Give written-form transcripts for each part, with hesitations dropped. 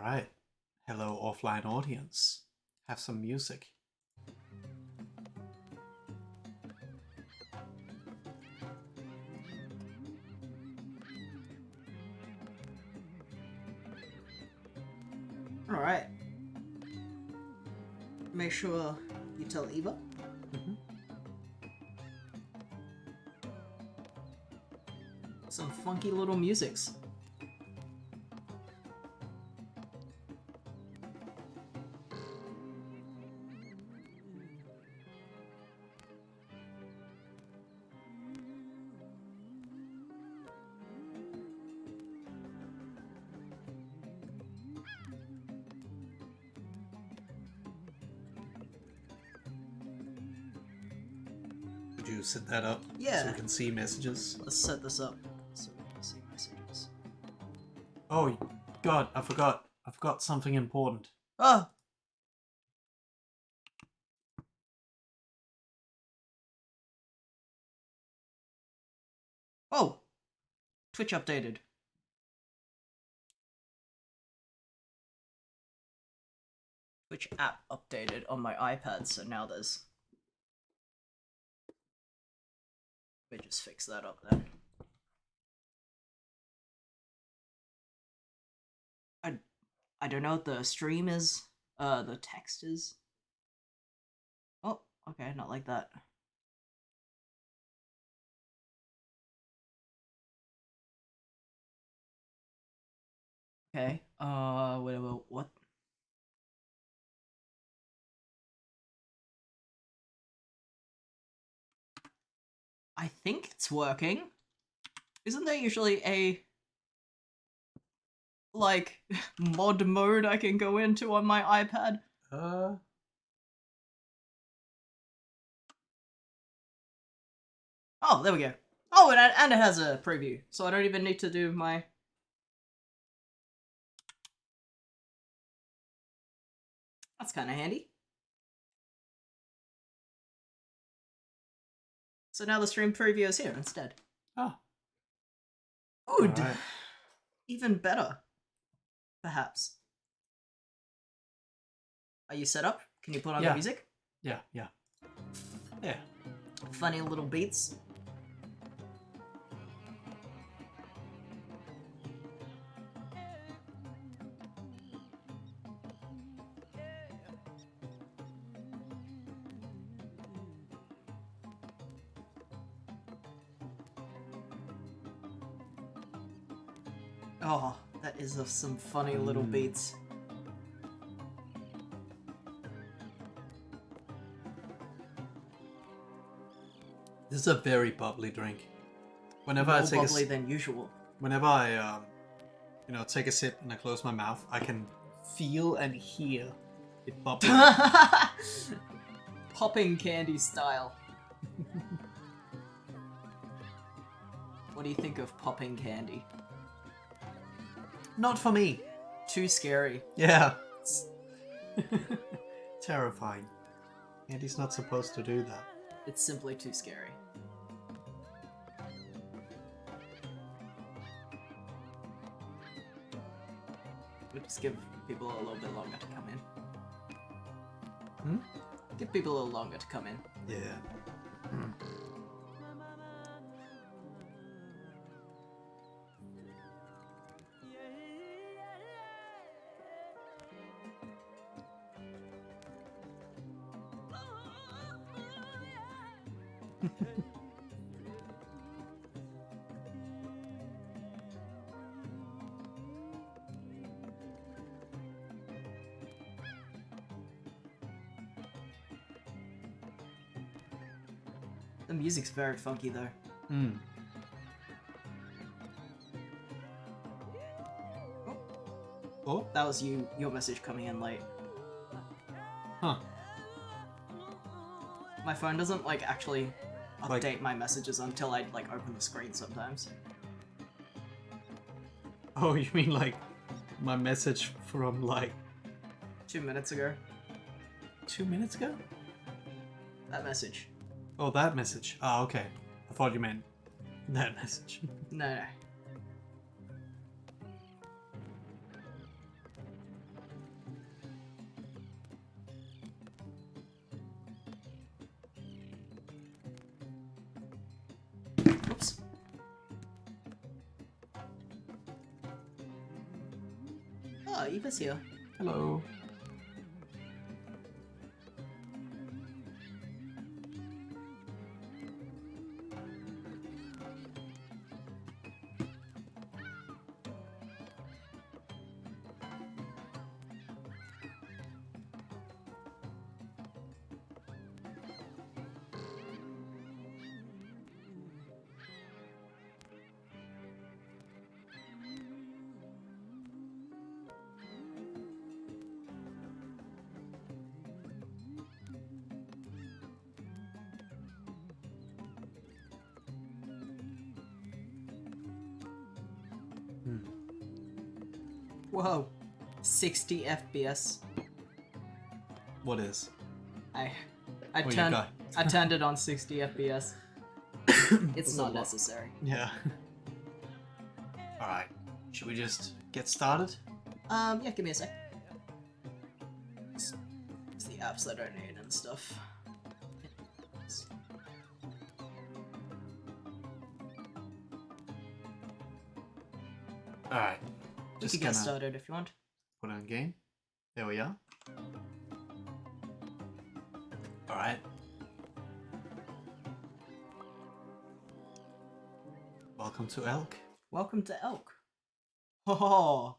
right. Hello, offline audience. Have some music. Alright. Make sure you tell Eva. Mhm. Some funky little musics. Could you set that up so Yeah. we can see messages? Let's set this up so we can see messages. Oh, God, I forgot. I forgot something important. Oh! Oh! Twitch updated. Twitch app updated on my iPad, so now there's... Let me just fix that up then. I don't know what the stream is. The text is. Oh, okay, not like that. Okay, wait, what? I think it's working. Isn't there usually a like mod mode I can go into on my iPad? Oh, there we go. Oh, and it has a preview, so I don't even need to do my... That's kind of handy. So now the stream preview is here instead. Oh. Good. Alright. Even better. Perhaps. Are you set up? Can you put on the Yeah. music? Yeah. Yeah. Funny little beats. Oh, that is some funny little beats. This is a very bubbly drink. Whenever More I take bubbly than usual. whenever I take a sip and I close my mouth, I can feel and hear it bubbling. Popping candy style. What do you think of popping candy? Not for me. Too scary. Yeah. It's terrifying. Andy's not supposed to do that. It's simply too scary. We'll just give people a little bit longer to come in. Hmm? Give people a little longer to come in. Yeah. The music's very funky though. Hmm. Oh? That was your message coming in late. Huh. My phone doesn't like actually Like- update my messages until I like open the screen sometimes. Oh, you mean like my message from like 2 minutes ago. 2 minutes ago? That message. Oh, that message. Ah, okay. I thought you meant that message. No. Oh, Eva's here. Hello. Whoa. 60 FPS. What is? I What you turned got? I turned it on 60 FPS. It's a not lot. necessary. Yeah. Alright. Should we just get started? Yeah, give me a sec. It's the apps that I need and stuff. Alright. We Just can get gonna started if you want. put on game. There we are. Alright. Welcome to Elk. Welcome to Elk. Oh,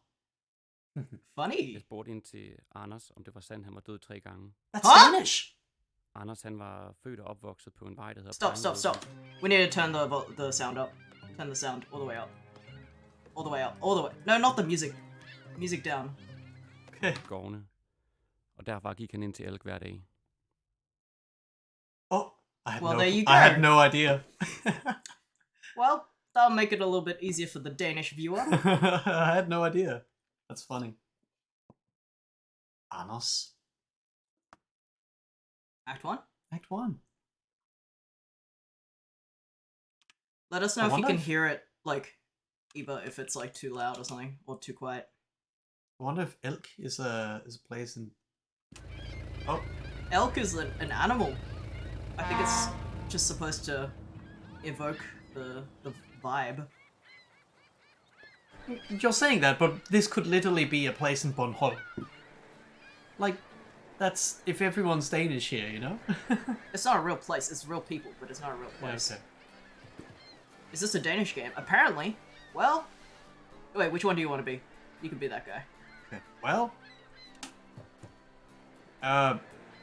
funny. Jeg spurgte ind til Anders, om det var sandt, han var død 3 gange. That's Danish. Anders, han var født og opvokset på en vej, der hedder Stop, Pine stop, Road. stop. We need to turn the sound up. Turn the sound all the way up. All the way up. All the way. No, not the music. Music down. Okay. Gårdene. Og derfra gik han ind til Elk hver dag. Oh, I had, Well, no, there you I had go. no idea. Well, that'll make it a little bit easier for the Danish viewer. I had no idea. That's funny. Anders. Act 1. Act 1. Let us know I if you wonder can if- hear it, like, either if it's like too loud or something, or too quiet. I wonder if Elk is a place in... Oh, Elk is an animal. I think it's just supposed to evoke the vibe. you're saying that, but this could literally be a place in Bornholm. Like, that's if everyone's Danish here, you know? It's not a real place. It's real people, but it's not a real Yeah, place. okay. Is this a Danish game? Apparently. Well, wait. Which one do you want to be? You can be that guy. Okay. Well,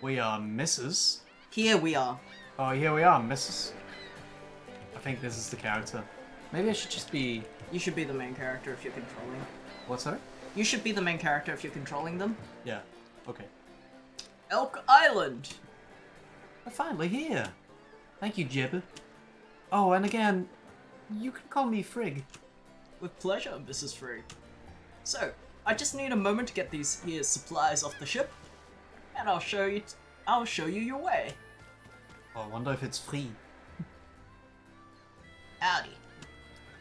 we are Mrs. Here we are. Oh, here we are, Mrs. I think this is the character. Maybe I should just be... You should be the main character if you're controlling. What's that? You should be the main character if you're controlling them. Yeah. Okay. Elk Island. We're finally here. Thank you, Jib. Oh, and again, you can call me Frigg. With pleasure, Mrs. Free. So, I just need a moment to get these here supplies off the ship, and I'll show you your way. Oh, I wonder if it's free. Howdy.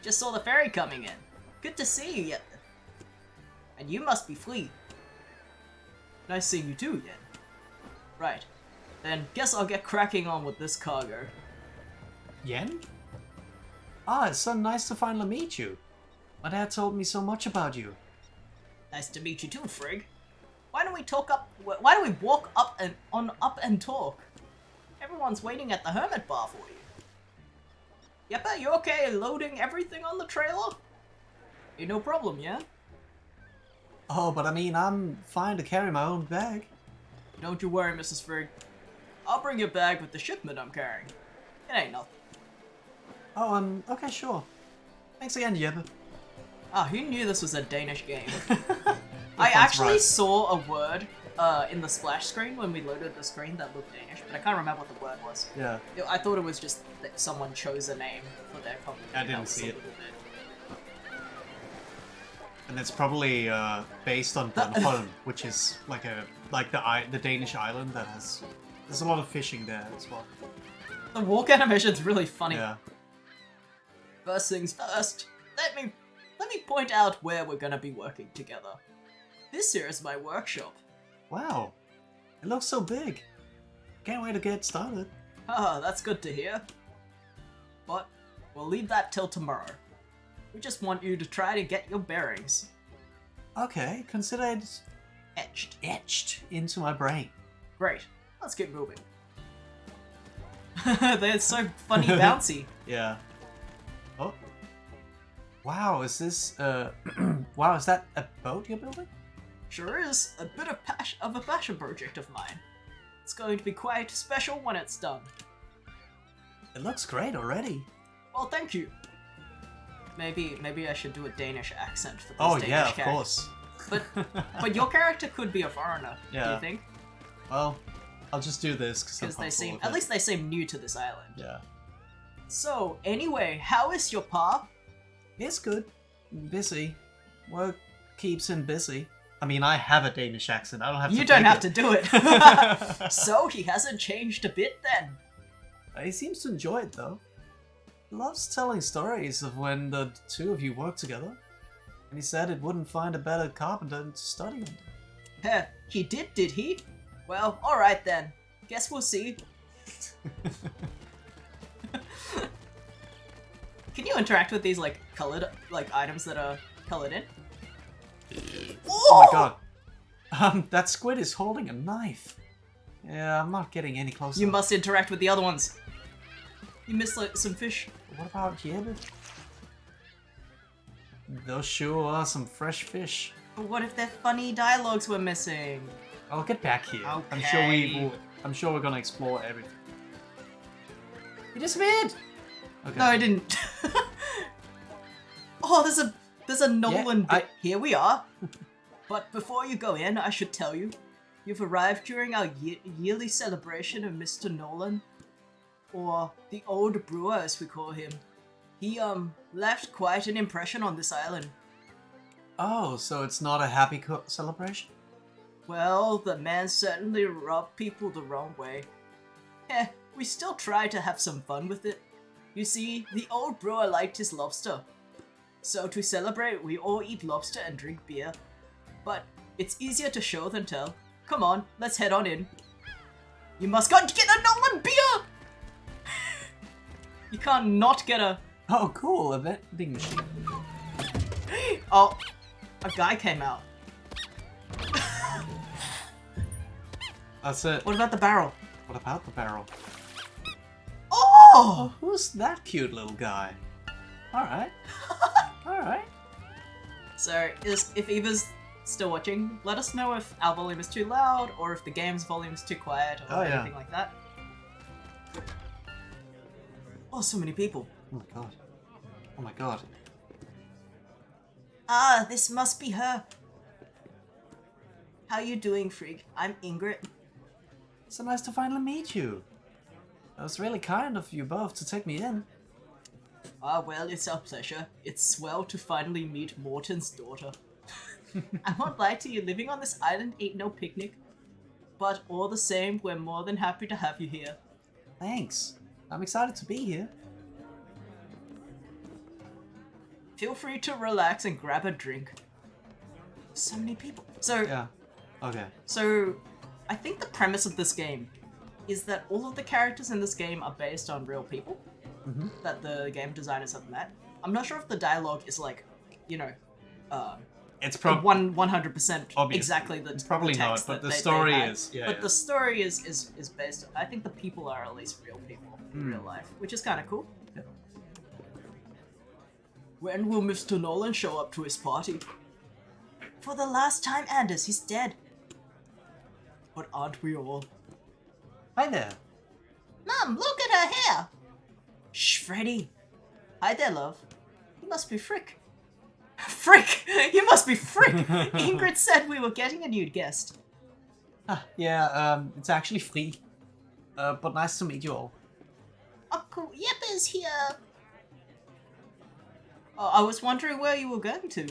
Just saw the ferry coming in. Good to see you, Yen. And you must be Flea. Nice seeing you too, Yen. Right. Then guess I'll get cracking on with this cargo. Yen? Ah, it's so nice to finally meet you. My dad told me so much about you. Nice to meet you too, Frigg. Why don't we walk up and talk? Everyone's waiting at the hermit bar for you. Yeppa, you okay loading everything on the trailer? Ain't no problem, yeah? Oh, but I mean, I'm fine to carry my own bag. Don't you worry, Mrs. Frigg. I'll bring your bag with the shipment I'm carrying. It ain't nothing. Oh, okay, sure. Thanks again, Jib. Ah, who knew this was a Danish game? I I actually saw a word in the splash screen when we loaded the screen that looked Danish, but I can't remember what the word was. Yeah. I thought it was just that someone chose a name for their company. I didn't That was see a it. little bit- And it's probably based on Bornholm, which is like the Danish island that has... There's a lot of fishing there as well. The walk animation's really funny. Yeah. First things first, let me point out where we're gonna be working together. This here is my workshop. Wow. It looks so big. Can't wait to get started. Ah, that's good to hear. But we'll leave that till tomorrow. We just want you to try to get your bearings. Okay, consider it Etched. etched into my brain. Great. Let's get moving. They're so funny bouncy. Yeah. Oh. Wow, is this wow, is that a boat you're building? Sure is a bit of a passion project of mine. It's going to be quite special when it's done. It looks great already. Well, thank you. Maybe I should do a Danish accent for this Oh Danish yeah, of character. course. But your character could be a foreigner. Do Yeah. you think? Well, I'll just do this Because they seem, at least they seem new to this island. Yeah. So anyway, how is your pa? It's good. Busy. Work keeps him busy. I mean, I have a Danish accent. I don't have to. You don't fake have it. to do it. So he hasn't changed a bit then. He seems to enjoy it though. He loves telling stories of when the two of you worked together. And he said it wouldn't find a better carpenter to study under. Heh, he did he? Well, alright then. Guess we'll see. Can you interact with these like colored items that are colored in? Oh my god. That squid is holding a knife. Yeah, I'm not getting any closer. You must interact with the other ones. You missed like some fish. What about Jeppe? Those sure are some fresh fish. But what if their funny dialogues were missing? I'll get back here. Okay. I'm sure we're gonna explore everything. He disappeared! Okay. No, I didn't. Oh, there's a Nolan bit. Here we are. But before you go in, I should tell you, you've arrived during our yearly celebration of Mr. Nolan, or the Old Brewer as we call him. He left quite an impression on this island. Oh, so it's not a happy celebration? Well, the man certainly rubbed people the wrong way. Eh, we still try to have some fun with it. You see, the Old Brewer liked his lobster. So to celebrate, we all eat lobster and drink beer. But it's easier to show than tell. Come on, let's head on in. You must go get a Nolan beer! You can't not get a... Oh, cool, a vending machine. Oh, a guy came out. That's it. What about the barrel? What about the barrel? Oh! Oh, who's that cute little guy? Alright. Alright. So, if Eva's still watching, let us know if our volume is too loud, or if the game's volume is too quiet, or anything like that. Oh, so many people. Oh my god. Oh my god. Ah, this must be her. How you doing, Frigg? I'm Ingrid. So nice to finally meet you. It was really kind of you both to take me in. Ah, well, it's our pleasure. It's swell to finally meet Morton's daughter. I won't lie to you, living on this island ain't no picnic. But all the same, we're more than happy to have you here. Thanks. I'm excited to be here. Feel free to relax and grab a drink. So many people. So, Yeah. Okay. So, I think the premise of this game is that all of the characters in this game are based on real people that the game designers have met. I'm not sure if the dialogue is like, you know, It's probably 100% exactly the probably the not, text but that the they story had. is. Yeah. But yeah. the story is based. I think the people are at least real people in real life, which is kind of cool. Yeah. When will Mr. Nolan show up to his party? For the last time, Anders, he's dead. But aren't we all? Hi there. Mom, look at her hair! Shh, Freddy. Hi there, love. You must be Frick. Frick! You must be Frick! Ingrid said we were getting a new guest. Yeah, it's actually free. But nice to meet you all. Uncle Yepper's here. Oh, I was wondering where you were going to.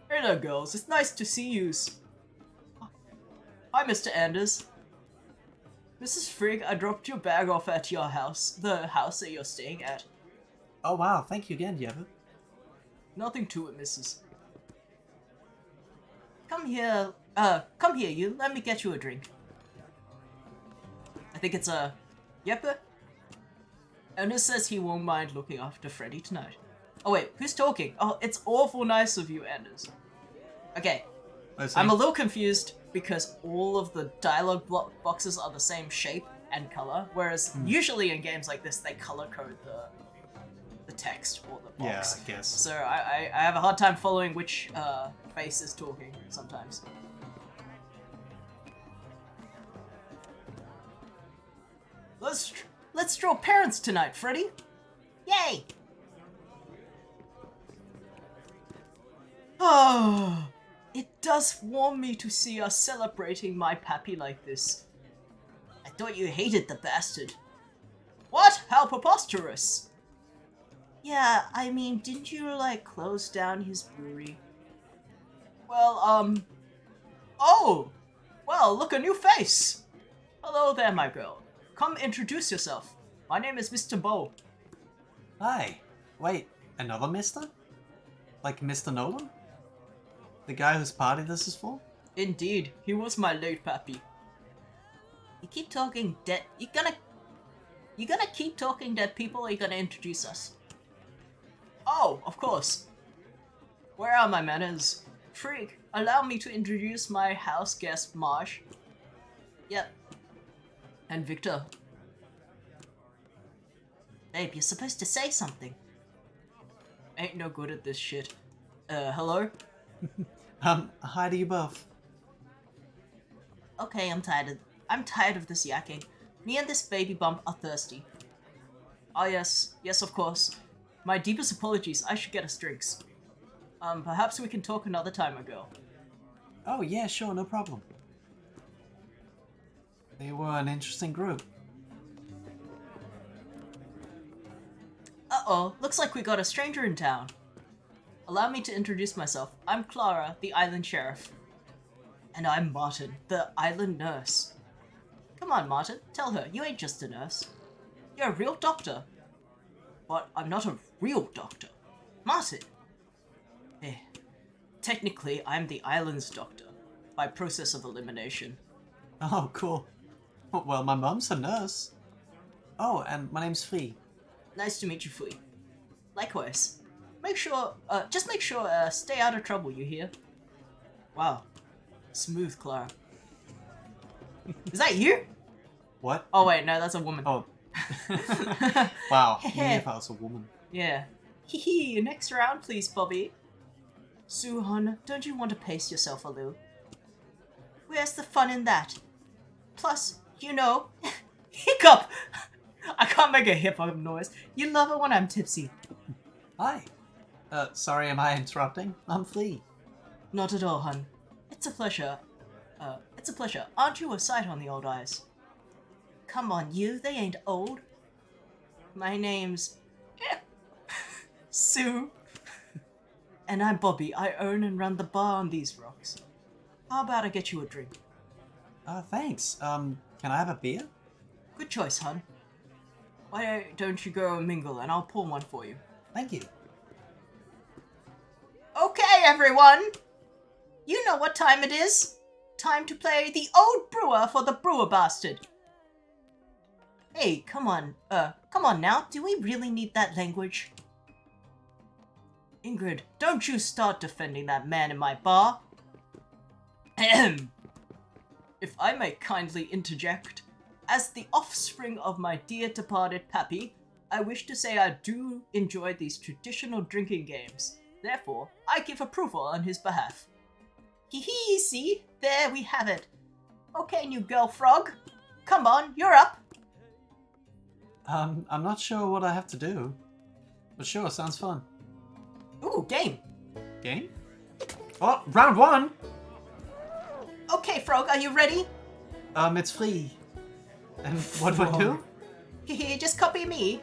Hello, girls. It's nice to see yous. Hi, Mr. Anders. Mrs. Frigg, I dropped your bag off at your house, the house that you're staying at. Oh wow, thank you again, Jeppe. Nothing to it, Mrs. Come here, you. Let me get you a drink. I think it's Jeppe? Anders says he won't mind looking after Freddy tonight. Oh wait, who's talking? Oh, it's awful nice of you, Anders. Okay, I see. I'm a little confused because all of the dialogue boxes are the same shape and color, whereas usually in games like this they color code the text or the Yeah, box. I guess. So I have a hard time following which face is talking sometimes. Let's draw parents tonight, Freddy. Yay! Oh, it does warm me to see us celebrating my pappy like this. I thought you hated the bastard. What? How preposterous! Yeah, I mean, didn't you, like, close down his brewery? Well, Oh! Well, look, a new face! Hello there, my girl. Come introduce yourself. My name is Mr. Bo. Hi. Wait, another Mister? Like Mr. Nolan? The guy whose party this is for? Indeed, he was my late pappy. You keep talking dead. You gonna keep talking dead people, or you gonna introduce us? Oh, of course. Where are my manners? Freak, allow me to introduce my house guest, Marsh. Yep. And Victor. Babe, you're supposed to say something. Ain't no good at this shit. Hello? Hi to you both. Okay, I'm tired of this yakking. Me and this baby bump are thirsty. Oh yes, of course. My deepest apologies, I should get us drinks. Perhaps we can talk another time, girl. Oh yeah, sure, no problem. They were an interesting group. Uh-oh, looks like we got a stranger in town. Allow me to introduce myself. I'm Clara, the island sheriff. And I'm Martin, the island nurse. Come on, Martin, tell her, you ain't just a nurse. You're a real doctor. But I'm not a real doctor. Martin! Technically, I'm the island's doctor, by process of elimination. Oh, cool. Well, my mum's a nurse. Oh, and my name's Free. Nice to meet you, Fui. Likewise. Just make sure, stay out of trouble, you hear? Wow. Smooth, Clara. Is that you? What? Oh wait, no, that's a woman. Oh. Wow, me if I was a woman. Yeah. Hee, next round, please, Bobby. Suhan, don't you want to pace yourself a little? Where's the fun in that? Plus, you know... Hiccup! I can't make a hip-hop noise. You love it when I'm tipsy. Hi. Sorry, am I interrupting? I'm Flea. Not at all, hun. It's a pleasure. Aren't you a sight on the old eyes? Come on, you. They ain't old. My name's... Sue. And I'm Bobby. I own and run the bar on these rocks. How about I get you a drink? Thanks. Can I have a beer? Good choice, hun. Why don't you go and mingle and I'll pour one for you? Thank you. Okay, everyone! You know what time it is. Time to play the old brewer for the brewer bastard. Hey, come on now. Do we really need that language? Ingrid, don't you start defending that man in my bar. Ahem. If I may kindly interject, as the offspring of my dear departed pappy, I wish to say I do enjoy these traditional drinking games. Therefore, I give approval on his behalf. Hee, see? There we have it. Okay, new girl frog. Come on, you're up. I'm not sure what I have to do. But sure, sounds fun. Ooh, game. Game? Oh, round one! Okay, frog, are you ready? It's Flea. And what do I do? Hehe, just copy me.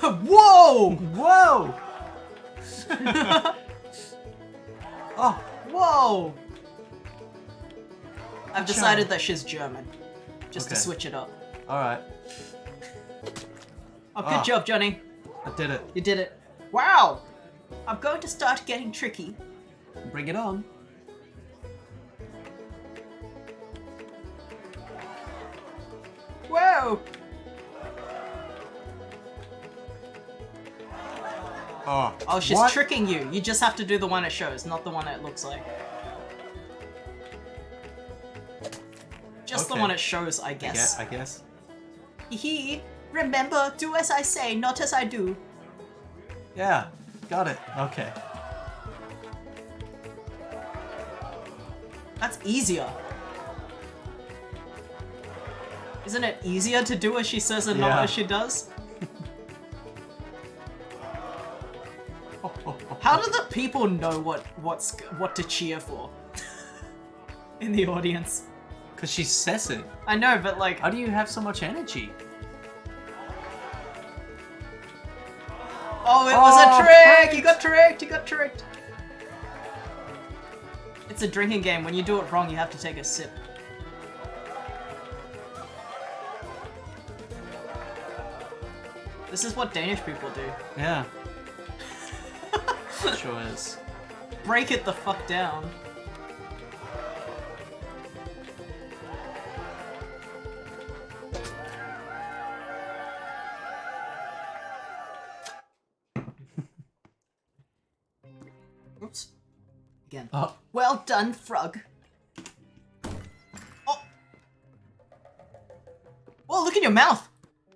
Whoa! Whoa! Oh, Whoa! I've Good decided job. that she's German. Just to Okay. switch it up. alright. Oh, good Ah. job, Johnny. I did it. You did it. Wow! I'm going to start getting tricky. Bring it on. Whoa! Oh, she's what? tricking you. You just have to do the one it shows, not the one it looks like. Just the Okay. one it shows, I guess. I guess. Hee. Remember, do as I say, not as I do. Yeah, got it. Okay. That's easier. Isn't it easier to do as she says and Yeah. not as she does? How do the people know what to cheer for in the audience? Because she says it. I know, but like, How do you have so much energy? oh, it was Oh, a trick! pranked! You got tricked! You got tricked! It's a drinking game. When you do it wrong, you have to take a sip. This is what Danish people do. Yeah. Sure is. Break it the fuck down. Oops. Again. Oh, Well done, Frog. Oh. Oh, look at your mouth.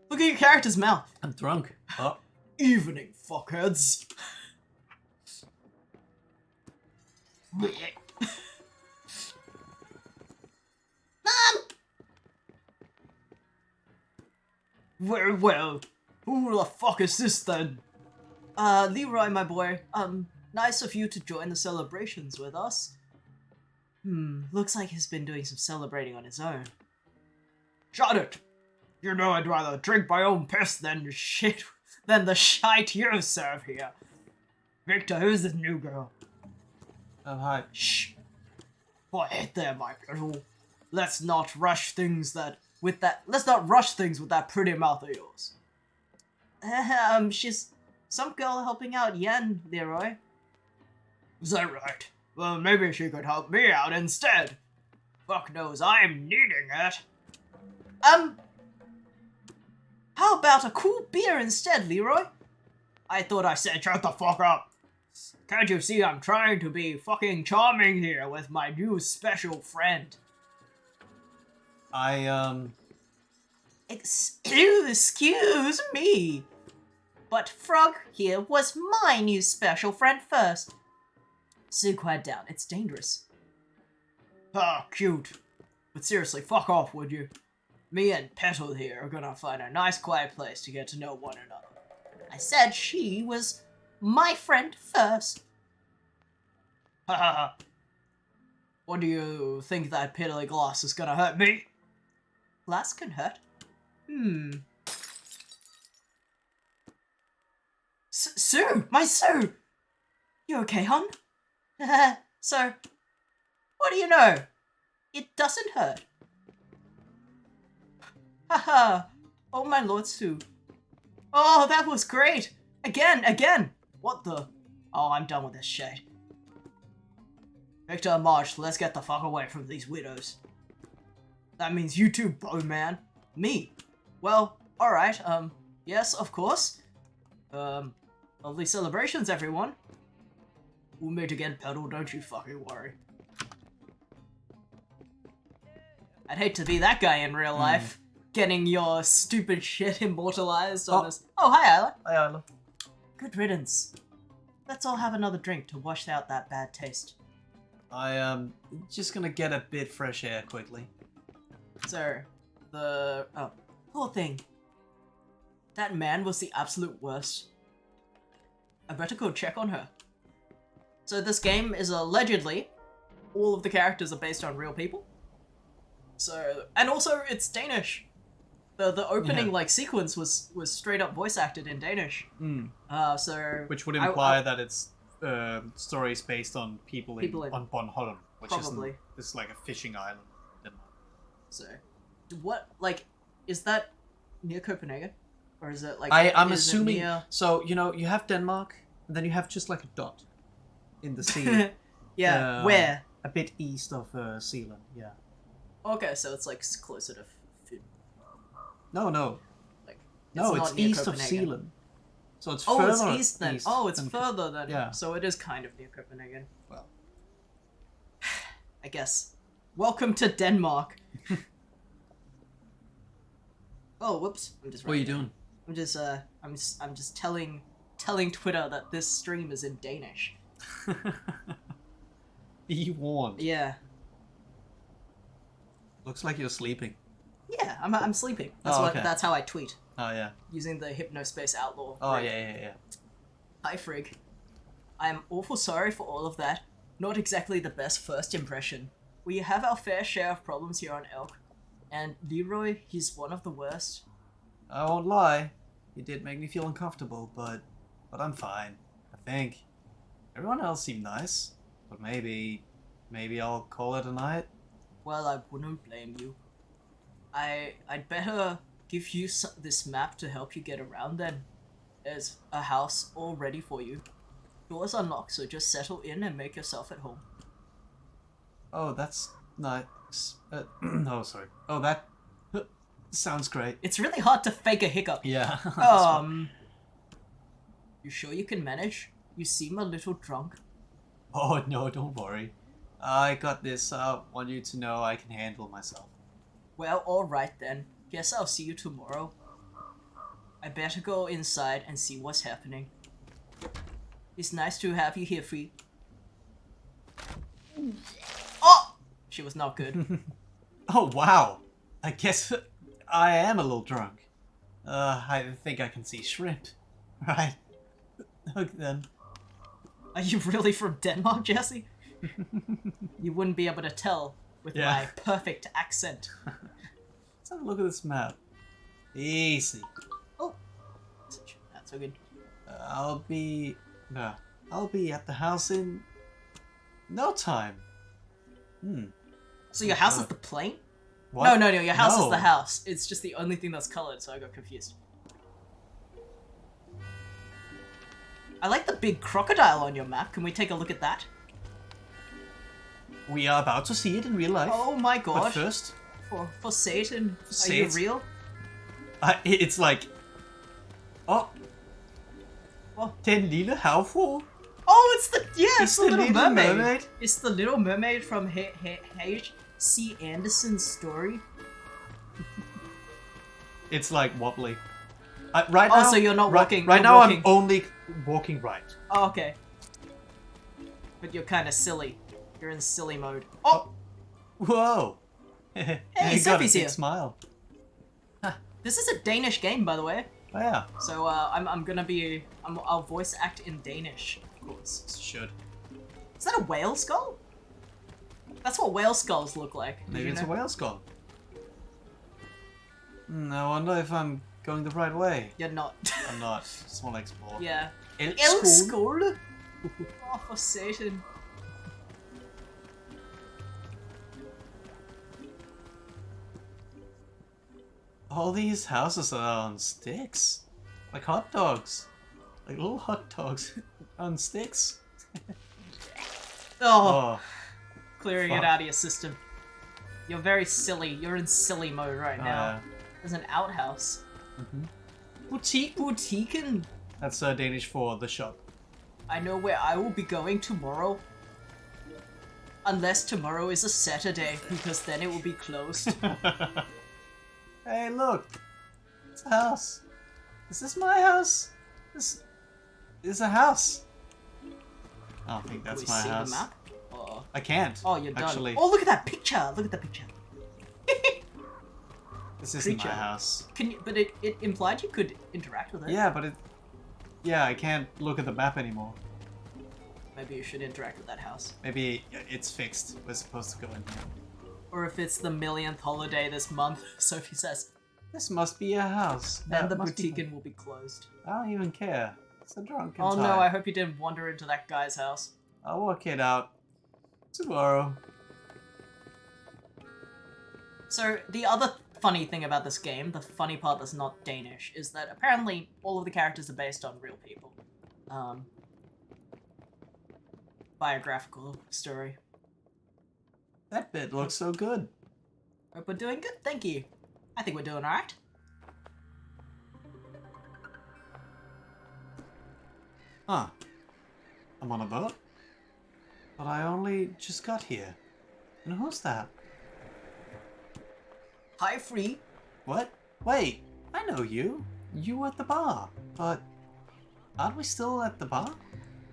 Look at your character's mouth. I'm drunk. Oh. Evening, fuckheads. Mom! Very well. Who the fuck is this then? Leroy, my boy. Nice of you to join the celebrations with us. Looks like he's been doing some celebrating on his own. Shut it! You know I'd rather drink my own piss than the shit you serve here. Victor, who's this new girl? Oh, hi. Shh. Quiet there, my little. Let's not rush things with that pretty mouth of yours. She's some girl helping out Yen, Leroy. Is that right? Well, maybe she could help me out instead. Fuck knows I'm needing it. How about a cool beer instead, Leroy? I thought I said shut the fuck up. Can't you see I'm trying to be fucking charming here with my new special friend? Excuse me. But Frog here was my new special friend first. So quiet down, it's dangerous. Ah, cute. But seriously, fuck off, would you? Me and Petal here are gonna find a nice quiet place to get to know one another. I said she was my friend first. Ha ha ha. What do you think that piddly glass is gonna hurt me? Glass can hurt. Sue! My Sue! You okay, hon? So, what do you know? It doesn't hurt. Haha! Oh my lord, Sue. Oh, that was great! Again! What the? Oh, I'm done with this shit. Victor and Marge, let's get the fuck away from these widows. That means you too, Bowman. Me? Well, alright, yes, of course. Lovely celebrations, everyone. We'll meet again, Petal, don't you fucking worry. I'd hate to be that guy in real life, getting your stupid shit immortalized on this. Oh, hi, Isla. Hi, Isla. Good riddance. Let's all have another drink to wash out that bad taste. Just gonna get a bit fresh air quickly. So, poor thing. That man was the absolute worst. I better go check on her. So this game is allegedly, all of the characters are based on real people. So, and also it's Danish. The opening sequence was straight up voice acted in Danish. So which would imply that it's stories based on people on Bornholm, which probably. is like a fishing island. In Denmark. So, what is that near Copenhagen, or is it I'm is it assuming. near... So you have Denmark, and then you have just like a dot in the sea. Yeah, where? A bit east of Zealand. Yeah. Okay, so it's closer to. No. Like No, not it's near east of Copenhagen. Zealand. So it's Oh, it's further east then. Oh, it's than- further then. Yeah. So it is kind of near Copenhagen. Well, I guess. Welcome to Denmark. Oh, whoops! I'm just. what are you writing. doing? I'm just. I'm just telling Twitter that this stream is in Danish. Be warned. Yeah. Looks like you're sleeping. Yeah. I'm sleeping. That's Oh, what. okay. That's how I tweet Oh yeah. using the Hypnospace Outlaw. Oh Right. yeah. Hi, Frigg. I am awful sorry for all of that. Not exactly the best first impression. We have our fair share of problems here on Elk. And Leroy, he's one of the worst. I won't lie. It did make me feel uncomfortable, but I'm fine. I think. Everyone else seemed nice, but maybe I'll call it a night. Well, I wouldn't blame you. I'd better give you this map to help you get around then. There's a house all ready for you. Doors unlocked, so just settle in and make yourself at home. Oh, that's nice. Oh, sorry. Oh, that sounds great. It's really hard to fake a hiccup. Yeah. You sure you can manage? You seem a little drunk. Oh no, don't worry. I got this. I want you to know I can handle myself. Well, alright then. Guess I'll see you tomorrow. I better go inside and see what's happening. It's nice to have you here, Free. Oh! She was not good. Oh wow. I guess I am a little drunk. I think I can see shrimp. Right. Okay then. Are you really from Denmark, Jesse? You wouldn't be able to tell with Yeah. my perfect accent. Let's have a look at this map. Easy. Oh! That's so good. I'll be at the house in no time. So your house is the plane? What? No, your house is No. the house. It's just the only thing that's colored, so I got confused. I like the big crocodile on your map. Can we take a look at that? We are about to see it in real life. Oh my But god. first, For Satan. Are Satan? you real? it's like, oh, What? Den lille havfru. Oh, it's the it's the Little Little Mermaid. Mermaid. It's the Little Mermaid from H.C. Andersen's story. It's like wobbly. Right Oh, now, so you're not right, walking- Right you're now, walking. I'm only walking right. Oh, okay. But you're kind of silly. You're in silly mode. Oh, Whoa! Hey, got a Sophie's big here. smile. this is a Danish game, by the way. Oh yeah, So I'll voice act in Danish, of course. should. Is that a whale skull? That's what whale skulls look like. Did Maybe you it's know? a whale skull. I wonder if I'm going the right way. You're not. I'm not. Just want to explore. Yeah. Elk Elk skull. skull? Oh, for Satan. All these houses are on sticks, like hot dogs, like little hot dogs on sticks. Oh, Oh, clearing fuck. it out of your system. You're very silly. You're in silly mode right now. There's an outhouse. boutique. Boutiquen. That's Danish for the shop. I know where I will be going tomorrow. Unless tomorrow is a Saturday, because then it will be closed. Hey, look! It's a house. Is this my house? This is a house. I don't think Can that's we my see house. the map? Or... I can't. Oh, you're done. Actually, Oh, look at that picture! Look at the picture. this isn't creature. my house. Can you? But it implied you could interact with it. Yeah, but yeah, I can't look at the map anymore. Maybe you should interact with that house. Maybe it's fixed. We're supposed to go in here. Or if it's the millionth holiday this month, Sophie says, This must be a house. then That the must be- boutique will be closed. I don't even care. It's a drunken Oh time. no, I hope you didn't wander into that guy's house. I'll work it out tomorrow. So, the other funny thing about this game, the funny part that's not Danish, is that apparently all of the characters are based on real people. Biographical story. That bit looks so good. Hope we're doing good, thank you. I think we're doing alright. Huh. I'm on a boat? But I only just got here. And who's that? Hi, Free. What? Wait, I know you. You were at the bar. But aren't we still at the bar?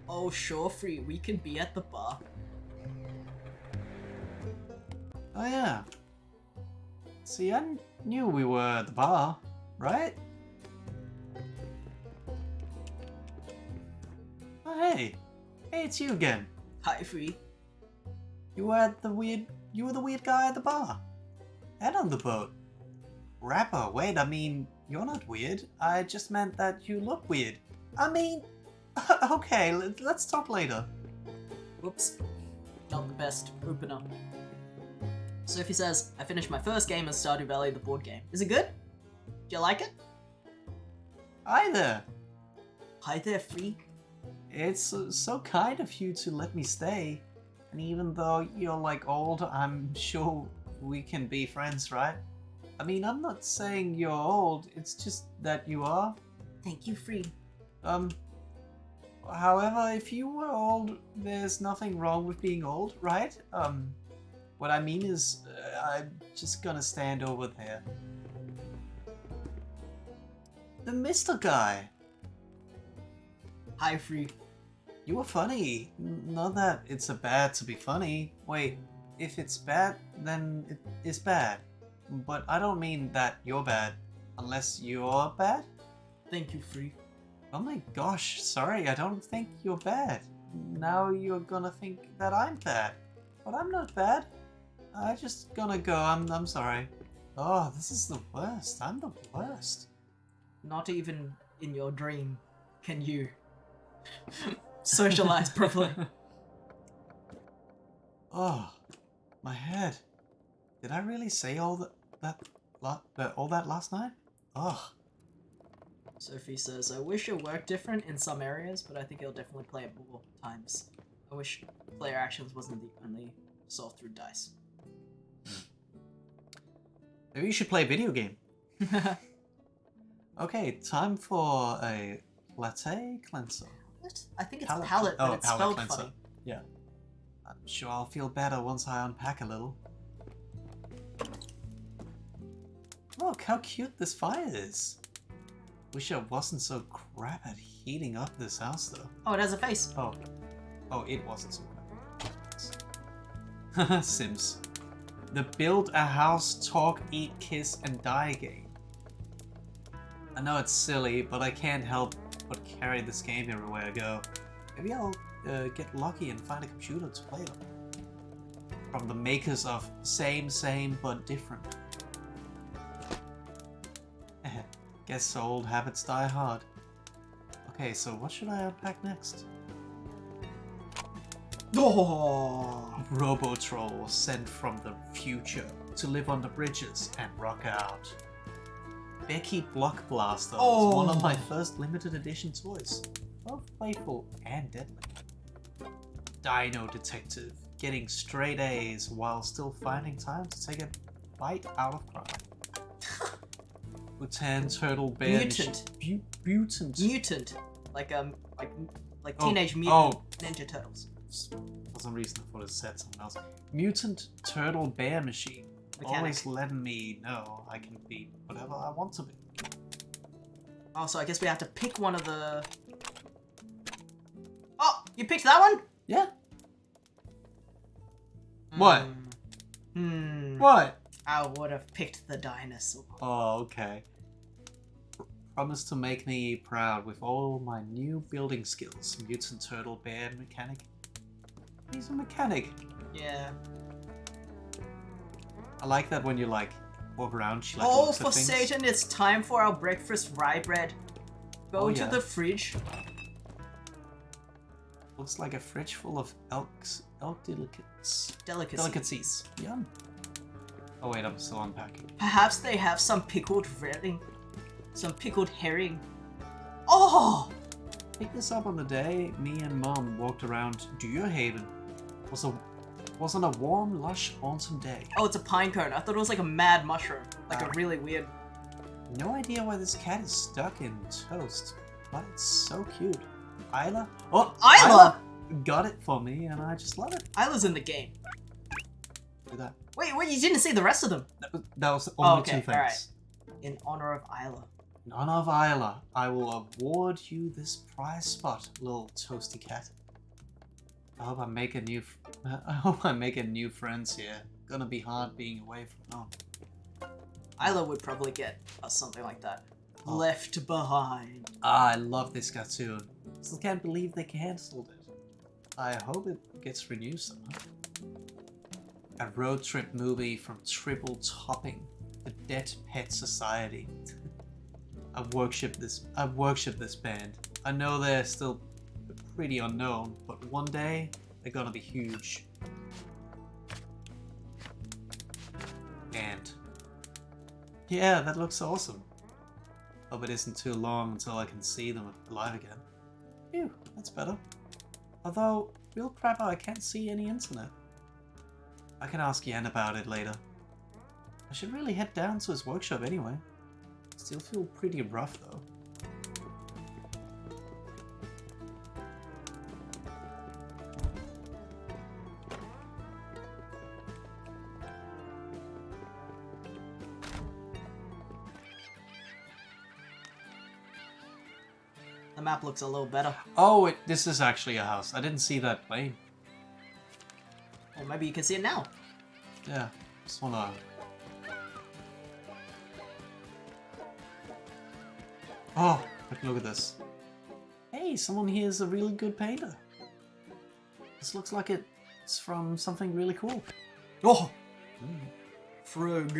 Oh, sure, Free. We can be at the bar. Oh yeah. See, I knew we were at the bar, right? Oh hey. Hey, it's you again. Hi, Free. You were the weird guy at the bar. And on the boat. Rapper, wait, I mean, you're not weird. I just meant that you look weird. I mean, okay, let's talk later. Whoops. Not the best opener. Sophie says, I finished my first game of Stardew Valley, the board game. Is it good? Do you like it? Hi there. Hi there, Free. It's so kind of you to let me stay. And even though you're like old, I'm sure we can be friends, right? I mean, I'm not saying you're old, it's just that you are. Thank you, Free. However, if you were old, there's nothing wrong with being old, right? What I mean is, I'm just gonna stand over there. The Mr. Guy. Hi, Free. You were funny. Not that it's a bad to be funny. Wait, if it's bad, then it is bad. But I don't mean that you're bad. Unless you're bad? Thank you, Free. Oh my gosh, sorry, I don't think you're bad. Now you're gonna think that I'm bad. But I'm not bad. I just gonna go, I'm sorry. Oh, this is the worst. I'm the worst. Not even in your dream can you socialize properly. Oh, my head. Did I really say all that last night? Oh. Sophie says, I wish it worked different in some areas, but I think it'll definitely play it more times. I wish player actions wasn't the only solved through dice. Maybe you should play a video game. Okay, time for a latte cleanser. What? I think it's Palate- palette, but oh, it's palate spelled cleanser. funny. Yeah. I'm sure I'll feel better once I unpack a little. Look how cute this fire is. Wish I wasn't so crap at heating up this house though. Oh, it has a face. Oh, it wasn't so crap. Sims. The build a house, talk, eat, kiss, and die game. I know it's silly, but I can't help but carry this game everywhere I go. Maybe I'll get lucky and find a computer to play it on. From the makers of Same But Different. Guess old habits die hard. Okay, so what should I unpack next? Oh. Robotroll was sent from the future to live on the bridges and rock out. Becky Blockblaster was one of my first limited edition toys. Both playful and deadly. Dino Detective, getting straight A's while still finding time to take a bite out of crime. Bhutan Turtle Bear Mutant. Mutant. Mutant. Like Oh, Teenage Mutant Ninja Turtles. For some reason I thought it said something else. Mutant Turtle Bear Machine. Mechanic. Always letting me know I can be whatever I want to be. Oh, so I guess we have to pick one of the... Oh, you picked that one? Yeah. What? What? I would have picked the dinosaur. Oh, okay. Promise to make me proud with all my new building skills. Mutant Turtle Bear Mechanic. He's a mechanic. Yeah. I like that when you like walk around, she like Oh, looks at for things. Satan, it's time for our breakfast rye bread. Go Oh, to yeah. the fridge. Looks like a fridge full of elk delicacies. Delicacies. Yum. Oh wait, I'm still unpacking. Perhaps they have some pickled herring. Some pickled herring. Oh! Pick this up on the day me and Mom walked around Deerhaven. Wasn't a warm, lush autumn day. Oh, it's a pine cone. I thought it was like a mad mushroom. Like a really weird... No idea why this cat is stuck in toast, but it's so cute. Isla? Oh, Isla! got it for me, and I just love it. Isla's in the game. Look at that. Wait, you didn't see the rest of them. That was only okay, two things. alright. In honor of Isla. In honor of Isla, I will award you this prize spot, little toasty cat. I hope I make a new friends here. Gonna be hard being away from home. Isla would probably get us something like that. Oh. Left Behind. Ah, I love this cartoon. Still can't believe they cancelled it. I hope it gets renewed somehow. A road trip movie from Triple Topping, the Dead Pet Society. I've worshipped this band. I know they're still pretty unknown, but one day they're gonna be huge. And yeah, that looks awesome. Hope it isn't too long until I can see them alive again. Phew, that's better. Although, real crap, I can't see any internet. I can ask Yen about it later. I should really head down to his workshop anyway. Still feel pretty rough though. The map looks a little better. Oh, this is actually a house. I didn't see that plane. Or maybe you can see it now. Yeah, just wanna... Oh, look at this. Hey, someone here is a really good painter. This looks like it's from something really cool. Oh! Frog.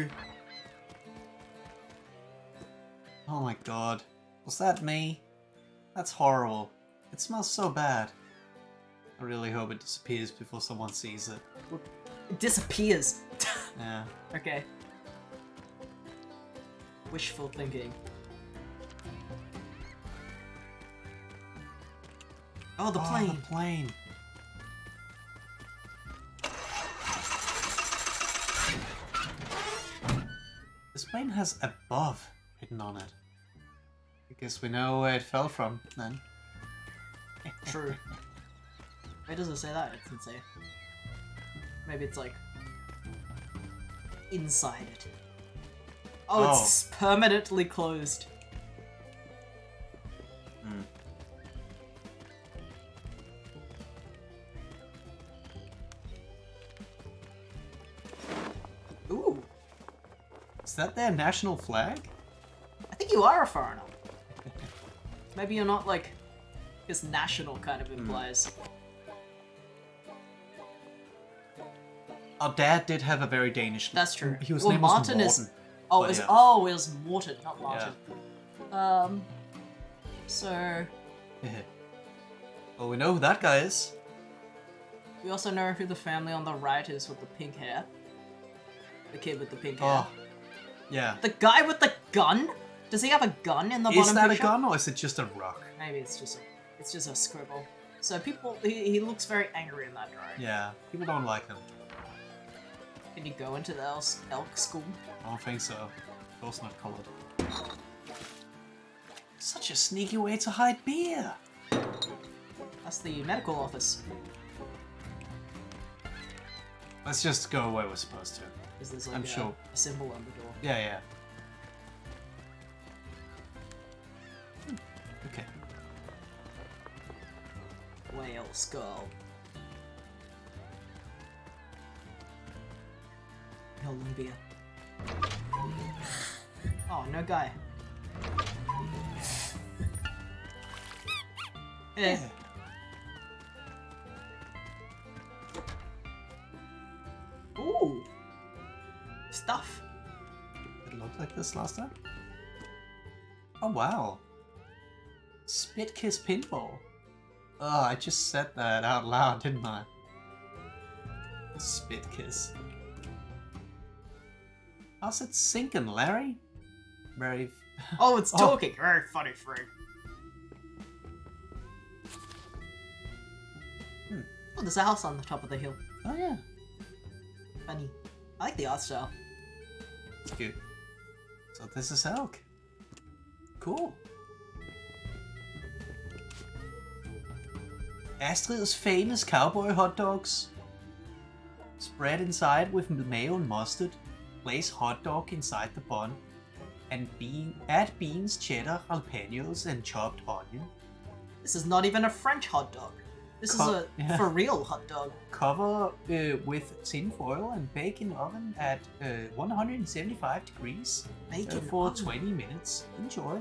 Oh my god. Was that me? That's horrible. It smells so bad. I really hope it disappears before someone sees it. It disappears. Yeah. Okay. Wishful thinking. Oh, the plane. The plane. This plane has above written on it. I guess we know where it fell from, then. True. Why does it say that? It doesn't say. Maybe it's like inside it. Oh, it's permanently closed. Hmm. Ooh, Is that their national flag? I think you are a foreigner. Maybe you're not like, because national kind of implies. Our dad did have a very Danish. That's true. He was Well, named Martin was is- Morten. Oh, But it was, yeah. oh, it was Morton, not Martin. So Well, we know who that guy is. we also know who the family on the right is with the pink hair. The kid with the pink hair. Oh, yeah. The guy with the gun? Does he have a gun in the bottom Is that a picture? gun or is it just a rock? Maybe it's just a scribble. So people, he looks very angry in that drawing. Yeah, people don't like him. Can you go into the elk school? I don't think so. Of course not colored. Such a sneaky way to hide beer. That's the medical office. Let's just go where we're supposed to. Because there's like I'm sure. a symbol on the door. Yeah, yeah. Okay. Whale skull. Columbia. Oh, no guy. Eh. Ooh. Stuff. It looked like this last time. Oh wow. Spit Kiss Pinball. Oh, I just said that out loud, didn't I? Spit Kiss. How's it sinking, Larry? Very... Oh, it's Oh. talking. Very funny, Free. Oh, there's a house on the top of the hill. Oh yeah, Funny. I like the art style. it's cute. So this is Elk. Cool. Astrid's famous cowboy hot dogs. Spread inside with mayo and mustard. Place hot dog inside the bun. And add beans, cheddar, jalapenos, and chopped onion. This is not even a French hot dog. This is a for real hot dog. Cover with tin foil and bake in oven at 175 degrees for 20 minutes. Enjoy.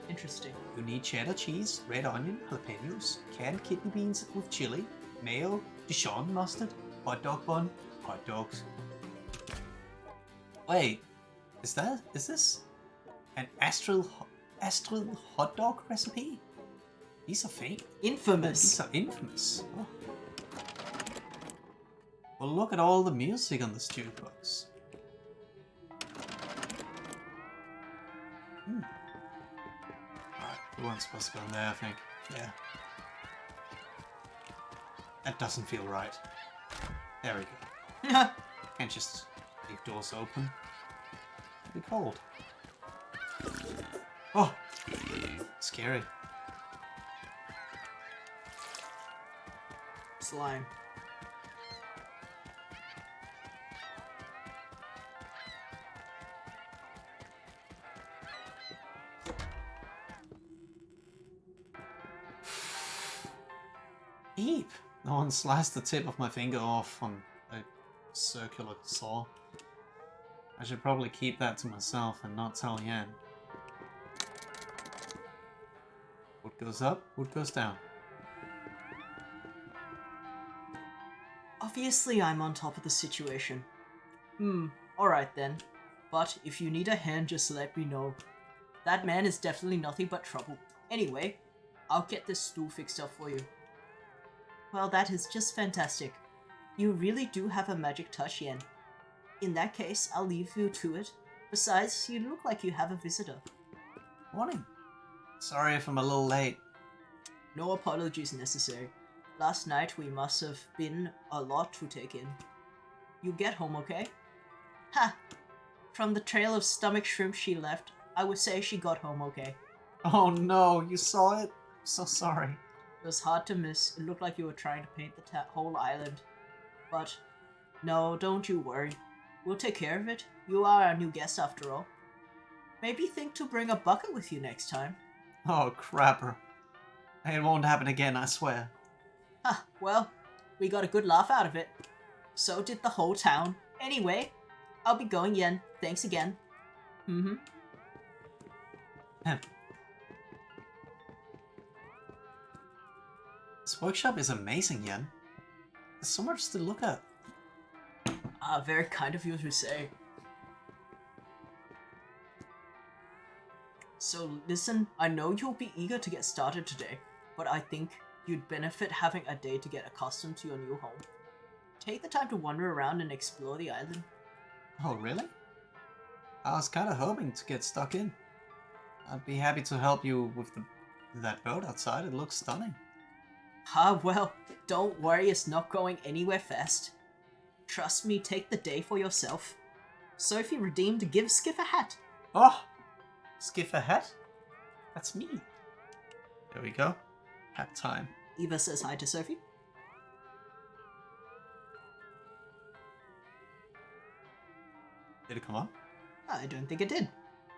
Interesting. You need cheddar cheese, red onion, jalapenos, canned kidney beans with chili, mayo, Dijon mustard, hot dog bun, hot dogs. Wait, is this an Astral hot dog recipe? These are fake. Infamous. These are infamous. Oh. Well, look at all the music on this jukebox. Alright, we weren't supposed to go in there, I think. Yeah. That doesn't feel right. There we go. Can't just leave doors open. It'll be cold. Oh! Scary. Slime. Eep! No one sliced the tip of my finger off on a circular saw. I should probably keep that to myself and not tell Yan. What goes up, what goes down. Obviously, I'm on top of the situation. Alright then. But if you need a hand, just let me know. That man is definitely nothing but trouble. Anyway, I'll get this stool fixed up for you. Well, that is just fantastic. You really do have a magic touch, Yen. In that case, I'll leave you to it. Besides, you look like you have a visitor. Morning. Sorry if I'm a little late. No apologies necessary. Last night we must have been a lot to take in. You get home okay? Ha! From the trail of stomach shrimp she left, I would say she got home okay. Oh no, you saw it? I'm so sorry. It was hard to miss. It looked like you were trying to paint the whole island. But, no, don't you worry. We'll take care of it. You are our new guest after all. Maybe think to bring a bucket with you next time. Oh, crapper. It won't happen again, I swear. Ha, well, we got a good laugh out of it. So did the whole town. Anyway, I'll be going, Yen. Thanks again. This workshop is amazing, Yen. There's so much to look at. Very kind of you to say. So listen, I know you'll be eager to get started today, but I think you'd benefit having a day to get accustomed to your new home. Take the time to wander around and explore the island. Oh, really? I was kind of hoping to get stuck in. I'd be happy to help you with that boat outside. It looks stunning. Well, don't worry, it's not going anywhere fast. Trust me, take the day for yourself. Sophie redeemed Give Skiff a hat. Oh! Skiff a hat? That's me. There we go. Hat time. Eva says hi to Sophie. Did it come on? I don't think it did.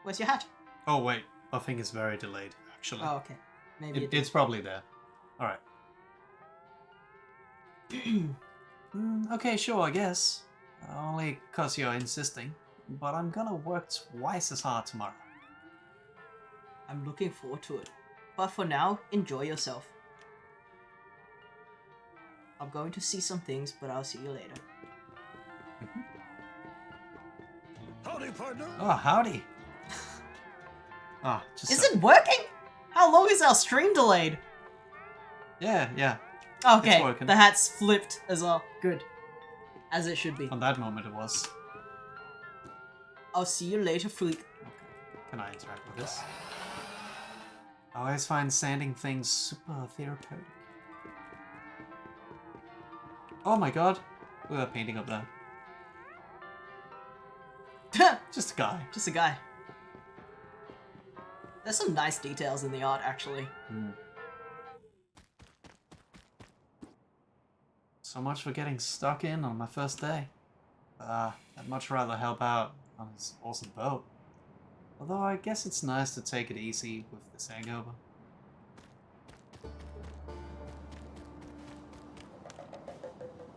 Where's your hat? Oh, wait. I think it's very delayed, actually. Oh, okay. Maybe It's probably there. Alright. Okay, sure, I guess. Only 'cause you're insisting. But I'm gonna work twice as hard tomorrow. I'm looking forward to it. But for now, enjoy yourself. I'm going to see some things, but I'll see you later. Howdy, partner. Oh, howdy. Just Is it working? How long is our stream delayed? Yeah. Okay, It's working. the hat's flipped as well. Good. As it should be. On that moment it was. I'll see you later, freak. Okay. Can I interact with this? I always find sanding things super therapeutic. Oh my god. Look at that painting up there. Just a guy. Just a guy. There's some nice details in the art, actually. So much for getting stuck in on my first day. I'd much rather help out on his awesome boat. Although I guess it's nice to take it easy with this hangover.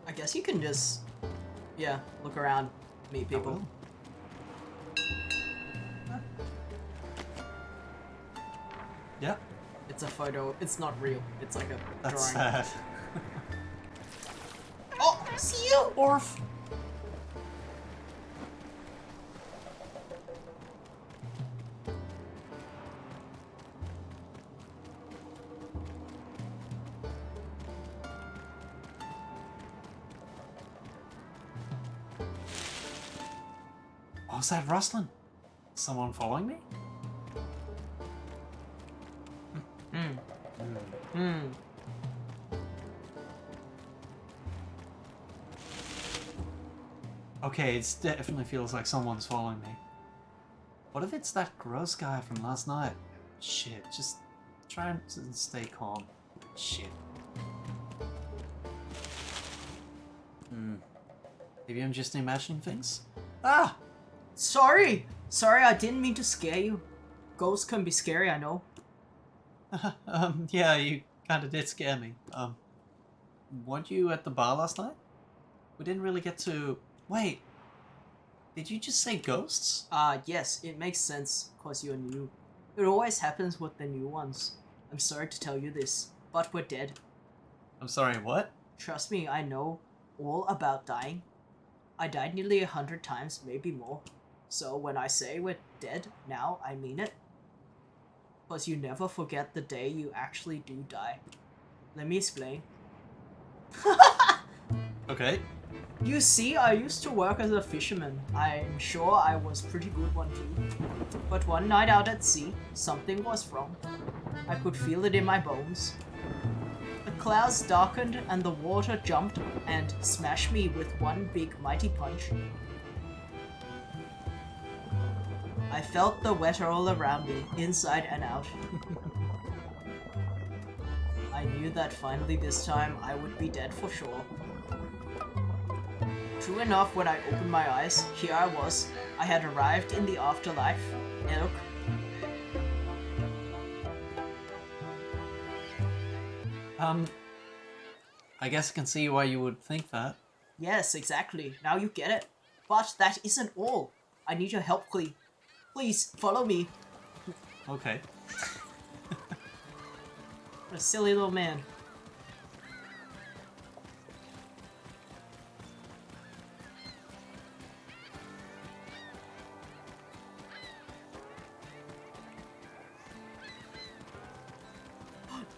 I guess you can just, yeah, look around, meet people. Yep, It's a photo. It's not real. It's like a that's drawing. sad. Oh, see you! Orf! What's that rustling? Someone following me? Okay, it definitely feels like someone's following me. What if it's that gross guy from last night? Shit, just try and stay calm. Shit. Maybe I'm just imagining things? Ah! Sorry! Sorry, I didn't mean to scare you. Ghosts can be scary, I know. Yeah, you kinda did scare me. Weren't you at the bar last night? We didn't really get to... Wait. Did you just say ghosts? Yes, it makes sense, cause you're new. It always happens with the new ones. I'm sorry to tell you this, but we're dead. I'm sorry, what? Trust me, I know all about dying. I died nearly 100 times, maybe more. So when I say we're dead now, I mean it. Cause you never forget the day you actually do die. Let me explain. Okay. You see, I used to work as a fisherman. I'm sure I was pretty good one too. But one night out at sea, something was wrong. I could feel it in my bones. The clouds darkened and the water jumped and smashed me with one big mighty punch. I felt the water all around me, inside and out. I knew that finally this time I would be dead for sure. True enough, when I opened my eyes, here I was. I had arrived in the afterlife. Elk. I guess I can see why you would think that. Yes, exactly. Now you get it. But that isn't all. I need your help, Klee. Please, follow me. Okay. What a silly little man.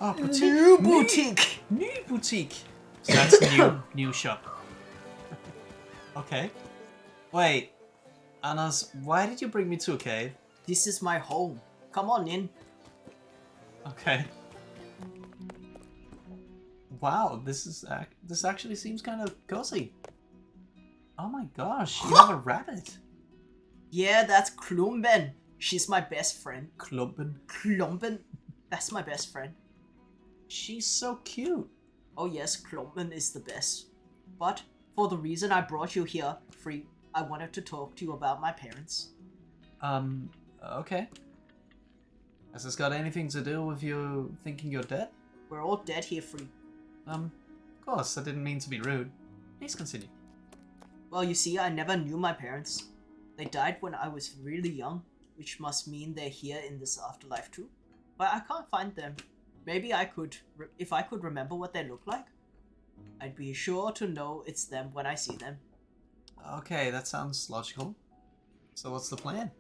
Oh, boutique. New boutique! New boutique. So that's new shop. Okay. Wait. Anas, why did you bring me to a cave? This is my home. Come on in. Okay. Wow, this actually seems kind of cozy. Oh my gosh, you have a rabbit. Yeah, that's Klumben. She's my best friend. Klumpen. Klumben? That's my best friend. She's so cute. Oh yes, Klumben is the best. But for the reason I brought you here, Free, I wanted to talk to you about my parents. Okay. Has this got anything to do with you thinking you're dead? We're all dead here, Free. Of course, I didn't mean to be rude. Please continue. Well, you see, I never knew my parents. They died when I was really young, which must mean they're here in this afterlife too. But I can't find them. Maybe I could, if I could remember what they look like. I'd be sure to know it's them when I see them. Okay, that sounds logical. So what's the plan?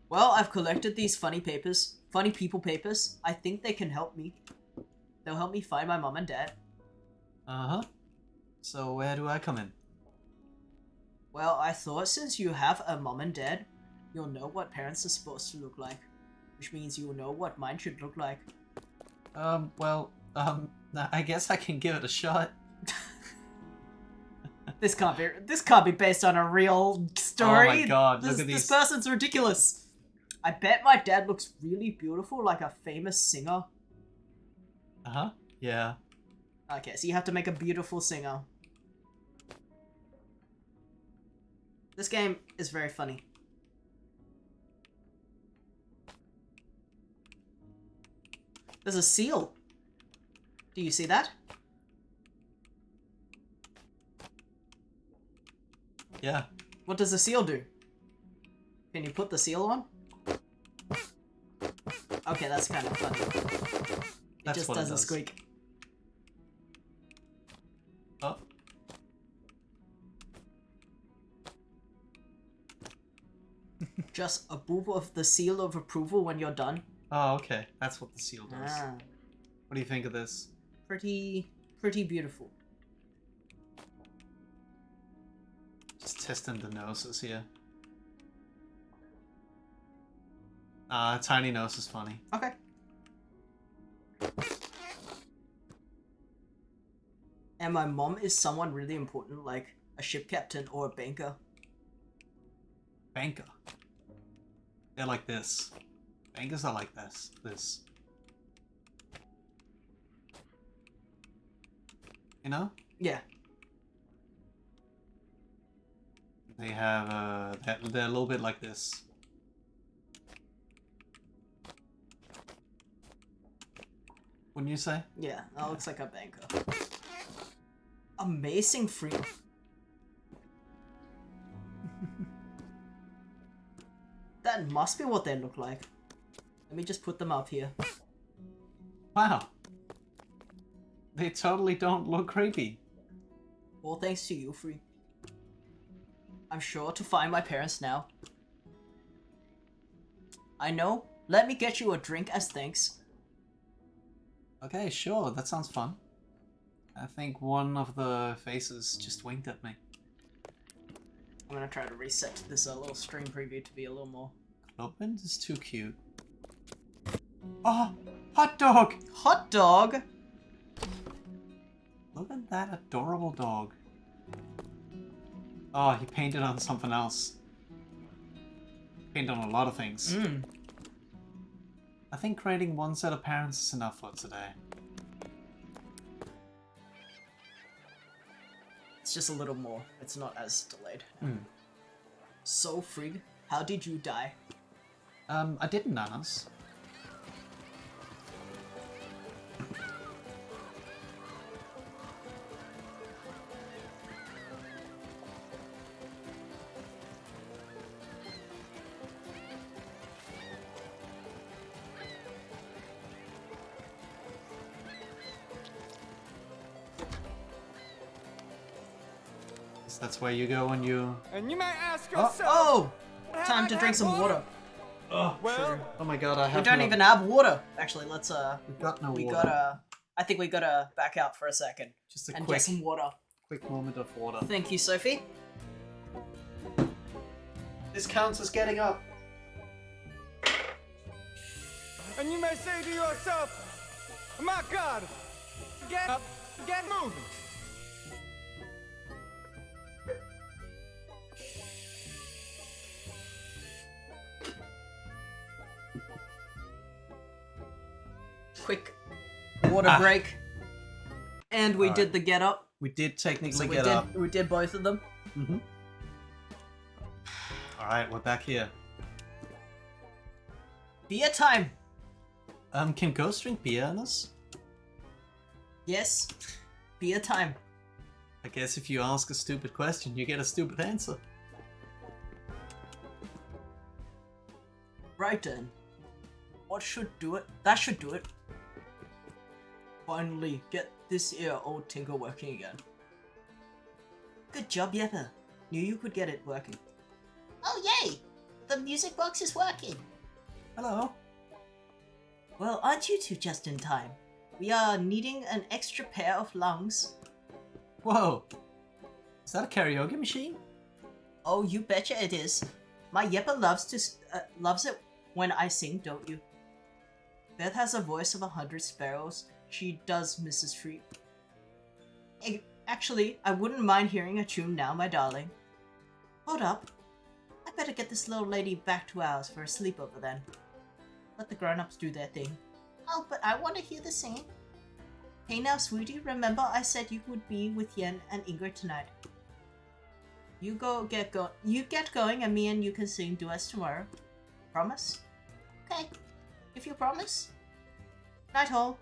Well, I've collected these funny people papers. I think they can help me. They'll help me find my mom and dad. Uh-huh. So where do I come in? Well, I thought since you have a mom and dad, you'll know what parents are supposed to look like. Which means you'll know what mine should look like. I guess I can give it a shot. This can't be based on a real story. Oh my god, look at This these. person's ridiculous. I bet my dad looks really beautiful, like a famous singer. Uh-huh. Yeah. Okay, so you have to make a beautiful singer. This game is very funny. There's a seal. Do you see that? Yeah. What does the seal do? Can you put the seal on? Okay, that's kind of funny. It That's just what it doesn't does. squeak. Oh. Just a boop of the seal of approval when you're done. Oh, okay. That's what the seal does. Ah, What do you think of this? pretty beautiful. Just testing the noses here. Tiny nose is funny. Okay. And my mom is someone really important, like a ship captain or a banker. Banker. They're like this. Bankers are like this. This. You know? Yeah. They have, they're a little bit like this. Wouldn't you say? Yeah, that looks like a banker. Amazing free. That must be what they look like. Let me just put them up here. Wow. They totally don't look creepy. All thanks to you, Free. I'm sure to find my parents now. I know. Let me get you a drink as thanks. Okay, sure. That sounds fun. I think one of the faces just winked at me. I'm gonna try to reset this little stream preview to be a little more. Clubman is too cute. Oh! Hot dog! Hot dog! Look at that adorable dog. Oh, he painted on something else. Painted on a lot of things. Mmm. I think creating one set of parents is enough for today. It's just a little more. It's not as delayed. Hmm. So, Frigg, how did you die? I didn't, Nanas. That's where you go when you... And you might ask Oh. yourself, Oh! "Have Time I to got drink some water. Oh, Well, oh my god, I We have don't no... even have water. Actually, let's We've got no we water. gotta. I think we gotta back out for a second Just a and quick, get some water. quick moment of water. Thank you, Sophie. This counts as getting up. and you may say to yourself, my God, get up, get moving. Quick water break. And we Alright. did the get up. We did So technically we get did up. we did both of them. Mm-hmm. Alright, we're back here. Beer time. Can Ghost drink beer on us? Yes. Beer time. I guess if you ask a stupid question, you get a stupid answer. Right then. What should do it? That should do it. Finally, get this here old tinker working again. Good job, Yepper. Knew you could get it working. Oh yay! The music box is working. Hello. Well, aren't you two just in time? We are needing an extra pair of lungs. Whoa. Is that a karaoke machine? Oh, you betcha it is. My Yepper loves it when I sing, don't you? Beth has a voice of 100 sparrows. She does, Mrs. Freak. Actually, I wouldn't mind hearing a tune now, my darling. Hold up. I better get this little lady back to ours for a sleepover then. Let the grown-ups do their thing. Oh, but I want to hear the singing. Hey now, sweetie, remember I said you would be with Yen and Ingrid tonight. You get going, and me and you can sing duets tomorrow. Promise? Okay. If you promise. Night all.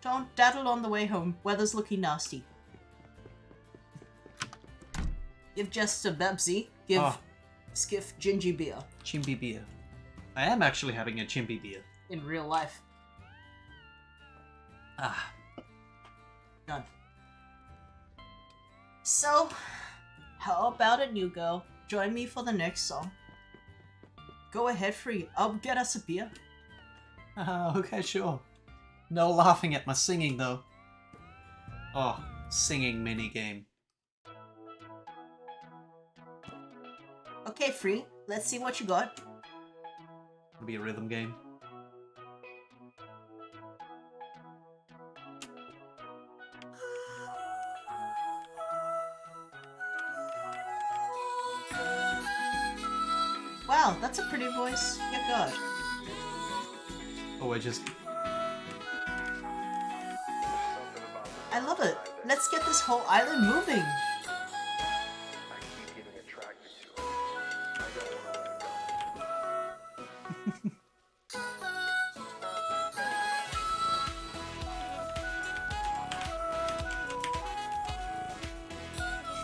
Don't daddle on the way home. Weather's looking nasty. Give Jess a Bebsy. Give Oh. Skiff Gingy beer. Chimby beer. I am actually having a chimby beer. In real life. Ah. Done. So, how about it, new girl? Join me for the next song. Go ahead, Free. I'll get us a beer. Okay, sure. No laughing at my singing, though. Oh, singing minigame. Okay, Free. Let's see what you got. It'll be a rhythm game. Wow, that's a pretty voice. Yeah, God. Oh, I just... I love it. Let's get this whole island moving. I keep getting attracted to it. I don't want to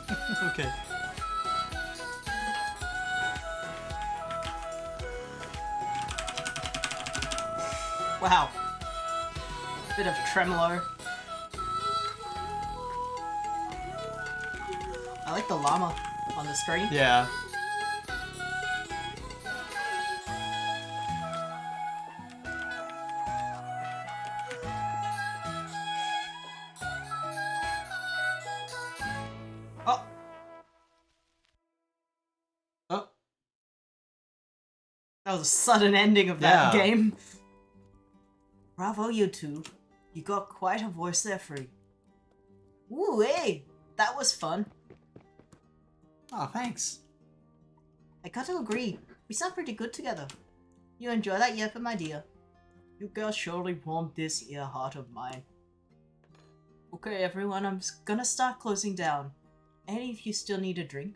let it go. Okay. Wow. Bit of tremolo. I like the llama on the screen. Yeah. Oh. Oh. That was a sudden ending of that Yeah. game. Bravo, you two. You got quite a voice there, Free. Ooh, hey! That was fun. Oh, thanks. I got to agree. We sound pretty good together. You enjoy that yep, my dear? You girls surely warmed this ear heart of mine. Okay, everyone, I'm gonna start closing down. Any of you still need a drink?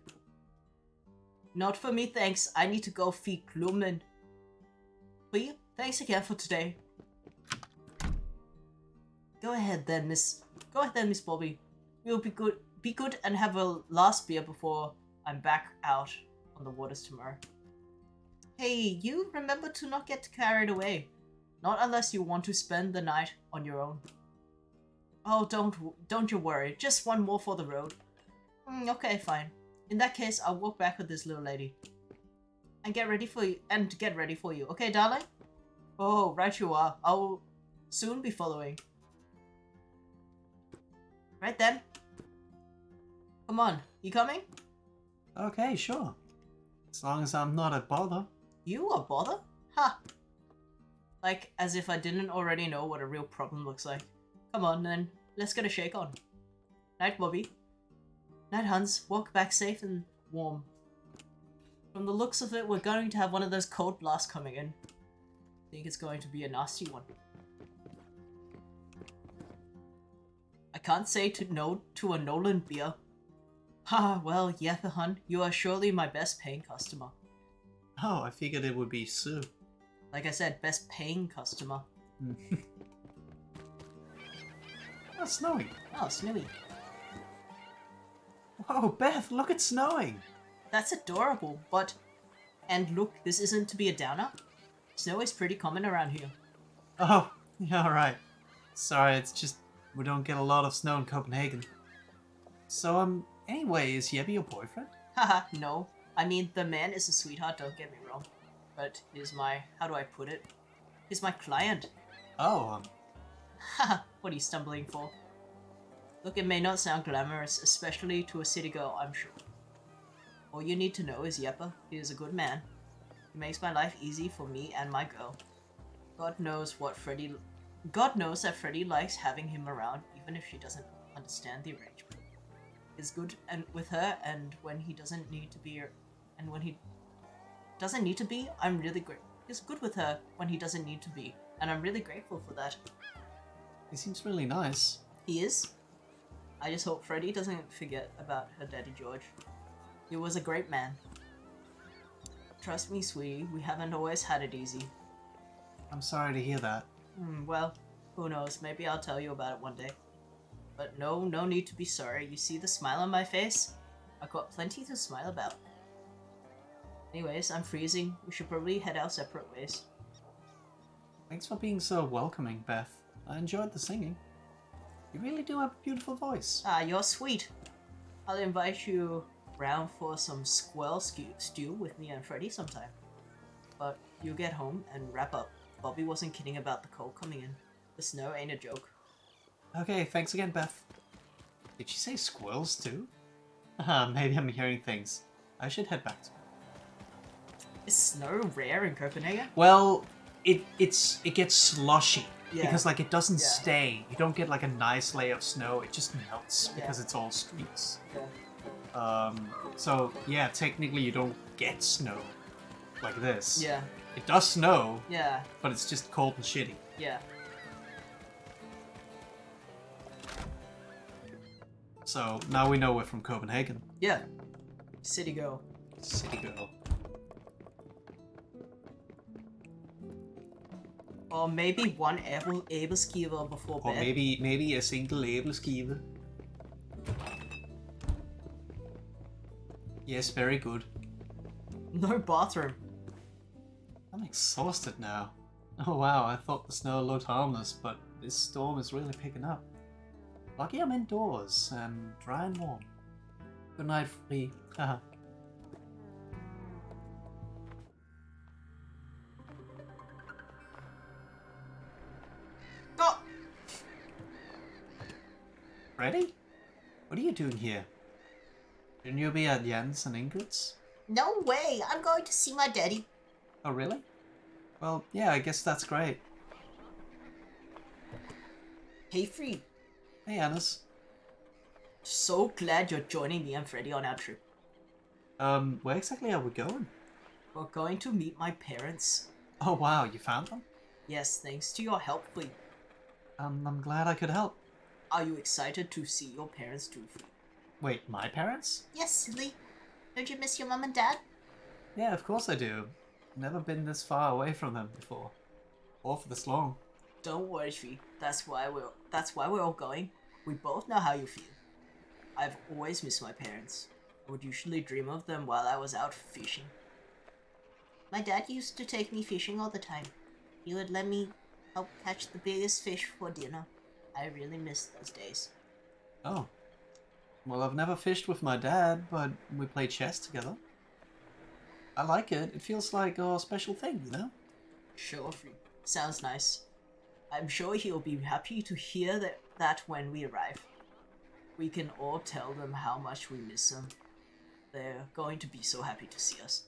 Not for me, thanks. I need to go feed Gloomlin. For you, thanks again for today. Go ahead then, Miss Bobby. We'll be good and have a last beer before I'm back out on the waters tomorrow. Hey, you remember to not get carried away. Not unless you want to spend the night on your own. Oh, don't you worry. Just one more for the road. Okay, fine. In that case, I'll walk back with this little lady. And get ready for you. Okay, darling? Oh, right you are. I'll soon be following. Right then. Come on, you coming? Okay, sure. As long as I'm not a bother. You a bother? Ha! Like, as if I didn't already know what a real problem looks like. Come on, then. Let's get a shake on. Night, Bobby. Night, Hans. Walk back safe and warm. From the looks of it, we're going to have one of those cold blasts coming in. Think it's going to be a nasty one. I can't say no to a Nolan beer. Ha, well, Yetha hun, you are surely my best paying customer. Oh, I figured it would be Sue. Like I said, best paying customer. Oh, it's snowing. Oh, Snowy. Whoa, Beth, look, it's snowing. That's adorable, but... And look, this isn't to be a downer. Snow is pretty common around here. Oh, yeah, alright. Sorry, it's just we don't get a lot of snow in Copenhagen. So, anyway, is Yebby your boyfriend? Haha, no. I mean, the man is a sweetheart, don't get me wrong. But he's my... how do I put it? He's my client. Oh, Haha, what are you stumbling for? Look, it may not sound glamorous, especially to a city girl, I'm sure. All you need to know is Yeppa. He is a good man. He makes my life easy for me and my girl. God knows that Freddy likes having him around, even if she doesn't understand the arrangement. He's good and with her, and when he doesn't need to be, I'm really great. He's good with her when he doesn't need to be, and I'm really grateful for that. he seems really nice. He is. I just hope Freddy doesn't forget about her daddy George. He was a great man. Trust me, sweetie, we haven't always had it easy. I'm sorry to hear that. Well, who knows, maybe I'll tell you about it one day. But no need to be sorry. You see the smile on my face? I've got plenty to smile about. Anyways, I'm freezing. We should probably head our separate ways. Thanks for being so welcoming, Beth. I enjoyed the singing. You really do have a beautiful voice. Ah, you're sweet. I'll invite you round for some squirrel stew with me and Freddy sometime. But you get home and wrap up. Bobby wasn't kidding about the cold coming in. The snow ain't a joke. Okay, thanks again, Beth. Did she say squirrels too? Maybe I'm hearing things. I should head back to Is snow rare in Copenhagen? Well, it gets slushy. Yeah. Because like it doesn't Yeah. stay. You don't get like a nice layer of snow. It just melts Yeah. because it's all streets. Yeah. So yeah, technically you don't get snow like this. Yeah. It does snow, Yeah. but it's just cold and shitty. Yeah. So now we know we're from Copenhagen. Yeah. City girl. City girl. Or maybe one æbleskiver before Or bed. maybe a single æbleskive. Yes, very good. No bathroom. I'm exhausted now. Oh wow, I thought the snow looked harmless, but this storm is really picking up. Lucky I'm indoors and dry and warm. Good night, Free. Haha. Oh! Freddy? What are you doing here? Shouldn't you be at Jens and Ingrid's? No way, I'm going to see my daddy. Oh really? Well, yeah, I guess that's great. Hey, Free. Hey, Annis. So glad you're joining me and Freddy on our trip. Where exactly are we going? We're going to meet my parents. Oh wow, you found them? Yes, thanks to your help, Free. I'm glad I could help. Are you excited to see your parents too, Free? Wait, my parents? Yes, silly. Don't you miss your mum and dad? Yeah, of course I do. Never been this far away from them before. Or for this long. Don't worry, Free. That's why we're all going. We both know how you feel. I've always missed my parents. I would usually dream of them while I was out fishing. My dad used to take me fishing all the time. He would let me help catch the biggest fish for dinner. I really miss those days. Oh. Well, I've never fished with my dad, but we play chess together. I like it. It feels like a special thing, you know? Sure, Free. Sounds nice. I'm sure he'll be happy to hear that when we arrive. We can all tell them how much we miss them. They're going to be so happy to see us.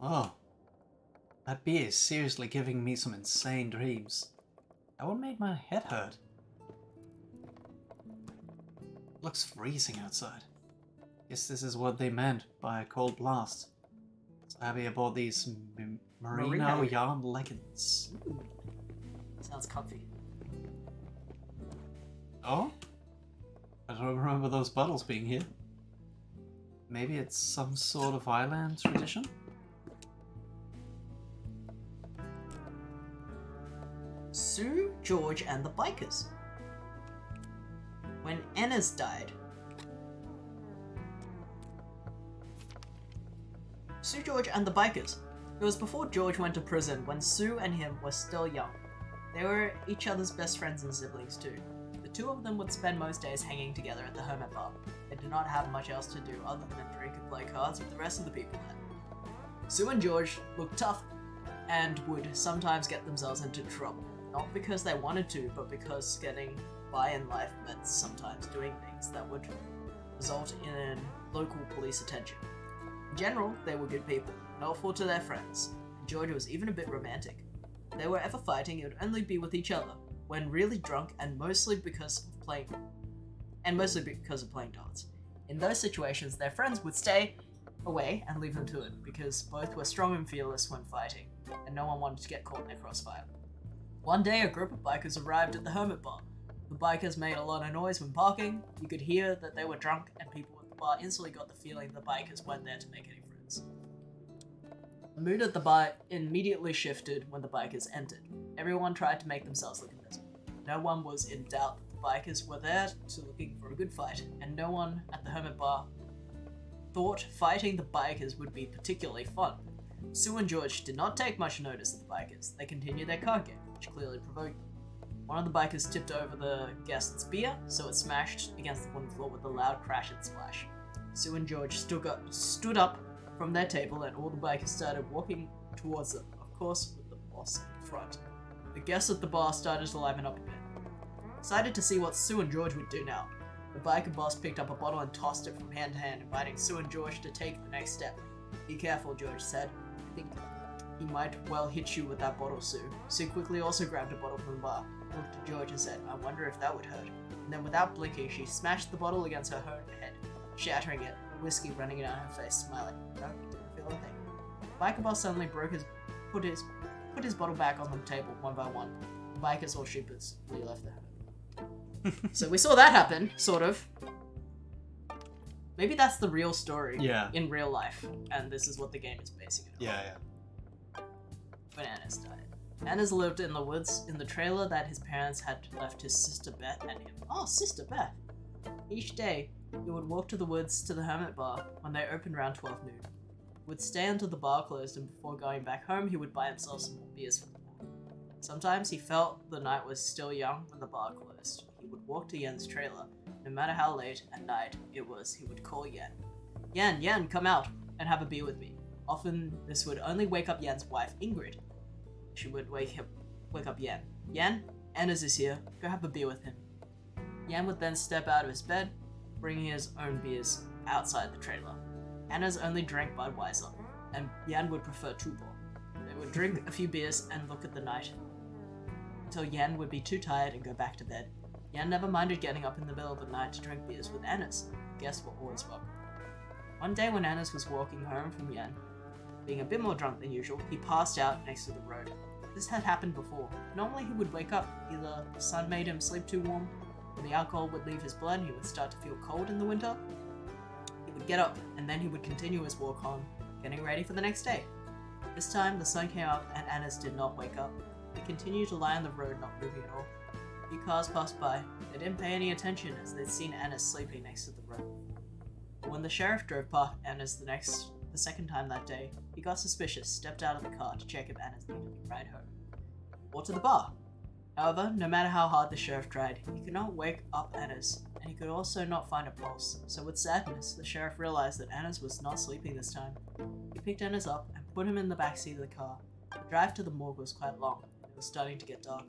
Oh. That beer is seriously giving me some insane dreams. That one made my head hurt. Looks freezing outside. Guess this is what they meant by a cold blast. So happy I bought these merino Merino. yarn leggings. Sounds comfy. Oh? I don't remember those bottles being here. Maybe it's some sort of island tradition? Sue, George, and the bikers. When Ennis died, Sue, George, and the bikers. It was before George went to prison when Sue and him were still young. They were each other's best friends and siblings too. The two of them would spend most days hanging together at the Hermit Bar. They did not have much else to do other than drink and play cards with the rest of the people there. Sue and George looked tough and would sometimes get themselves into trouble. Not because they wanted to, but because getting by in life meant sometimes doing things that would result in local police attention. In general, they were good people, helpful to their friends. George was even a bit romantic. If they were ever fighting, it would only be with each other, when really drunk, and mostly because of playing darts. In those situations, their friends would stay away and leave them to it, because both were strong and fearless when fighting, and no one wanted to get caught in their crossfire. One day, a group of bikers arrived at the Hermit Bar. The bikers made a lot of noise when parking. You could hear that they were drunk, and people at the bar instantly got the feeling the bikers weren't there to make any friends. The mood at the bar immediately shifted when the bikers entered. Everyone tried to make themselves look invisible. No one was in doubt that the bikers were there to looking for a good fight, and no one at the Hermit Bar thought fighting the bikers would be particularly fun. Sue and George did not take much notice of the bikers. They continued their card game, which clearly provoked them. One of the bikers tipped over the guest's beer, so it smashed against the wooden floor with a loud crash and splash. Sue and George stood up from their table, and all the bikers started walking towards them, of course with the boss in front. The guests at the bar started to liven up a bit. Excited to see what Sue and George would do now, the biker boss picked up a bottle and tossed it from hand to hand, inviting Sue and George to take the next step. "Be careful," George said. "I think he might well hit you with that bottle, Sue." Sue quickly also grabbed a bottle from the bar, looked at George and said, "I wonder if that would hurt." And then without blinking, she smashed the bottle against her own head, shattering it, whiskey running down her face, smiling. No, didn't feel a thing. The biker boss suddenly put his bottle back on the table one by one. The bikers all sheepishly left the herd. So we saw that happen, sort of. Maybe that's the real story in real life, and this is what the game is basing it on. Yeah. When Annis died. Annis lived in the woods in the trailer that his parents had left his sister Beth and him. Oh, Sister Beth! Each day, he would walk to the woods to the Hermit Bar when they opened around 12 noon. He would stay until the bar closed, and before going back home, he would buy himself some more beers for the morning. Sometimes he felt the night was still young when the bar closed. He would walk to Yen's trailer. No matter how late at night it was, he would call Yen. Yen, come out and have a beer with me." Often, this would only wake up Yen's wife, Ingrid. She would wake up Yen. "Yen, Annis is here. Go have a beer with him." Yen would then step out of his bed, bringing his own beers outside the trailer. Annis only drank Budweiser, and Yen would prefer Tuborg. They would drink a few beers and look at the night, until Yen would be too tired and go back to bed. Yen never minded getting up in the middle of the night to drink beers with Annis. Guests were always welcome. One day when Annis was walking home from Yen, being a bit more drunk than usual, he passed out next to the road. This had happened before. Normally he would wake up, either the sun made him sleep too warm, or the alcohol would leave his blood and he would start to feel cold in the winter. He would get up, and then he would continue his walk home, getting ready for the next day. This time the sun came up and Annis did not wake up. He continued to lie on the road, not moving at all. A few cars passed by. They didn't pay any attention as they'd seen Annis sleeping next to the road. But when the sheriff drove past Annis the second time that day, he got suspicious, stepped out of the car to check if Annis needed a ride home, or to the bar. However, no matter how hard the sheriff tried, he could not wake up Annis, and he could also not find a pulse. So with sadness, the sheriff realized that Annis was not sleeping this time. He picked Annis up and put him in the back seat of the car. The drive to the morgue was quite long, and it was starting to get dark.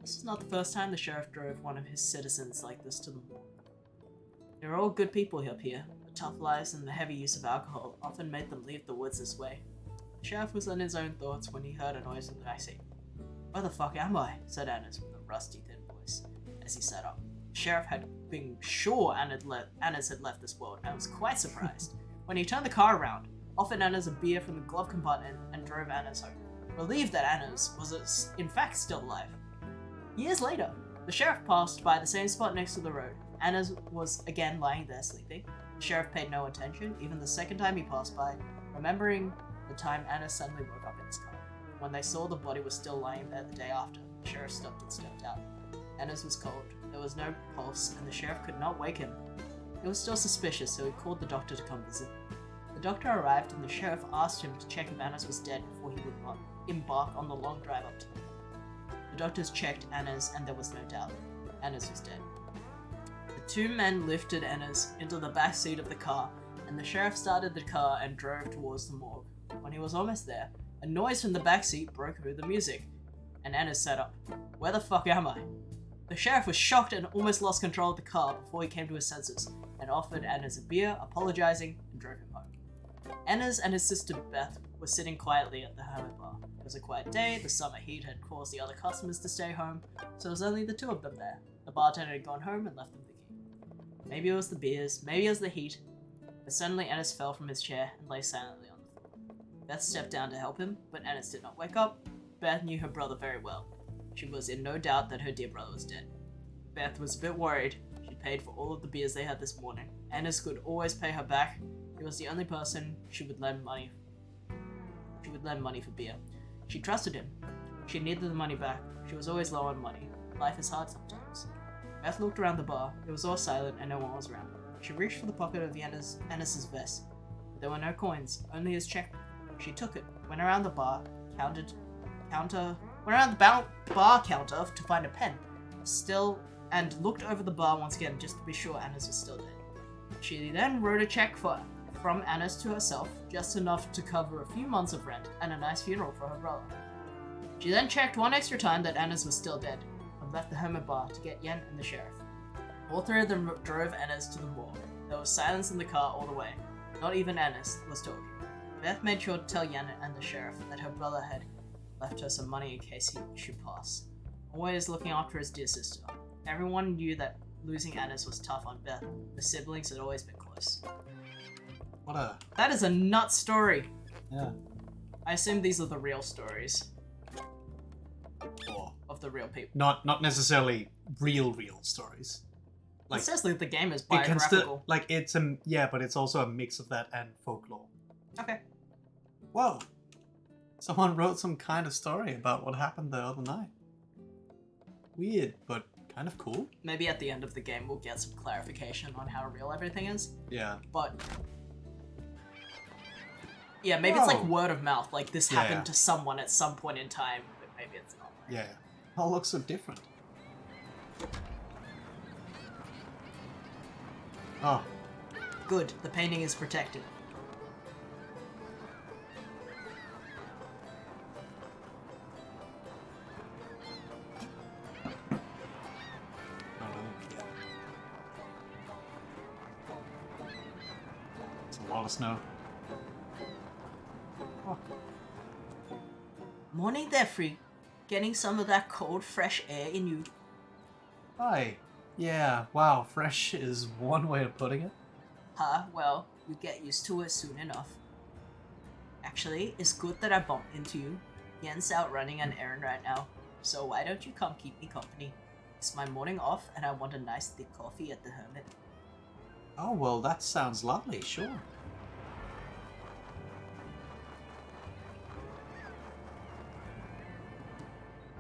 This is not the first time the sheriff drove one of his citizens like this to the morgue. They're all good people up here, but tough lives and the heavy use of alcohol often made them leave the woods this way. The sheriff was in his own thoughts when he heard a noise in the backseat. "Where the fuck am I?" said Annis with a rusty, thin voice as he sat up. The sheriff had been sure Annis had left this world and was quite surprised. When he turned the car around, offered Annis a beer from the glove compartment and drove Annis home, relieved that Annis was in fact still alive. Years later, the sheriff passed by the same spot next to the road. Annis was again lying there sleeping. The sheriff paid no attention, even the second time he passed by, remembering the time Annis suddenly woke up in his car. When they saw the body was still lying there the day after, the sheriff stopped and stepped out. Annis was cold, there was no pulse, and the sheriff could not wake him. He was still suspicious, so he called the doctor to come visit. The doctor arrived, and the sheriff asked him to check if Annis was dead before he would embark on the long drive up to them. The doctors checked Annis, and there was no doubt. Annis was dead. The two men lifted Annis into the back seat of the car, and the sheriff started the car and drove towards the morgue. When he was almost there, a noise from the back seat broke through the music, and Annis sat up. "Where the fuck am I?" The sheriff was shocked and almost lost control of the car before he came to his senses, and offered Annis a beer, apologizing, and drove him home. Annis and his sister Beth were sitting quietly at the Hermit Bar. It was a quiet day, the summer heat had caused the other customers to stay home, so it was only the two of them there. The bartender had gone home and left them the key. Maybe it was the beers, maybe it was the heat, but suddenly Annis fell from his chair and lay silently on the floor. Beth stepped down to help him, but Annis did not wake up. Beth knew her brother very well. She was in no doubt that her dear brother was dead. Beth was a bit worried. She paid for all of the beers they had this morning. Ennis could always pay her back. He was the only person she would lend money. She would lend money for beer. She trusted him. She needed the money back. She was always low on money. Life is hard sometimes. Beth looked around the bar. It was all silent and no one was around. She reached for the pocket of Ennis's vest. There were no coins, only his checkbook. She took it, went around the bar, went around the bar counter to find a pen, and looked over the bar once again just to be sure Ennis was still dead. She then wrote a check from Ennis to herself, just enough to cover a few months of rent and a nice funeral for her brother. She then checked one extra time that Ennis was still dead, and left the Hermit Bar to get Yen and the sheriff. All three of them drove Ennis to the morgue. There was silence in the car all the way. Not even Ennis was talking. Beth made sure to tell Yen and the sheriff that her brother had left her some money in case he should pass. Always looking after his dear sister. Everyone knew that losing Ennis was tough on Beth. The siblings had always been close. That is a nut story. Yeah. I assume these are the real stories Or of the real people. not necessarily real stories. It says that the game is It can biographical. still it's but it's also a mix of that and folklore. Okay. Whoa. Someone wrote some kind of story about what happened the other night. Weird, but kind of cool. Maybe at the end of the game we'll get some clarification on how real everything is. Yeah. But yeah, maybe it's like Whoa. word of mouth. Like this Yeah. happened to someone at some point in time, but maybe it's not. Yeah. It all looks so different. Oh, Good. The painting is protected. it's a lot of snow. Oh. Morning there, Free. Getting some of that cold, fresh air in you. Hi. Yeah, wow, fresh is one way of putting it. Huh? Well, you get used to it soon enough. Actually, it's good that I bumped into you. Yen's out running an errand right now, so why don't you come keep me company? It's my morning off, and I want a nice thick coffee at the Hermit. Oh, well, that sounds lovely, sure.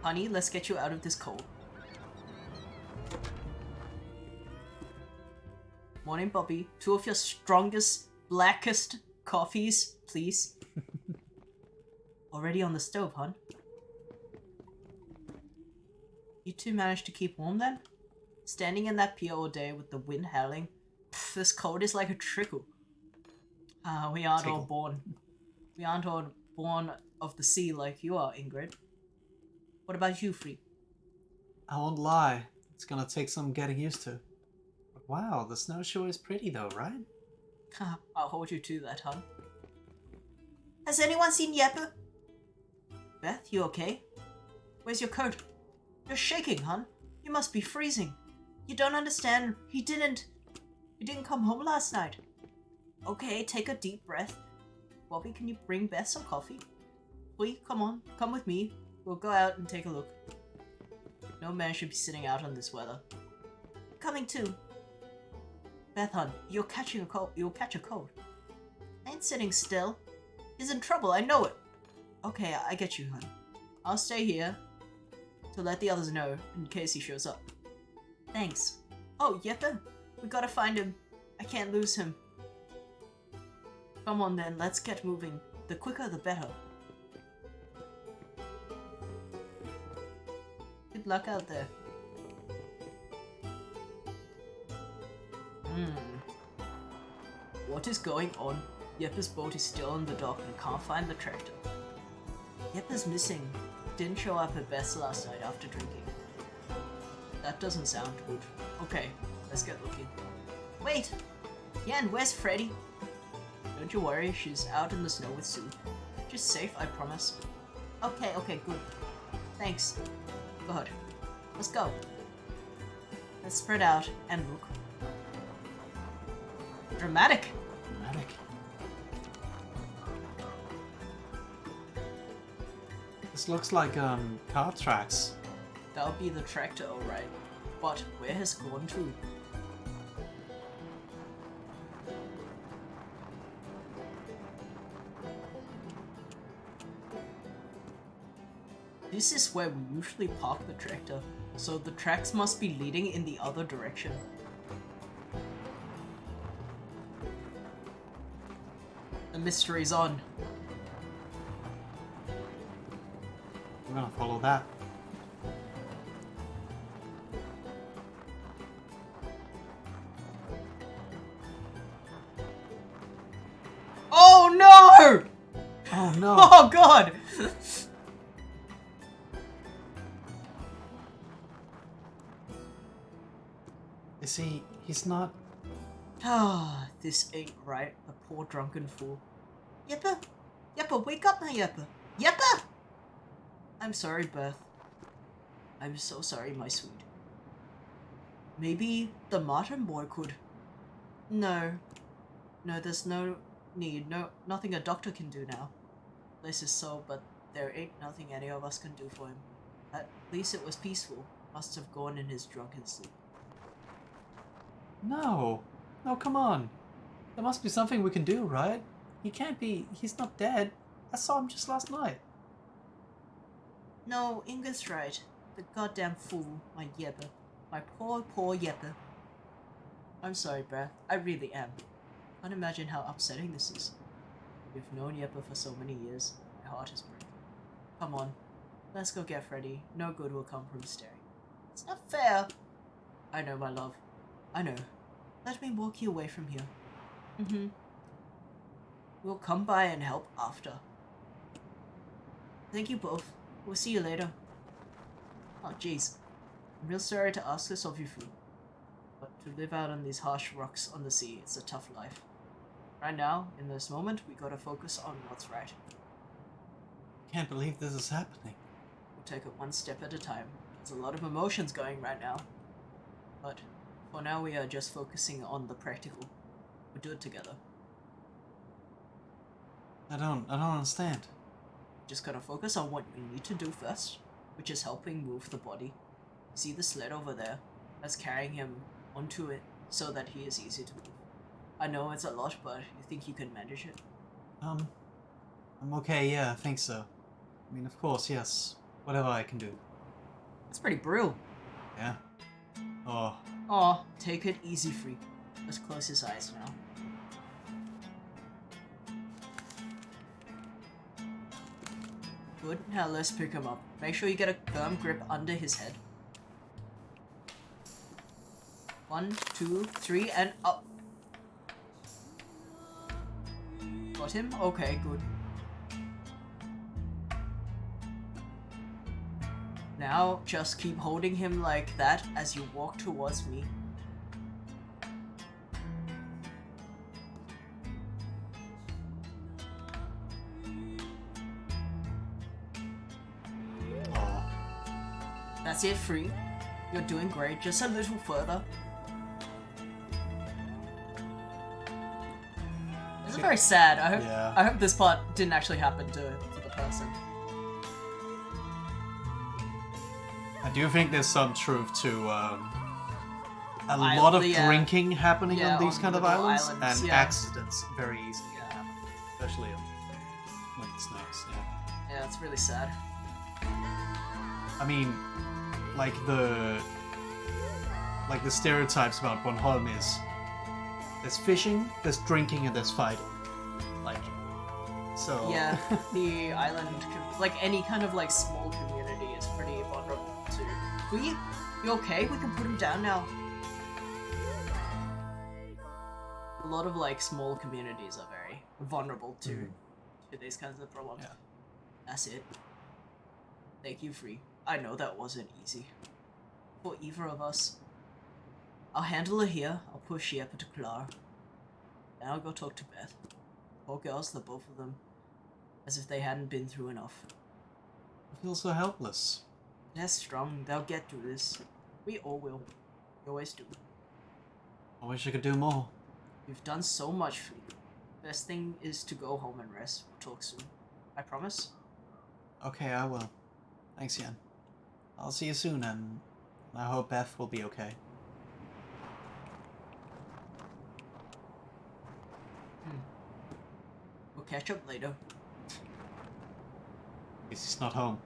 Honey, let's get you out of this cold. Morning, Bobby. 2 of your strongest, blackest coffees, please. Already on the stove, hon. You two managed to keep warm then? Standing in that pier all day with the wind howling? Pff, this cold is like a trickle. We aren't all born of the sea like you are, Ingrid. What about you, Free? I won't lie, it's gonna take some getting used to. But wow, the snow sure is pretty though, right? I'll hold you to that, hon. Has anyone seen Yeppe? Beth, you okay? Where's your coat? You're shaking, hon. You must be freezing. You don't understand. He didn't come home last night. Okay, take a deep breath. Bobby, can you bring Beth some coffee? Please, come on. Come with me. We'll go out and take a look. No man should be sitting out on this weather. Coming too. Beth, hon, you're catching a cold. You'll catch a cold. I ain't sitting still. He's in trouble, I know it. Okay, I get you, hon. I'll stay here to let the others know in case he shows up. Thanks. Oh, Yeppe, we gotta find him. I can't lose him. Come on then, let's get moving. The quicker the better. Good luck out there. What is going on? Yeppe's boat is still in the dock and can't find the tractor. Yeppe's missing. Didn't show up at Beth's last night after drinking. That doesn't sound good. Okay, let's get looking. Wait! Yen, where's Freddy? Don't you worry, she's out in the snow with Sue. She's safe, I promise. Okay, good. Thanks. Go ahead. Let's go. Let's spread out and look. Dramatic! Dramatic. This looks like car tracks That would be the tractor, alright. But where has it gone to? This is where we usually park the tractor, so the tracks must be leading in the other direction. The mystery's on. I'm gonna follow that. Oh no! Oh no! Oh god! You see, he's not. Ah, this ain't right. The poor drunken fool. Yeppa! Yeppa, wake up, my Yeppa! Yeppa! I'm sorry, Beth. I'm so sorry, my sweet. Maybe the Martin boy could. No. No, there's no need. Nothing a doctor can do now. This is so, but there ain't nothing any of us can do for him. At least it was peaceful. Must have gone in his drunken sleep. No. No, come on. There must be something we can do, right? He can't be. He's not dead. I saw him just last night. No, Inga's right. The goddamn fool, my Yeppa. My poor, poor Yeppa. I'm sorry, Beth. I really am. Can't imagine how upsetting this is. We've known Yeppa for so many years. My heart is breaking. Come on. Let's go get Freddy. No good will come from staring. It's not fair. I know, my love. I know. Let me walk you away from here. Mm-hmm. We'll come by and help after. Thank you both. We'll see you later. Oh, jeez. I'm real sorry to ask this of you, Fu. But to live out on these harsh rocks on the sea, it's a tough life. Right now, in this moment, we gotta focus on what's right. Can't believe this is happening. We'll take it one step at a time. There's a lot of emotions going right now. But for now, we are just focusing on the practical. We'll do it together. I don't understand. Just gotta focus on what we need to do first, which is helping move the body. See the sled over there? That's carrying him onto it so that he is easy to move. I know it's a lot, but you think you can manage it? I'm okay, yeah, I think so. I mean, of course, yes. Whatever I can do. That's pretty brutal. Yeah. Oh, Aw, take it easy, freak. Let's close his eyes now. Good, now let's pick him up. Make sure you get a firm grip under his head. 1, 2, 3, and up. Got him? Okay, good. Now, just keep holding him like that as you walk towards me. oh. That's it, Free. You're doing great. Just a little further. This is very sad. Yeah. I hope this part didn't actually happen to the person. I do think there's some truth to a Isle- lot of yeah. drinking happening Yeah, on these on kind of little islands, islands, and yeah. accidents very easily happen, especially when it snows. Yeah. Yeah, it's really sad. I mean, like the stereotypes about Bornholm is there's fishing, there's drinking, and there's fighting. Like, so Yeah, the island, like any kind of like small community, is pretty vulnerable to. You okay? We can put him down now. A lot of like small communities are very vulnerable to these kinds of problems. Yeah. That's it. Thank you, Free. I know that wasn't easy for either of us. I'll handle it here. I'll push Yeppa to Clara. Then I'll go talk to Beth. Poor girls, the both of them. As if they hadn't been through enough. I feel so helpless. They're strong. They'll get through this. We all will. We always do. I wish I could do more. You've done so much, Free. Best thing is to go home and rest. We'll talk soon. I promise. Okay, I will. Thanks, Yen. I'll see you soon, and I hope Beth will be okay. We'll catch up later. He's not home.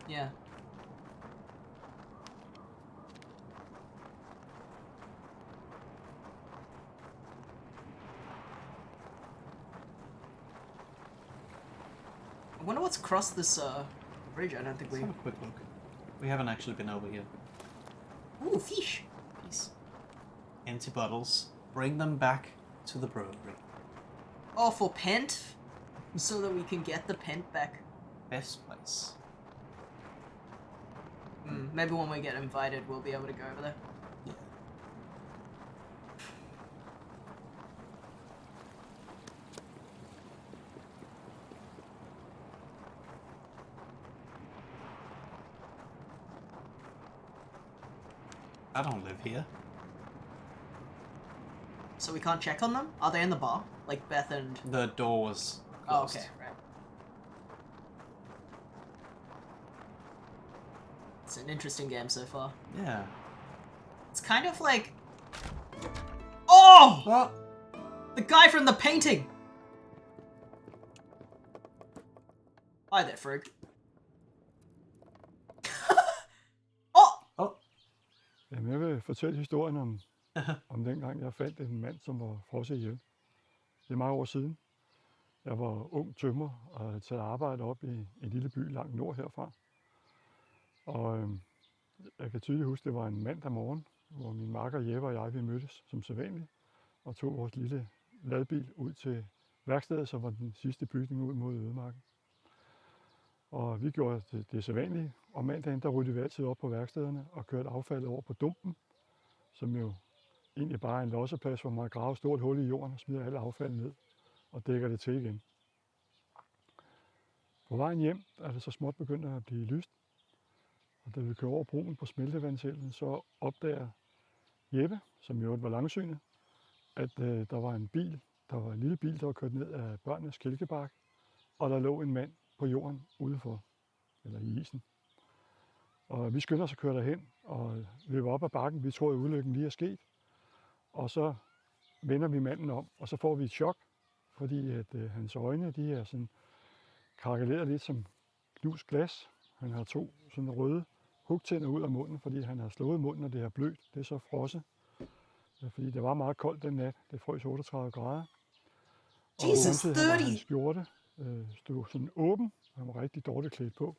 Yeah. I wonder what's across this bridge. I don't think Let's we. have a quick look. We haven't actually been over here. Ooh, fish. Peace. Empty bottles. Bring them back to the brewery. Oh, for Pent? So that we can get the Pent back. Beth's place. Maybe when we get invited, we'll be able to go over there. Yeah. I don't live here. So we can't check on them? Are they in the bar? Like Beth and... The door was Oh, closed. okay, right. It's an interesting game so far. Yeah. It's kind of like... Oh! Well, The guy from the painting! Hi there, Frigg. Oh! oh, Jamen, jeg vil fortælle historien om dengang, jeg fandt en mand, som var frosset ihjel. Det er mange år siden. Jeg var ung tømrer og havde taget arbejde op i en lille by langt nord herfra. Og jeg kan tydeligt huske, det var en mandag morgen, hvor min makker Jeppe og jeg, vi mødtes som sædvanligt, og tog vores lille ladbil ud til værkstedet, som var den sidste bygning ud mod ødemarken. Og vi gjorde det sædvanlige. Om mandagen, der ryddede vi altid op på værkstederne og kørte affaldet over på dumpen, som jo egentlig bare er en losseplads, hvor man graver et stort hul i jorden og smider alle affald ned og dækker det til igen. På vejen hjem er det så småt begyndt at blive lyst, og da vi kører over broen på smeltevandshælden, så opdager Jeppe, som jo var langsynet, at der var en bil, der var en lille bil, der var kørt ned af børnenes kælkebakke, og der lå en mand på jorden udenfor, eller i isen. Og vi skynder os at køre derhen og løber op ad bakken. Vi tror, at ulykken lige er sket. Og så vender vi manden om, og så får vi et chok, fordi at hans øjne, de er sådan karakeleret lidt som knust glas. Han har to sådan røde hugtænder ud af munden, fordi han har slået munden, og det har blødt. Det er så frosset. Fordi det var meget koldt den nat. Det frøs 38 grader. Og Jesus, samtidig var 30! hans skjorte stod sådan åben. Han var rigtig dårligt klædt på.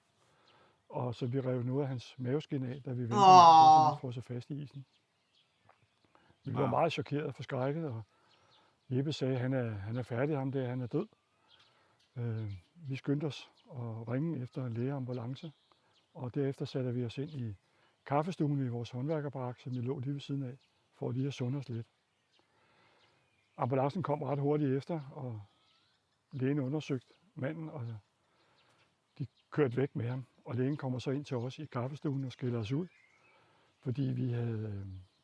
Og så vi rev noget af hans maveskin af, da vi vendte ham, og frosset fast i isen. Vi var meget chokeret og forskrækket, og Jeppe sagde, at han er færdig, ham der, han er død. Vi skyndte os at ringe efter en lægeambulance, og derefter satte vi os ind i kaffestuen i vores håndværkerbarak, som vi lå lige ved siden af, for lige at sunde os lidt. Ambulancen kom ret hurtigt efter, og lægen undersøgte manden, og de kørte væk med ham. Og lægen kommer så ind til os i kaffestuen og skiller os ud, fordi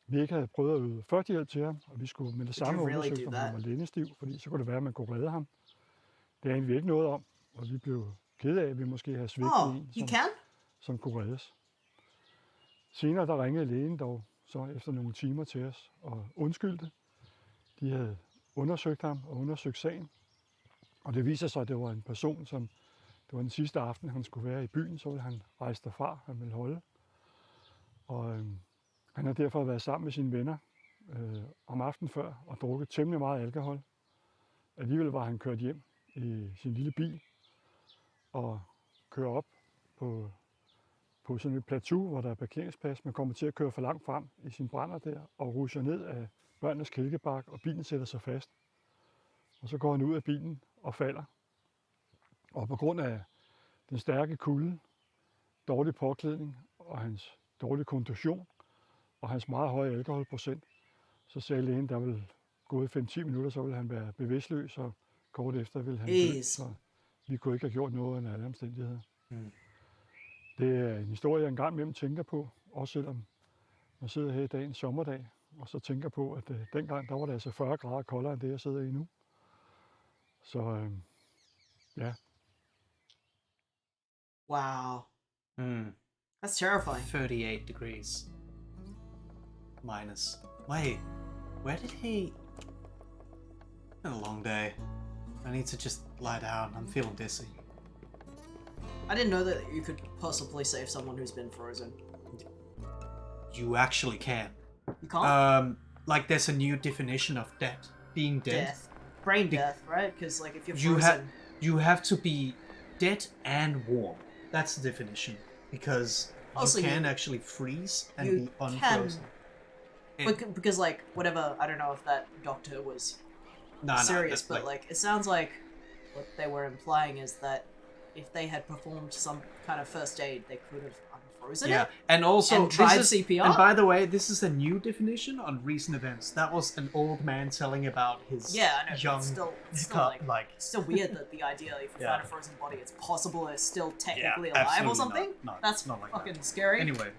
vi ikke havde prøvet at yde førstehjælp til ham, og vi skulle med det samme undersøge, om han var lændestiv, fordi så kunne det være, at man kunne redde ham. Det anede vi ikke noget om, og vi blev kede af, at vi måske havde svigtet en, som kunne reddes. Senere der ringede lægen dog så efter nogle timer til os og undskyldte. De havde undersøgt ham og undersøgt sagen, og det viser sig, at det var en person, som det var den sidste aften, han skulle være i byen, så ville han rejse derfra, han ville holde. Og han har derfor været sammen med sine venner om aftenen før og drukket temmelig meget alkohol. Alligevel var han kørt hjem i sin lille bil og kører op på sådan et plateau, hvor der er parkeringsplads. Man kommer til at køre for langt frem i sin brænder der og rusher ned af børnenes kælkebakke, og bilen sætter sig fast. Og så går han ud af bilen og falder. Og på grund af den stærke kulde, dårlig påklædning og hans dårlige kondition og hans meget høje alkoholprocent, så sagde lægen, der ville gået 5-10 minutter, så ville han være bevidstløs, og kort efter ville han dø. Så vi kunne ikke have gjort noget under alle omstændigheder. Det er en historie, jeg engang imellem tænker på, også selvom man sidder her i dag en sommerdag, og så tænker på, at dengang der var det altså 40 grader koldere end det, jeg sidder i nu. Så ja. Wow. That's terrifying. 38 degrees. Minus. Wait, where did he... It's been a long day. I need to just lie down. I'm feeling dizzy. I didn't know that you could possibly save someone who's been frozen. You actually can. You can't? Like there's a new definition of dead. Being dead. Death. Brain death, right? Because, like, if you're You frozen... you have to be dead and warm. That's the definition. Because Also, you you- can actually freeze and you be unfrozen. Because, like, whatever, I don't know if that doctor was No, serious, that's but, like, it sounds like what they were implying is that if they had performed some kind of first aid, they could have unfrozen yeah, it. and also And tried this is, CPR? And by the way, this is a new definition on recent events. That was an old man telling about his Yeah, I know, but young it's still like it's still weird that the idea if you Yeah. find a frozen body, it's possible it's still technically Yeah, alive or absolutely something. not. No, That's not like that. fucking scary. Anyway.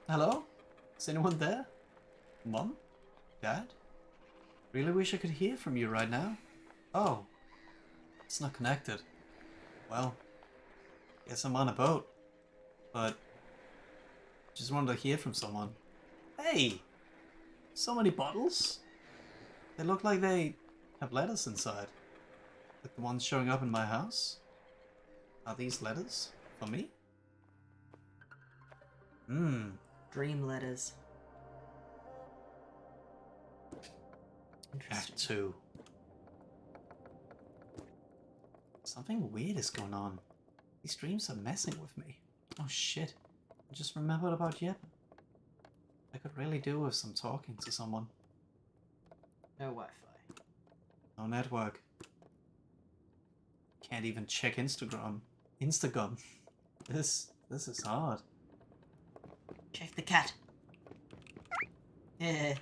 Hello? Is anyone there? Mom? Dad? Really wish I could hear from you right now. Oh. It's not connected. Well, guess I'm on a boat. But just wanted to hear from someone. Hey! So many bottles? They look like they have letters inside. Like the ones showing up in my house? Are these letters for me? Dream letters. Act 2. Something weird is going on. These dreams are messing with me. Oh shit. I just remembered about Yep. I could really do with some talking to someone. No Wi-Fi. No network. Can't even check Instagram. This is hard. Check the cat. Yeah.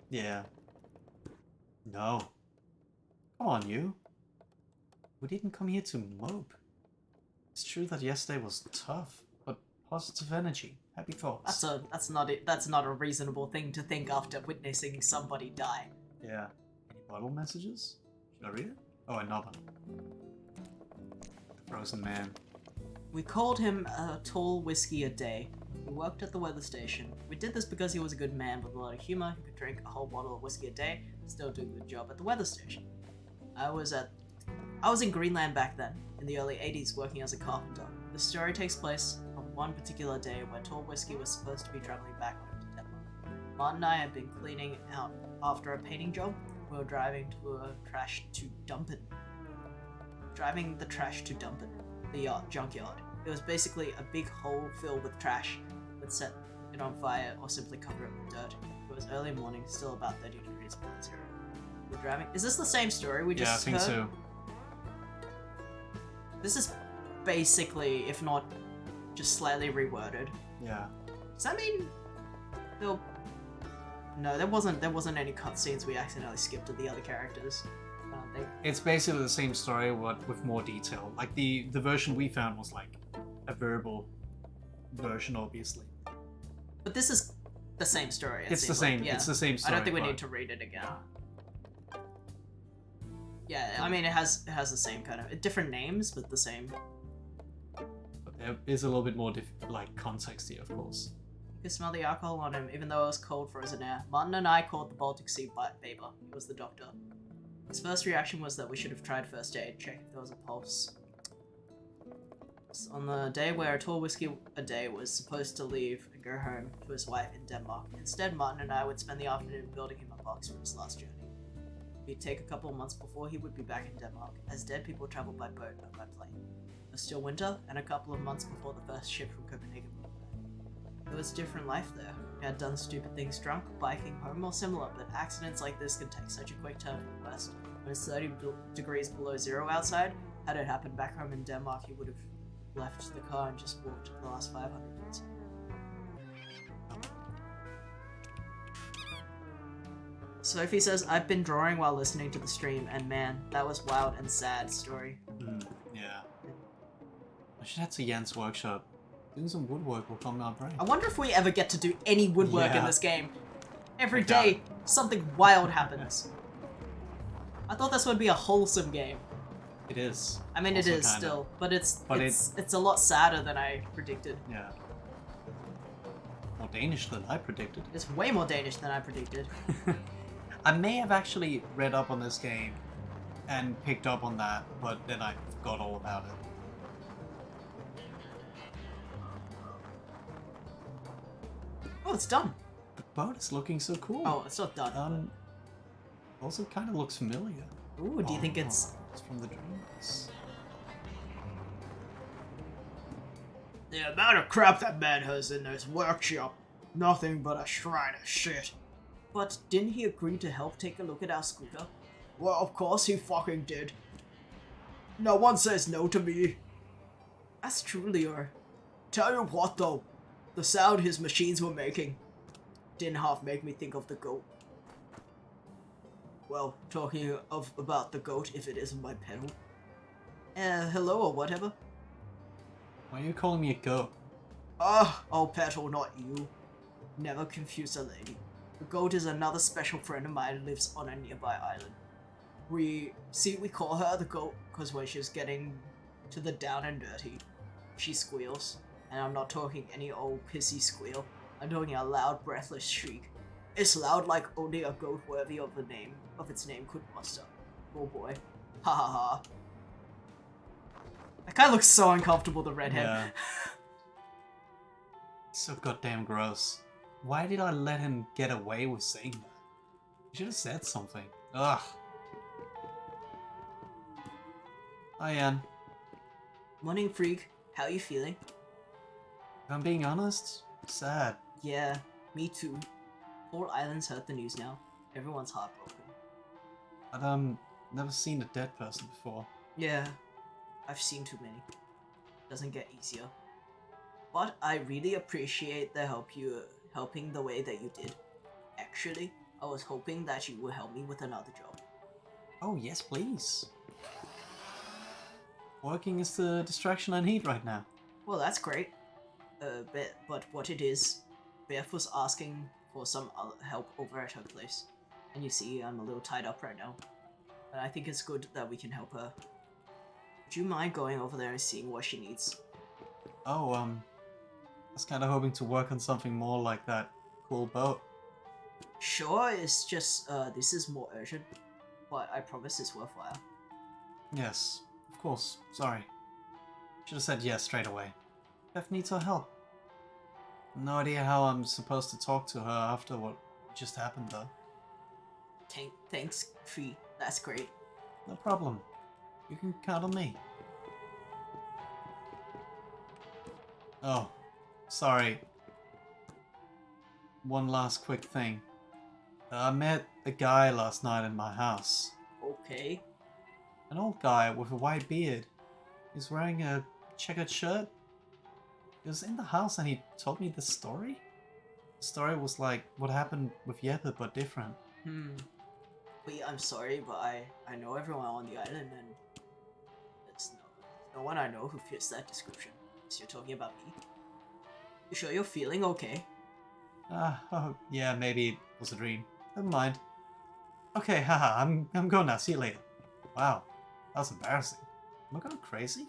Yeah. No. Come on, you. We didn't come here to mope. It's true that yesterday was tough, but positive energy, happy thoughts. That's not a reasonable thing to think after witnessing somebody die. Yeah. Any Bible messages? Should I read it? Oh, another. The frozen man. We called him a tall whiskey a day. He worked at the weather station. We did this because he was a good man with a lot of humor. He could drink a whole bottle of whiskey a day and still do a good job at the weather station. I was in Greenland back then, in the early 80s, working as a carpenter. The story takes place on one particular day when Tall Whiskey was supposed to be traveling back home to Denmark. Martin and I had been cleaning out after a painting job. We were driving the trash to dump it. The junkyard. It was basically a big hole filled with trash. We'd set it on fire or simply cover it with dirt. It was early morning, still about 30 degrees below zero. We're driving. Is this the same story we just Yeah, I think heard? so. This is basically, if not just slightly reworded. Yeah. Does that mean they'll... No, there wasn't any cutscenes we accidentally skipped of the other characters. I don't think. It's basically the same story, but with more detail. Like the version we found was like a verbal version, obviously. But this is the same story. It's the seems like. same. Yeah. It's the same story. I don't think we but- need to read it again. Yeah, I mean it has the same kind of different names, but the same. But there is a little bit more like context here, of course. You could smell the alcohol on him, even though it was cold, frozen air. Martin and I called the Baltic Sea Baber. He was the doctor. His first reaction was that we should have tried first aid, check if there was a pulse. On the day where a Tall Whiskey a day was supposed to leave and go home to his wife in Denmark, instead Martin and I would spend the afternoon building him a box for his last journey. It'd take a couple of months before he would be back in Denmark, as dead people travel by boat, not by plane. It was still winter, and a couple of months before the first ship from Copenhagen moved back. It was a different life there. We had done stupid things drunk, biking home, or similar, but accidents like this can take such a quick turn for the worst. When it's 30 degrees below zero outside, had it happened back home in Denmark, he would have left the car and just walked the last 500 meters. Sophie says, I've been drawing while listening to the stream, and man, that was wild and sad story. Yeah. I should head to Jan's workshop. Doing some woodwork will calm our brain. I wonder if we ever get to do any woodwork in Yeah. this game. Every I doubt day, something wild happens. I thought this would be a wholesome game. It is. I mean, it Also is kinda. still, but it's But it's a lot sadder than I predicted. Yeah. More Danish than I predicted. It's way more Danish than I predicted. I may have actually read up on this game and picked up on that, but then I forgot all about it. Oh, it's done. The boat is looking so cool. Oh, it's not done. Also kind of looks familiar. Ooh, do you think it's... It's from the dreams. The amount of crap that man has in his workshop. Nothing but a shrine of shit. But didn't he agree to help take a look at our scooter? Well, of course he fucking did. No one says no to me. That's true, Leor. Tell you what though, the sound his machines were making didn't half make me think of the goat. Well, talking of about the goat if it isn't my pedal. Hello or whatever. Why are you calling me a goat? Oh, Petal, not you. Never confuse a lady. The goat is another special friend of mine who lives on a nearby island. We call her the goat because when she's getting to the down and dirty, she squeals. And I'm not talking any old pissy squeal. I'm talking a loud, breathless shriek. It's loud like only a goat worthy of its name could muster. Oh boy. Ha ha ha. That guy looks so uncomfortable, the redhead. Yeah. So goddamn gross. Why did I let him get away with saying that? He should have said something. Ugh. Hi, Anne. Morning, freak. How you feeling? If I'm being honest, sad. Yeah, me too. Whole island's heard the news now. Everyone's heartbroken. I've never seen a dead person before. Yeah, I've seen too many. Doesn't get easier. But I really appreciate the helping the way that you did. Actually, I was hoping that you would help me with another job. Oh yes, please. Working is the distraction I need right now. Well, that's great. But what it is, Beth was asking for some help over at her place. And you see, I'm a little tied up right now. But I think it's good that we can help her. Would you mind going over there and seeing what she needs? Oh, I was kind of hoping to work on something more like that cool boat. Sure, it's just, this is more urgent. But I promise it's worthwhile. Yes, of course. Sorry. Should have said yes straight away. Beth needs our help. No idea how I'm supposed to talk to her after what just happened, though. Thanks, Fee. That's great. No problem. You can count on me. Oh, sorry. One last quick thing. I met a guy last night in my house. Okay. An old guy with a white beard. He's wearing a checkered shirt. He was in the house and he told me this story. The story was like what happened with Jeppe, but different. Wait, I'm sorry, but I know everyone on the island, and there's no one I know who fits that description. So you're talking about me? You sure you're feeling okay? Oh, yeah, maybe it was a dream. Never mind. Okay, haha, I'm going now. See you later. Wow, that was embarrassing. Am I going crazy?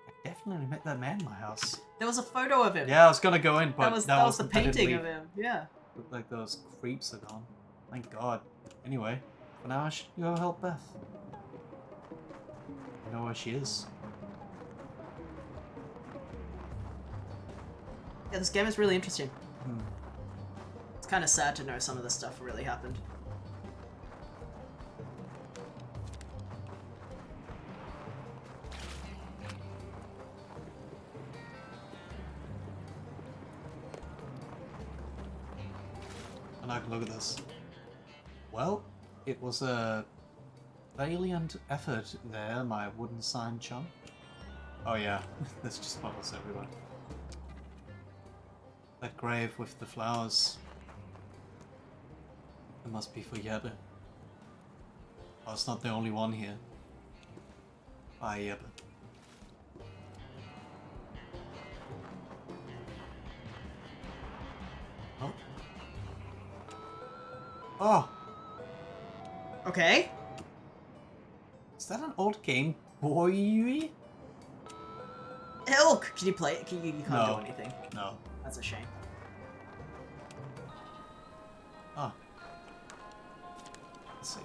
I definitely met that man in my house. There was a photo of him. Yeah, I was gonna go in, but that was the I didn't painting leave. of him. Yeah. Looked like those creeps are gone. Thank God. Anyway, for now I should go help Beth. I know where she is. Yeah, this game is really interesting. Hmm. It's kind of sad to know some of the stuff really happened. And I can look at this. Well, it was a valiant effort there, my wooden sign chum. Oh yeah, there's just bubbles everywhere. That grave with the flowers. It must be for Jeppe. Oh, it's not the only one here. Bye, Jeppe. Oh. Oh! Okay. Is that an old game Boy? Elk! Can you play it? You can't No. do anything. No. That's a shame. Oh. Let's see.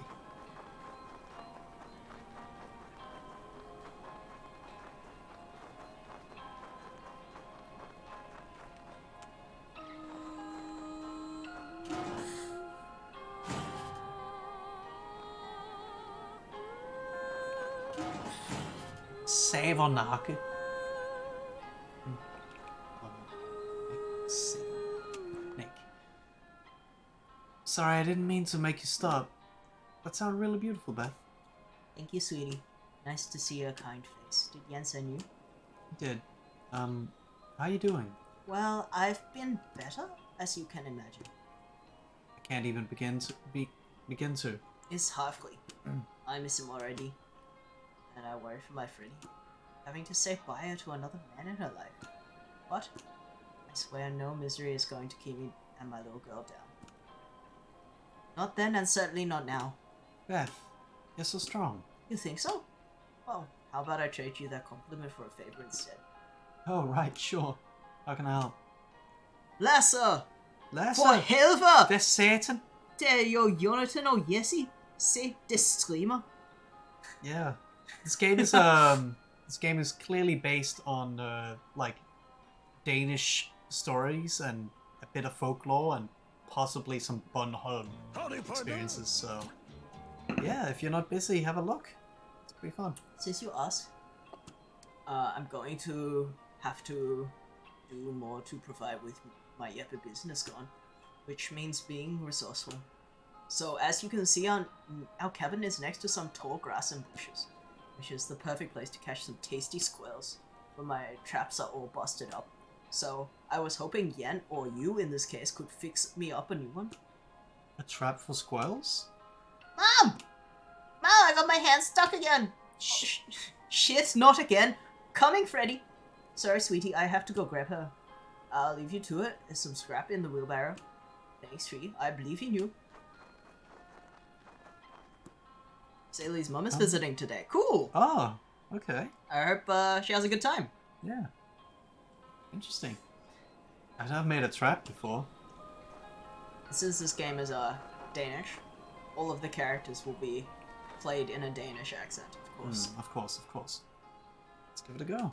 Save on Naka. Nick. Sorry, I didn't mean to make you stop. That sounded really beautiful, Beth. Thank you, sweetie. Nice to see your kind face. Did Yen send you? You did. How you doing? Well, I've been better, as you can imagine. I can't even begin to. It's Halfly. I miss him already. And I worry for my Freddy. Having to say bye to another man in her life. But I swear no misery is going to keep me and my little girl down. Not then, and certainly not now. Beth, you're so strong. You think so? Well, how about I trade you that compliment for a favor instead? Oh, right, sure. How can I help? Lasse! Lasse? For helvete! Det Satan? Det er jo Jonathan og Jesse. Se, det streamer. Yeah. This game is clearly based on like Danish stories and a bit of folklore and possibly some Bornholm experiences. So yeah, if you're not busy, have a look. It's pretty fun. Since you ask, I'm going to have to do more to provide with my Jeppe business gone, which means being resourceful. So as you can see, our cabin is next to some tall grass and bushes, which is the perfect place to catch some tasty squirrels when my traps are all busted up. So I was hoping Yen, or you in this case, could fix me up a new one. A trap for squirrels? Mom! Mom, I got my hand stuck again! Shit, not again! Coming, Freddy! Sorry, sweetie, I have to go grab her. I'll leave you to it. There's some scrap in the wheelbarrow. Thanks, Tree. I believe in you. Sally's mum is visiting today. Cool! Oh, okay. I hope she has a good time. Yeah. Interesting. I've never made a trap before. Since this game is Danish, all of the characters will be played in a Danish accent, of course. Of course, of course. Let's give it a go.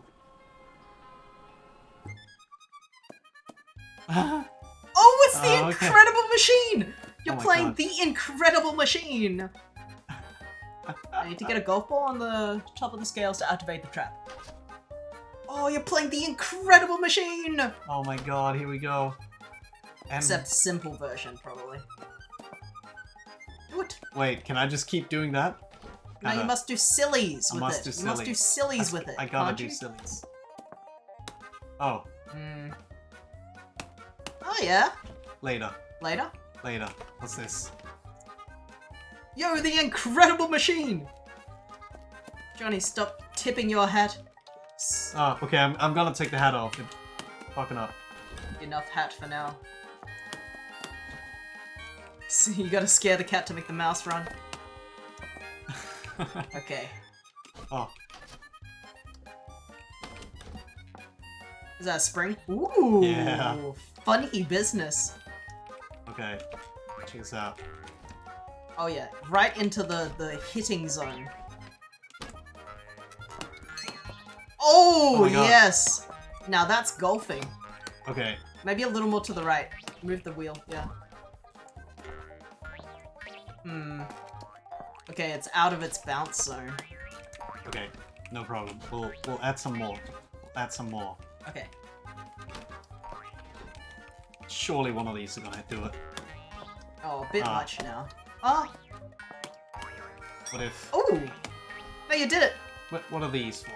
Oh, it's the Oh, okay. Incredible Machine! You're Oh my playing God. the Incredible Machine! I need to get a golf ball on the top of the scales to activate the trap. Oh, you're playing the Incredible Machine! Oh my god, here we go. And Except simple version, probably. Do it! wait, can I just keep doing that? No, you Kinda- must do sillies I with must it. do You must do sillies. sillies with it. I gotta can't do you? sillies. Oh, Oh yeah? later. Later? Later. What's this? Yo, the Incredible Machine! Johnny, stop tipping your hat. Oh, okay, I'm gonna take the hat off. It's fucking up. Enough hat for now. So you gotta scare the cat to make the mouse run. Okay. Oh, Is that a spring? Ooh! Yeah. Funny business. okay. Check this out. Oh yeah, right into the hitting zone. Oh, Oh my God. yes! Now that's golfing. Okay. Maybe a little more to the right. Move the wheel, yeah. Okay, it's out of its bounce zone. Okay. No problem. We'll add some more. We'll add some more. Okay. Surely one of these are gonna do it. Oh, a bit Ah. much now. Oh! What if? Oh! No, you did it! What are these for?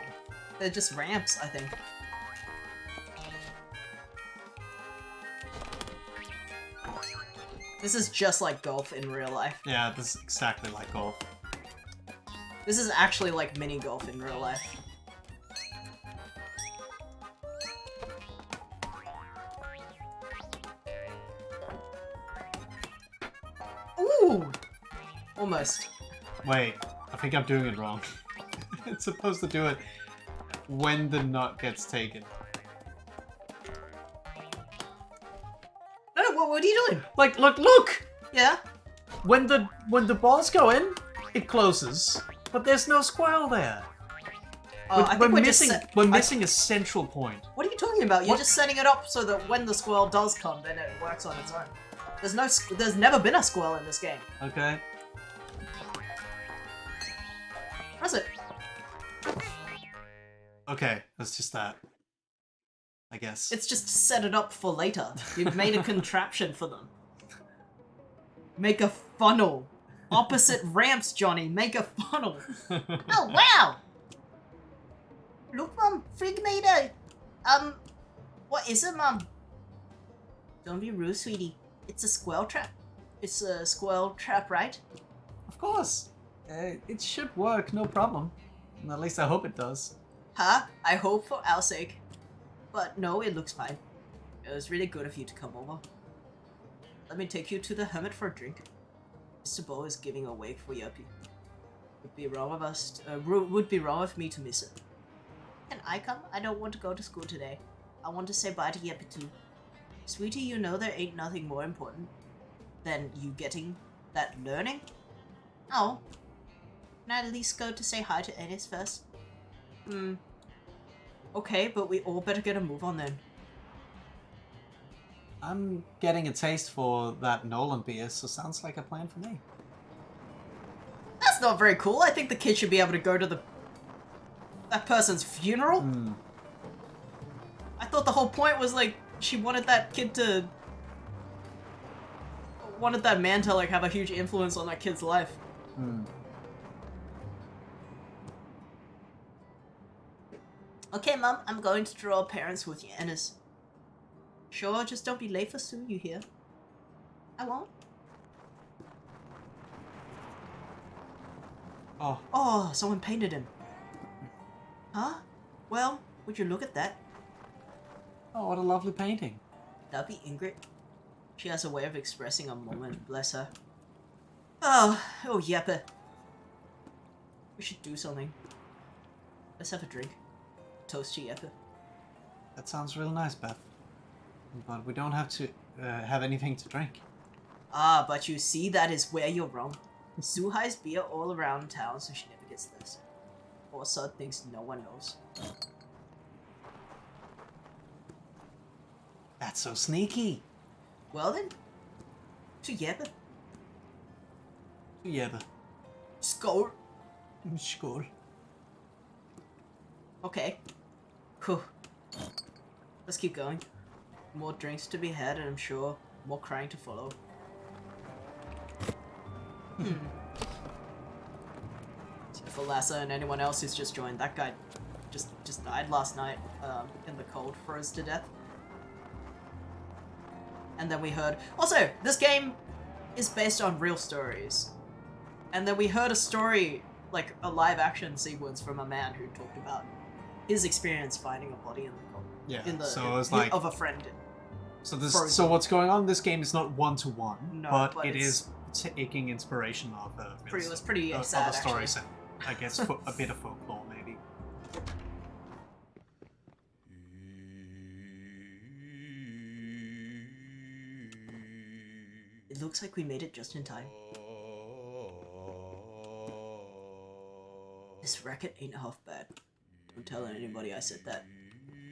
They're just ramps, I think. This is just like golf in real life. Yeah, this is exactly like golf. This is actually like mini golf in real life. Ooh! Almost. Wait, I think I'm doing it wrong. It's supposed to do it when the nut gets taken. No, what are you doing? Like, look! Yeah. When the balls go in, it closes, but there's no squirrel there. I think We're missing a central point. What are you talking about? You're What? just setting it up so that when the squirrel does come, then it works on its own. There's never been a squirrel in this game. Okay. Press it. Okay, that's just that. I guess. It's just to set it up for later. You've made a contraption for them. Make a funnel. Opposite ramps, Johnny. Make a funnel. Oh, wow! Look, Mum, Frig made a... what is it, Mum? Don't be rude, sweetie. It's a squirrel trap. It's a squirrel trap, right? Of course. It should work, no problem. At least I hope it does. Huh? I hope for our sake. But no, it looks fine. It was really good of you to come over. Let me take you to the hermit for a drink. Mr. Bo is giving a wake for Yuppie. Would be wrong of me to miss it. Can I come? I don't want to go to school today. I want to say bye to Yeppy too. Sweetie, you know there ain't nothing more important Than you getting that learning? Oh. Can I at least go to say hi to Ennis first? Okay, but we all better get a move on then. I'm getting a taste for that Nolan beer, so sounds like a plan for me. That's not very cool. I think the kid should be able to go to that person's funeral. I thought the whole point was like she wanted that man to like have a huge influence on that kid's life. Okay, Mum, I'm going to draw parents with you, Ennis. Sure, just don't be late for Sue, you hear? I won't. Oh, Oh, someone painted him. Huh? Well, would you look at that? oh, what a lovely painting. That'd be Ingrid. She has a way of expressing a moment, bless her. Oh, Yeppe. We should do something. Let's have a drink. Toast to Yeppe. That sounds real nice, Beth. But we don't have to have anything to drink. Ah, but you see, that is where you're wrong. Sue hides beer all around town so she never gets thirsty. Also thinks no one knows. That's so sneaky. Well then, to Yeppe. Yeah, but... Skål. Skål. Okay. Whew. Let's keep going. More drinks to be had, and I'm sure more crying to follow. For Lassa and anyone else who's just joined, that guy just died last night in the cold, froze to death. And then we heard... Also, this game is based on real stories. And then we heard a story, like a live action sequence from a man who talked about his experience finding a body in the cold. Yeah, In the, so it's like... of a friend. So so what's going on in this game is not one-to-one, No, but but it it's- is taking inspiration of It was pretty of sad, other stories actually. and I guess a bit of folklore maybe. It looks like we made it just in time. This racket ain't half bad. Don't tell anybody I said that.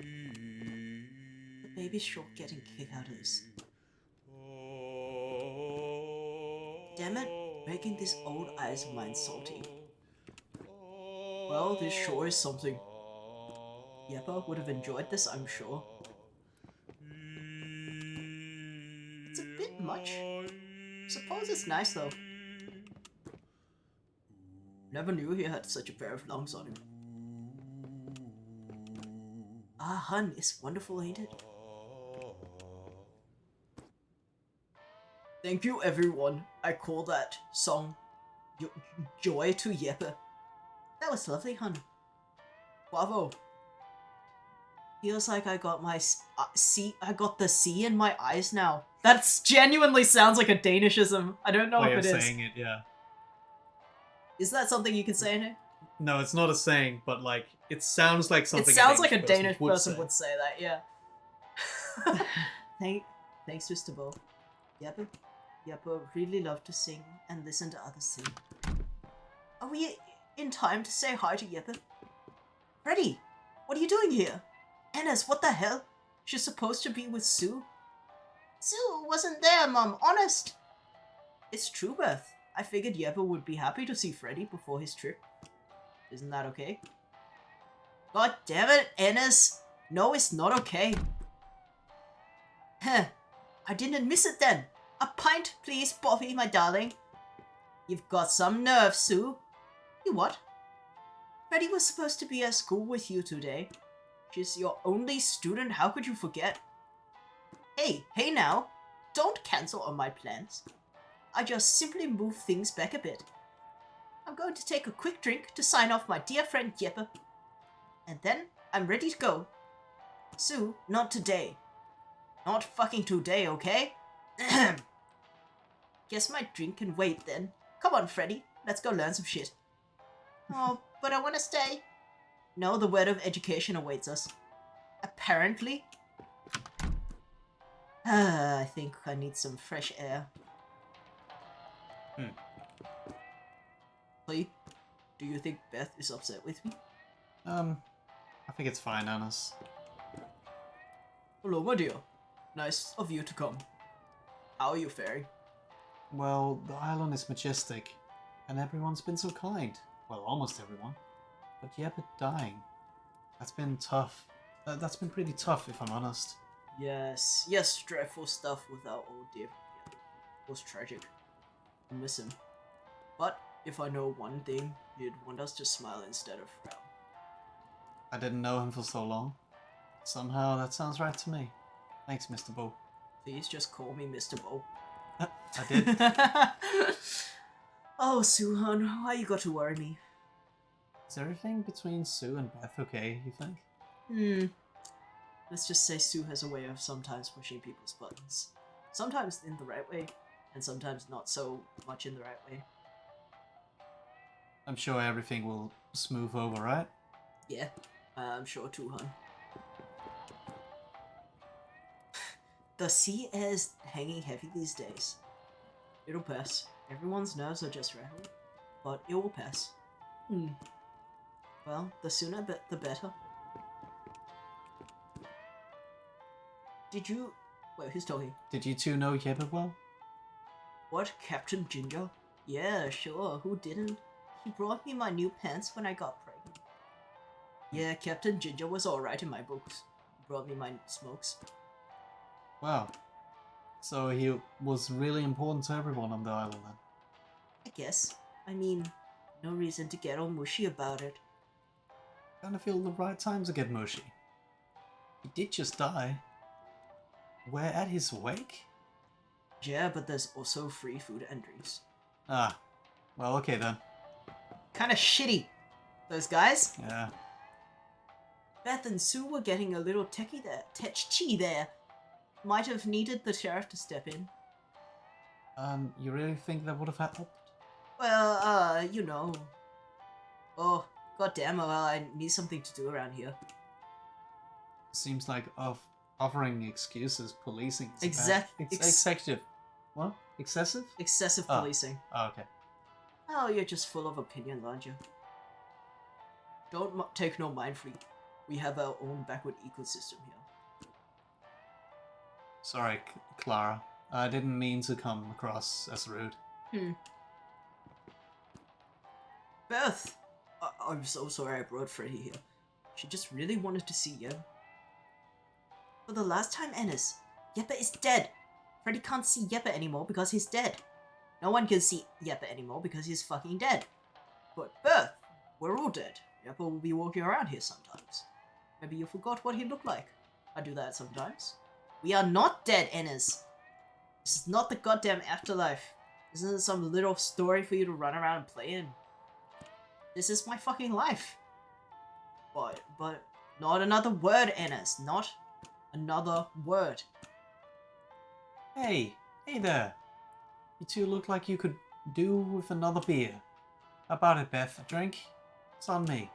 The baby's sure getting a kick out of this. Damn it, making these old eyes of mine salty. Well, this sure is something. Yeppe would have enjoyed this, I'm sure. It's a bit much. Suppose it's nice though. Never knew he had such a pair of lungs on him. Ah, hun, it's wonderful, ain't it? Thank you, everyone. I call that song Joy to Yeppe. That was lovely, hun. Bravo. Feels like I got my I got the C in my eyes now. That genuinely sounds like a Danishism. I don't know Way if of it is. saying it, yeah. Is that something you can say in here? No, it's not a saying, but like it sounds like something. It sounds like a person Danish would person say. would say that, yeah. Thanks, Mr. Bo. Jeppe, really love to sing and listen to others sing. Are we in time to say hi to Jeppe? Freddy, what are you doing here? Ennis, what the hell? She's supposed to be with Sue. Sue wasn't there, Mom, honest. It's true, Beth. I figured Jeppe would be happy to see Freddy before his trip. Isn't that okay? God damn it, Ennis. No, it's not okay. Heh, I didn't miss it then. A pint, please, Bobby, my darling. You've got some nerve, Sue. You what? Freddy was supposed to be at school with you today. She's your only student, how could you forget? Hey now. Don't cancel on my plans. I just simply move things back a bit. I'm going to take a quick drink to sign off my dear friend Jeppe. And then I'm ready to go. Sue, not today. Not fucking today, okay? Guess my drink can wait then. Come on, Freddy. Let's go learn some shit. Oh, but I want to stay. No, the word of education awaits us. Apparently. I think I need some fresh air. Lee, do you think Beth is upset with me? I think it's fine, Annis. Hello, my dear. Nice of you to come. How are you faring? Well, the island is majestic, and everyone's been so kind. Well, almost everyone. But Jeppe dying. That's been tough. That's been pretty tough, if I'm honest. Yes, dreadful stuff with our old dear. It was tragic. I miss him. But if I know one thing, he'd want us to smile instead of frown. I didn't know him for so long. Somehow that sounds right to me. Thanks, Mr. Bo. Please just call me Mr. Bo. I did. Oh, Suhan, why you got to worry me? Is everything between Sue and Beth okay, you think? Let's just say Sue has a way of sometimes pushing people's buttons. Sometimes in the right way, and sometimes not so much in the right way. I'm sure everything will smooth over, right? Yeah, I'm sure too, hun. The sea air is hanging heavy these days. It'll pass. Everyone's nerves are just rattled, but it will pass. Well, the sooner the better. Did you... Wait, who's talking? Did you two know Jeppe well? What, Captain Ginger? Yeah, sure, who didn't? He brought me my new pants when I got pregnant. Yeah, Captain Ginger was alright in my books. He brought me my smokes. Wow. So he was really important to everyone on the island then? I guess. I mean, no reason to get all mushy about it. Kinda feel the right time to get mushy. He did just die. We're at his wake? Yeah, but there's also free food and drinks. Ah. Well, okay then. Kinda shitty, those guys. Yeah. Beth and Sue were getting a little tetchy there. Might have needed the sheriff to step in. You really think that would have helped? Well, you know. Oh, goddamn, I need something to do around here. Seems like offering excuses, policing. is Executive. What? Excessive? Excessive Oh. policing. Oh, okay. Oh, you're just full of opinions, aren't you? Don't take no mind freak. We have our own backward ecosystem here. Sorry, Clara. I didn't mean to come across as rude. Beth! I'm so sorry I brought Freddy here. She just really wanted to see you. For the last time, Ennis, Jeppe is dead. Freddy can't see Jeppe anymore because he's dead. No one can see Jeppe anymore because he's fucking dead. But Beth, we're all dead. Jeppe will be walking around here sometimes. Maybe you forgot what he looked like. I do that sometimes. We are not dead, Ennis. This is not the goddamn afterlife. This isn't some little story for you to run around and play in. This is my fucking life. But Not another word, Ennis. Not another word. Hey there. You two look like you could do with another beer. How about it, Beth? A drink? It's on me.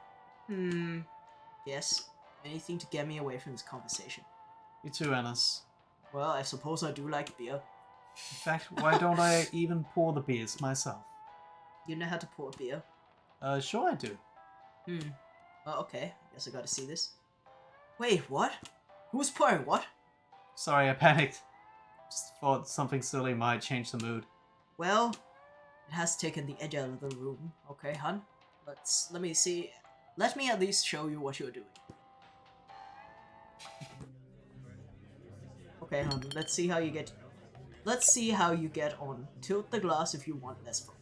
Yes. Anything to get me away from this conversation. You too, Annis. Well, I suppose I do like beer. In fact, why don't I even pour the beers myself? You know how to pour beer? Sure I do. Oh, okay. Guess I gotta see this. Wait, what? Who's pouring what? Sorry, I panicked. Just thought something silly might change the mood. Well, it has taken the edge out of the room. Okay, hun. Let me see. Let me at least show you what you're doing. Okay, hun. Let's see how you get. Let's see how you get on. Tilt the glass if you want less foam.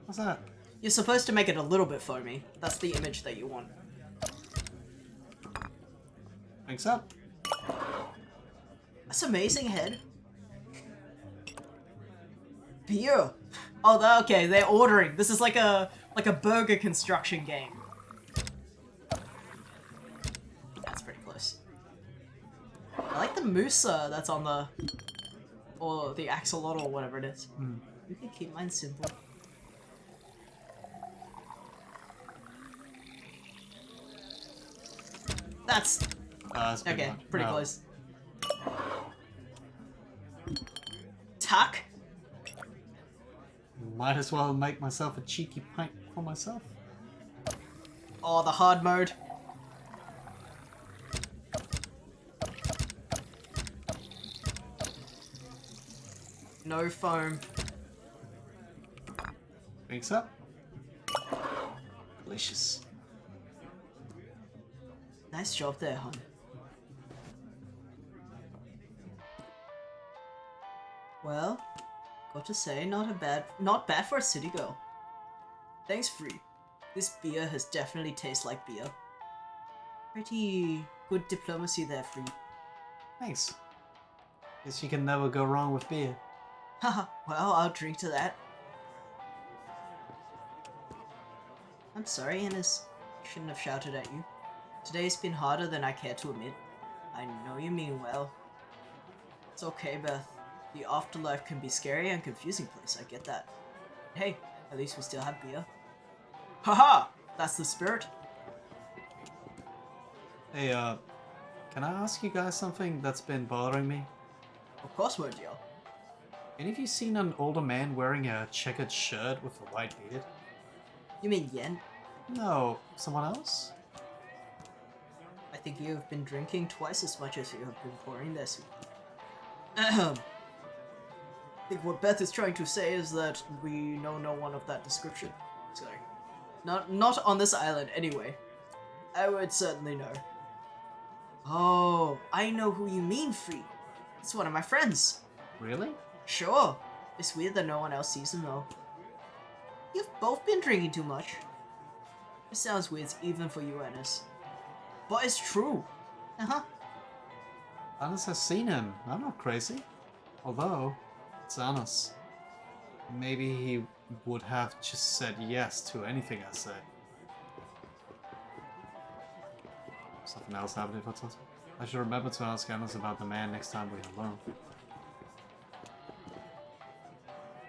What's that? You're supposed to make it a little bit foamy. That's the image that you want. Thanks up. That's amazing, head. Beer. Oh, okay. They're ordering. This is like a burger construction game. That's pretty close. I like the Musa that's on the, or the axolotl or whatever it is. You can keep mine simple. That's That's pretty okay. much- Pretty no. close. Tuck. Might as well make myself a cheeky pint for myself. Oh, the hard mode. No foam. Thanks up. Delicious. Nice job there, hon. Well, got to say, not bad for a city girl. Thanks, Free. This beer has definitely tasted like beer. Pretty good diplomacy there, Free. Thanks. Guess you can never go wrong with beer. Haha, well, I'll drink to that. I'm sorry, Ennis. I shouldn't have shouted at you. Today's been harder than I care to admit. I know you mean well. It's okay, Beth. The afterlife can be scary and confusing place, I get that. Hey, at least we still have beer. Haha! That's the spirit. Hey, can I ask you guys something that's been bothering me? Of course, word, yo. Any of you seen an older man wearing a checkered shirt with a white beard? You mean Yen? No, someone else? I think you have been drinking twice as much as you have been pouring this. Ahem. I think what Beth is trying to say is that we know no one of that description. Sorry. Not on this island, anyway. I would certainly know. Oh, I know who you mean, Free. It's one of my friends. Really? Sure. It's weird that no one else sees him, though. You've both been drinking too much. It sounds weird even for you, Ennis. But it's true. Uh-huh. Annis has seen him. I'm not crazy. Although, it's Annis. Maybe he would have just said yes to anything I say. Something else happened if I told him. I should remember to ask Annis about the man next time we're alone.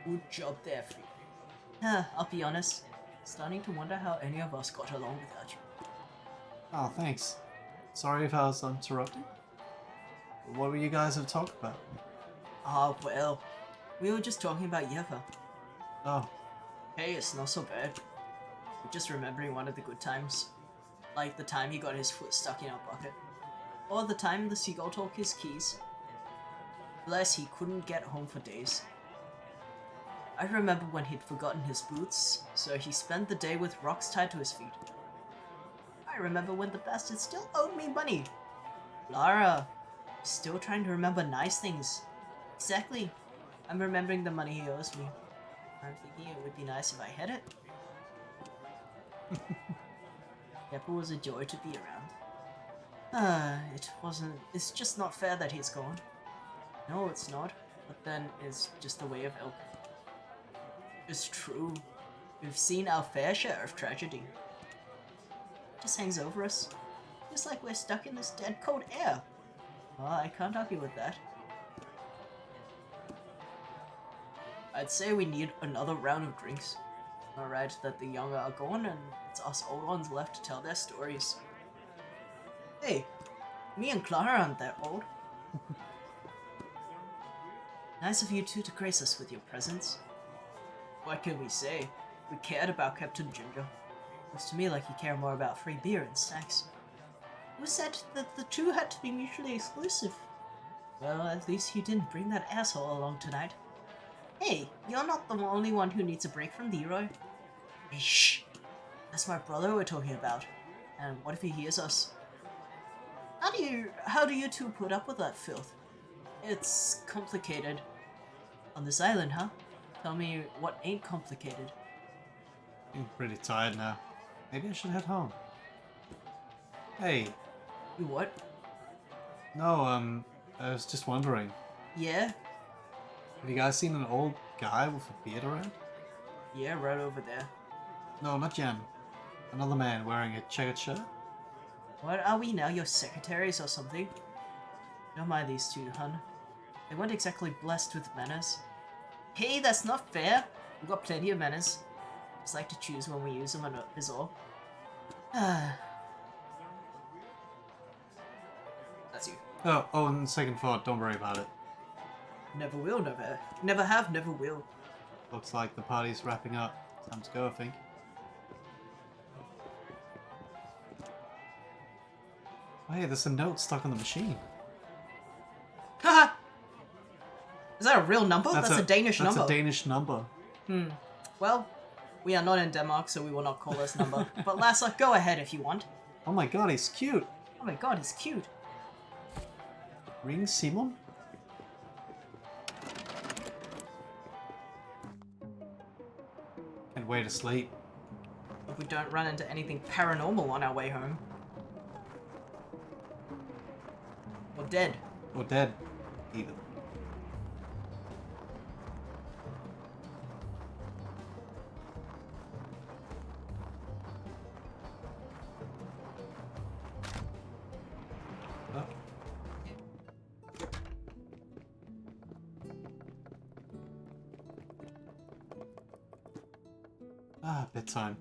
Good job there, Free. I'll be honest. Starting to wonder how any of us got along without you. Oh, thanks. Sorry if I was interrupting. What were you guys have talked about? Ah, well. We were just talking about Yeva. Oh, Hey, it's not so bad. We're just remembering one of the good times. Like the time he got his foot stuck in our bucket. Or the time the seagull took his keys. Bless, he couldn't get home for days. I remember when he'd forgotten his boots, so he spent the day with rocks tied to his feet. I remember when the bastard still owed me money. Lara, still trying to remember nice things. Exactly. I'm remembering the money he owes me. I'm thinking it would be nice if I had it. Pepper was a joy to be around. It's just not fair that he's gone. No, it's not. But then it's just the way of Elk. It's true. We've seen our fair share of tragedy. It just hangs over us. It's like we're stuck in this dead cold air. Well, I can't argue with that. I'd say we need another round of drinks. Alright, that the young are gone and it's us old ones left to tell their stories. Hey, me and Clara aren't that old. Nice of you two to grace us with your presence. What can we say? We cared about Captain Ginger. Looks to me like you care more about free beer and snacks. Who said that the two had to be mutually exclusive? Well, at least you didn't bring that asshole along tonight. Hey, you're not the only one who needs a break from Leroy. Hey, shh! That's my brother we're talking about. And what if he hears us? How do you two put up with that filth? It's complicated. On this island, huh? Tell me what ain't complicated. I'm pretty tired now. Maybe I should head home. Hey, You what? no, I was just wondering. Yeah? Have you guys seen an old guy with a beard around? Yeah, right over there. No, not Jen. Another man wearing a checkered shirt? What are we now, your secretaries or something? Don't mind these two, hun. They weren't exactly blessed with manners. Hey, that's not fair! We've got plenty of manners. Just like to choose when we use them, is all. That's you. Oh, and second thought, don't worry about it. Never will, never have, never will. Looks like the party's wrapping up. Time to go, I think. Oh, hey, there's a note stuck on the machine. Haha! Is that a real number? That's a Danish number. That's a Danish number. Well, we are not in Denmark, so we will not call this number. But Lasse, go ahead if you want. Oh my god, he's cute. Oh my god, he's cute. Ring Simon? Can't wait to sleep. Hope we don't run into anything paranormal on our way home. Or dead. Or dead, even. Oh. Ah, bedtime.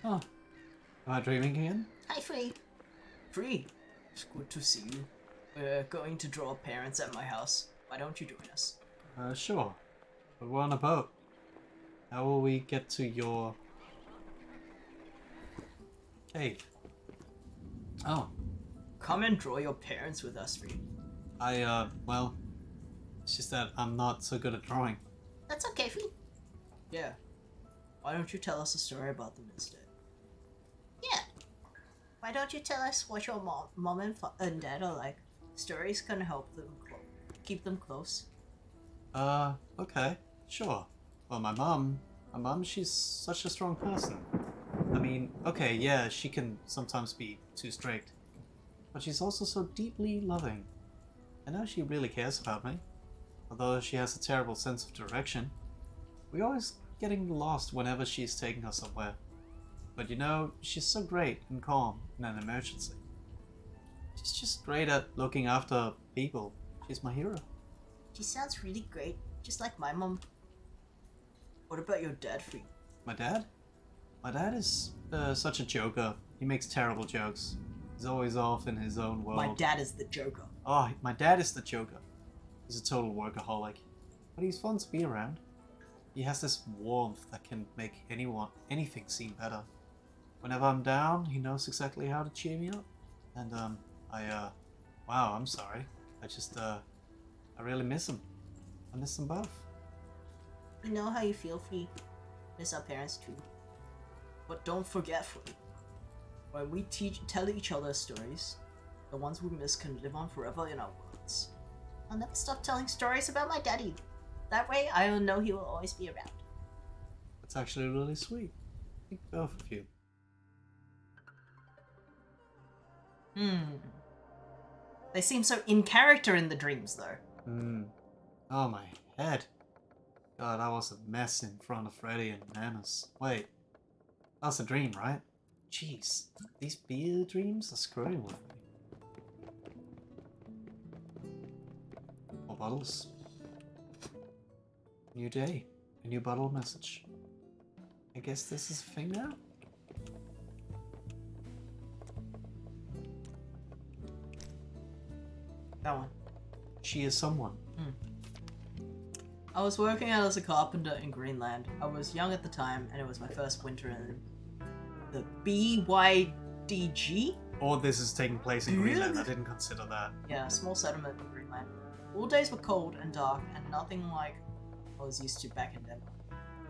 Oh. Am I dreaming again? Hi, Free. Free. It's good to see you. We're going to draw parents at my house. Why don't you join us? Sure. But we're on a boat. How will we get to your cave? Oh, Come and draw your parents with us, Free. well, it's just that I'm not so good at drawing. That's okay, Free. Yeah. Why don't you tell us a story about them instead? Yeah. Why don't you tell us what your mom and dad are like? Stories can help them keep them close. Okay, sure. Well, my mom, she's such a strong person. I mean, okay, yeah, she can sometimes be too strict, but she's also so deeply loving. I know she really cares about me, although she has a terrible sense of direction. We're always getting lost whenever she's taking us somewhere. But you know, she's so great and calm in an emergency. She's just great at looking after people. She's my hero. She sounds really great, just like my mom. What about your dad, Free? My dad? My dad is such a joker. He makes terrible jokes. He's always off in his own world. My dad is the Joker. Oh, my dad is the joker. He's a total workaholic. But he's fun to be around. He has this warmth that can make anything seem better. Whenever I'm down, he knows exactly how to cheer me up. And, wow, I'm sorry. I really miss him. I miss them both. We know how you feel, Free. Miss our parents too. But don't forget, Free. When we tell each other stories, the ones we miss can live on forever in our worlds. I'll never stop telling stories about my daddy. That way, I'll know he will always be around. That's actually really sweet. I think both of you. They seem so in character in the dreams, though. Oh, my head. God, I was a mess in front of Freddy and Nanas. Wait, that's a dream, right? Jeez, these beer dreams are screwing with me. More bottles. New day, a new bottle message. I guess this is a thing now? That one. She is someone. I was working out as a carpenter in Greenland. I was young at the time, and it was my first winter in the BYDG? Or this is taking place in Greenland. I didn't consider that. Yeah, a small settlement in Greenland. All days were cold and dark, and nothing like I was used to back in Denmark.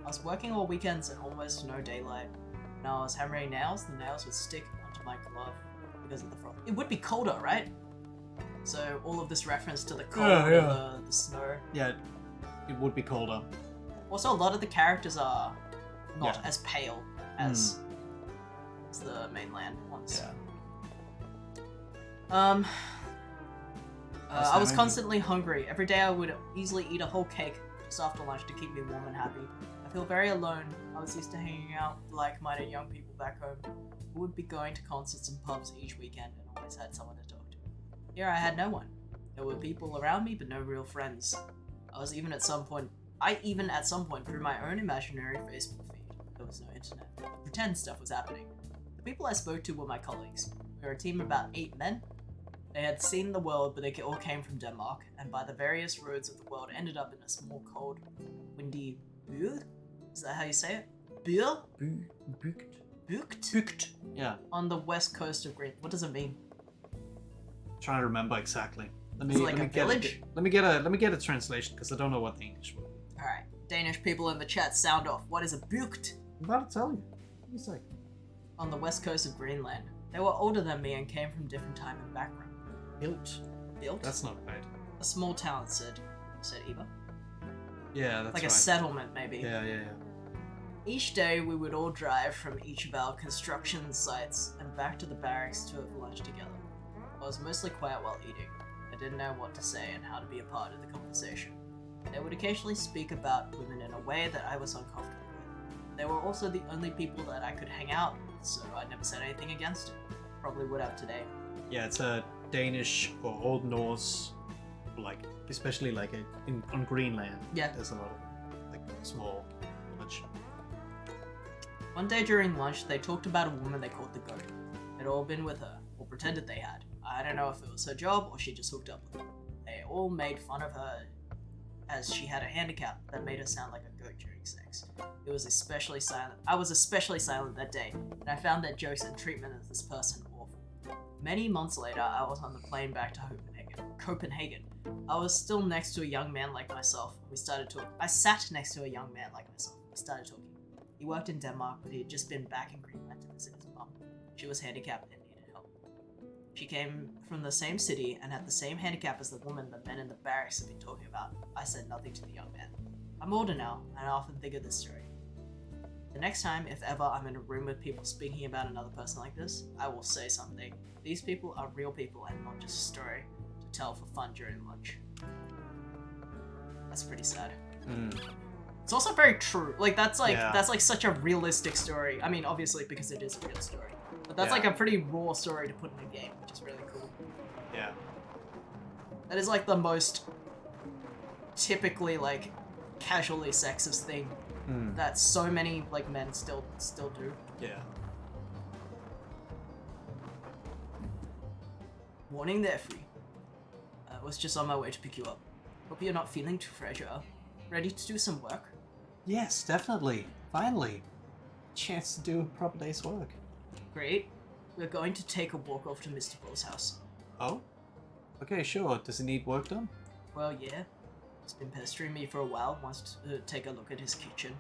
I was working all weekends and almost no daylight. When I was hammering nails, the nails would stick onto my glove because of the frost. It would be colder, right? So all of this reference to the cold, Yeah. The snow. Yeah, it would be colder. Also, a lot of the characters are not Yeah. as pale as the mainland ones. Yeah. I was constantly hungry. Every day I would easily eat a whole cake just after lunch to keep me warm and happy. I feel very alone. I was used to hanging out with like-minded young people back home who would be going to concerts and pubs each weekend and always had someone to talk to. Here I had no one. There were people around me, but no real friends. I even at some point drew my own imaginary Facebook feed. There was no internet. Pretend stuff was happening. The people I spoke to were my colleagues. We were a team of about 8 men. They had seen the world, but they all came from Denmark, and by the various roads of the world ended up in a small, cold, windy Bø? Is that how you say it? Bø? Bugt? Yeah, On the west coast of Greenland. What does it mean? trying to remember exactly. Let me, Is it like let me a get village? let me get a translation because I don't know what the English word. Alright, Danish people in the chat, sound off. What is a Bugt? I'm about to tell you. Give me a sec. On the west coast of Greenland. They were older than me and came from different time and background. Built. Built? That's not right. a small town, said Eva. Yeah, that's Like right. a settlement, maybe. Yeah. Each day we would all drive from each of our construction sites and back to the barracks to have lunch together. I was mostly quiet while eating. I didn't know what to say and how to be a part of the conversation. They would occasionally speak about women in a way that I was uncomfortable with. They were also the only people that I could hang out with, so I never said anything against it. Probably would have today. Yeah, it's a Danish or Old Norse, like especially like on Greenland. Yeah. There's a lot of like small village. One day during lunch, they talked about a woman they called the Goat. They'd all been with her, or pretended they had. I don't know if it was her job or she just hooked up with them. They all made fun of her as she had a handicap that made her sound like a goat during sex. It was especially silent. I was especially silent that day, and I found their jokes and treatment of this person awful. Many months later, I was on the plane back to Copenhagen. I was still next to a young man like myself. We started talking. I sat next to a young man like myself. We started talking. He worked in Denmark, but he had just been back in Greenland to visit his mum. She was handicapped and needed help. She came from the same city and had the same handicap as the woman the men in the barracks had been talking about. I said nothing to the young man. I'm older now, and I often think of this story. The next time, if ever, I'm in a room with people speaking about another person like this, I will say something. These people are real people and not just a story to tell for fun during lunch. That's pretty sad. It's also very true. Like that's like such a realistic story. I mean, obviously because it is a real story, but that's Yeah. like a pretty raw story to put in a game, which is really cool. Yeah. That is like the most typically like casually sexist thing that so many like men still do. Yeah. Warning there, Free. I was just on my way to pick you up. Hope you're not feeling too fragile. Ready to do some work? Yes, definitely. Finally. Chance to do a proper day's work. Great. We're going to take a walk over to Mr. Bull's house. Oh? Okay, sure. Does it need work done? Well, yeah. He's been pestering me for a while, wants to take a look at his kitchen.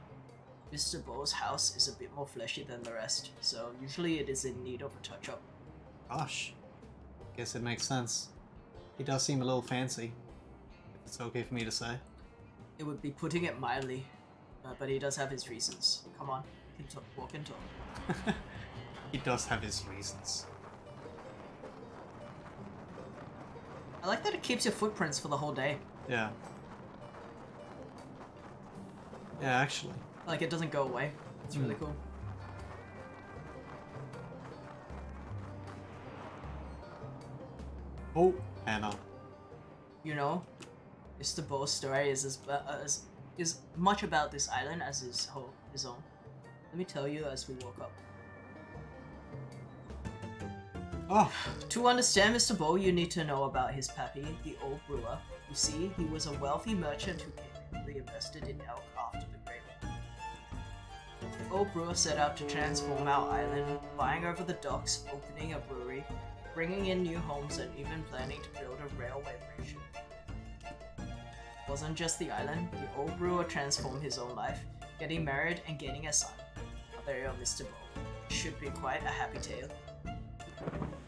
Mr. Bull's house is a bit more fleshy than the rest, so usually it is in need of a touch-up. Gosh. Guess it makes sense. He does seem a little fancy. If it's okay for me to say. It would be putting it mildly, but he does have his reasons. Come on, we can walk and talk. He does have his reasons. I like that it keeps your footprints for the whole day. Yeah. Yeah, actually. Like, it doesn't go away. It's really cool. Oh, Hannah. You know, Mr. Bo's story is is much about this island as his own. Let me tell you as we walk up. Oh, To understand Mr. Bo, you need to know about his pappy, the old brewer. You see, he was a wealthy merchant who capably invested in elk after the Great War. The old brewer set out to transform our island, buying over the docks, opening a brewery, bringing in new homes, and even planning to build a railway bridge. It wasn't just the island, the old brewer transformed his own life, getting married and gaining a son. Our very own Mr. Bo. Should be quite a happy tale.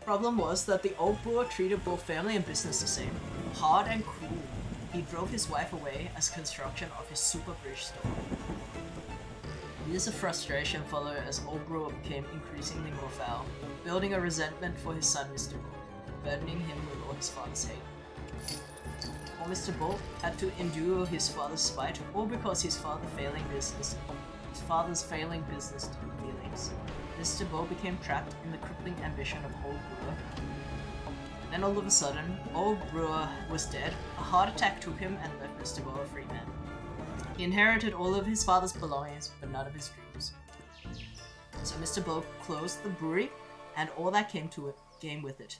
Problem was that the old brewer treated both family and business the same, hard and cruel. He drove his wife away as construction of his super bridge stalled. Years of frustration followed as old brewer became increasingly more foul, building a resentment for his son Mr. Bo, burdening him with all his father's hate. Or Mr. Bo had to endure his father's spite, all because his father's failing business dealings. Mr. Bo became trapped in the crippling ambition of old brewer. Then all of a sudden, old brewer was dead, a heart attack took him and left Mr. Bo a free man. He inherited all of his father's belongings, but none of his dreams. So Mr. Bo closed the brewery, and all that came with it.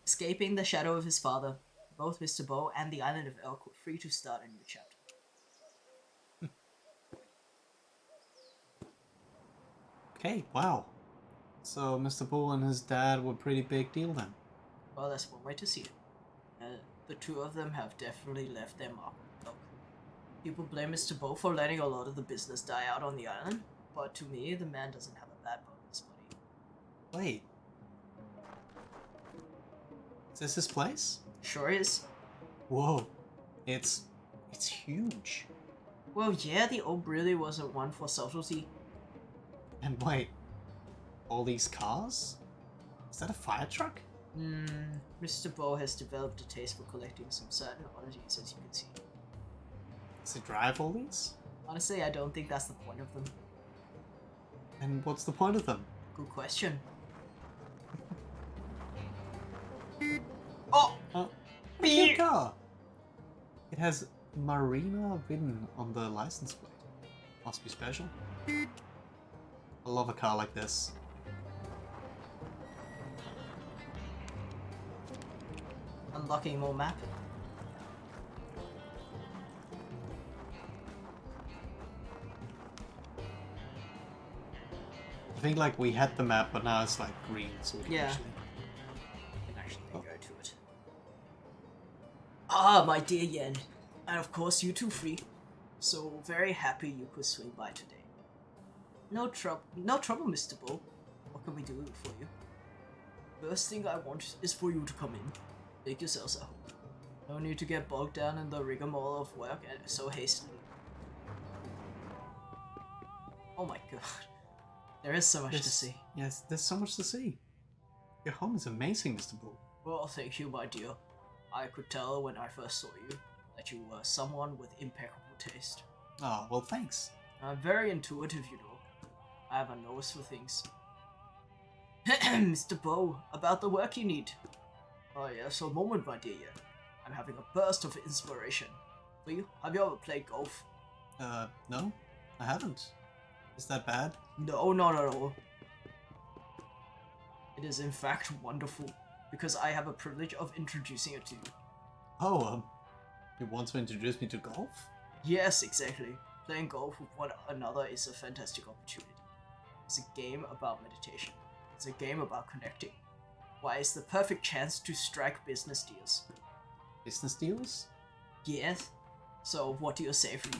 Escaping the shadow of his father, both Mr. Bo and the island of Elk were free to start a new chapter. okay, wow. So Mr. Bull and his dad were a pretty big deal then. Well, that's one way to see it. The two of them have definitely left their mark. People blame Mr. Bo for letting a lot of the business die out on the island, but to me, the man doesn't have a bad bone in his body. Wait. Is this his place? Sure is. Whoa. It's huge. Well, yeah, the old brewery wasn't one for subtlety. And wait, all these cars? Is that a fire truck? Mr. Bo has developed a taste for collecting some certain oddities, as you can see. Does he drive all these? Honestly, I don't think that's the point of them. And what's the point of them? Good question. Oh! Look at the car! It has Marina written on the license plate. Must be special. I love a car like this. Unlocking more map. I think like we had the map, but now it's like green, so we can Yeah. actually... Go to it. Ah, my dear Yen. And of course you too, Free. So very happy you could swing by today. No trouble, Mr. Bo. What can we do for you? First thing I want is for you to come in. Make yourselves at home. No need to get bogged down in the rigmarole of work and so hastily. Oh my god. There is so much to see. Yes, there's so much to see. Your home is amazing, Mr. Bull. Well, thank you, my dear. I could tell when I first saw you that you were someone with impeccable taste. Oh, well, thanks. I'm very intuitive, you know. I have a nose for things. Mr. Bo, about the work you need. Oh yes, a moment, my dear. I'm having a burst of inspiration. For you, have you ever played golf? No, I haven't. Is that bad? No, not at all. It is in fact wonderful, because I have a privilege of introducing it to you. Oh, you want to introduce me to golf? Yes, exactly. Playing golf with one another is a fantastic opportunity. It's a game about meditation. It's a game about connecting. Why, it's the perfect chance to strike business deals. Business deals? Yes. So, what do you say for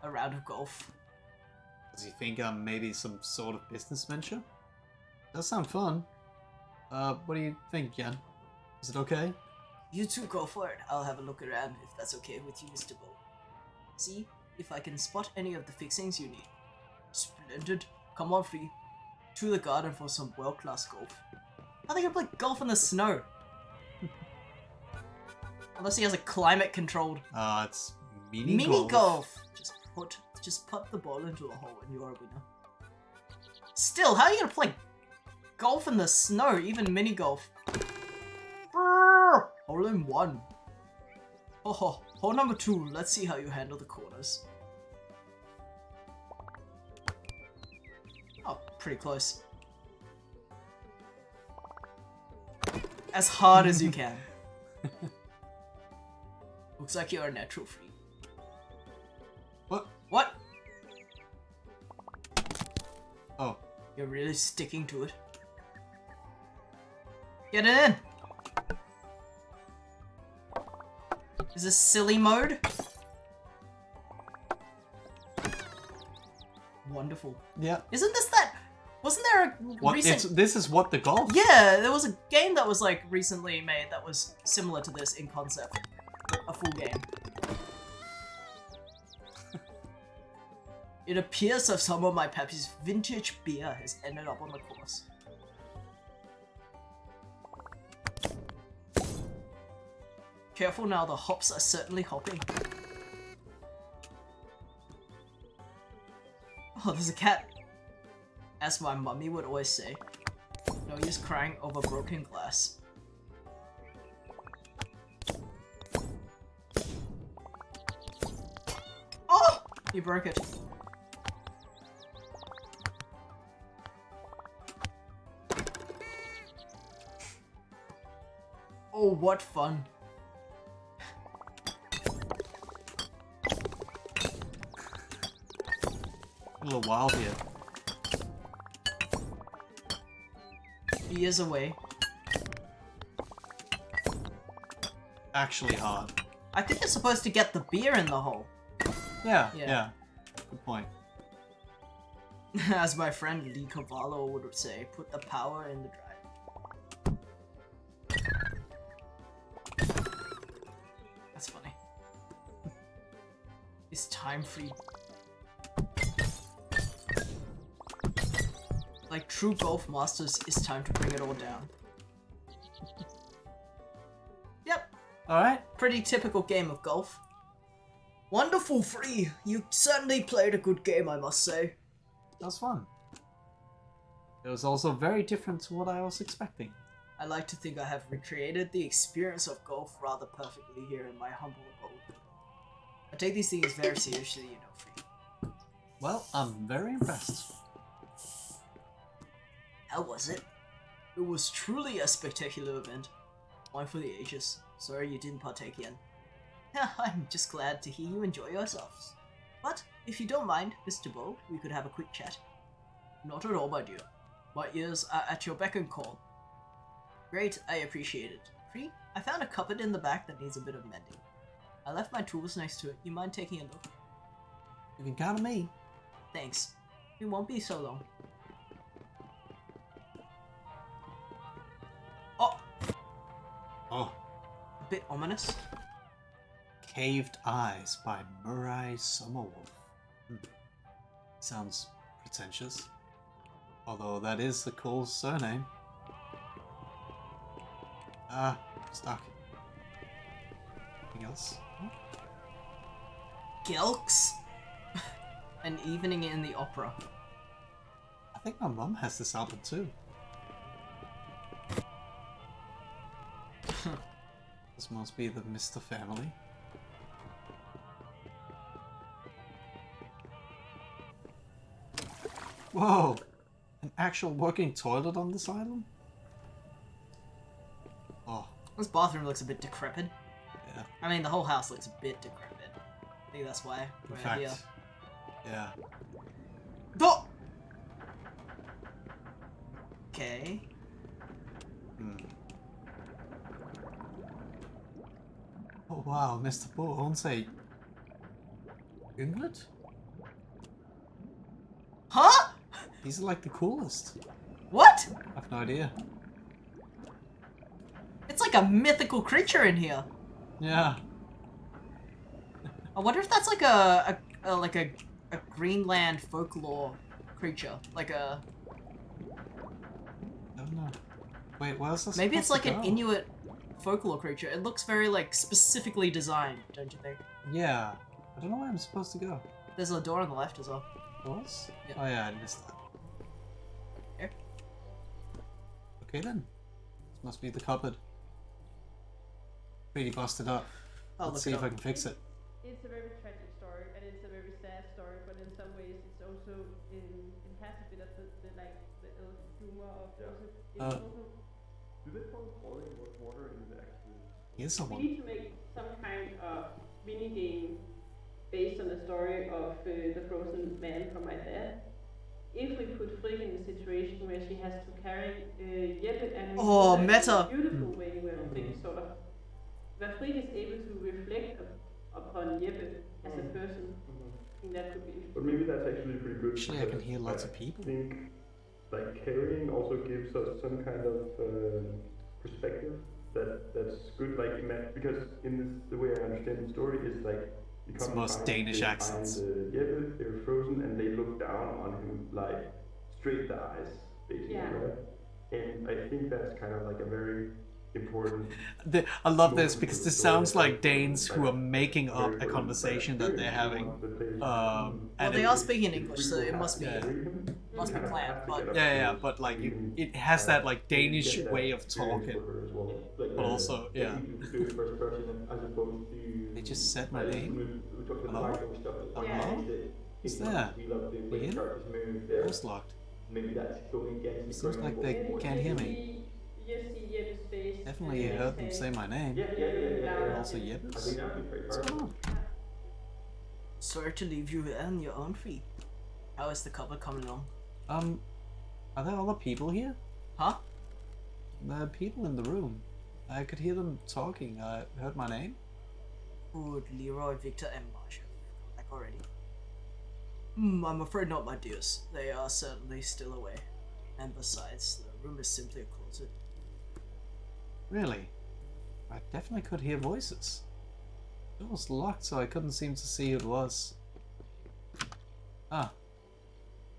a round of golf? Does he think I'm maybe some sort of business venture? Does sound fun. What do you think, Jan? Is it okay? You two go for it. I'll have a look around if that's okay with you, Mr. Bo. See if I can spot any of the fixings you need. Splendid. Come on, Free. To the garden for some world-class golf. How are they gonna play golf in the snow? Unless he has a climate-controlled It's mini golf. golf. Just put Just put the ball into a hole and you're a winner. Still, how are you gonna play golf in the snow, even mini golf? Brrr! Hole in one. Oh, hole number 2. Let's see how you handle the corners. Oh, pretty close. As hard as you can. Looks like you're a natural free. What? What? Oh. You're really sticking to it. Get it in! Is this silly mode? Wonderful. Yeah. Isn't this that? Wasn't there a What? recent... This is what the golf? Yeah, there was a game that was like recently made that was similar to this in concept. A full game. It appears that some of my pappy's vintage beer has ended up on the course. Careful now, the hops are certainly hopping. Oh, there's a cat. As my mummy would always say, no use crying over broken glass. Oh! You broke it. Oh, what fun. A little wild here. Years away. Actually hard. I think you're supposed to get the beer in the hole. Yeah, Yeah. yeah. Good point. As my friend Lee Cavallo would say, put the power in the drive. That's funny. It's time free. Like true golf masters, it's time to bring it all down. Yep, Alright. pretty typical game of golf. Wonderful free! You certainly played a good game, I must say. That was fun. It was also very different to what I was expecting. I like to think I have recreated the experience of golf rather perfectly here in my humble abode. I take these things very seriously, you know, Free. Well, I'm very impressed. How was it? It was truly a spectacular event. One for the ages. Sorry you didn't partake in. I'm just glad to hear you enjoy yourselves. But, if you don't mind, Mr. Bo, we could have a quick chat. Not at all, my dear. My ears are at your beck and call. Great, I appreciate it. Free, I found a cupboard in the back that needs a bit of mending. I left my tools next to it. You mind taking a look? You can count on me. Thanks. We won't be so long. Oh! Oh. A bit ominous. Caved Eyes by Murray Summerwolf. Sounds pretentious. Although that is a cool surname. Ah, stuck. Anything else? Oh. Gelks? An evening in the opera. I think my mum has this album too. This must be the Mr. Family. Whoa! An actual working toilet on this island? Oh, This bathroom looks a bit decrepit. yeah. I mean, the whole house looks a bit decrepit. I think that's why In we're fact, here. yeah. Oh! Okay. Hmm. Oh wow, Mr. Bo owns a Ingrid? Huh? He's like the coolest. What? I have no idea. It's like a mythical creature in here. Yeah. I wonder if that's like a Greenland folklore creature, like a I don't know. Wait, where's this? maybe it's like supposed an to go? Inuit folklore creature. It looks very like specifically designed, don't you think? Yeah. I don't know where I'm supposed to go. There's a door on the left as well. Doors? Yeah. Oh yeah, I missed that. Here. Okay then. This must be the cupboard. Pretty busted up. I'll Let's look see it if I up. can fix it. It's a very tragic story, and it's a very sad story, but in some ways it's also it has a bit of the like the ill humor of Yeah. also it's also Do they pour boiling water in the actual? Here's we someone. need to make some kind of mini game based on the story of the frozen man from my dad. If we put Frigg in a situation where she has to carry Jeppe and Oh, in a meta. beautiful way where Frigg sort of where Frigg is able to reflect upon Jeppe as a person. I think that could be But maybe that's actually pretty good. Actually, I can because hear lots I of people. think like carrying also gives us some kind of perspective that's good. Like because in this, the way I understand the story is like you It's come most and Danish they accents. Find Jeppe, they're frozen, and they look down on him like straight the eyes, basically, Yeah. right? And I think that's kind of like a very important. I love this because this sounds like Danes who are making up a conversation that they're having. Well, And they it- are speaking English, so it must be Yeah. must be planned. But Yeah, but like it has that like Danish way of talking. But also, yeah. They just said my name. Hello? Hello? Who's there? Ian? Door's locked. Seems like they can't hear me. Definitely heard them say my name. And also Jeppes. What's going on? sorry to leave you on your own feet. How is the cupboard coming along? Are there other people here? Huh? There are people in the room. I could hear them talking. I heard my name. Would Leroy, Victor, and Marsha come back already? I'm afraid not, my dears. They are certainly still away. And besides, the room is simply a closet. Really? I definitely could hear voices. It was locked, so I couldn't seem to see who it was. Ah,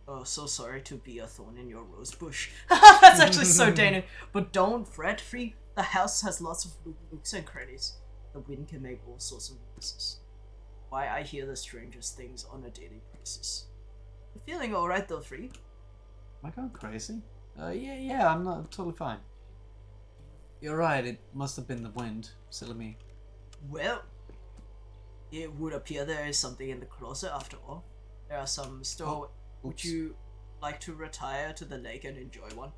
Oh, so sorry to be a thorn in your rose bush. That's actually so Danish. But don't fret, Free. The house has lots of nooks and crannies. The wind can make all sorts of noises. Why, I hear the strangest things on a daily basis. You feeling alright though, Free? am I going crazy? Yeah, I'm not totally fine. You're right, it must have been the wind. Silly me. Well, it would appear there is something in the closet after all. There are some store. Would Oops. you like to retire to the lake and enjoy one?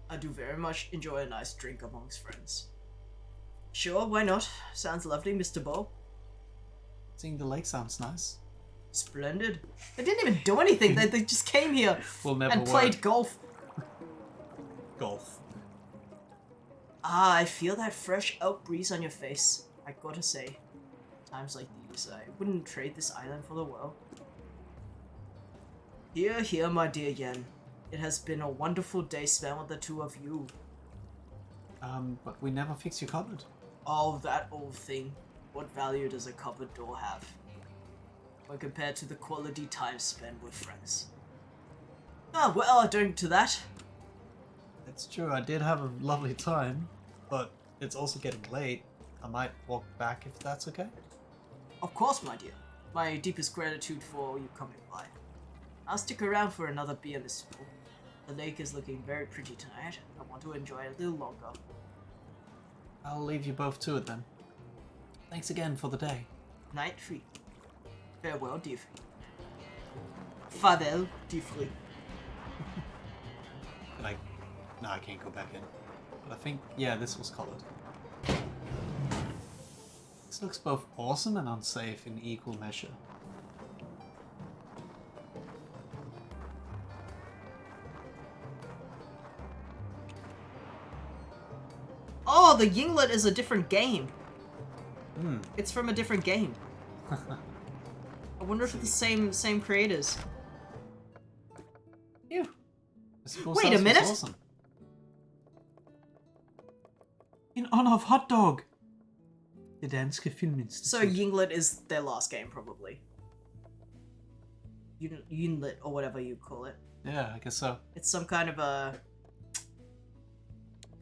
I do very much enjoy a nice drink amongst friends. Sure, why not? Sounds lovely, Mr. Bow. Seeing the lake sounds nice. Splendid. They didn't even do anything. They just came here We'll never and played golf. golf. Ah, I feel that fresh oak breeze on your face. I gotta say, times like these, I wouldn't trade this island for the world. Here, my dear Yen. It has been a wonderful day spent with the two of you. But we never fixed your cupboard. Oh, that old thing. What value does a cupboard door have when compared to the quality time spent with friends? Ah, well, I drink to that. It's true, I did have a lovely time, but it's also getting late. I might walk back if that's okay. Of course, my dear. My deepest gratitude for you coming by. I'll stick around for another beer, Mr. Poole. The lake is looking very pretty tonight. I want to enjoy it a little longer. I'll leave you both to it then. Thanks again for the day. Night free. Farewell, dear free. Farewell, dear free. No, I can't go back in. But I think, yeah, this was colored. This looks both awesome and unsafe in equal measure. Oh, the Yinglet is a different game. Hmm. It's from a different game. I wonder if it's the same creators. Phew. I suppose Wait a that was minute. Awesome. In honor of hot dog. Det danske Filminstitut. So Yinglet is their last game, probably. Yinglet, or whatever you call it. Yeah, I guess so. It's some kind of a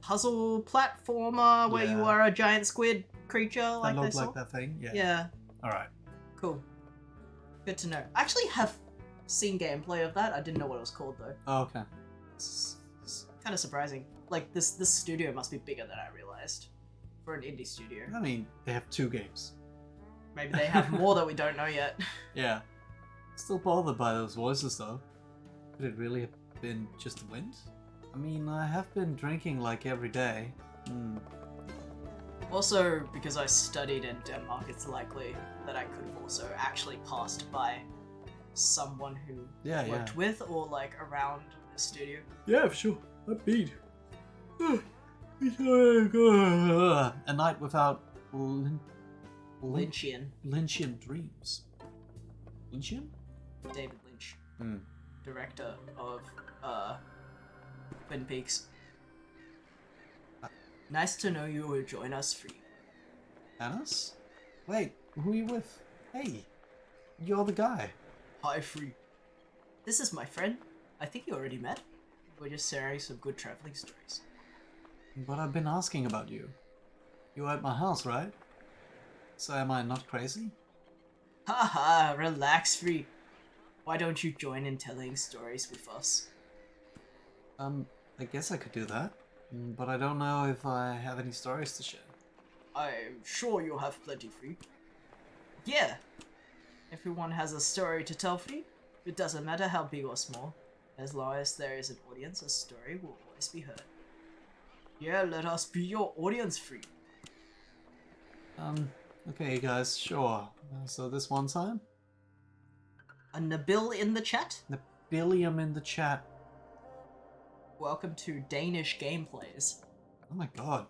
puzzle platformer where you Yeah. are a giant squid creature, That like looked this. like that thing? Yeah. Yeah, Alright. cool. Good to know. I actually have seen gameplay of that. I didn't know what it was called though. Oh, okay. It's kind of surprising. Like this studio must be bigger than I realized for an indie studio. I mean, they have 2 games. Maybe they have more that we don't know yet. Yeah. Still bothered by those voices though. Could it really have been just the wind? I mean, I have been drinking like every day. Also, because I studied in Denmark, it's likely that I could have also actually passed by someone who worked with or like around the studio. Yeah, for sure. I beat. A night without Lynchian. Lynchian dreams. Lynchian? David Lynch. Hmm. Director of Twin Peaks. Nice to know you will join us, Free. Anas? Wait, who are you with? Hey, you're the guy. Hi, Free. This is my friend. I think you already met. We're just sharing some good traveling stories. But I've been asking about you. You're at my house, right? So am I not crazy? Haha, relax, Free. Why don't you join in telling stories with us? I guess I could do that. But I don't know if I have any stories to share. I'm sure you'll have plenty, Free. Yeah. Everyone has a story to tell, Free. It doesn't matter how big or small. As long as there is an audience, a story will always be heard. Yeah, let us be your audience, Free. Okay guys, sure. So this one time? A Nabil in the chat? Nabilium in the chat. Welcome to Danish Gameplays. Oh my god.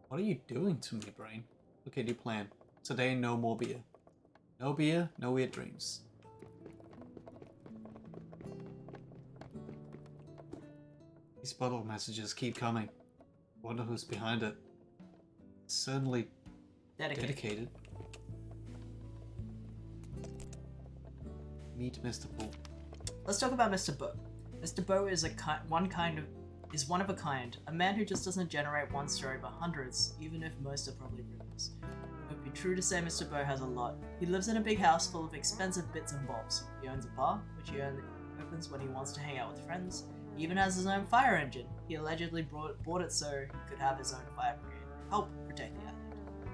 What are you doing to me, brain? Okay, new plan. Today, no more beer. No beer, no weird dreams. These bottle messages keep coming. Wonder who's behind it. Certainly dedicated. Meet Mr. Bull. Let's talk about Mr. Bo. Mr. Bo is one of a kind, a man who just doesn't generate one story but hundreds, even if most are probably rumors. It would be true to say Mr. Bo has a lot. He lives in a big house full of expensive bits and bobs. He owns a bar, which he only opens when he wants to hang out with friends. He even has his own fire engine. He allegedly bought it so he could have his own fire brigade, help protect the island.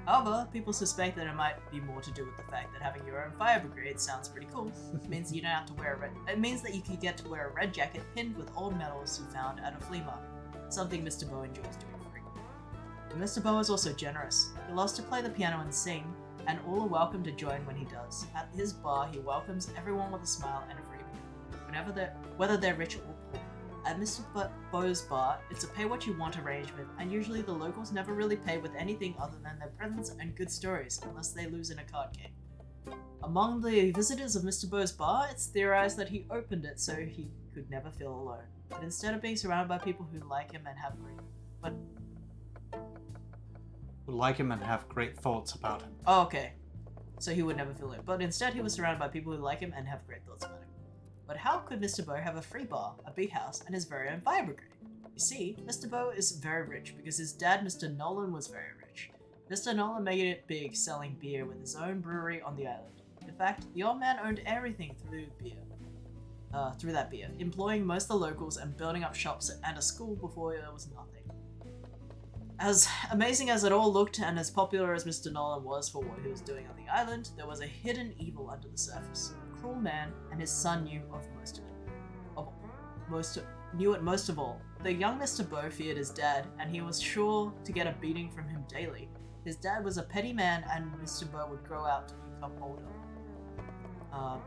However, people suspect that it might be more to do with the fact that having your own fire brigade sounds pretty cool. It means you don't have to wear it means that you can get to wear a red jacket pinned with old medals you found at a flea market, something Mr. Bo enjoys doing for free. But Mr. Bo is also generous. He loves to play the piano and sing, and all are welcome to join when he does. At his bar, he welcomes everyone with a smile and a freebie, whether they're rich or poor. At Mr. Bo's bar, it's a pay-what-you-want arrangement, and usually the locals never really pay with anything other than their presence and good stories, unless they lose in a card game. Among the visitors of Mr. Bo's bar, it's theorized that he opened it so he could never feel alone. But instead of being surrounded by people who like him and have great thoughts about him. Oh, okay. So he would never feel it. But instead he was surrounded by people who like him and have great thoughts about him. But how could Mr. Bo have a free bar, a big house, and his very own fire brigade? You see, Mr. Bo is very rich because his dad, Mr. Nolan, was very rich. Mr. Nolan made it big selling beer with his own brewery on the island. In fact, the old man owned everything through that beer, employing most of the locals and building up shops and a school before there was nothing. As amazing as it all looked and as popular as Mr. Nolan was for what he was doing on the island, there was a hidden evil under the surface. A cruel man, and his son knew it most of all. The young Mr. Bo feared his dad, and he was sure to get a beating from him daily. His dad was a petty man, and Mr. Bo would grow out to become older.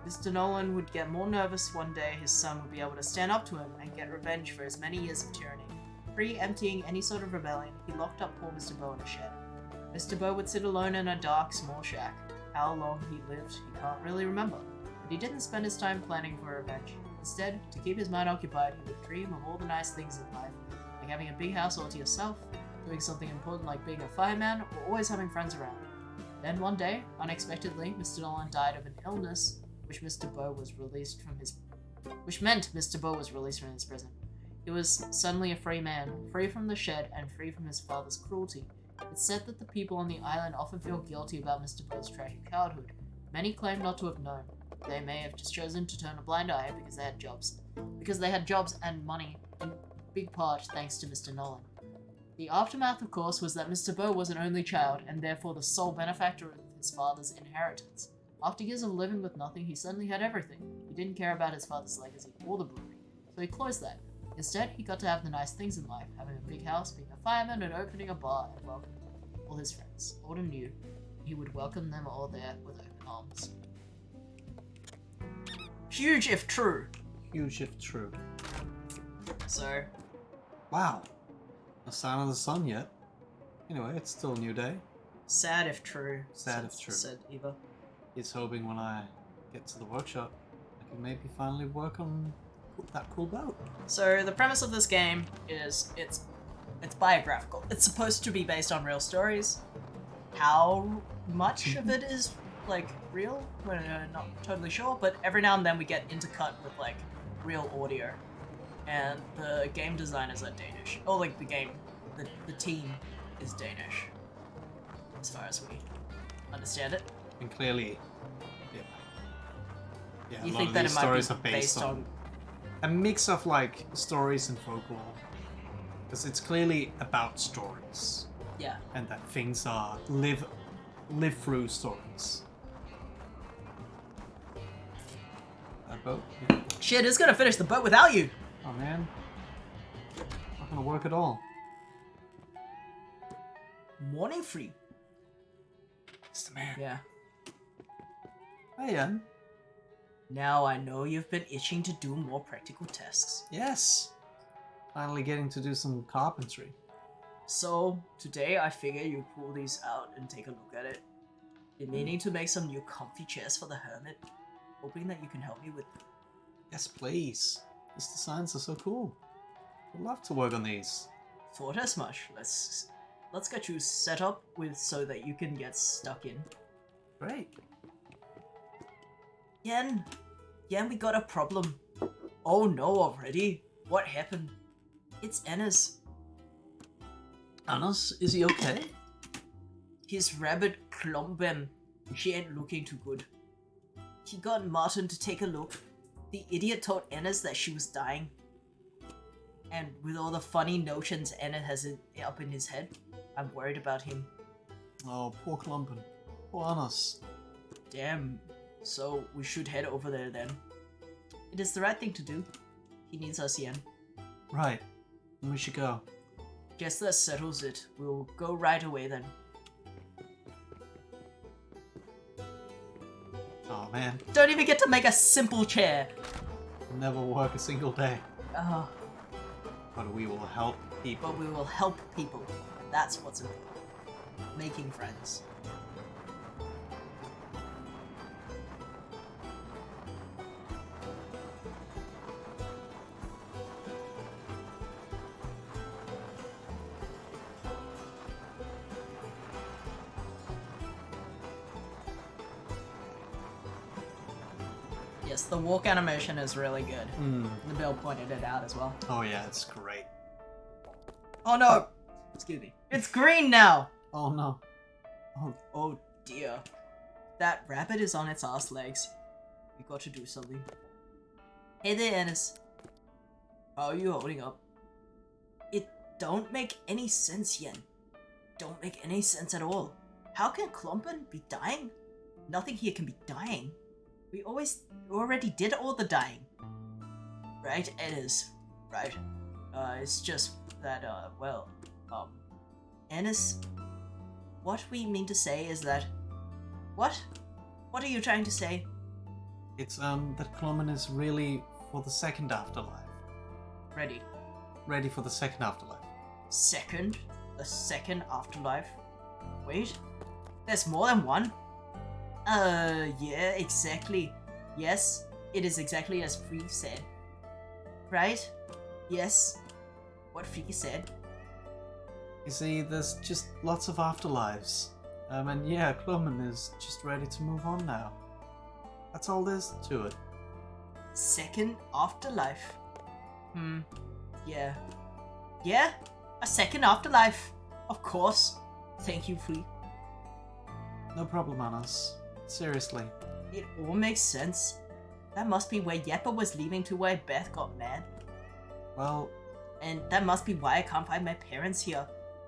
Mr. Nolan would get more nervous one day his son would be able to stand up to him and get revenge for his many years of tyranny. Pre-emptying any sort of rebellion, he locked up poor Mr. Bo in a shed. Mr. Bo would sit alone in a dark, small shack. How long he lived, he can't really remember, but he didn't spend his time planning for revenge. Instead, to keep his mind occupied, he would dream of all the nice things in life, like having a big house all to yourself, doing something important like being a fireman, or always having friends around. Then one day, unexpectedly, Mr. Nolan died of an illness, which meant Mr. Bo was released from his prison. He was suddenly a free man, free from the shed and free from his father's cruelty. It's said that the people on the island often feel guilty about Mr. Bo's tragic childhood. Many claim not to have known. they may have just chosen to turn a blind eye because they had jobs. Because they had jobs and money, in big part thanks to Mr. Nolan. The aftermath, of course, was that Mr. Bow was an only child, and therefore the sole benefactor of his father's inheritance. After years of living with nothing, he suddenly had everything. He didn't care about his father's legacy or the brewery, so he closed that. Instead, he got to have the nice things in life, having a big house, being a fireman, and opening a bar, and welcoming all his friends, old and new. He would welcome them all there with open arms. Huge if true. Huge if true. So, Wow. No sign of the sun yet. Anyway, it's still a new day. sad if true. Sad if true. Said Eva. He's hoping when I get to the workshop, I can maybe finally work on that cool boat. So the premise of this game is it's biographical. It's supposed to be based on real stories. How much of it is like real? We're not totally sure, but every now and then we get intercut with like real audio. And the game designers are Danish. Or like the team is Danish. As far as we understand it. And clearly, yeah, You a lot think of that these it might stories be are based based on a mix of like stories and folklore. Because it's clearly about stories. Yeah. And that things are live through stories. A boat? Yeah. Shit, it's gonna finish the boat without you! Oh man. Not gonna work at all. Morning free. It's the man. Yeah. Hey, Ian. Now I know you've been itching to do more practical tasks. Yes. Finally getting to do some carpentry. So, today I figure you pull these out and take a look at it. Been meaning to make some new comfy chairs for the hermit. Hoping that you can help me with them. Yes, please. These designs are so cool. I'd love to work on these. Thought as much. Let's get you set up with so that you can get stuck in. Great. Yen, we got a problem. Oh no, already? What happened? It's Ennis. Anas, is he okay? His rabbit Klomben. She ain't looking too good. He got Martin to take a look. The idiot told Ennis that she was dying. And with all the funny notions Ennis has up in his head, I'm worried about him. Oh, poor Klumpen. Poor Anas. Damn. So we should head over there then. It is the right thing to do. He needs us, Yen. Right. Then we should go. Guess that settles it. We'll go right away then. Oh man. Don't even get to make a simple chair. Never work a single day. Oh, But we will help people. but we will help people. And that's what's important. Making friends. Yes, the walk animation is really good. The Bill pointed it out as well. Oh yeah, it's great. Oh no! Excuse me. It's green now! Oh no. Oh dear. That rabbit is on its ass legs. We got to do something. Hey there, Ennis. How are you holding up? It don't make any sense, Yen. Don't make any sense at all. How can Klompen be dying? Nothing here can be dying. We already did all the dying. Right, Ennis? Right. It's just that, Ennis, what we mean to say is that... What? What are you trying to say? It's that Klumpen is really for the second afterlife. Ready. Ready for the second afterlife. Second? The second afterlife? Wait, there's more than one? Yeah, exactly. Yes, it is exactly as Free said. Right? Yes. What Free said. You see, there's just lots of afterlives. And yeah, Klumpen is just ready to move on now. That's all there's to it. Second afterlife. Yeah. Yeah, a second afterlife. Of course. Thank you, Free. No problem, Anas. Seriously. It all makes sense. That must be where Yeppa was leaving to where Beth got mad. Well, And that must be why I can't find my parents here.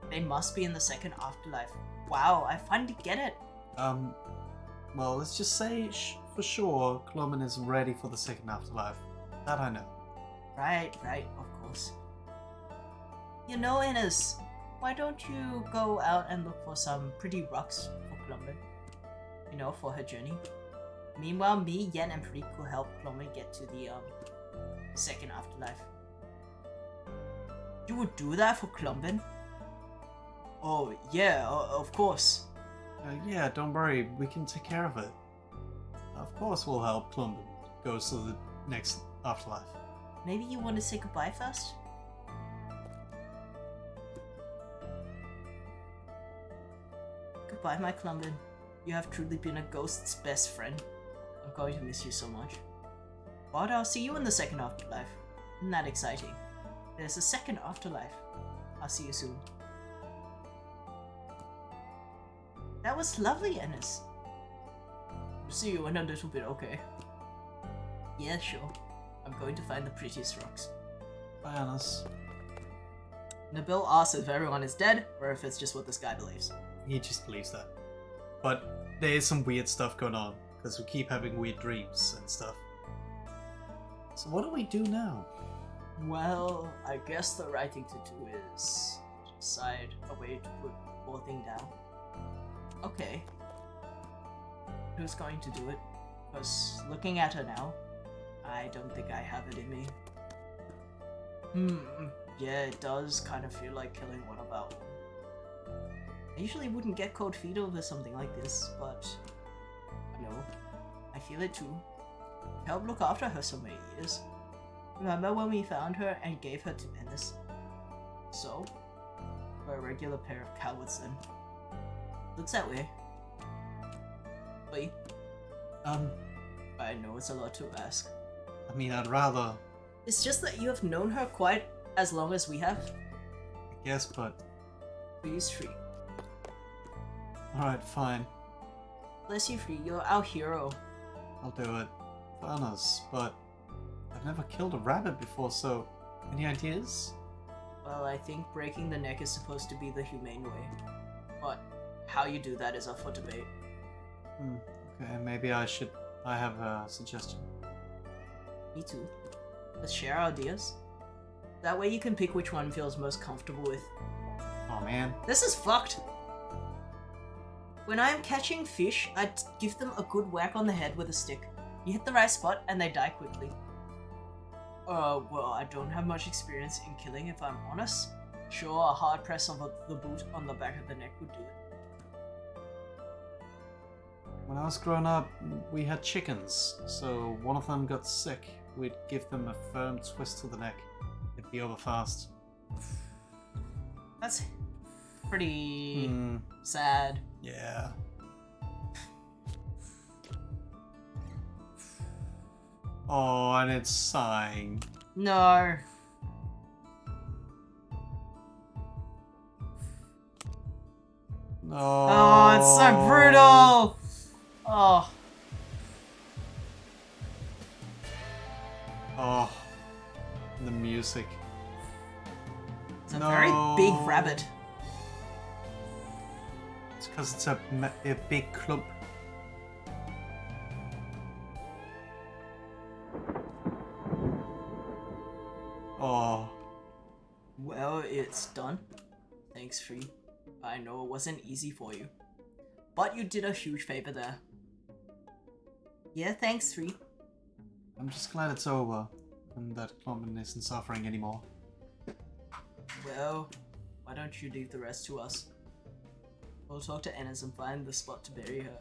They must be in the second afterlife. Wow, I finally get it. well, let's just say for sure Clommen is ready for the second afterlife. That I know. Right, of course. You know, Innes, why don't you go out and look for some pretty rocks for Clommen? You know, for her journey. Meanwhile, me, Yen, and Freak will help Clommen get to the second afterlife. You would do that for Clommen? Oh, yeah, of course. Yeah, don't worry, we can take care of it. Of course we'll help Clommen go to the next afterlife. Maybe you want to say goodbye first? Goodbye, my Clommen. You have truly been a ghost's best friend. I'm going to miss you so much. But I'll see you in the second afterlife. Isn't that exciting? There's a second afterlife. I'll see you soon. That was lovely, Ennis. See you in a little bit, okay? Yeah, sure. I'm going to find the prettiest rocks. Bye, Annis. Nabil asks if everyone is dead, or if it's just what this guy believes. He just believes that. But there is some weird stuff going on, because we keep having weird dreams and stuff. So what do we do now? Well, I guess the right thing to do is decide a way to put the poor thing down. Okay. Who's going to do it? Because looking at her now, I don't think I have it in me. Yeah, it does kind of feel like killing one of our own. I usually wouldn't get cold feet over something like this, but no, I feel it too. I helped look after her so many years. Remember when we found her and gave her to Ennis? So, we're a regular pair of cowards then. Looks that way. Wait. I know it's a lot to ask. I mean, I'd rather... It's just that you have known her quite as long as we have. I guess, but... Please, Free. Alright, fine. Bless you, Free. You're our hero. I'll do it. For Annis, but... I've never killed a rabbit before, so... Any ideas? Well, I think breaking the neck is supposed to be the humane way. But how you do that is up for debate. Okay, maybe I have a suggestion. Me too. Let's share our ideas. That way you can pick which one feels most comfortable with. Oh man. This is fucked! When I am catching fish, I give them a good whack on the head with a stick. You hit the right spot and they die quickly. Well, I don't have much experience in killing if I'm honest. Sure, a hard press of the boot on the back of the neck would do it. When I was growing up, we had chickens, so one of them got sick. We'd give them a firm twist to the neck. It'd be over fast. That's pretty sad. Yeah. Oh, and it's sighing. No. No. Oh, it's so brutal! Oh. Oh. The music. It's a very big rabbit. It's because it's a big clump. Oh. Well, it's done. Thanks, Free. I know it wasn't easy for you. But you did a huge favor there. Yeah, thanks, Free. I'm just glad it's over and that Clommen isn't suffering anymore. Well, why don't you leave the rest to us? We'll talk to Ennis and find the spot to bury her.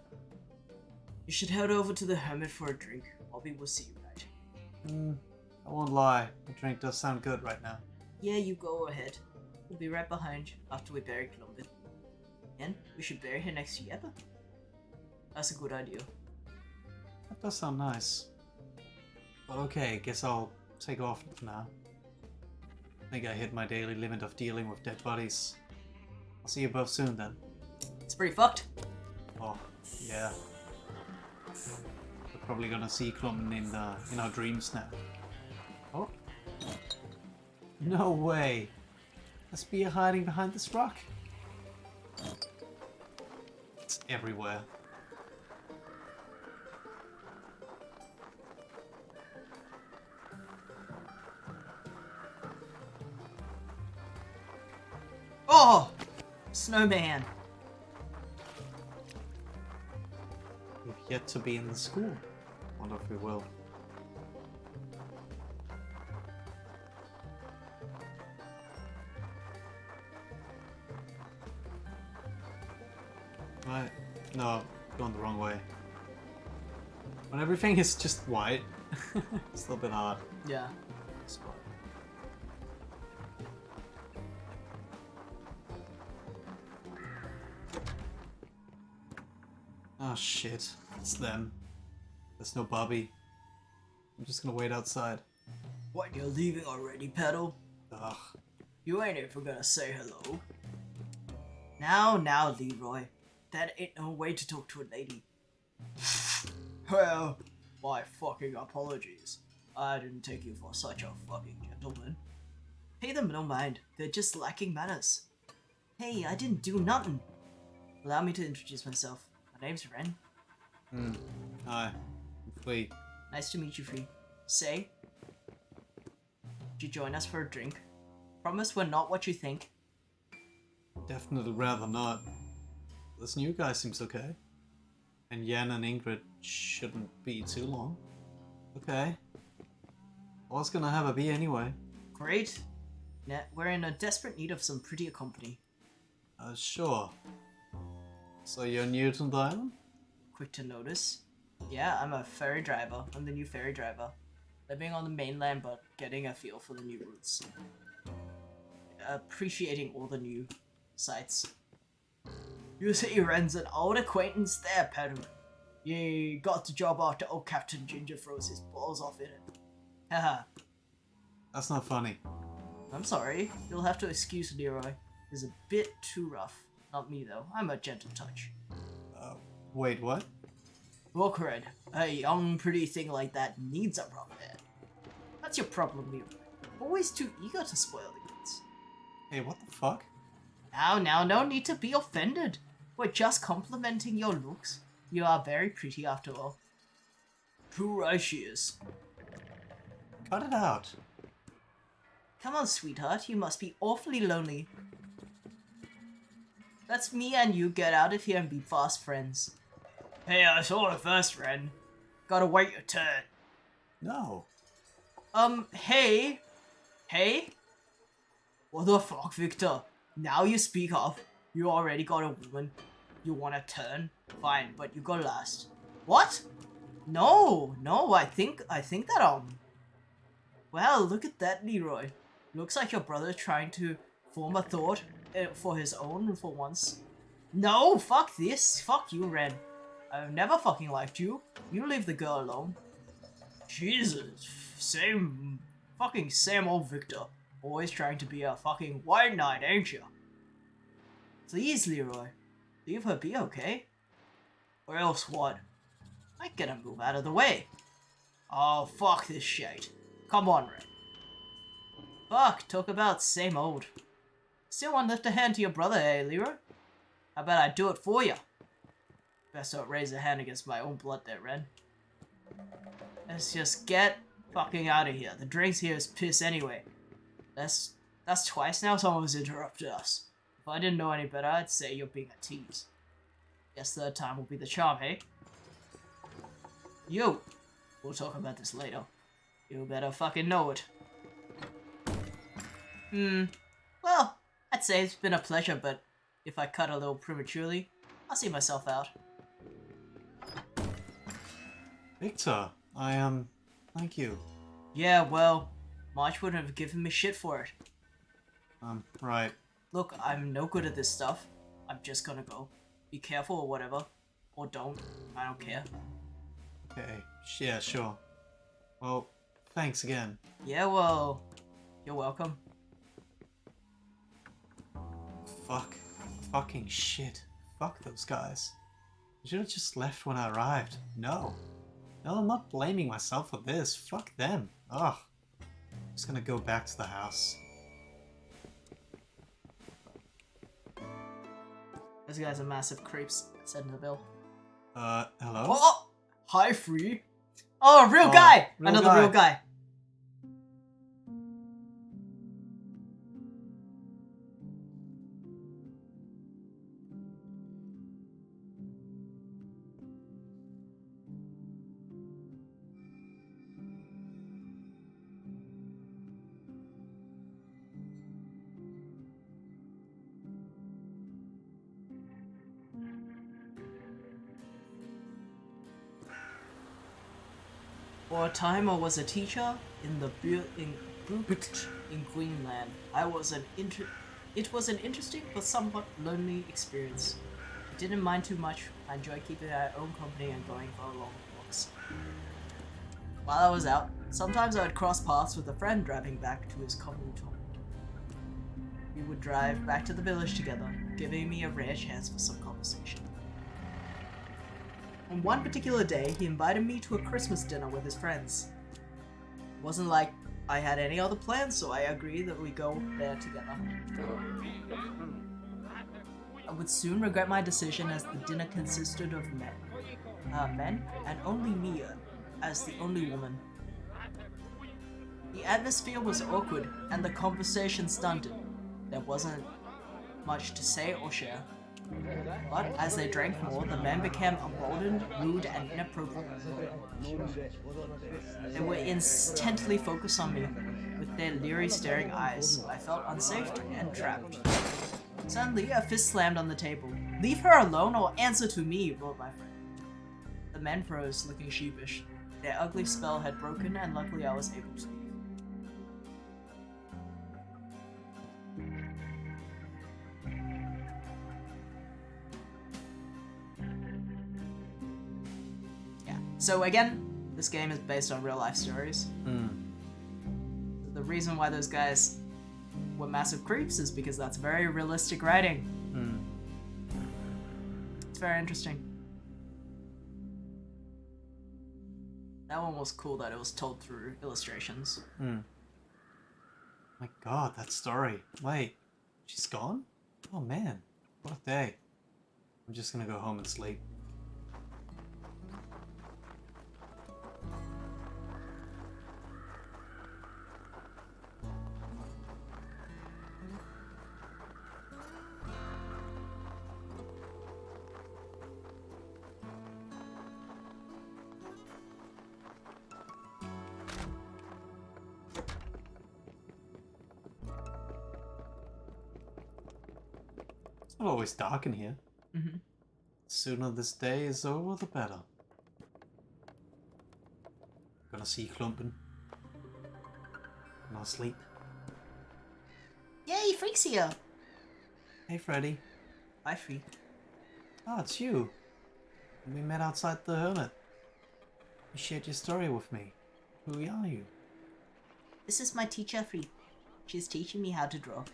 You should head over to the hermit for a drink. Bobby will see you, right? I won't lie, the drink does sound good right now. Yeah, you go ahead. We'll be right behind you after we bury Clommen. And we should bury her next to Yeppa. That's a good idea. That does sound nice. But okay, guess I'll take off for now. I think I hit my daily limit of dealing with dead bodies. I'll see you both soon then. It's pretty fucked. Oh, yeah. probably gonna see Klum in our dreams now. Oh. No way. A spear hiding behind this rock. It's everywhere. Oh! Snowman. We've yet to be in the school. Wonder if we will. Right. No, going the wrong way. When everything is just white, it's a little bit hard. Yeah. Spot. Oh shit, it's them. There's no Bobby. I'm just gonna wait outside. What, you're leaving already, Petal? Ugh. You ain't even gonna say hello. Now, Leroy. That ain't no way to talk to a lady. Well, my fucking apologies. I didn't take you for such a fucking gentleman. Pay them no mind. They're just lacking manners. Hey, I didn't do nothing. Allow me to introduce myself. My name's Ren. Hi. Wait. Nice to meet you, Free. Say, would you join us for a drink? Promise we're not what you think. Definitely rather not. This new guy seems okay. And Yen and Ingrid shouldn't be too long. Okay. I was gonna have a beer anyway. Great. We're in a desperate need of some prettier company. Sure. So you're new to the island? Quick to notice. Yeah, I'm a ferry driver. I'm the new ferry driver. Living on the mainland but getting a feel for the new routes. Appreciating all the new sights. You see Ren's an old acquaintance there, Pedal. You got the job after old Captain Ginger froze his balls off in it. Haha. That's not funny. I'm sorry. You'll have to excuse Leroy. He's a bit too rough. Not me though. I'm a gentle touch. Wait, what? Look, Red. A young, pretty thing like that needs a rough head. That's your problem, Leroy. Always too eager to spoil the goods. Hey, what the fuck? Now, no need to be offended. We're just complimenting your looks. You are very pretty after all. Too right she is. Cut it out. Come on, sweetheart. You must be awfully lonely. Let's me and you get out of here and be fast friends. Hey, I saw it first, Ren. Gotta wait your turn. No. Hey? Hey? What the fuck, Victor? Now you speak up. You already got a woman. You want a turn? Fine, but you go last. What? No, I think that, well, look at that, Leroy. Looks like your brother's trying to form a thought for his own for once. No, fuck this. Fuck you, Ren. I've never fucking liked you. You leave the girl alone. Jesus. Same old Victor. Always trying to be a fucking white knight, ain't you? Please, Leroy. Leave her be, okay? Or else what? I gotta move out of the way. Oh, fuck this shit. Come on, Ren. Fuck, talk about same old. Still want to lift a hand to your brother, eh, Leroy? How about I do it for you? Best not raise a hand against my own blood there, Ren. Let's just get fucking out of here. The drinks here is piss anyway. That's twice now someone's interrupted us. If I didn't know any better, I'd say you're being a tease. Guess third time will be the charm, hey? You! We'll talk about this later. You better fucking know it. Well, I'd say it's been a pleasure, but if I cut a little prematurely, I'll see myself out. Victor, thank you. Yeah, well, March wouldn't have given me shit for it. Right. Look, I'm no good at this stuff. I'm just gonna go. Be careful or whatever. Or don't. I don't care. Okay. Yeah, sure. Well, thanks again. Yeah, well, you're welcome. Fuck. Fucking shit. Fuck those guys. I should have just left when I arrived. No. No, I'm not blaming myself for this. Fuck them. Ugh. I'm just gonna go back to the house. Those guys are massive creeps, said Nabil. Hello? Oh! Hi, Free. Oh, real Oh, guy! real Another guy. real guy. For a time, I was a teacher in the in Greenland. It was an interesting but somewhat lonely experience. I didn't mind too much. I enjoyed keeping my own company and going for long walks. While I was out, sometimes I would cross paths with a friend driving back to his commute home. We would drive back to the village together, giving me a rare chance for some conversation. On one particular day, he invited me to a Christmas dinner with his friends. It wasn't like I had any other plans, so I agreed that we go there together. I would soon regret my decision as the dinner consisted of men, and only me as the only woman. The atmosphere was awkward, and the conversation stunted. There wasn't much to say or share. But as they drank more, the men became emboldened, rude, and inappropriate. They were intently focused on me. With their leery, staring eyes, I felt unsafe and trapped. Suddenly, a fist slammed on the table. "Leave her alone or answer to me," roared my friend. The men froze, looking sheepish. Their ugly spell had broken, and luckily I was able to leave. So again, this game is based on real life stories. The reason why those guys were massive creeps is because that's very realistic writing. It's very interesting. That one was cool that it was told through illustrations. My god, that story. Wait, she's gone? Oh man, what a day. I'm just gonna go home and sleep. It's not always dark in here. Mm-hmm. The sooner this day is over, the better. Gonna see Klumpen. And I'll sleep. Yay, Freak's here! Hey, Freddy. Hi, Free. Oh, it's you. We met outside the hermit. You shared your story with me. Who are you? This is my teacher, Free. She's teaching me how to draw.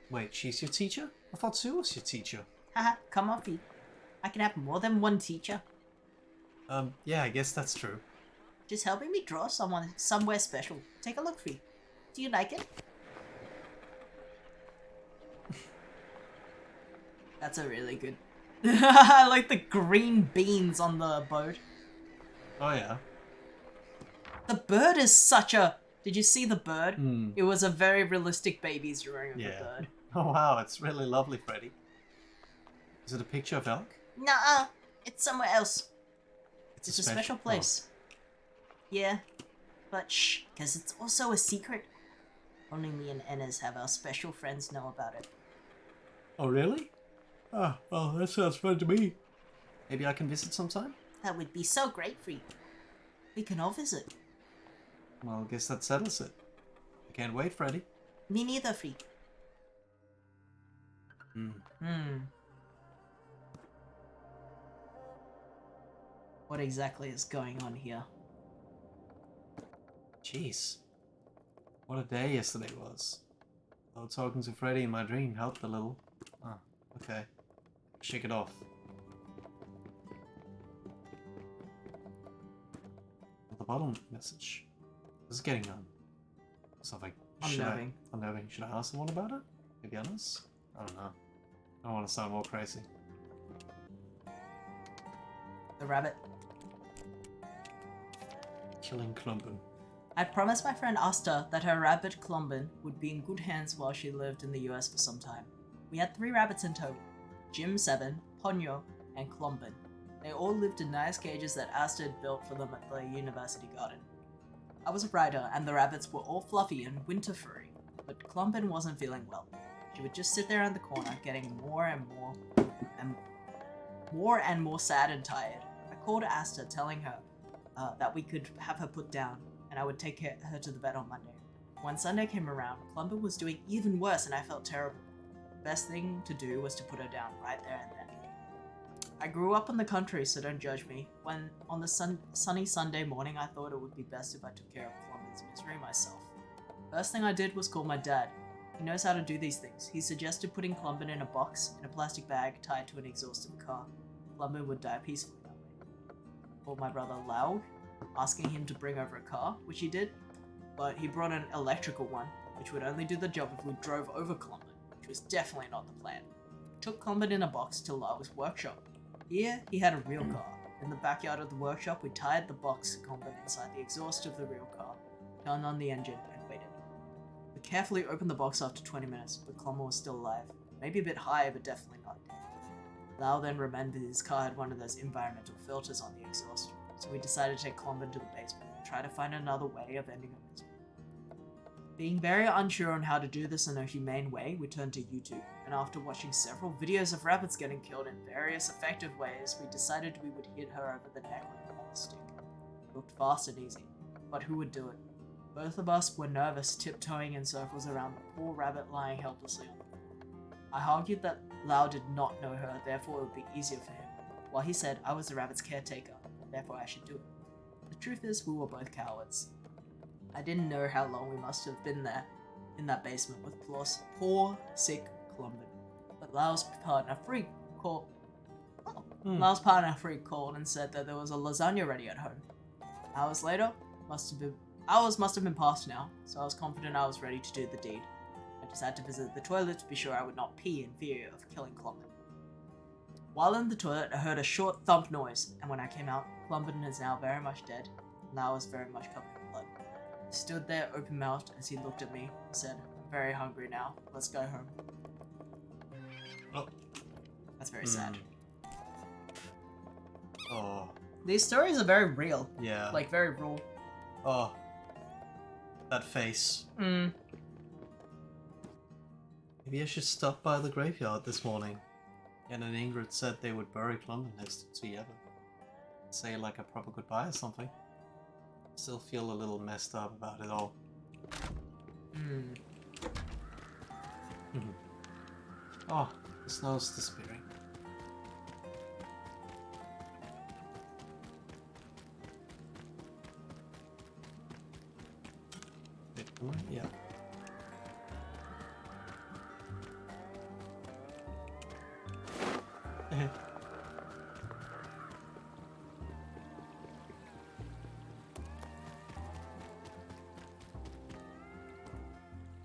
Wait, she's your teacher? I thought Sue was your teacher. Haha, come on, Free. I can have more than one teacher. Yeah, I guess that's true. Just helping me draw someone somewhere special. Take a look, Free. Do you like it? That's a really good... I like the green beans on the boat. Oh, yeah. The bird is such a... Did you see the bird? Hmm. It was a very realistic baby's drawing of Yeah. the bird. Oh, wow, it's really lovely, Freddy. Is it a picture of elk? Nuh-uh. It's somewhere else. It's a special place. Yeah. But shh, because it's also a secret. Only me and Enes have our special friends know about it. Oh, really? Ah, well, that sounds fun to me. Maybe I can visit sometime? That would be so great, Free. We can all visit. Well, I guess that settles it. I can't wait, Freddy. Me neither, Free. What exactly is going on here? Jeez. What a day yesterday was. Though talking to Freddy in my dream helped a little. Ah, okay. Shake it off. bottom message. This is getting something Unnerving. Unnerving. Should I ask someone about it? Maybe honest? I don't know. I don't want to sound more crazy. The rabbit. Killing Klumpen. I promised my friend Asta that her rabbit Klumben would be in good hands while she lived in the US for some time. We had 3 rabbits in total. Jim 7, Ponyo, and Klumben. They all lived in nice cages that Asta had built for them at the university garden. I was a writer, and the rabbits were all fluffy and winter furry, but Klumben wasn't feeling well. She would just sit there in the corner, getting more and more sad and tired. I called Asta, telling her that we could have her put down, and I would take her to the vet on Monday. When Sunday came around, Klumben was doing even worse, and I felt terrible. The best thing to do was to put her down right there and then. I grew up in the country, so don't judge me. When on the sunny Sunday morning, I thought it would be best if I took care of Klumben's misery myself. First thing I did was call my dad. He knows how to do these things. He suggested putting Klumben in a box, in a plastic bag, tied to an exhaust of a car. Klumben would die peacefully that way. I called my brother Laug, asking him to bring over a car, which he did, but he brought an electrical one, which would only do the job if we drove over Klumben, which was definitely not the plan. We took Klumben in a box to Laug's workshop. Here, he had a real car. In the backyard of the workshop, we tied the box Klumben inside the exhaust of the real car, turned on the engine, and waited. We carefully opened the box after 20 minutes, but Klumben was still alive. Maybe a bit high, but definitely not dead. Lau then remembered his car had one of those environmental filters on the exhaust, so we decided to take Klumben to the basement and try to find another way of ending her misery. Being very unsure on how to do this in a humane way, we turned to YouTube, and after watching several videos of rabbits getting killed in various effective ways, we decided we would hit her over the neck with a pole stick. It looked fast and easy, but who would do it? Both of us were nervous, tiptoeing in circles around the poor rabbit lying helplessly on the floor. I argued that Lau did not know her, therefore it would be easier for him, while he said I was the rabbit's caretaker, therefore I should do it. The truth is, we were both cowards. I didn't know how long we must have been there, in that basement with poor, sick Klumben. But Lau's partner Freak called and said that there was a lasagna ready at home. Hours later, hours must have been past now, so I was confident I was ready to do the deed. I just had to visit the toilet to be sure I would not pee in fear of killing Klumben. While in the toilet, I heard a short thump noise, and when I came out, Klumben is now very much dead, and Lau is very much covered in blood. He stood there open-mouthed as he looked at me and said, "I'm very hungry now. Let's go home." Oh. That's very sad. Oh. These stories are very real. Yeah. Like, very raw. Oh. That face. Mm. Maybe I should stop by the graveyard this morning. And then Ingrid said they would bury Klumben next to Yevon. Say like a proper goodbye or something. Still feel a little messed up about it all. Oh, the snow's disappearing. Wait, am I? Yeah.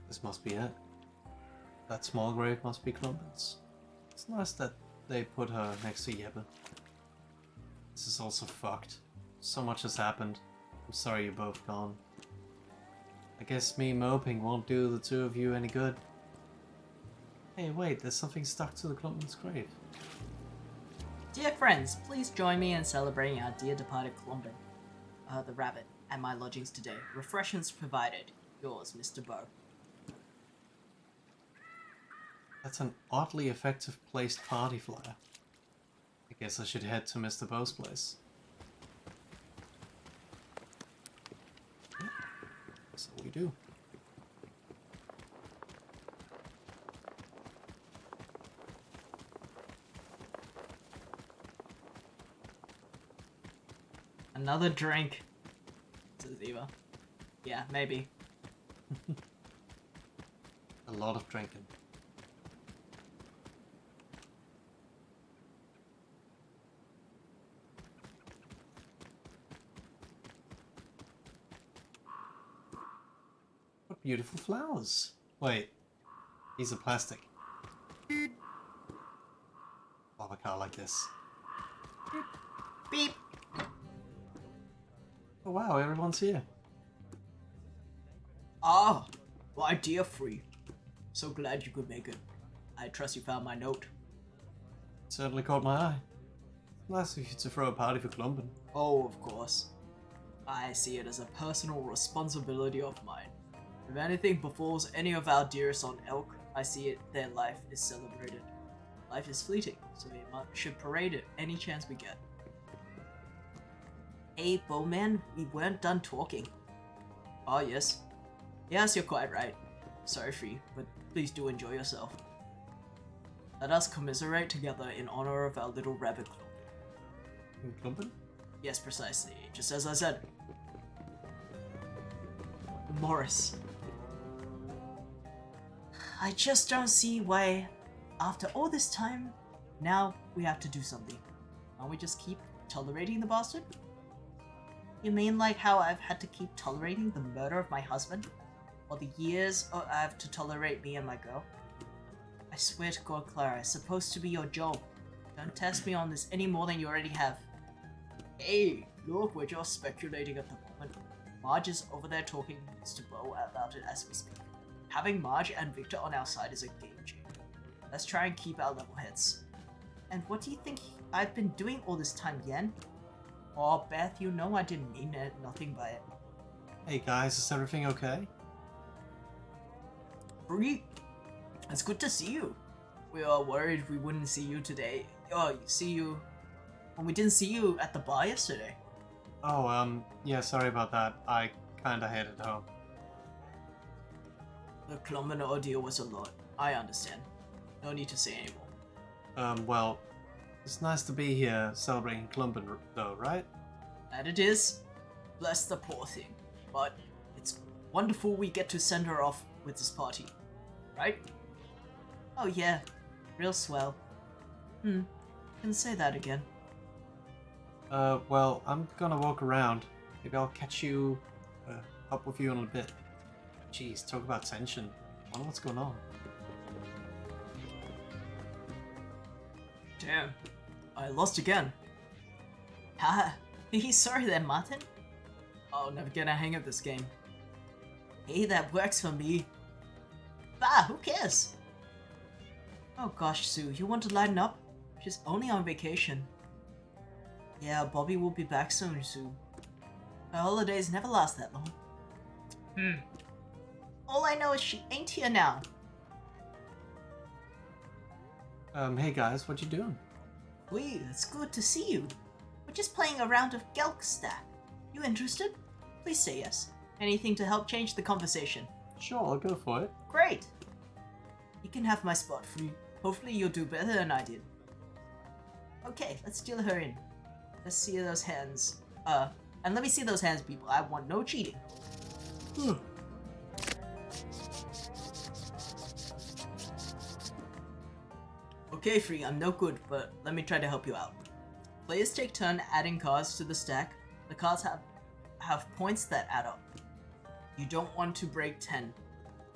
This must be it. That small grave must be Klumben's. It's nice that they put her next to Yevon. This is also fucked. So much has happened. I'm sorry you're both gone. I guess me moping won't do the two of you any good. Hey, wait, there's something stuck to the Klumben's grave. Dear friends, please join me in celebrating our dear departed Klumben, the rabbit, at my lodgings today. Refreshments provided. Yours, Mr. Bow. That's an oddly effective placed party flyer. I guess I should head to Mr. Bow's place. Yeah, so we do. Another drink, says Eva. Yeah, maybe. A lot of drinking. beautiful flowers. Wait, these are plastic. Love a car like this. Beep. Oh wow, everyone's here. Ah, my dear Free. So glad you could make it. I trust you found my note. Certainly caught my eye. Nice of you to throw a party for Clumben. Oh, of course. I see it as a personal responsibility of mine. If anything befalls any of our dearest on Elk, I see it their life is celebrated. Life is fleeting, so we should parade it any chance we get. Hey, Bowman, we weren't done talking. Oh, yes. Yes, you're quite right. Sorry, Free, but please do enjoy yourself. Let us commiserate together in honor of our little rabbit club. Clumben? Yes, precisely, just as I said. Morris. I just don't see why, after all this time, Now we have to do something. Can't we just keep tolerating the bastard? you mean like how I've had to keep tolerating the murder of my husband? Or the years I have to tolerate me and my girl? I swear to God, Clara, it's supposed to be your job. Don't test me on this any more than you already have. Hey, look, we're just speculating at the moment. Marge is over there talking to Bo about it as we speak. Having Marge and Victor on our side is a game changer. Let's try and keep our level heads. And what do you think I've been doing all this time, Yen? Oh, Beth, you know I didn't mean it, nothing by it. Hey guys, is everything okay? Free, it's good to see you. We were worried we wouldn't see you today. When we didn't see you at the bar yesterday. Oh, yeah, sorry about that. I kinda headed home. The Clumben ordeal was a lot. I understand. No need to say anymore. Well, it's nice to be here celebrating Clumben, though, right? That it is. Bless the poor thing. But it's wonderful we get to send her off with this party. Right? Oh yeah, real swell. Can say that again. Well, I'm gonna walk around. Maybe I'll catch you, up with you in a bit. Jeez, talk about tension. I wonder what's going on. Damn. I lost again. Haha, he's sorry then, Martin. I'll never get a hang of this game. Hey, that works for me. Bah, who cares? Oh gosh, Sue, you want to lighten up? She's only on vacation. Yeah, Bobby will be back soon, Sue. Her holidays never last that long. All I know is she ain't here now. Hey guys, what you doing? Wee, it's good to see you. We're just playing a round of Gelk Stack. You interested? Please say yes. Anything to help change the conversation. Sure, I'll go for it. Great. You can have my spot, Free. Hopefully you'll do better than I did. Okay, let's deal her in. Let's see those hands. And let me see those hands, people. I want no cheating. Okay, Free, I'm no good, but let me try to help you out. Players take turn adding cards to the stack. The cards have points that add up. You don't want to break 10.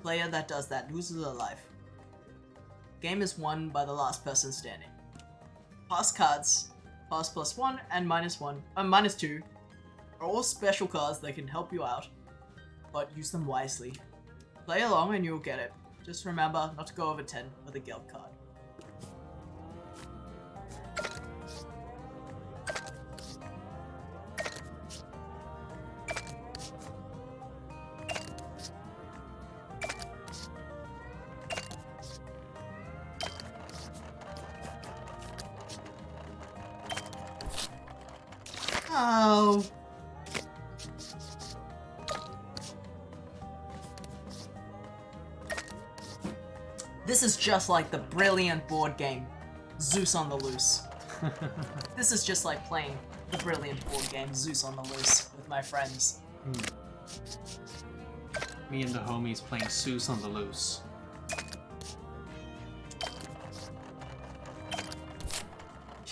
Player that does that loses a life. Game is won by the last person standing. Pass cards, pass +1 and -2, are all special cards that can help you out, but use them wisely. Play along and you'll get it. Just remember not to go over 10 with a Gelb card. Oh. This is just like the brilliant board game, Zeus on the Loose. This is just like playing the brilliant board game, Zeus on the Loose, with my friends. Me and the homies playing Zeus on the Loose.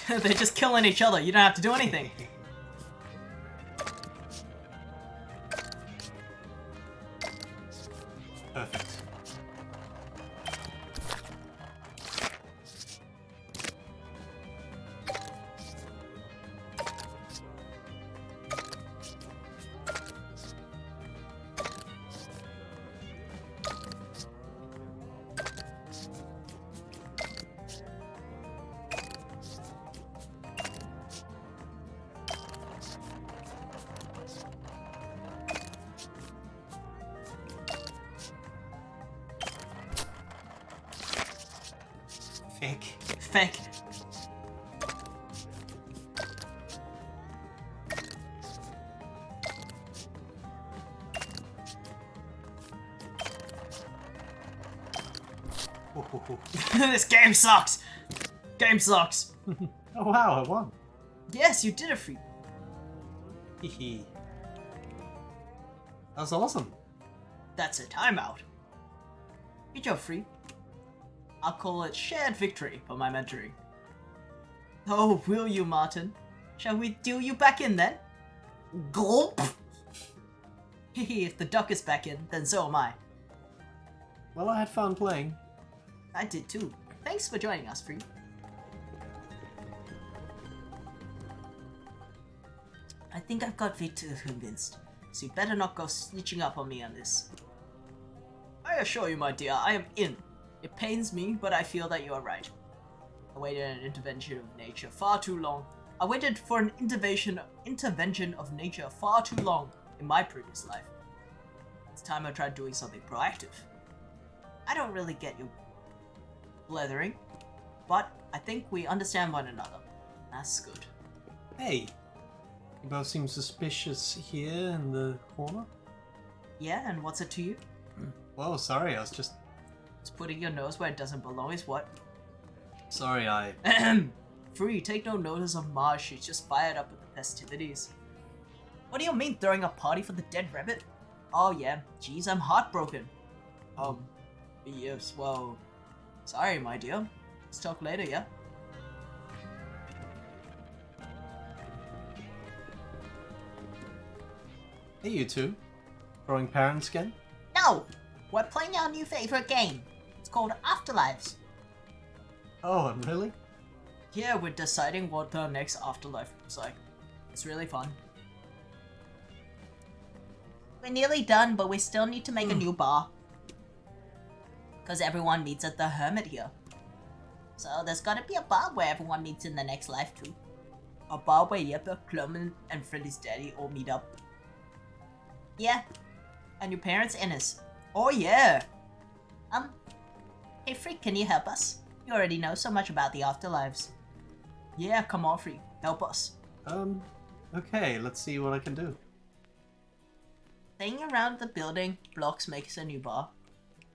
They're just killing each other, you don't have to do anything. Feck. Feck. This game sucks! Game sucks! Oh wow, I won. Yes, you did it, Free. Hehe. That's awesome. That's a timeout. Good job, Free. I'll call it shared victory for my mentoring. Oh, will you, Martin? Shall we deal you back in then? Gulp! Hehe, if the duck is back in, then so am I. Well, I had fun playing. I did too. Thanks for joining us, Free. I think I've got Victor convinced, so you better not go snitching up on me on this. I assure you, my dear, I am in. It pains me, but I feel that you are right. I waited an intervention of nature far too long. I waited for an intervention of nature far too long in my previous life. It's time I tried doing something proactive. I don't really get you blethering, but I think we understand one another. That's good. Hey, you both seem suspicious here in the corner. Yeah, and what's it to you? Whoa, sorry, I was just... It's putting your nose where it doesn't belong is what? Sorry, I... Free, take no notice of Mars, she's just fired up with the festivities. What do you mean throwing a party for the dead rabbit? Oh yeah, geez, I'm heartbroken. Yes, well... Sorry, my dear. Let's talk later, yeah? Hey, you two. Throwing parents again? No! We're playing our new favorite game. It's called Afterlives. Oh, really? Yeah, we're deciding what the next afterlife looks like. It's really fun. We're nearly done, but we still need to make a new bar. Because everyone meets at the Hermit here. So there's gotta be a bar where everyone meets in the next life too. A bar where Jeppe, Clement, and Freddy's daddy all meet up. Yeah. And your parents' Ennis. Oh yeah! Hey Freak, can you help us? You already know so much about the afterlives. Yeah, come on, Freak. Help us. Okay, let's see what I can do. Staying around the building, Blocks makes a new bar.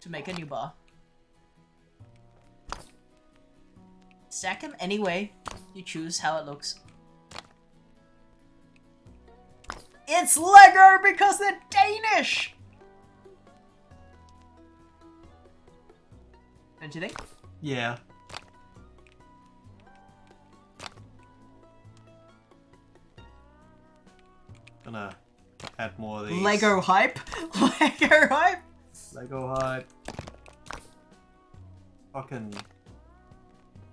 To make a new bar. Stack them anyway. You choose how it looks. It's Lego because they're Danish! Don't you think? Yeah. Gonna add more of these. Lego hype? Lego hype? Lego hype. Fucking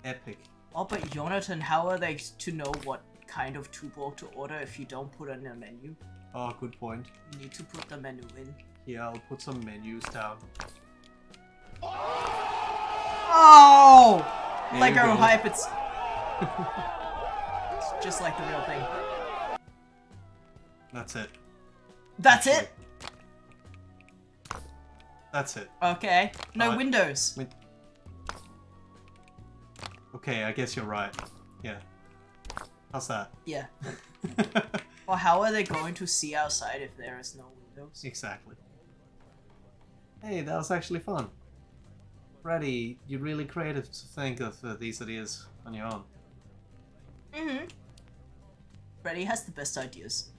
epic. Oh, but Jonathan, how are they to know what kind of tubo to order if you don't put it in a menu? Oh, good point. You need to put the menu in. Yeah, I'll put some menus down. Oh! There you Lego go. hype, it's just like the real thing. That's it. That's it? That's it. Okay. No Alright. windows. Okay, I guess you're right. Yeah. How's that? Yeah. Well, how are they going to see outside if there is no windows? Exactly. Hey, that was actually fun. Freddy, you're really creative to think of these ideas on your own. Mm-hmm. Freddy has the best ideas.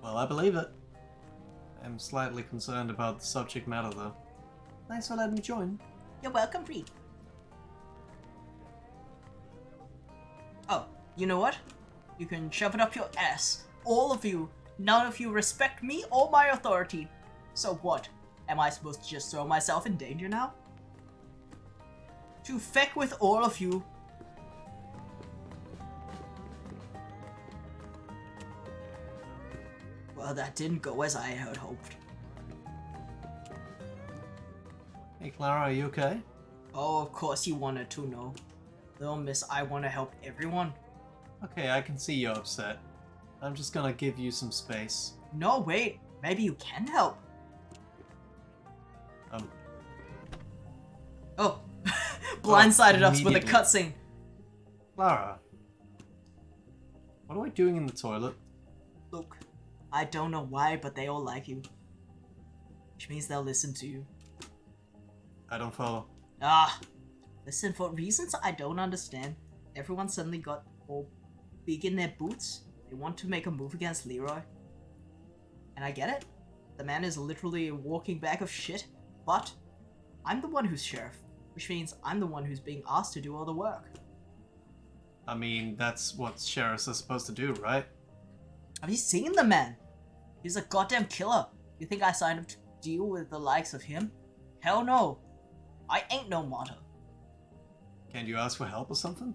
Well, I believe it. I'm slightly concerned about the subject matter, though. Thanks for letting me join. You're welcome, Freak. Oh, you know what? You can shove it up your ass. All of you. None of you respect me or my authority. So what? Am I supposed to just throw myself in danger now? To feck with all of you. Well, that didn't go as I had hoped. Hey, Clara, are you okay? Oh, of course you wanted to know. Little miss, I want to help everyone. Okay, I can see you're upset. I'm just gonna give you some space. No, wait. Maybe you can help. Oh. blindsided us with a immediately. cutscene. Clara, what are we doing in the toilet? Look, I don't know why, but they all like you. Which means they'll listen to you. I don't follow. Ah, listen, for reasons I don't understand, everyone suddenly got all big in their boots. They want to make a move against Leroy. And I get it. The man is literally a walking bag of shit, but I'm the one who's sheriff, which means I'm the one who's being asked to do all the work. I mean, that's what sheriffs are supposed to do, right? Have you seen the man? He's a goddamn killer. You think I signed up to deal with the likes of him? Hell no. I ain't no martyr. Can't you ask for help or something?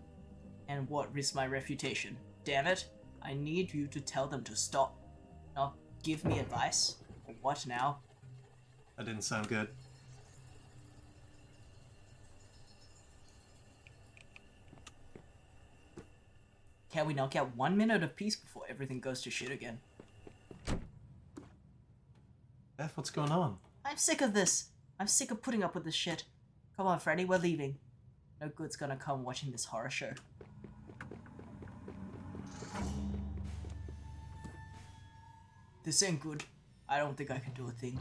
And what risks my reputation? Damn it. I need you to tell them to stop. Not give me advice. What now? That didn't sound good. Can we not get 1 minute of peace before everything goes to shit again? Beth, what's going on? I'm sick of this. I'm sick of putting up with this shit. Come on, Freddy, we're leaving. No good's gonna come watching this horror show. This ain't good. I don't think I can do a thing.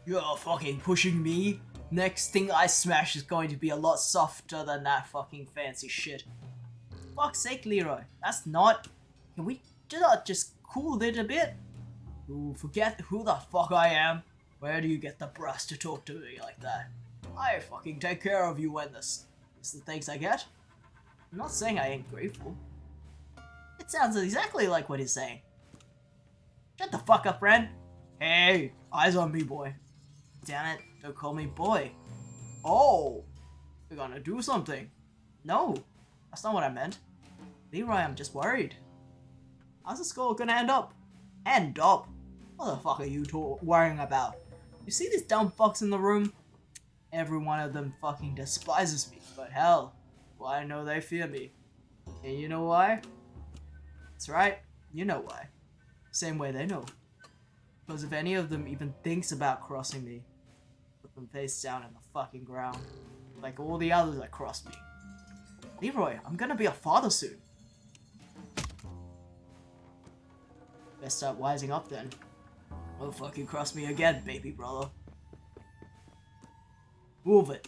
You're fucking pushing me? Next thing I smash is going to be a lot softer than that fucking fancy shit. Fuck's sake, Leroy. That's not... Can we just cool it a bit? You forget who the fuck I am? Where do you get the brass to talk to me like that? I fucking take care of you when this is the things I get. I'm not saying I ain't grateful. It sounds exactly like what he's saying. Shut the fuck up, Ren. Hey, eyes on me, boy. Damn it, don't call me boy. Oh, you're gonna do something. No, that's not what I meant. Leroy, I'm just worried. How's the score gonna end up? End up? What the fuck are you worrying about? You see this dumb fucks in the room? Every one of them fucking despises me, but hell, well, I know they fear me. And you know why? That's right, you know why. Same way they know. Because if any of them even thinks about crossing me, put them face down in the fucking ground, like all the others that crossed me. Leroy, I'm gonna be a father soon. Best start wising up then. Don't fucking cross me again, baby brother. Move it.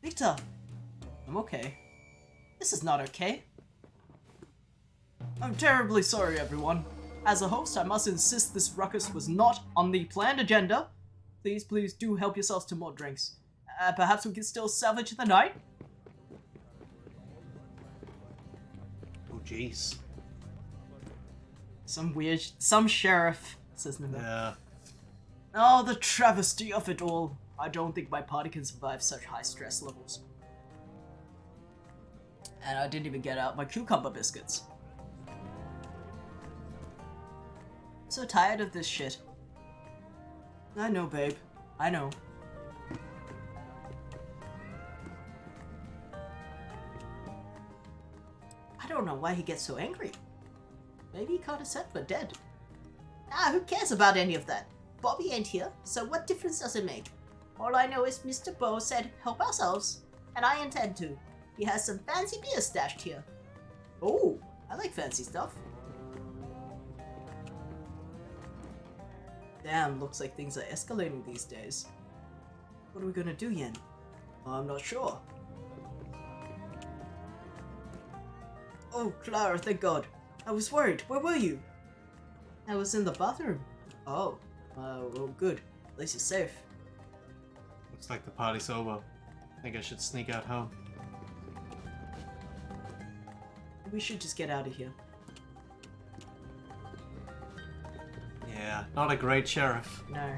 Victor! I'm okay. This is not okay. I'm terribly sorry, everyone. As a host, I must insist this ruckus was not on the planned agenda. Please do help yourselves to more drinks. Perhaps we can still salvage the night? Oh, jeez. Some sheriff, says Nina. Yeah. Oh, the travesty of it all. I don't think my party can survive such high stress levels. And I didn't even get out my cucumber biscuits. So tired of this shit. I know, babe. I know. I don't know why he gets so angry. Maybe he can't accept we're dead. Ah, who cares about any of that? Bobby ain't here, so what difference does it make? All I know is Mr. Bo said help ourselves, and I intend to. He has some fancy beer stashed here. Oh, I like fancy stuff. Damn, looks like things are escalating these days. What are we gonna do, Yen? I'm not sure. Oh, Clara, thank God. I was worried. Where were you? I was in the bathroom. Oh, well, good. At least you're safe. Looks like the party's over. I think I should sneak out home. We should just get out of here. Yeah, not a great sheriff. No.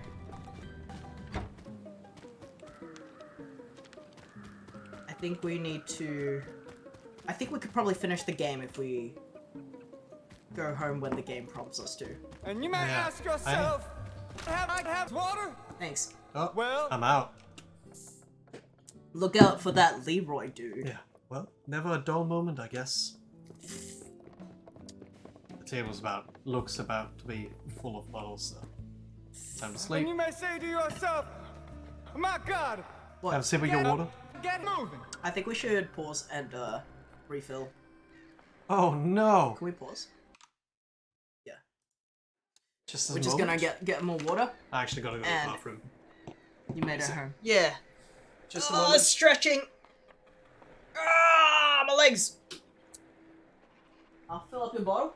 I think we need to... I think we could probably finish the game if we go home when the game prompts us to. And you might Yeah, ask yourself, have I have water? Thanks. Oh, Well- I'm out. Look out for that Leroy dude. Yeah, well, never a dull moment, I guess. The looks about to be full of bottles, so time to And sleep. you may say to yourself, my God, Have a sip of your get up, water. get moving. I think we should pause and refill. Oh no! Can we pause? Just We're just gonna get more water. I actually gotta go to the and- bathroom. You made it home. Yeah. Just a Oh, moment. stretching. Ah, my legs. I'll fill up your bottle.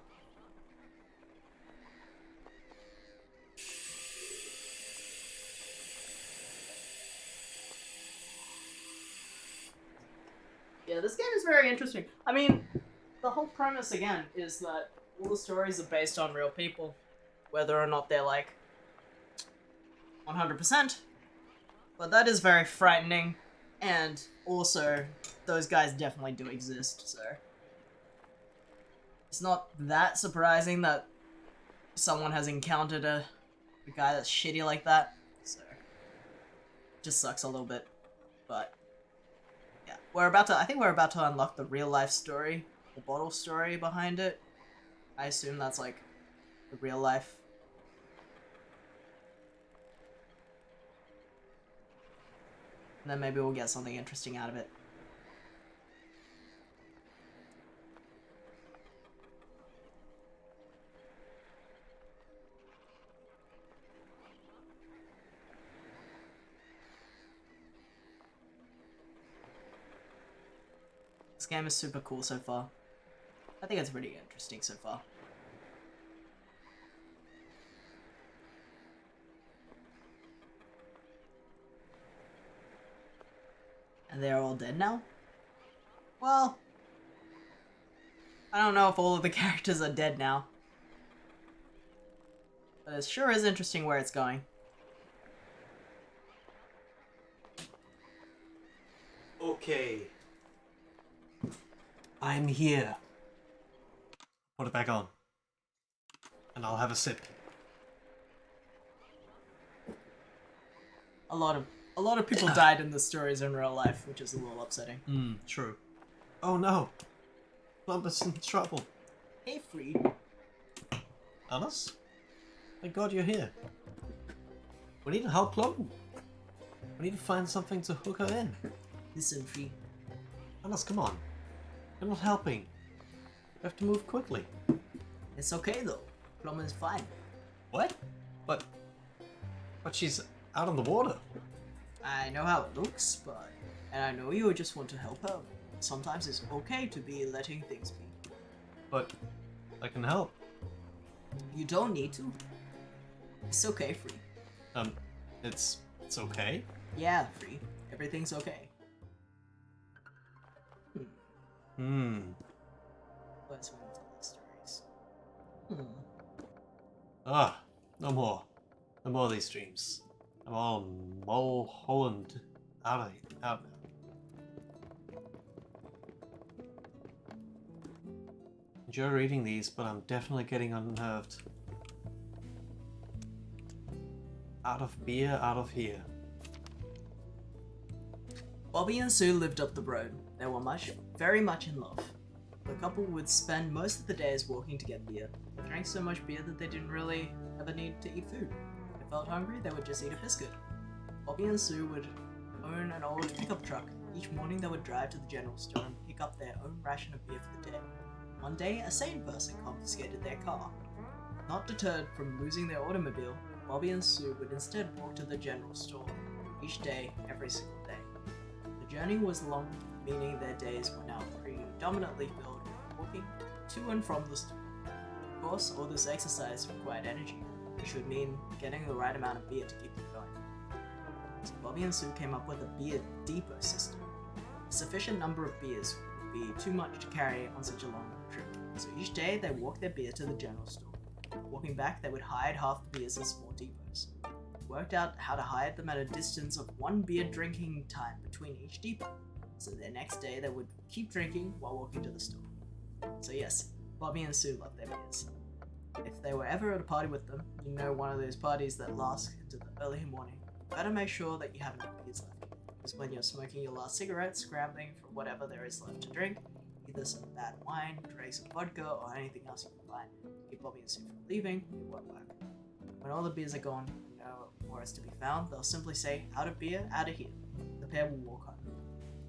Yeah, this game is very interesting. I mean, the whole premise again is that all the stories are based on real people, whether or not they're like 100%. But that is very frightening, and also those guys definitely do exist, so it's not that surprising that someone has encountered a guy that's shitty like that, so it just sucks a little bit. But yeah, I think we're about to unlock the real life story, the bottle story behind it. I assume that's like the real life. And then maybe we'll get something interesting out of it. This game is super cool so far. I think it's pretty interesting so far. And they're all dead now? Well, I don't know if all of the characters are dead now. But it sure is interesting where it's going. Okay. I'm here. Put it back on. And I'll have a sip. A lot of people died in the stories in real life, which is a little upsetting. True. Oh no! Plumbus in trouble. Hey, Freed. Annas? Thank God you're here. We need to help Plum. We need to find something to hook her in. Listen, Freed. Annas, come on. You're not helping. We have to move quickly. It's okay though. Plum is fine. What? But she's out on the water. I know how it looks, and I know you just want to help her. Sometimes it's okay to be letting things be. But I can help. You don't need to. It's okay, Free. It's okay. Yeah, Free. Everything's okay. Let's move to the stories. No more. No more of these dreams. I'm all Mulholland out now. Enjoy reading these, but I'm definitely getting unnerved. Out of beer, out of here. Bobby and Sue lived up the road. They were very much in love. The couple would spend most of the days walking to get beer. They drank so much beer that they didn't really ever need to eat food. If they felt hungry, they would just eat a biscuit. Bobby and Sue would own an old pickup truck. Each morning they would drive to the general store and pick up their own ration of beer for the day. One day, a sane person confiscated their car. Not deterred from losing their automobile, Bobby and Sue would instead walk to the general store, each day, every single day. The journey was long, meaning their days were now predominantly filled with walking to and from the store. Of course, all this exercise required energy, which would mean getting the right amount of beer to keep them going. So Bobby and Sue came up with a beer depot system. A sufficient number of beers would be too much to carry on such a long trip, so each day they walked their beer to the general store. Walking back, they would hide half the beers in small depots. Worked out how to hide them at a distance of 1 beer drinking time between each depot, so the next day they would keep drinking while walking to the store. So yes, Bobby and Sue loved their beers. If they were ever at a party with them, you know, one of those parties that last into the early morning, better make sure that you have enough beers left, because when you're smoking your last cigarette, scrambling for whatever there is left to drink, either some bad wine, dry some vodka, or anything else you can find. Keep Bobby and Sue from leaving, it won't work. When all the beers are gone, nowhere is to be found, they'll simply say, out of beer, out of here. The pair will walk home.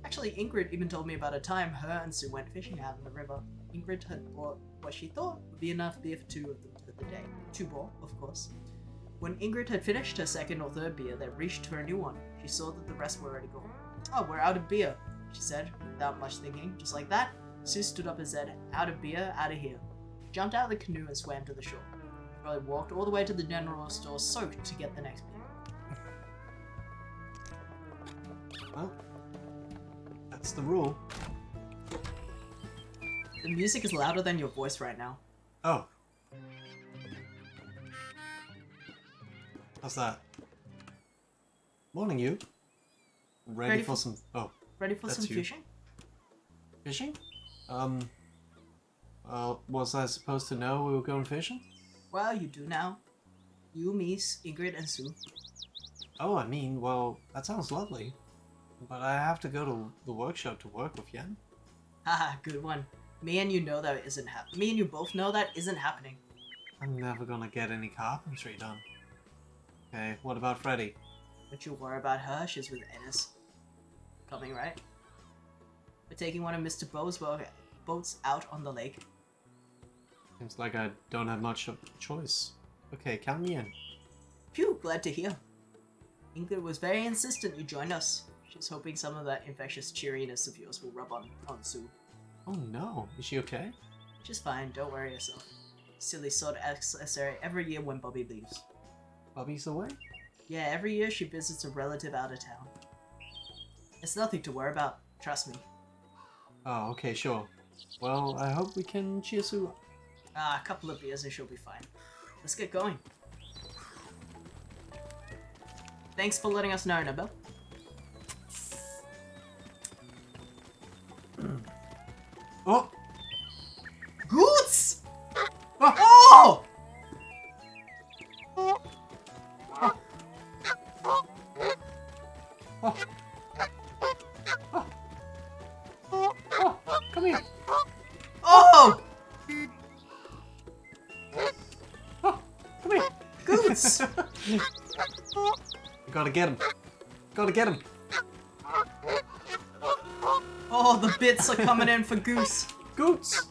Actually, Ingrid even told me about a time her and Sue went fishing out in the river. Ingrid had bought what she thought would be enough beer for 2 of them for the day. 2 more, of course. When Ingrid had finished her 2nd or 3rd beer, they reached for a new one. She saw that the rest were already gone. Oh, we're out of beer, she said, without much thinking. Just like that, Sue stood up and said, out of beer, out of here. She jumped out of the canoe and swam to the shore. She probably walked all the way to the general store soaked to get the next beer. Well, that's the rule. The music is louder than your voice right now. Oh. How's that? Morning, you. Ready for some... Oh, Ready for That's some you. fishing? fishing? Was I supposed to know we were going fishing? Well, you do now. You, me, Ingrid, and Sue. Oh, I mean, well, that sounds lovely. But I have to go to the workshop to work with Yen. Haha, good one. Me and you know that isn't happening. Me and you both know that isn't happening. I'm never gonna get any carpentry done. Okay, what about Freddy? Don't you worry about her, she's with Ennis. Coming, right? We're taking one of Mr. Bo's boats out on the lake. Seems like I don't have much of a choice. Okay, count me in. Phew, glad to hear. Ingrid was very insistent you join us. She's hoping some of that infectious cheeriness of yours will rub on Sue. Oh no, is she okay? She's fine, don't worry yourself. Silly sort of accessory every year when Bobby leaves. Bobby's away? Yeah, every year she visits a relative out of town. It's nothing to worry about, trust me. Oh, okay, sure. Well, I hope we can cheer Sue up. A couple of beers and she'll be fine. Let's get going. Thanks for letting us know, Annabelle. Oh! Goots! Oh! Come here! Oh! Come here! Goots! You gotta get him. Gotta get him. Oh, the bits are coming in for Goose. Goots!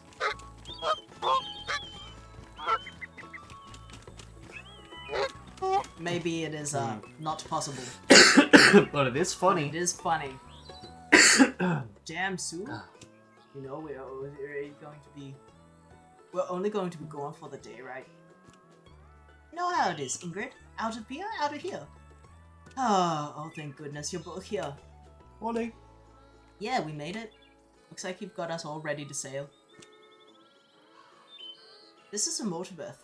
Maybe it is not possible. But it is funny. It is funny. Damn, Sue. You know we're only going to be gone for the day, right? You know how it is, Ingrid. Out of beer, out of here. Oh, thank goodness you're both here. Morning. Yeah, we made it. Looks like you've got us all ready to sail. This is a motorbeth.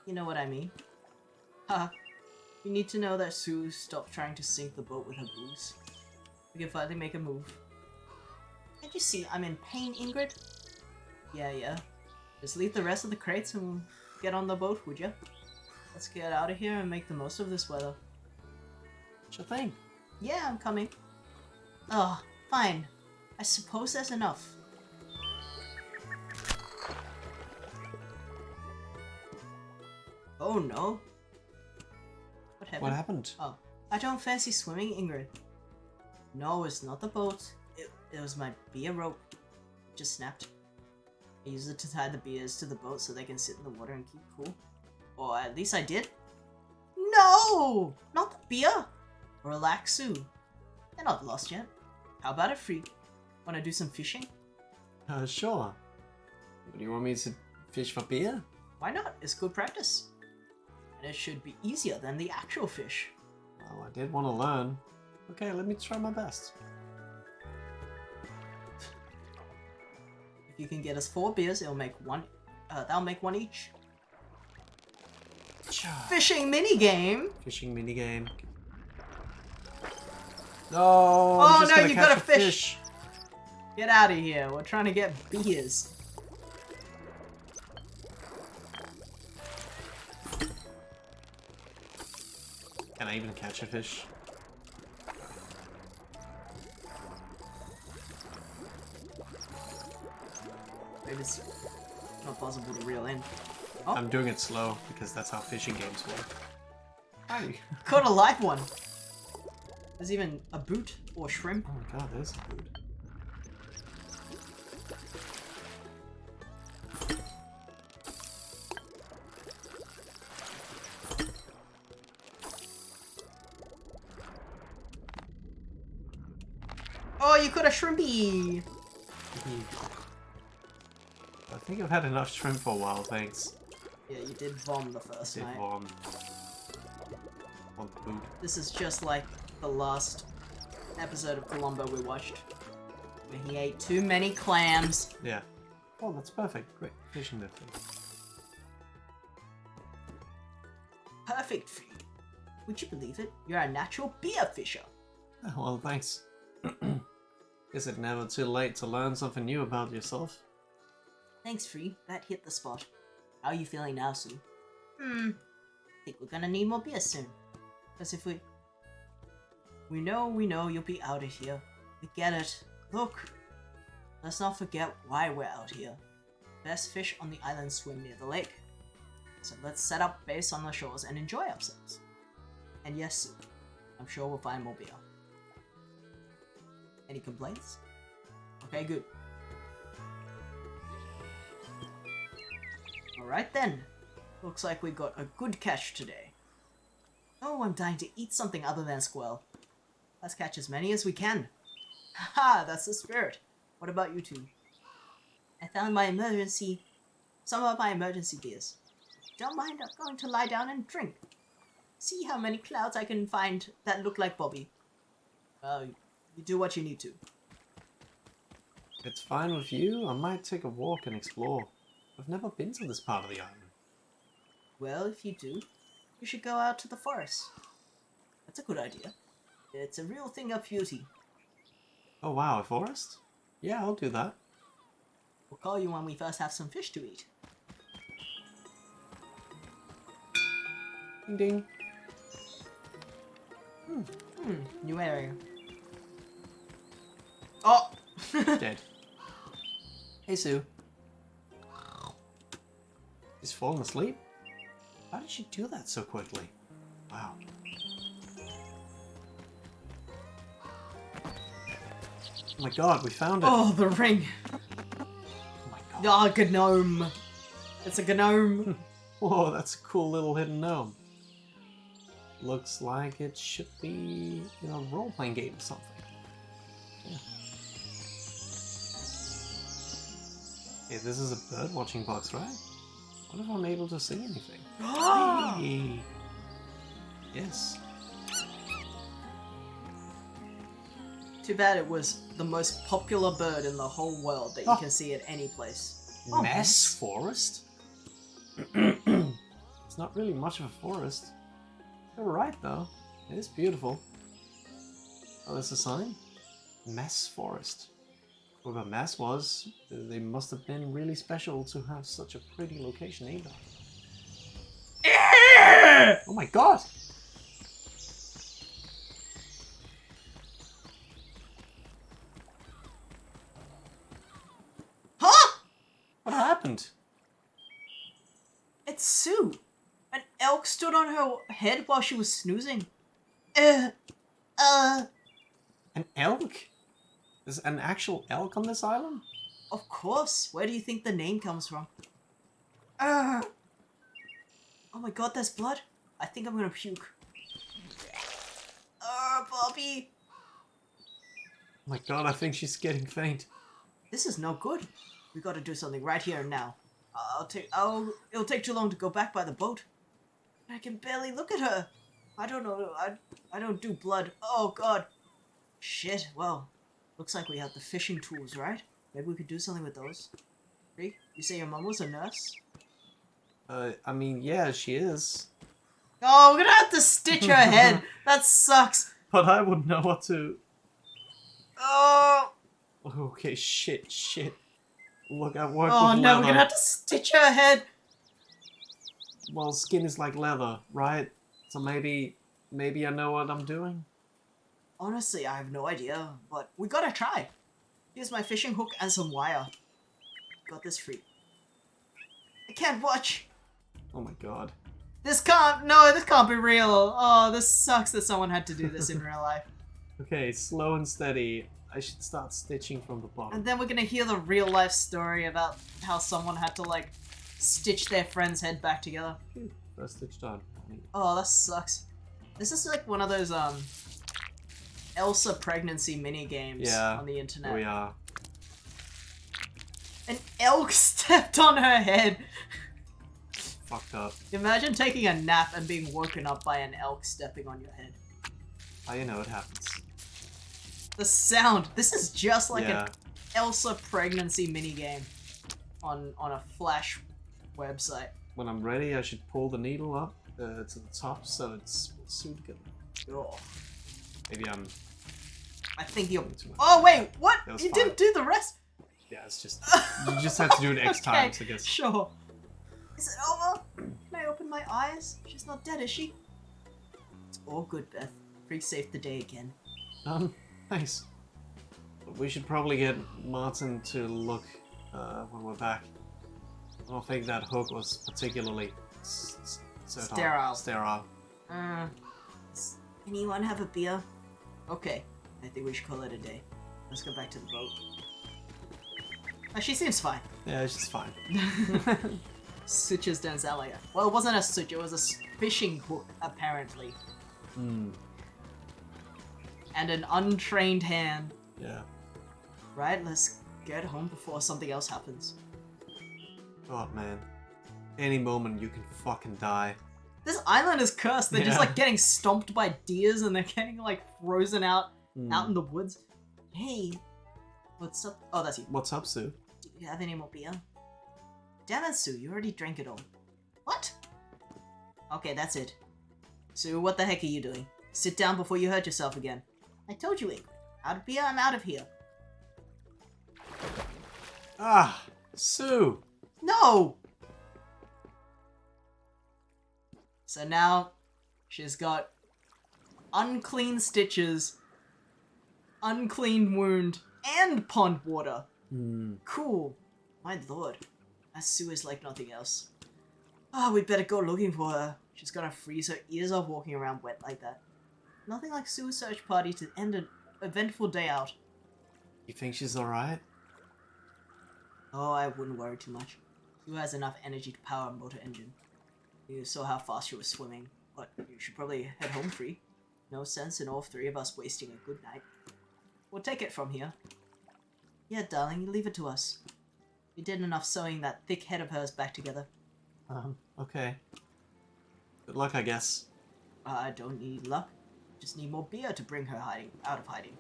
You know what I mean? Haha. You need to know that Sue stopped trying to sink the boat with her booze. We can finally make a move. Can't you see I'm in pain, Ingrid? Yeah. Just leave the rest of the crates and get on the boat, would ya? Let's get out of here and make the most of this weather. Sure thing. Yeah, I'm coming. Oh, fine. I suppose that's enough. Oh no. What happened? What happened? Oh, I don't fancy swimming, Ingrid. No, it's not the boat. It was my beer rope. It just snapped. I used it to tie the beers to the boat so they can sit in the water and keep cool. Or at least I did. No! Not the beer! Relax, Sue. They're not lost yet. How about it, freak? Wanna do some fishing? Sure. What do you want me to fish for beer? Why not? It's good practice. And it should be easier than the actual fish. Well, I did want to learn. Okay, let me try my best. If you can get us 4 beers, it'll make one. That'll make 1 each. Fishing minigame. Fishing minigame. No! Oh, I'm just no, gonna you catch got a a fish. Get out of here. We're trying to get beers. Can I even catch a fish? Maybe it's not possible to reel in. Oh. I'm doing it slow because that's how fishing games work. Hi. Caught a live one. There's even a boot or shrimp. Oh my god, there's food. Oh, you caught a shrimpy. I think I've had enough shrimp for a while, thanks. Yeah, you did vom the first Did night. one food. This is just like the last episode of Columbo we watched, where he ate too many clams. Yeah. Oh, that's perfect. Great fishing that thing. Perfect for you. Would you believe it? You're a natural beer fisher. Oh, well, thanks. Is it never too late to learn something new about yourself? Thanks, Free. That hit the spot. How are you feeling now, Sue? Think we're gonna need more beer soon. Because if we know you'll be out of here. We get it. Look, let's not forget why we're out here. Best fish on the island swim near the lake. So let's set up base on the shores and enjoy ourselves. And yes, Sue, I'm sure we'll find more beer. Any complaints? Okay, good. Alright then. Looks like we got a good catch today. Oh, I'm dying to eat something other than squirrel. Let's catch as many as we can. Haha, that's the spirit. What about you two? I found some of my emergency beers. Don't mind, I'm going to lie down and drink. See how many clouds I can find that look like Bobby. Well, you do what you need to. It's fine with you. I might take a walk and explore. I've never been to this part of the island. Well, if you do, you should go out to the forest. That's a good idea. It's a real thing of beauty. Oh wow, a forest? Yeah, I'll do that. We'll call you when we first have some fish to eat. Ding ding. New area. Oh! Dead. Hey Sue. She's fallen asleep? How did she do that so quickly? Wow. Oh my god, we found it! Oh, the ring! Oh my god. Oh, gnome! It's a gnome! Whoa, that's a cool little hidden gnome. Looks like it should be in a role-playing game or something. Yeah. Hey, this is a bird-watching box, right? What if I'm able to see anything? Hey. Yes. Too bad it was the most popular bird in the whole world that you can see at any place. Oh, Mass forest? It's not really much of a forest. You're right, though. It is beautiful. Oh, there's a sign? Mass forest. Whoever Mass was, they must have been really special to have such a pretty location either. Oh my god! Huh? What happened? It's Sue! An elk stood on her head while she was snoozing. An elk? There's an actual elk on this island? Of course. Where do you think the name comes from? Oh my god, there's blood. I think I'm gonna puke. Bobby. Oh my god, I think she's getting faint. This is no good. We gotta do something right here and now. It'll take too long to go back by the boat. I can barely look at her. I don't know. I don't do blood. Oh god. Shit. Well, looks like we have the fishing tools, right? Maybe we could do something with those. Hey, you say your mom was a nurse? I mean, yeah, she is. Oh, we're gonna have to stitch her head. That sucks. But I wouldn't know what to... Oh. Okay, shit. Look, I work Oh with no, leather. we're gonna have to stitch her head. Well, skin is like leather, right? So maybe I know what I'm doing? Honestly, I have no idea, but we gotta try. Here's my fishing hook and some wire. got this free. I can't watch. Oh my god. This can't be real. Oh, this sucks that someone had to do this in real life. Okay, slow and steady. I should start stitching from the bottom. And then we're gonna hear the real life story about how someone had to like stitch their friend's head back together. First stitch done. Oh, that sucks. This is like one of those Elsa pregnancy mini games on the internet. We are. An elk stepped on her head. Fucked up. Imagine taking a nap and being woken up by an elk stepping on your head. Oh, you know it happens. The sound. This is just like Yeah. an Elsa pregnancy minigame on a Flash website. When I'm ready, I should pull the needle up to the top so it's soon together. Oh, Maybe I'm. I think you're. doing too much. Oh wait, what? That was You fine. didn't do the rest. Yeah, it's just. You just have to do it X Okay, times, I guess. Sure. Is it over? Can I open my eyes? She's not dead, is she? It's all good, Beth. Free saved the day again. Thanks. But we should probably get Martin to look when we're back. I don't think that hook was particularly Sterile. Sterile. Does anyone have a beer? Okay, I think we should call it a day. Let's go back to the boat. She seems fine. Yeah, she's fine. Sutures don't sound like it. Well, it wasn't a suture, it was a fishing hook, apparently. Hmm. And an untrained hand. Yeah. Right, let's get home before something else happens. God, man. Any moment you can fucking die. This island is cursed. They're just Yeah. like getting stomped by deers and they're getting like frozen out Hmm. in the woods. Hey, what's up? Oh, that's you. What's up, Sue? Do you have any more beer? Damn it, Sue, you already drank it all. What? Okay, that's it. Sue, what the heck are you doing? Sit down before you hurt yourself again. I told you, Ingrid. Out of beer, I'm out of here. Ah, Sue. No! So now, she's got unclean stitches, unclean wound, and pond water. Hmm. Cool. My lord. That Sue is like nothing else. Ah, we'd better go looking for her. She's gonna freeze her ears off walking around wet like that. Nothing like Sue's search party to end an eventful day out. You think she's alright? Oh, I wouldn't worry too much. Sue has enough energy to power a motor engine. You saw how fast she was swimming, but you should probably head home free. No sense in all three of us wasting a good night. We'll take it from here. Yeah, darling, leave it to us. We did enough sewing that thick head of hers back together. Okay. Good luck, I guess. I don't need luck. Just need more beer to bring her out of hiding.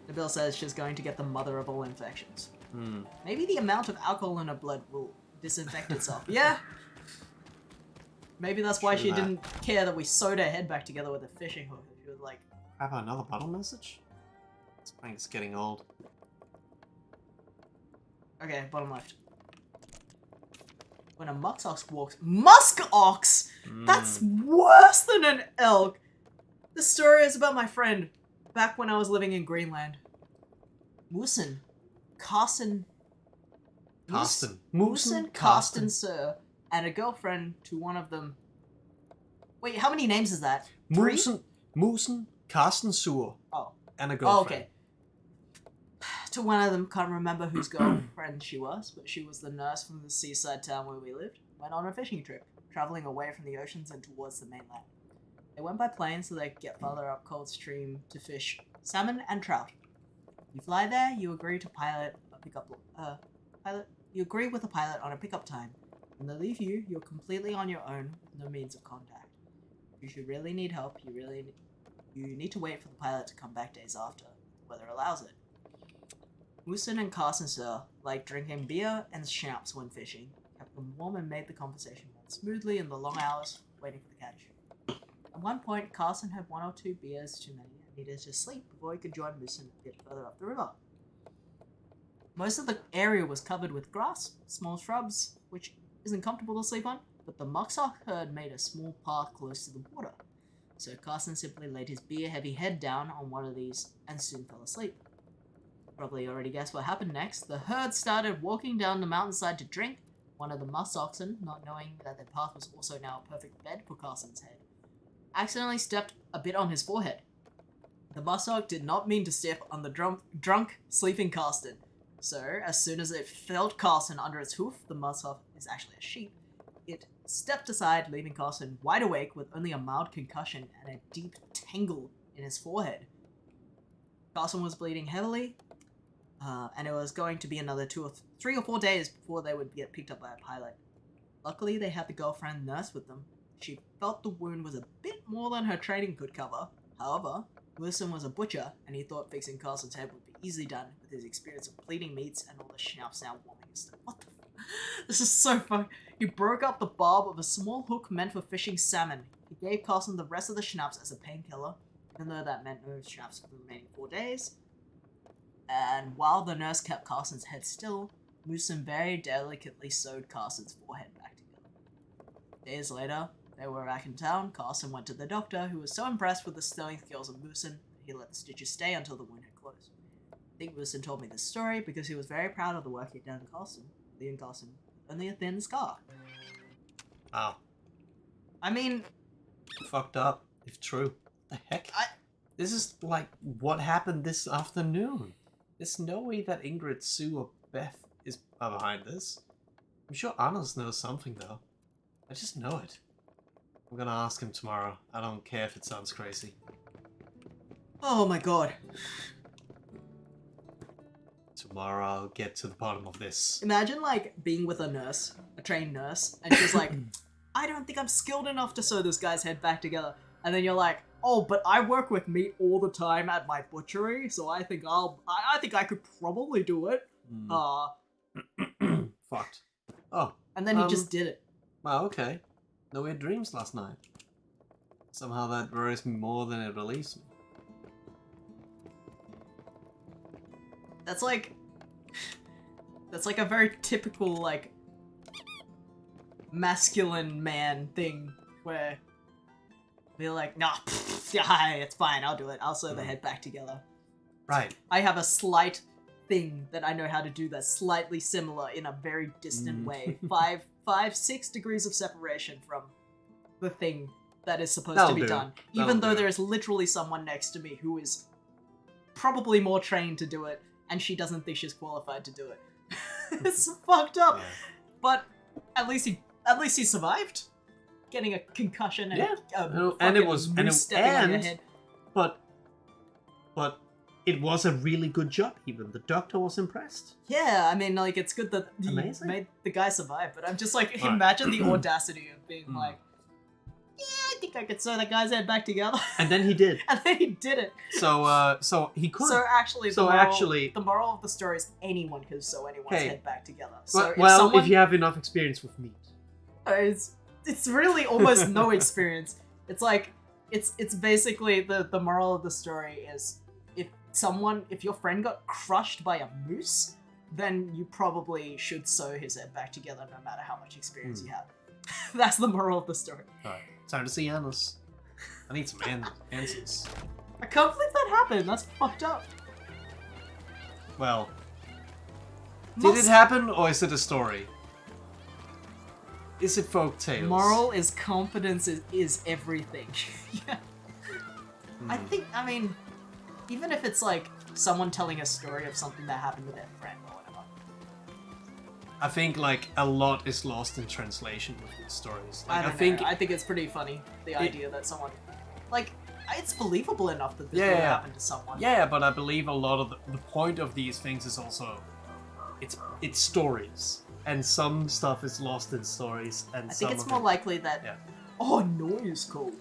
The bill says she's going to get the mother of all infections. Hmm. Maybe the amount of alcohol in her blood will disinfect itself. Yeah. Maybe that's why True she that. didn't care that we sewed her head back together with a fishing hook. She was like, Have another bottle message? This prank's getting old. okay, bottom left. When a muskox walks... Muskox? That's worse than an elk! This story is about my friend, back when I was living in Greenland. Moosin. Carsten... Carsten. Moosin, Carsten, sir, and a girlfriend to one of them. Wait, how many names is that? Three? Moosen, Carsten Sur, Oh. and a Oh, girlfriend. okay. To one of them, can't remember whose girlfriend she was, but she was the nurse from the seaside town where we lived. Went on a fishing trip, traveling away from the oceans and towards the mainland. They went by plane so they could get farther up Cold Stream to fish salmon and trout. You fly there, you agree to you agree with the pilot on a pickup time. When they leave you, you're completely on your own, with no means of contact. If you should really need help, you need to wait for the pilot to come back days after. The weather allows it. Moosin and Carsten Sir liked drinking beer and schnapps when fishing, kept them warm and made the conversation run smoothly in the long hours waiting for the catch. At one point, Carsten had 1 or 2 beers too many and needed to sleep before he could join Moosin a bit further up the river. Most of the area was covered with grass, small shrubs, which isn't comfortable to sleep on, but the muskox herd made a small path close to the water. So Carsten simply laid his beer-heavy head down on one of these and soon fell asleep. Probably already guessed what happened next. The herd started walking down the mountainside to drink. One of the musk oxen, not knowing that their path was also now a perfect bed for Carson's head, accidentally stepped a bit on his forehead. The muskox did not mean to step on the drunk, sleeping Carson. So, as soon as it felt Carson under its hoof, the muskox is actually a sheep, it stepped aside, leaving Carson wide awake with only a mild concussion and a deep tangle in his forehead. Carson was bleeding heavily, and it was going to be another 3 or 4 days before they would get picked up by a pilot. Luckily, they had the girlfriend nurse with them. She felt the wound was a bit more than her training could cover. However, Wilson was a butcher, and he thought fixing Carson's head would be easily done with his experience of bleeding meats and all the schnapps now warming and stuff. What the f- This is so fun. He broke up the barb of a small hook meant for fishing salmon. He gave Carson the rest of the schnapps as a painkiller, even though that meant no schnapps for the remaining 4 days. And while the nurse kept Carson's head still, Wilson very delicately sewed Carson's forehead back together. Days later, they were back in town. Carson went to the doctor, who was so impressed with the sewing skills of Wilson, he let the stitches stay until the wound had closed. I think Wilson told me this story because he was very proud of the work he'd done in Carson, leaving Carson with only a thin scar. Wow. I mean, Fucked up, if true. The heck? This is like what happened this afternoon. There's no way that Ingrid, Sue, or Beth are behind this. I'm sure Anders knows something, though. I just know it. I'm gonna ask him tomorrow. I don't care if it sounds crazy. oh my god. Tomorrow I'll get to the bottom of this. Imagine, like, being with a nurse, a trained nurse, and she's like, I don't think I'm skilled enough to sew this guy's head back together. And then you're like, oh, but I work with meat all the time at my butchery, so I think I think I could probably do it. Fucked. Oh. And then he just did it. Well, okay. No weird dreams last night. Somehow that worries me more than it relieves me. That's like a very typical, like, masculine man thing where they're like, nah, yeah, it's fine, I'll do it. I'll sew the head back together. Right. I have a slight thing that I know how to do that's slightly similar in a very distant way. 6 degrees of separation from the thing that is supposed to be done. Even though there is literally someone next to me who is probably more trained to do it, and she doesn't think she's qualified to do it. It's fucked up. Yeah. But at least he survived. Getting a concussion and and it was stepping on your head. But it was a really good job. Even the doctor was impressed. Yeah, I mean, like, it's good that he Amazing. made the guy survive, but I'm just like, Right. imagine the audacity of being like, yeah, I think I could sew that guy's head back together. And then he did. And then he did it. So he could. So actually, the moral of the story is anyone can sew anyone's Hey. head back together. So well, if you have enough experience with meat. It's really almost no experience. It's like, it's basically the moral of the story is if your friend got crushed by a moose, then you probably should sew his head back together no matter how much experience you have. That's the moral of the story. Alright, time to see Anders. I need some answers. I can't believe that happened. That's fucked up. Well, did it happen or is it a story? Is it folk tales? Moral is confidence is everything. Yeah. I mean, even if it's like someone telling a story of something that happened to their friend or whatever. I think like a lot is lost in translation with these stories. Like, I think it's pretty funny, the idea that someone, like, it's believable enough that this would happen to someone. Yeah, but I believe a lot of the point of these things is also it's stories, and some stuff is lost in stories, and I think it's more likely that. Yeah. Oh, noise cone.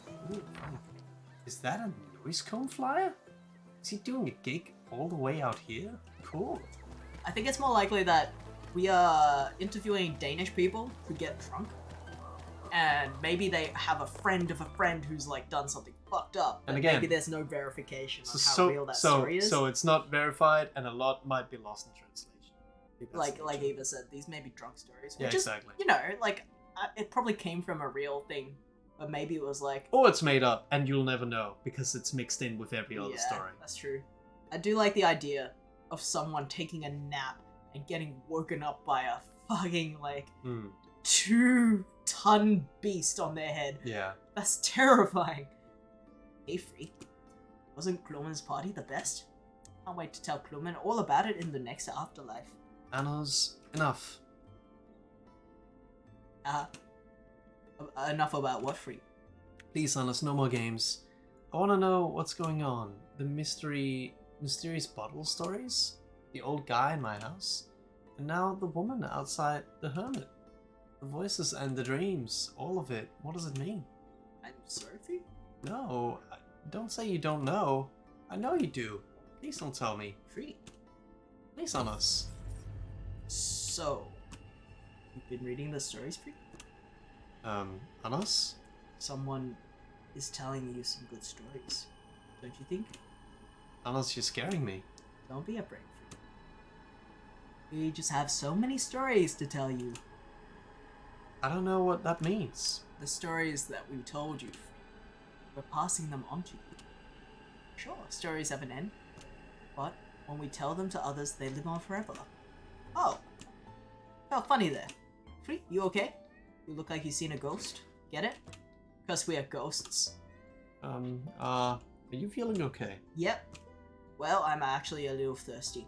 Is that a noise cone flyer? Is he doing a gig all the way out here? Cool. I think it's more likely that we are interviewing Danish people who get drunk, and maybe they have a friend of a friend who's like done something fucked up, And but again, maybe there's no verification on how So real that story is. so it's not verified, and a lot might be lost in translation. I think that's like the Eva said, these may be drunk stories. Yeah, Which is, exactly. you know, like it probably came from a real thing, but maybe it was like. Or it's made up, and you'll never know because it's mixed in with every other Yeah, story. that's true. I do like the idea of someone taking a nap and getting woken up by a fucking, like, Hmm. 2-ton beast on their head. Yeah. That's terrifying. Hey, Free. Wasn't Klumen's party the best? Can't wait to tell Klumen all about it in the next afterlife. Annos, enough. Enough about what, Free? Please, Annos, no more games. I want to know what's going on. The mysterious bottle stories? The old guy in my house? And now the woman outside the hermit. The voices and the dreams. All of it. What does it mean? I'm sorry, Free? No, don't say you don't know. I know you do. Please don't tell me. Free. Please, Annos. So, you've been reading the stories, Free? Annos? Someone is telling you some good stories, don't you think? Annos, you're scaring me. Don't be afraid, Free. We just have so many stories to tell you. I don't know what that means. The stories that we told you, Free. We're passing them on to you. Sure, stories have an end, but when we tell them to others, they live on forever. Oh, felt funny there. Free, you okay? You look like you've seen a ghost. Get it? Because we are ghosts. Are you feeling okay? Yep. Well, I'm actually a little thirsty.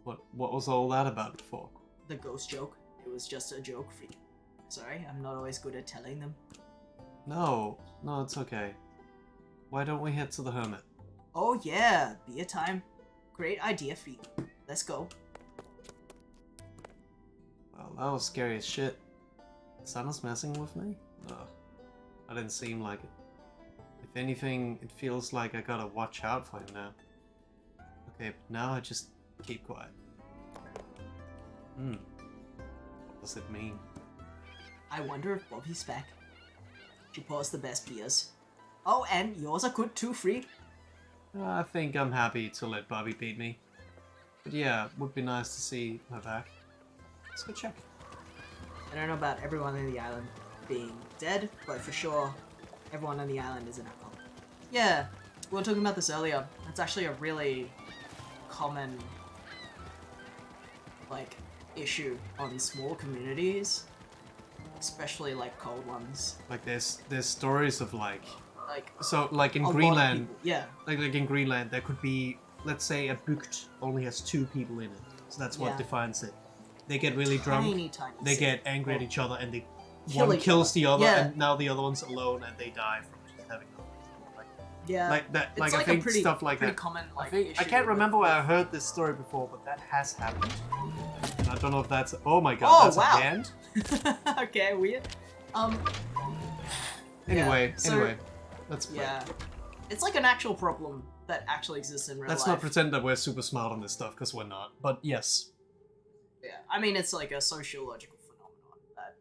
What was all that about before? The ghost joke. It was just a joke, Free. Sorry, I'm not always good at telling them. No, it's okay. Why don't we head to the hermit? Oh yeah, beer time. Great idea, Free. Let's go. Well, that was scary as shit. Is Annos messing with me? Ugh. I didn't seem like it. If anything, it feels like I gotta watch out for him now. Okay, but now I just keep quiet. What does it mean? I wonder if Bobby's back. She pours the best beers. Oh, and yours are good too, Free. I think I'm happy to let Bobby beat me. But yeah, would be nice to see her back. Let's go check. I don't know about everyone on the island being dead, but for sure, everyone on the island is an alcoholic. Yeah, we were talking about this earlier. It's actually a really common, like, issue on small communities, especially like cold ones. Like there's stories of like in a lot of Greenland, people- yeah, like in Greenland, there could be, let's say, a bucht only has 2 people in it, so that's what Yeah. defines it. They get really drunk, tiny they city. get angry at each other, and they Kill one each kills other. the other, Yeah. and now the other one's alone, and they die from just having no reason. Yeah, Like that, it's like like I think a pretty, stuff like pretty that. common I like think I issue can't with- remember where I heard this story before, but that has happened. And I don't know if that's. Oh my god, Oh, that's wow. a hand. Okay, weird. Anyway, so- let's play. Yeah, it's like an actual problem that actually exists in real Let's life. not pretend that we're super smart on this stuff, because we're not. But yes. Yeah, I mean it's like a sociological phenomenon that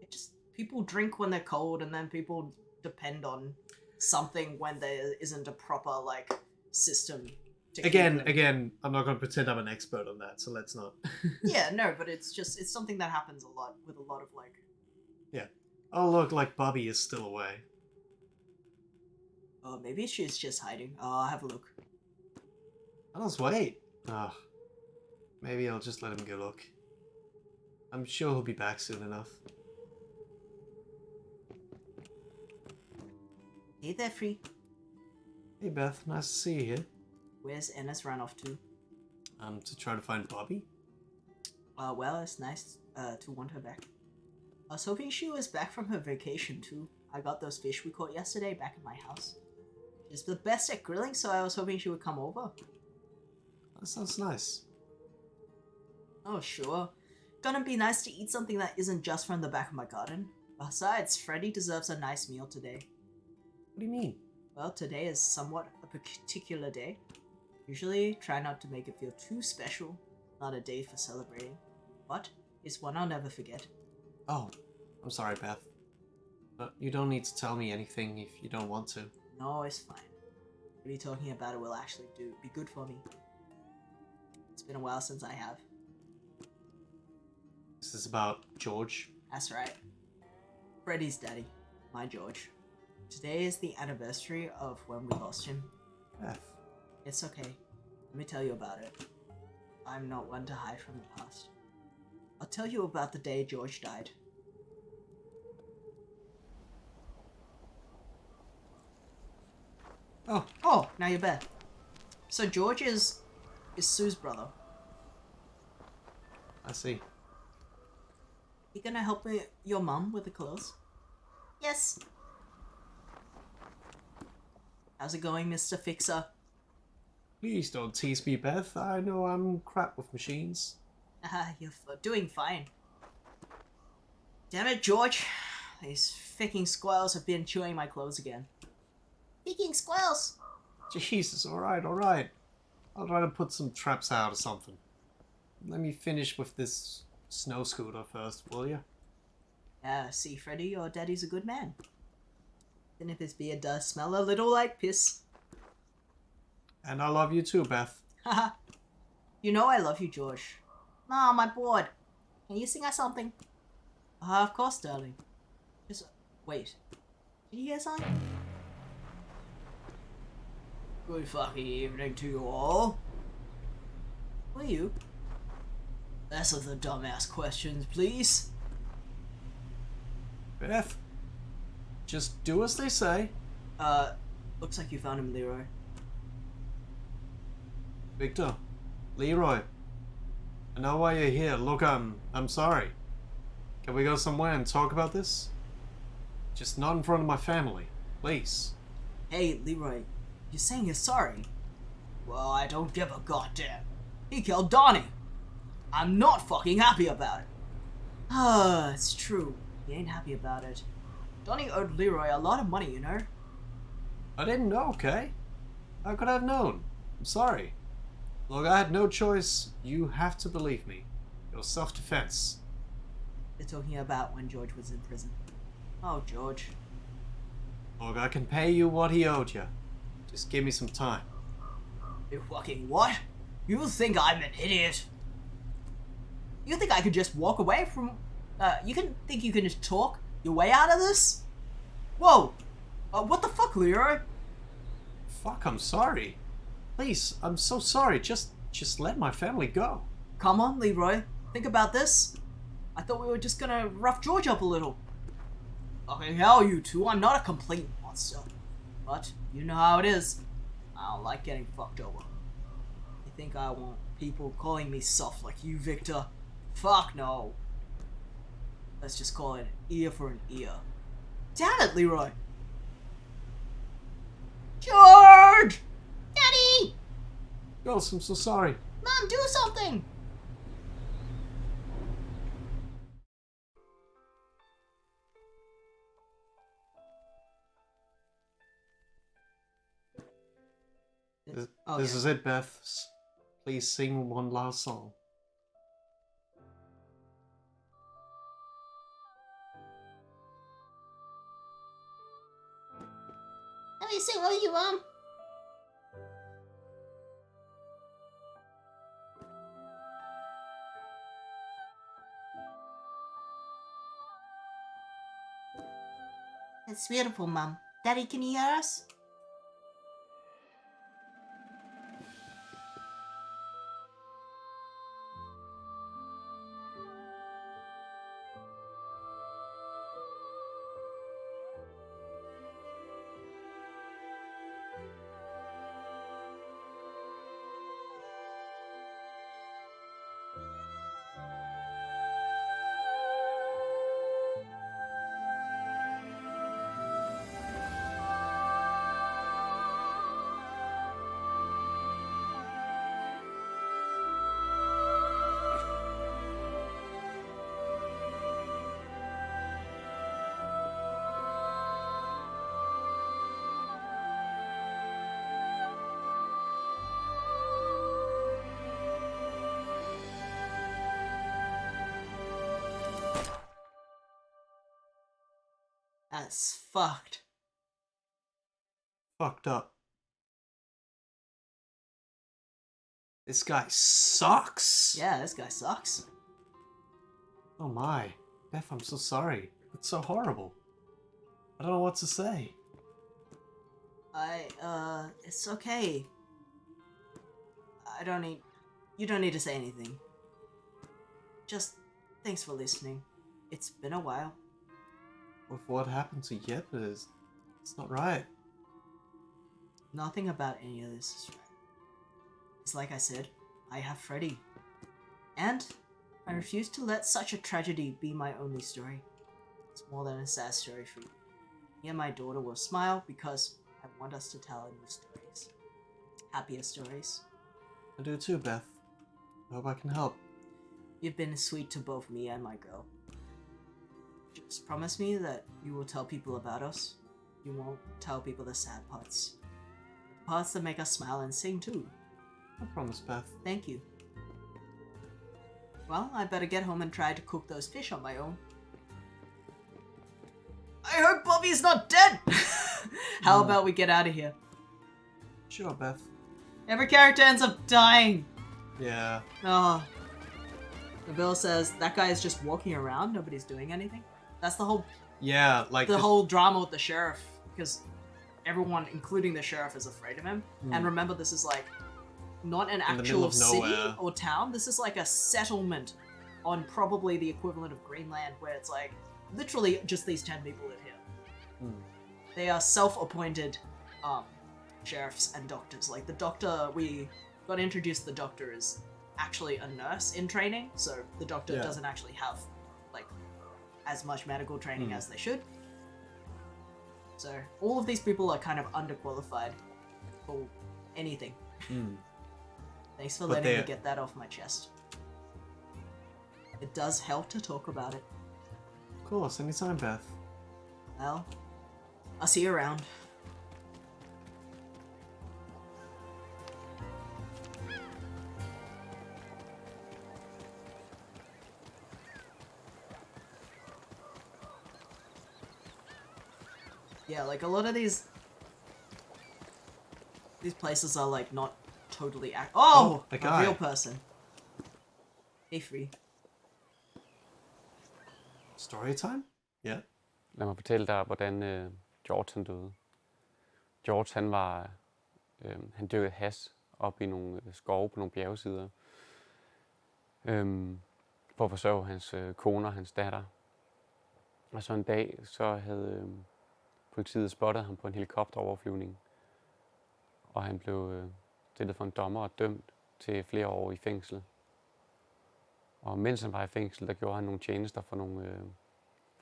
it just people drink when they're cold, and then people depend on something when there isn't a proper like system. To keep them- Again, I'm not going to pretend I'm an expert on that, so let's not. Yeah, no, but it's something that happens a lot with a lot of like. Oh look, like Bobby is still away. Oh, maybe she's just hiding. Oh, I'll have a look. Let's wait. Ugh. Maybe I'll just let him go look. I'm sure he'll be back soon enough. Hey there, Free. Hey Beth, nice to see you here. Where's Ennis run off to? To try to find Bobby? Well, it's nice to want her back. I was hoping she was back from her vacation too. I got those fish we caught yesterday back at my house. She's the best at grilling, so I was hoping she would come over. That sounds nice. Oh, sure. Gonna be nice to eat something that isn't just from the back of my garden. Besides, Freddy deserves a nice meal today. What do you mean? Well, today is somewhat a particular day. Usually, try not to make it feel too special. Not a day for celebrating. But it's one I'll never forget. Oh, I'm sorry, Beth. But you don't need to tell me anything if you don't want to. No, it's fine. Maybe talking about it will actually be good for me. It's been a while since I have. This is about George. That's right. Freddy's daddy, my George. Today is the anniversary of when we lost him. Beth. It's okay. Let me tell you about it. I'm not one to hide from the past. I'll tell you about the day George died. Oh, now you're back. So George is Sue's brother. I see. You gonna help me, your mum with the clothes? Yes. How's it going, Mr. Fixer? Please don't tease me, Beth. I know I'm crap with machines. You're doing fine. Damn it, George. These fucking squirrels have been chewing my clothes again. Speaking squirrels. Jesus, alright, alright. I'll try to put some traps out or something. Let me finish with this snow scooter first, will you? See, Freddy, your daddy's a good man. Even if his beard does smell a little like piss. And I love you too, Beth. Haha. You know I love you, George. Mom, I'm bored. Can you sing us something? Of course, darling. Just wait. Did you hear something? Good fucking evening to you all. Who are you? Less of the dumbass questions, please. Beth, just do as they say. Looks like you found him, Leroy. Victor, Leroy, I know why you're here. Look, I'm sorry. Can we go somewhere and talk about this? Just not in front of my family, please. Hey, Leroy, you're saying you're sorry? Well, I don't give a goddamn. He killed Donnie. I'm not fucking happy about it. It's true. He ain't happy about it. Donnie owed Leroy a lot of money, you know? I didn't know, okay? How could I have known? I'm sorry. Look, I had no choice. You have to believe me. It was self-defense. They're talking about when George was in prison. Oh, George. Look, I can pay you what he owed you. Just give me some time. You fucking what? You think I'm an idiot? You think I could just walk away from... think you can just talk your way out of this? Whoa! What the fuck, Leroy? Fuck, I'm sorry. Please, I'm so sorry. Just let my family go. Come on, Leroy. Think about this. I thought we were just gonna rough George up a little. Fucking hell, you two. I'm not a complete monster. But, you know how it is. I don't like getting fucked over. You think I want people calling me soft like you, Victor? Fuck no. Let's just call it ear for an ear. Damn it, Leroy! George! Daddy! Girls, I'm so sorry. Mom, do something! This is it, Beth. Please sing one last song. Let me sing with you, Mom. It's beautiful, Mom. Daddy, can you hear us? That's fucked. Fucked up. This guy sucks. Yeah, this guy sucks. Oh my. Beth, I'm so sorry. It's so horrible. I don't know what to say. It's okay. You don't need to say anything. Just thanks for listening. It's been a while. With what happened to Yeppe, it's not right. Nothing about any of this is right. It's like I said, I have Freddy. And I refuse to let such a tragedy be my only story. It's more than a sad story for you. Me and my daughter will smile because I want us to tell new stories. Happier stories. I do too, Beth. I hope I can help. You've been sweet to both me and my girl. Just promise me that you will tell people about us. You won't tell people the sad parts. The parts that make us smile and sing too. I promise, Beth. Thank you. Well, I better get home and try to cook those fish on my own. I hope Bobby's not dead! How about we get out of here? Sure, Beth. Every character ends up dying. Yeah. Oh. The bill says that guy is just walking around, nobody's doing anything. That's the whole Yeah, like the whole drama with the sheriff, because everyone, including the sheriff, is afraid of him. And remember, this is like not an In the middle actual of city nowhere. or town. This is like a settlement on probably the equivalent of Greenland, where it's like literally just these 10 people live here. They are self-appointed sheriffs and doctors. Like the doctor, we got introduced, the doctor is actually a nurse in training, so the doctor doesn't actually have like as much medical training as they should. So all of these people are kind of underqualified for anything. Thanks for But letting me they're- get that off my chest. It does help to talk about it. Of course, anytime, Beth. Well, I'll see you around. Yeah, like a lot of these places are like not totally Oh, a a guy. real person. Hey, free. Storytime? Ja. Lad mig fortælle dig, hvordan George han døde. George han var, han dyrkede hash op i nogle skove på nogle bjergsider. For at forsørge hans kone og hans datter. Og så en dag, så havde politiet spottet ham på en helikopteroverflyvning. Og han blev stillet for en dommer og dømt til flere år i fængsel. Og mens han var i fængsel, der gjorde han nogle tjenester for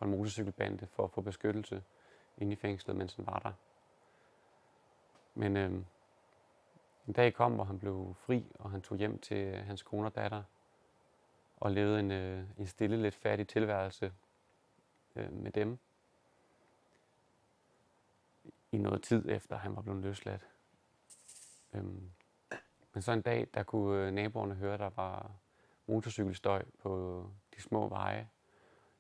en motorcykelbande for at få beskyttelse inde i fængslet, mens han var der. Men en dag kom, hvor han blev fri, og han tog hjem til hans kone og datter og levede en stille, lidt fattig tilværelse med dem i noget tid efter, han var blevet løsladt. Men så en dag, der kunne naboerne høre, der var motorcykelstøj på de små veje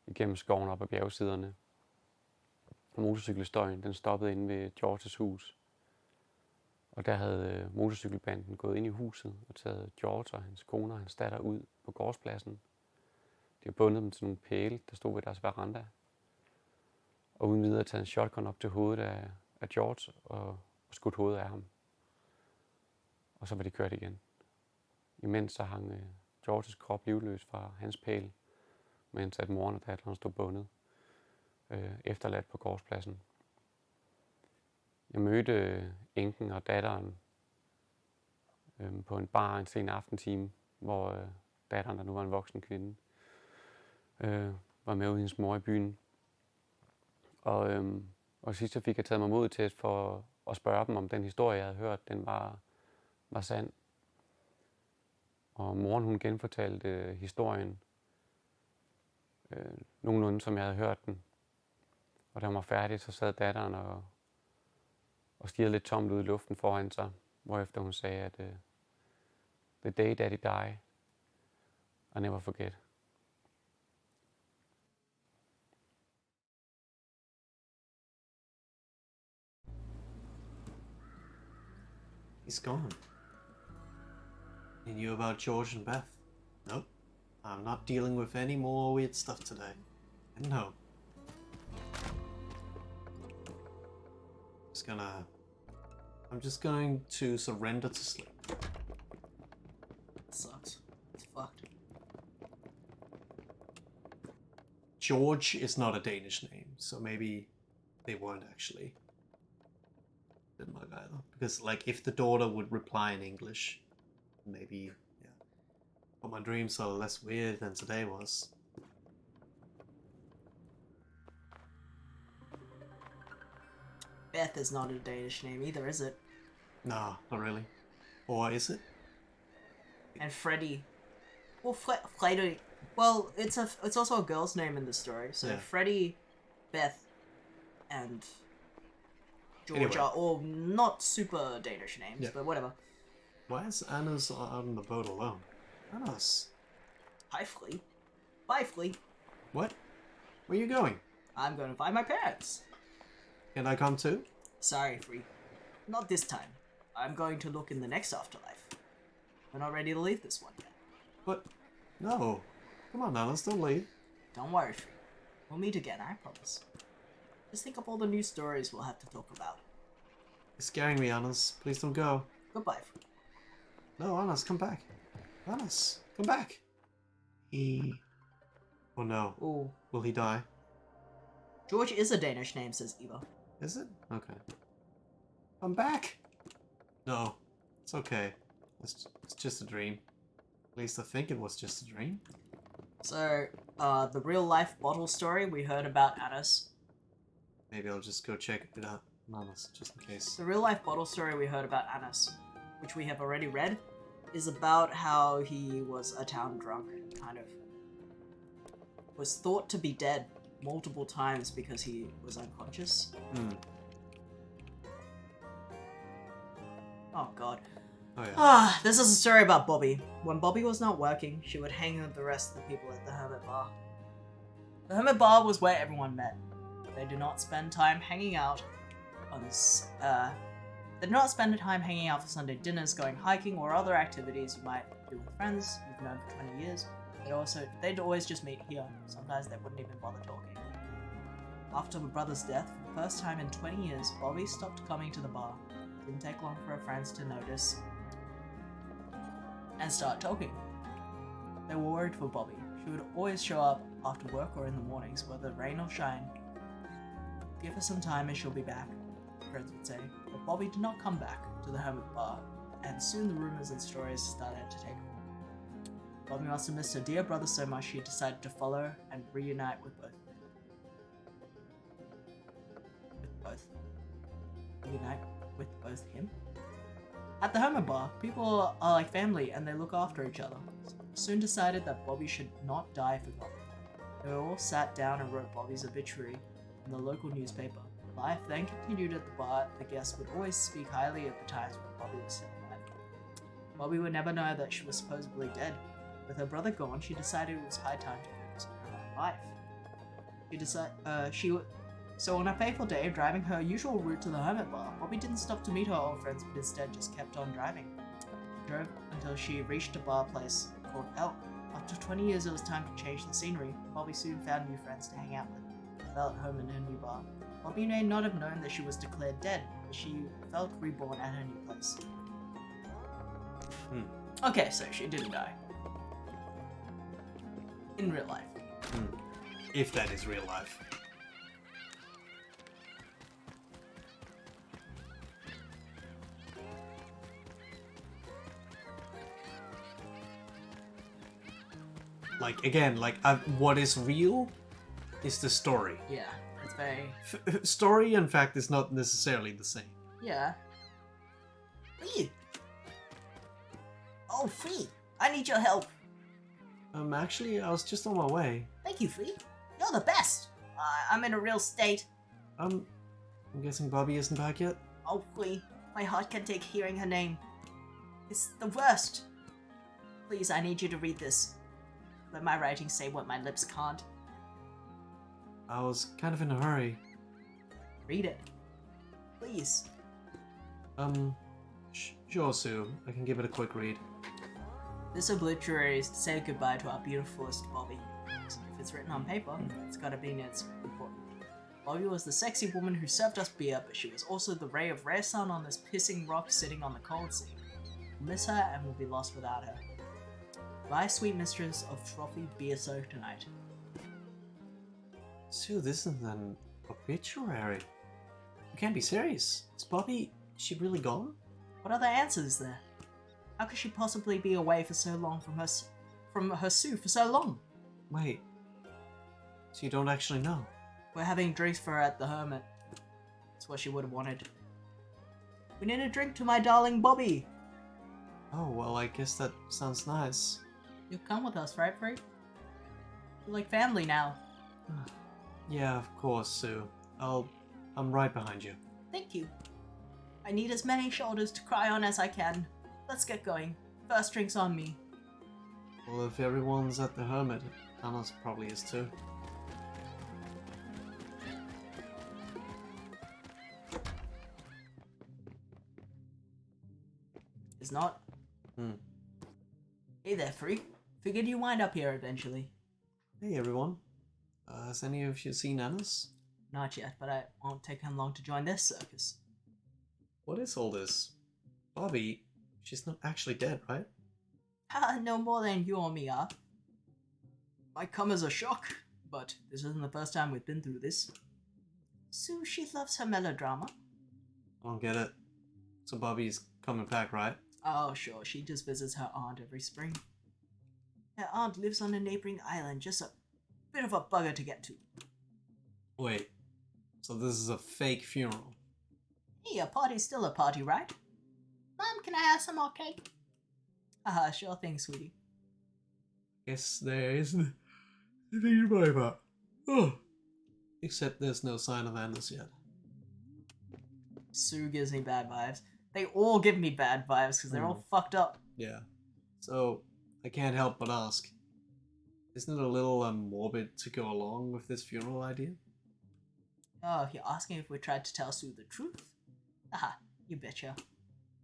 igennem skoven op ad bjergsiderne. Motorcykelstøjen, den stoppede inde ved Georges hus. Og der havde motorcykelbanden gået ind i huset og taget George og hans kone og hans datter ud på gårdspladsen. De havde bundet dem til nogle pæle, der stod ved deres veranda. Og uden videre taget en shotgun op til hovedet af George og skudt hovedet af ham. Og så var de kørt igen. Imens så hang Georges krop livløs fra hans pæl, mens at moren og datteren stod bundet, efterladt på gårdspladsen. Jeg mødte enken og datteren på en bar en sen aftentime, hvor datteren, der nu var en voksen kvinde, var med ude i hendes mor i byen. Og sidst så fik jeg taget mig mod til for at spørge dem, om den historie, jeg havde hørt, den var sand. Og moren, hun genfortalte historien nogenlunde, som jeg havde hørt den. Og da hun var færdig, så sad datteren og stirrede lidt tomt ud i luften foran sig, hvorefter hun sagde, at the day daddy die, I never forget. He's gone. You knew about George and Beth? Nope. I'm not dealing with any more weird stuff today. And no. I'm just going to surrender to sleep. George is not a Danish name, so maybe they weren't actually Denmark either. Because like if the daughter would reply in English, maybe yeah. But my dreams are less weird than today was. Beth is not a Danish name either, is it? No, not really. Or is it? And Freddy. Well, Freddy. Well, it's also a girl's name in the story. So Yeah. Freddy, Beth, and George Anyway. are all not super Danish names, Yeah. but whatever. Why is Anna's out on the boat alone? Anna's. Hi, Flea. Bye, Flea. What? Where are you going? I'm going to find my parents. Can I come too? Sorry, Flea. Not this time. I'm going to look in the next afterlife. We're not ready to leave this one yet. What? No. Come on, Alice, don't leave. Don't worry, Flea. We'll meet again, I promise. Just think of all the new stories we'll have to talk about. You're scaring me, Annas. Please don't go. Goodbye, Flea. No, Annas, come back. Annas, come back. He... Oh no. Oh, Will he die? George is a Danish name, says Eva. Is it? Okay. I'm back! No. It's okay. It's just a dream. At least I think it was just a dream. So, the real-life bottle story we heard about Annas. Maybe I'll just go check it out. Annas, just in case. The real-life bottle story we heard about Annas, which we have already read, is about how he was a town drunk and kind of was thought to be dead multiple times because he was unconscious. Hmm. Oh god. Oh yeah. Ah, this is a story about Bobby. When Bobby was not working, she would hang with the rest of the people at the Hermit Bar. The Hermit Bar was where everyone met. They did not spend time hanging out on they did not spend time hanging out for Sunday dinners, going hiking, or other activities you might do with friends you've known for 20 years. They'd always just meet here. Sometimes they wouldn't even bother talking. After my brother's death, for the first time in 20 years, Bobby stopped coming to the bar. It didn't take long for her friends to notice and start talking. They were worried for Bobby. She would always show up after work or in the mornings, whether rain or shine. Give her some time and she'll be back, friends would say. But Bobby did not come back to the Hermit Bar, and soon the rumors and stories started to take hold. Bobby must have missed her dear brother so much she decided to follow and reunite with both. Reunite with both him. At the Hermit Bar, people are like family and they look after each other. Soon decided that Bobby should not die forgotten. They all sat down and wrote Bobby's obituary in the local newspaper. Life then continued at the bar. The guests would always speak highly of the times when Bobby was still alive. Bobby would never know that she was supposedly dead. With her brother gone, she decided it was high time to focus on her own life. So on a fateful day, driving her usual route to the Hermit Bar, Bobby didn't stop to meet her old friends, but instead just kept on driving. She drove until she reached a bar place called Elk. After 20 years, it was time to change the scenery. Bobby soon found new friends to hang out with. She felt at home in her new bar. Bobby may not have known that she was declared dead, but she felt reborn at her new place. Okay, so she didn't die. In real life. If that is real life. Like, again, like, what is real is the story. Yeah, it's very... Story and fact is not necessarily the same. Yeah. Flea! Oh, Flea! I need your help! Actually, I was just on my way. Thank you, Flea. You're the best! I'm in a real state. I'm guessing Bobby isn't back yet? Oh, Flea, my heart can take hearing her name. It's the worst. Please, I need you to read this. Let my writing say what my lips can't. I was kind of in a hurry. Read it. Please. Sure, Sue. I can give it a quick read. This obituary is to say goodbye to our beautifulest Bobby. So if it's written on paper, it's gotta mean it's important. Bobby was the sexy woman who served us beer, but she was also the ray of rare sun on this pissing rock sitting on the cold sea. We'll miss her and we'll be lost without her. Goodbye, sweet mistress of frothy beer soak tonight. Sue, this is an obituary. You can't be serious. Is Bobby... Is she really gone? What other answer is there? How could she possibly be away for so long from her Sue for so long? Wait. So you don't actually know? We're having drinks for her at the Hermit. That's what she would have wanted. We need a drink to my darling Bobby. Oh, well, I guess that sounds nice. You'll come with us, right, Free? We're like family now. Yeah, of course, Sue. I'm right behind you. Thank you. I need as many shoulders to cry on as I can. Let's get going. First drink's on me. Well, if everyone's at the Hermit, Anna's probably is too. It's not. Hey there, Free. Figured you wind up here eventually. Hey, everyone. Has any of you seen Anna's? Not yet, but it won't take him long to join this circus. What is all this? Bobby, she's not actually dead, right? No more than you or me are. Might come as a shock, but this isn't the first time we've been through this. Sue, she loves her melodrama. I don't get it. So Bobby's coming back, right? Oh, sure, she just visits her aunt every spring. Her aunt lives on a neighboring island, just a bit of a bugger to get to. Wait, so this is a fake funeral? Hey, a party's still a party, right? Mom, can I have some more cake? Haha, sure thing, sweetie. Guess there isn't anything to worry about. Oh. Except there's no sign of Anders yet. Sue gives me bad vibes. They all give me bad vibes because they're all fucked up. Yeah. So, I can't help but ask. Isn't it a little morbid to go along with this funeral idea? Oh, you're asking if we tried to tell Sue the truth? Aha, you betcha.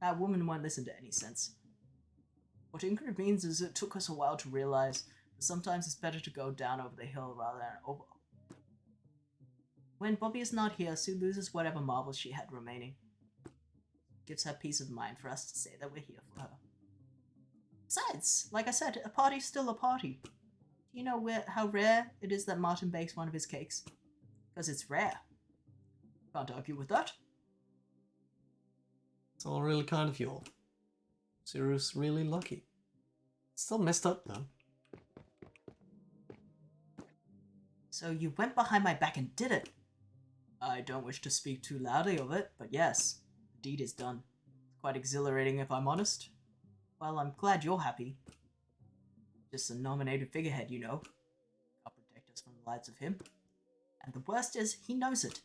That woman won't listen to any sense. What Ingrid means is it took us a while to realize that sometimes it's better to go down over the hill rather than over. When Bobby is not here, Sue loses whatever marbles she had remaining. Gives her peace of mind for us to say that we're here for her. Besides, like I said, a party's still a party. Do you know how rare it is that Martin bakes one of his cakes? Because it's rare. Can't argue with that. It's all really kind of you all. Ciru's really lucky. Still messed up though. So you went behind my back and did it. I don't wish to speak too loudly of it, but yes, the deed is done. It's quite exhilarating if I'm honest. Well, I'm glad you're happy. Just a nominated figurehead, you know. I'll protect us from the likes of him. And the worst is, he knows it.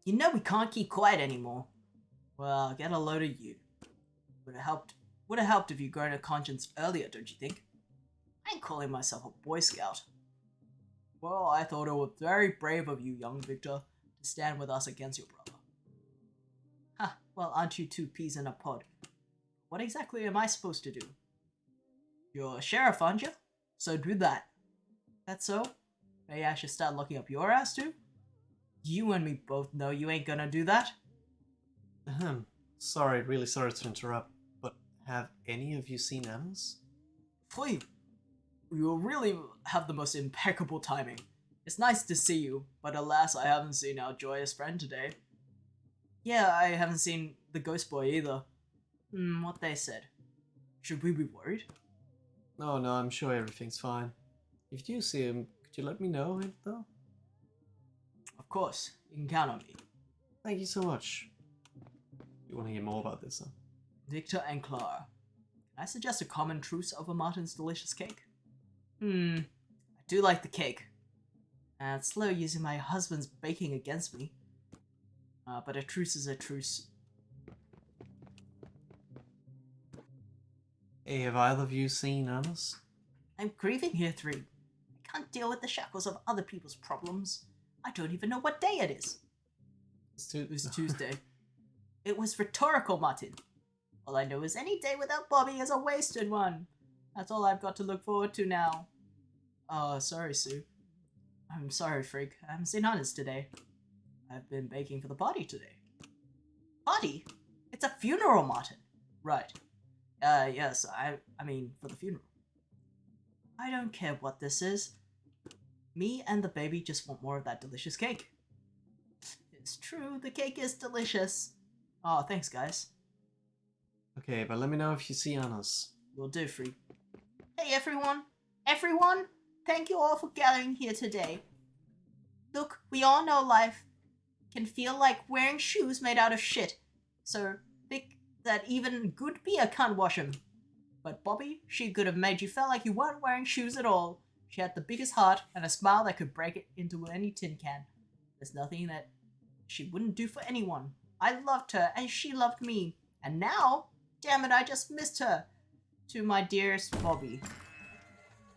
You know we can't keep quiet anymore. Well, get a load of you. Would have helped if you'd grown a conscience earlier, don't you think? I ain't calling myself a Boy Scout. Well, I thought it was very brave of you, young Victor, to stand with us against your brother. Ha, well, aren't you two peas in a pod? What exactly am I supposed to do? You're a sheriff, aren't you? So do that. That's so? Maybe I should start looking up your ass too? You and me both know you ain't gonna do that. Ahem. Sorry, really sorry to interrupt, but have any of you seen Anna's? Please. You really have the most impeccable timing. It's nice to see you, but alas, I haven't seen our joyous friend today. Yeah, I haven't seen the ghost boy either. What they said. Should we be worried? No, I'm sure everything's fine. If you see him, could you let me know it though? Of course, you can count on me. Thank you so much. You want to hear more about this, huh? Victor and Clara. Can I suggest a common truce over Martin's delicious cake? I do like the cake. And it's slow using my husband's baking against me. But a truce is a truce. Hey, have either of you seen Anna's? I'm grieving here, 3. I can't deal with the shackles of other people's problems. I don't even know what day it is. It was Tuesday. It was rhetorical, Martin. All I know is any day without Bobby is a wasted one. That's all I've got to look forward to now. Oh, sorry, Sue. I'm sorry, Frigg. I haven't seen Honest today. I've been baking for the party today. Party? It's a funeral, Martin. Right. Yes, I mean, for the funeral. I don't care what this is. Me and the baby just want more of that delicious cake. It's true, the cake is delicious. Oh, thanks, guys. Okay, but let me know if you see Anna's. Will do, Free. Hey, everyone. Everyone, thank you all for gathering here today. Look, we all know life can feel like wearing shoes made out of shit. So thick that even good beer can't wash them. But Bobby, she could have made you feel like you weren't wearing shoes at all. She had the biggest heart and a smile that could break it into any tin can. There's nothing that she wouldn't do for anyone. I loved her and she loved me. And now, damn it, I just missed her. To my dearest Bobby.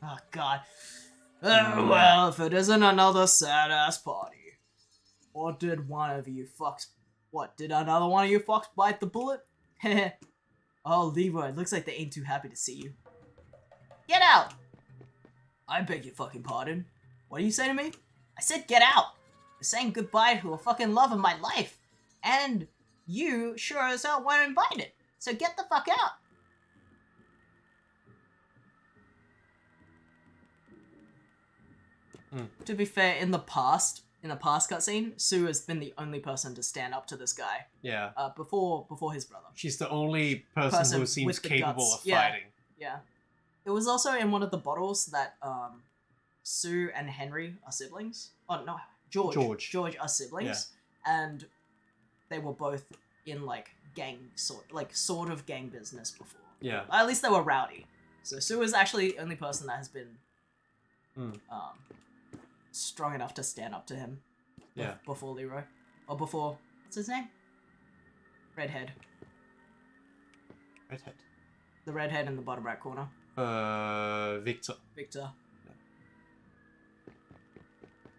Oh, God. Oh, well, if it isn't another sad-ass party. Or did one of you fucks... What, did another one of you fucks bite the bullet? Heh. Oh, Leroy, it looks like they ain't too happy to see you. Get out! I beg your fucking pardon. What do you say to me? I said get out! You're saying goodbye to a fucking love of my life. And you sure as hell weren't invited. So get the fuck out. To be fair, in the past cutscene, Sue has been the only person to stand up to this guy. Yeah. Before his brother. She's the only person who seems with the capable guts. of fighting. Yeah. It was also in one of the bottles that Sue and Henry are siblings. Oh no, George are siblings, and they were both in like sort of gang business before. Yeah. At least they were rowdy. So Sue is actually the only person that has been strong enough to stand up to him. Yeah. Before Leroy, or before what's his name? Redhead. Redhead. The redhead in the bottom right corner. Victor. Victor.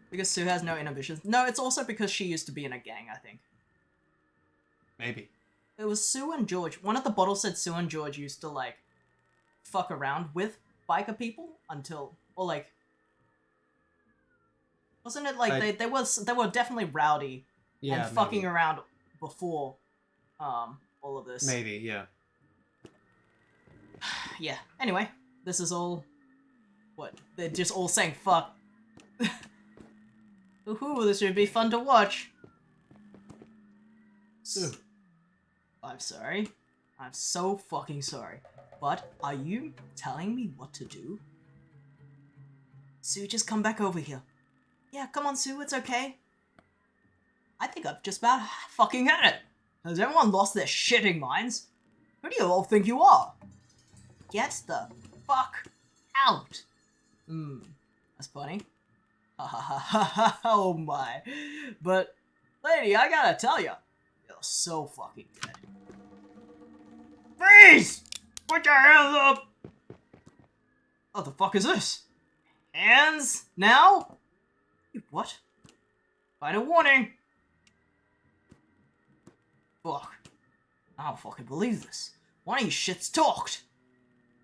Because Sue has no inhibitions. No, it's also because she used to be in a gang, I think. Maybe. It was Sue and George. One of the bottles said Sue and George used to, like, fuck around with biker people until... Or, like... Wasn't it, like, they were definitely rowdy and fucking around before, all of this. Maybe, yeah. Yeah, anyway. This is all... What? They're just all saying fuck. Ooh, this would be fun to watch. Sue. I'm sorry. I'm so fucking sorry. But are you telling me what to do? Sue, just come back over here. Yeah, come on, Sue, it's okay. I think I've just about fucking had it. Has everyone lost their shitting minds? Who do you all think you are? Get the fuck out. That's funny. Ha ha ha ha ha, oh my. But, lady, I gotta tell ya, you're so fucking good. Freeze! Put your hands up! What the fuck is this? Hands? Now? What? Final warning! Fuck. I don't fucking believe this. One of you shits talked!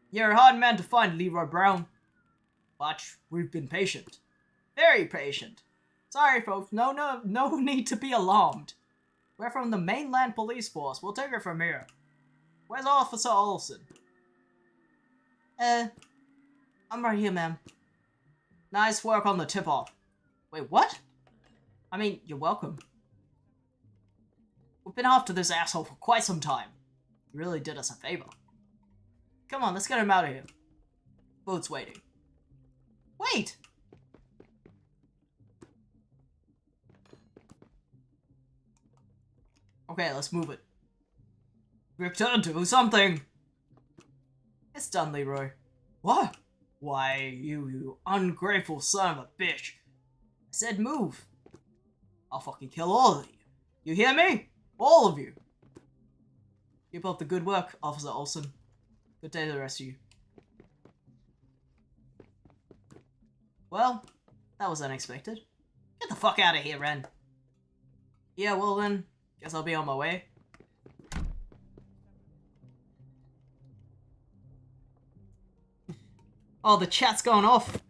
You're a hard man to find, Leroy Brown. But we've been patient. Very patient. Sorry, folks. No need to be alarmed. We're from the mainland police force. We'll take it from here. Where's Officer Olsen? I'm right here, ma'am. Nice work on the tip-off. Wait, what? I mean, you're welcome. We've been after this asshole for quite some time. You really did us a favor. Come on, let's get him out of here. Boat's waiting. Wait! Okay, let's move it. Victor, do something! It's done, Leroy. What? Why, you ungrateful son of a bitch. I said move. I'll fucking kill all of you. You hear me? All of you. Keep up the good work, Officer Olsen. Good day to the rest of you. Well, that was unexpected. Get the fuck out of here, Ren. Yeah, well then, guess I'll be on my way. Oh, the chat's going off.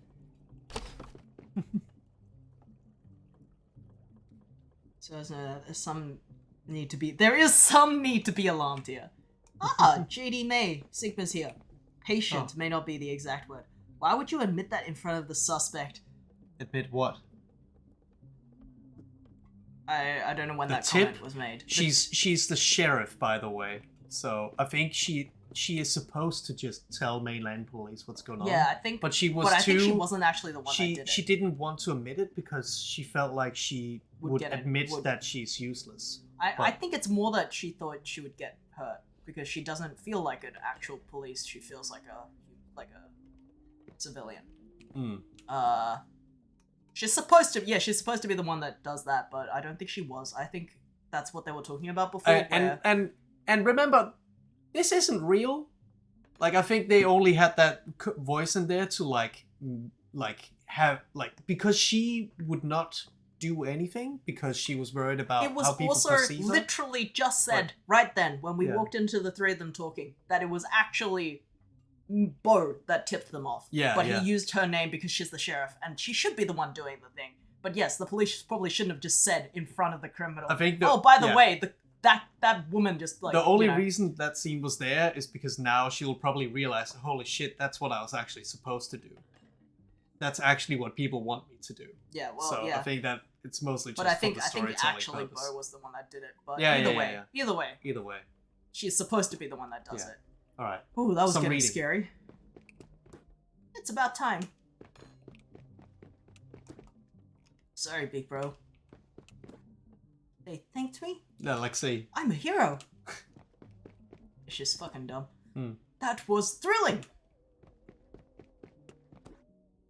So there's some need to be... There is some need to be alarmed here. Ah, JD May. Sigma's here. Patient may not be the exact word. Why would you admit that in front of the suspect? Admit what? I don't know when The that tip? comment was made. She's the sheriff, by the way. So I think she is supposed to just tell mainland police what's going on. Yeah, I think. But she was But I too. think she wasn't actually the one that did it. She didn't want to admit it because she felt like she would get it- admit would- that she's useless. I but- think it's more that she thought she would get hurt because she doesn't feel like an actual police. She feels like a civilian. Mm. She's supposed to. Yeah, she's supposed to be the one that does that, but I don't think she was. I think that's what they were talking about before. where- And remember, this isn't real. Like I think they only had that voice in there to have because she would not do anything because she was worried about it was how people also perceive her. literally just said Like- right then when we Yeah. walked into the three of them talking that it was actually Bo that tipped them off. Yeah, but yeah. he used her name because she's the sheriff and she should be the one doing the thing. But yes, the police probably shouldn't have just said in front of the criminal. I think oh, by the yeah. way, that woman just like The only you know, reason that scene was there is because now she'll probably realize, holy shit, that's what I was actually supposed to do. That's actually what people want me to do. Yeah, well, So yeah. I think that it's mostly just But I for think the I think storytelling actually purpose. Bo was the one that did it. But Yeah, either yeah, way, yeah. either way, She's supposed to be the one that does Yeah. it. All right. Ooh, that was Some getting reading. scary. It's about time. Sorry, big bro. They thanked me? Yeah, Lexi. I'm a hero. It's just fucking dumb. Hmm. That was thrilling.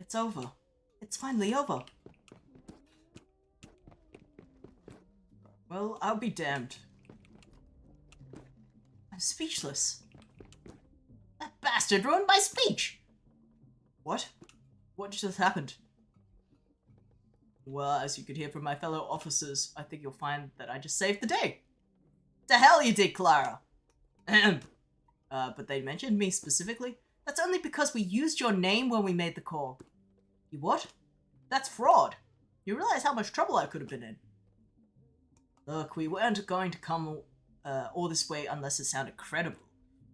It's over. It's finally over. Well, I'll be damned. I'm speechless. That bastard ruined my speech! What? What just happened? Well, as you could hear from my fellow officers, I think you'll find that I just saved the day. The hell you did, Clara! Ahem. But they mentioned me specifically? That's only because we used your name when we made the call. You what? That's fraud. You realize how much trouble I could have been in. Look, we weren't going to come all this way unless it sounded credible.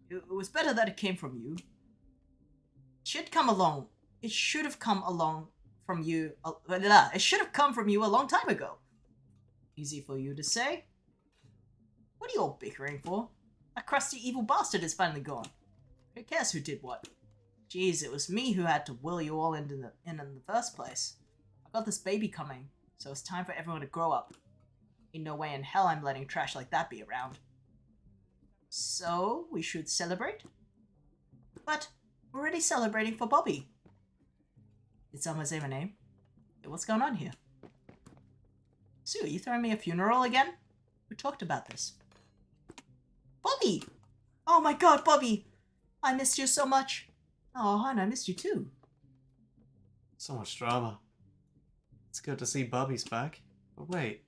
It was better that it came from you. It should come along. It should have come along from you. It should have come from you a long time ago. Easy for you to say. What are you all bickering for? That crusty evil bastard is finally gone. Who cares who did what? Jeez, it was me who had to will you all in the first place. I got this baby coming, so it's time for everyone to grow up. Ain't no way in hell I'm letting trash like that be around. So, we should celebrate? But, we're already celebrating for Bobby. Did someone say my name? Hey, what's going on here? Sue, are you throwing me a funeral again? We talked about this. Bobby! Oh my god, Bobby! I missed you so much. Oh, hon, I missed you too. So much drama. It's good to see Bobby's back. But wait,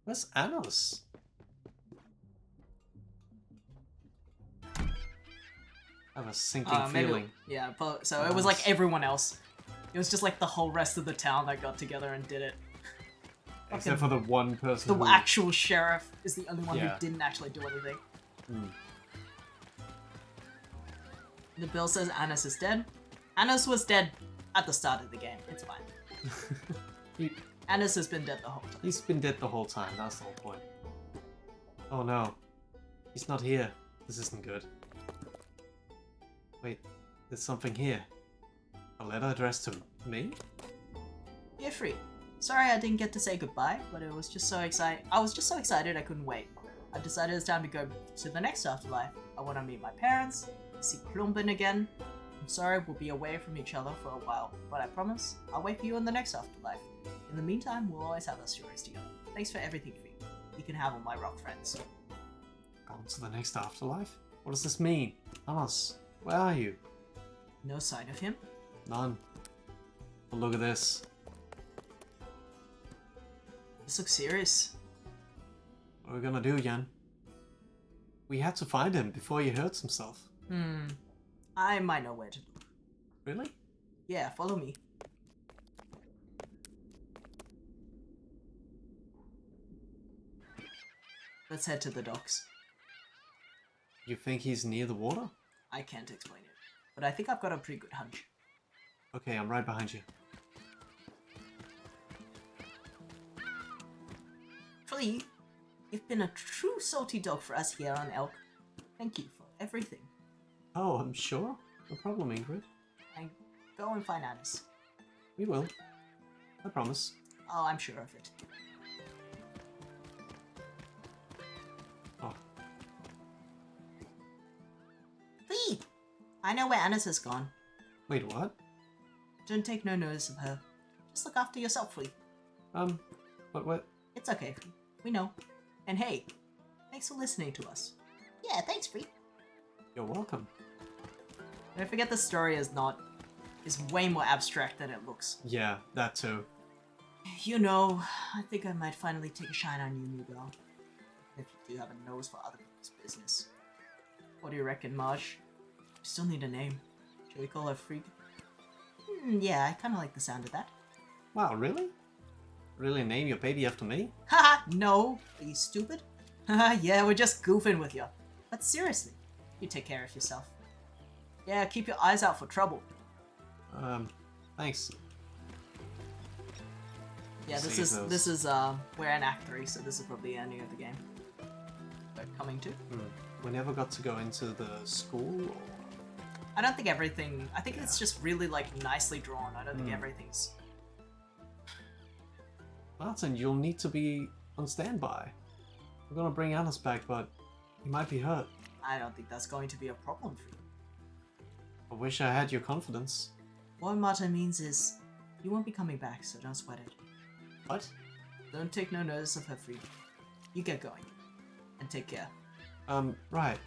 where's Anos? I have a sinking Maybe- feeling. Yeah, but, so it was like everyone else. It was just like the whole rest of the town that got together and did it. Except for the one person The who... actual sheriff is the only one Yeah. who didn't actually do anything. Mm. The bill says Anos is dead. Anos was dead at the start of the game. It's fine. He- Anos has been dead the whole time. He's been dead the whole time, that's the whole point. Oh no. He's not here. This isn't good. Wait, there's something here. A letter addressed to me? You're free. Sorry I didn't get to say goodbye, but it was just so exciting. I was just so excited I couldn't wait. I've decided it's time to go to the next afterlife. I want to meet my parents, see Klumbin again. I'm sorry we'll be away from each other for a while, but I promise I'll wait for you in the next afterlife. In the meantime, we'll always have our stories together. Thanks for everything, Fee. You can have all my rock friends. Gone to the next afterlife? What does this mean? Anos, where are you? No sign of him? None. But look at this. This looks serious. What are we gonna do, Jan? We had to find him before he hurts himself. I might know where to look. Really? Yeah, follow me. Let's head to the docks. You think he's near the water? I can't explain it, but I think I've got a pretty good hunch. Okay, I'm right behind you. Flea, you've been a true salty dog for us here on Elk. Thank you for everything. Oh, I'm sure. No problem, Ingrid. And go and find Alice. We will. I promise. Oh, I'm sure of it. Oh, Flea! I know where Alice has gone. wait, what? Don't take no notice of her. Just look after yourself, Flea. What? It's okay, Flea. We know. And hey, thanks for listening to us. Yeah, thanks, Free. You're welcome. Don't forget the story is way more abstract than it looks. Yeah, that too. You know, I think I might finally take a shine on you, new girl. If you do have a nose for other people's business. What do you reckon, Marge? We still need a name. Shall we call her Freak? Yeah, I kind of like the sound of that. Wow, really? Really name your baby after me? Haha, no! Are you stupid? Haha, yeah, we're just goofing with you. But seriously, you take care of yourself. Yeah, keep your eyes out for trouble. Thanks. Yeah, See this is we're in Act 3, so this is probably the ending of the game. But coming to. We never got to go into the school, or... I don't think everything. I think it's just really like nicely drawn. I don't think everything's. Martin, you'll need to be on standby. We're gonna bring Alice back, but he might be hurt. I don't think that's going to be a problem for you. I wish I had your confidence. What Marta means is, you won't be coming back, so don't sweat it. What? Don't take no notice of her, Free. You get going, and take care. Right.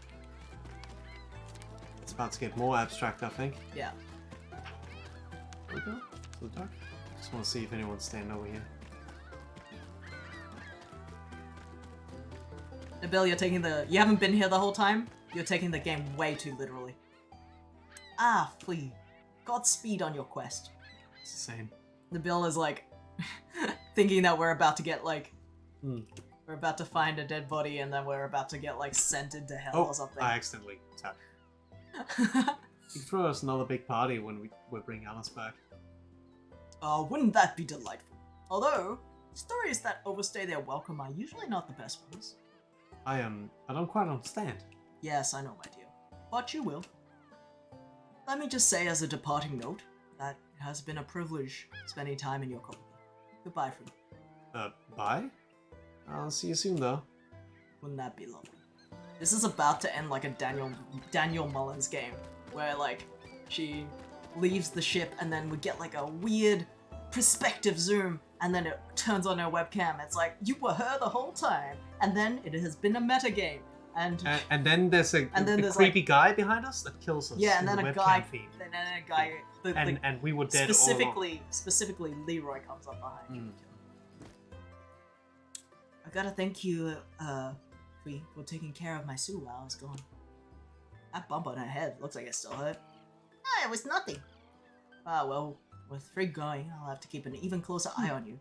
It's about to get more abstract, I think. Yeah. Here we go. To the dark. Just want to see if anyone's standing over here. Nabil, you're taking the. You haven't been here the whole time. You're taking the game way too literally. Ah, Flea. Godspeed on your quest. It's the same. Nabil is like thinking that we're about to get like we're about to find a dead body and then we're about to get like sent into hell or something. I accidentally tapped. You throw us another big party when we bring Alice back. Oh, wouldn't that be delightful? Although, stories that overstay their welcome are usually not the best ones. I don't quite understand. Yes, I know, my dear. But you will. Let me just say as a departing note that it has been a privilege spending time in your company. Goodbye, Fruit. Bye? I'll see you soon, though. Wouldn't that be lovely? This is about to end like a Daniel Mullins game, where like she leaves the ship and then we get like a weird perspective zoom and then it turns on her webcam. It's like, you were her the whole time, and then it has been a meta game. And then there's a creepy guy behind us that kills us. yeah, and then in the a guy, feed. and then a guy, and we were dead all along. Specifically, Leroy comes up behind you. I gotta thank you, for taking care of my Sue while I was gone. That bump on her head looks like it still hurt. No, it was nothing. Ah, well, with Frigg going, I'll have to keep an even closer eye on you.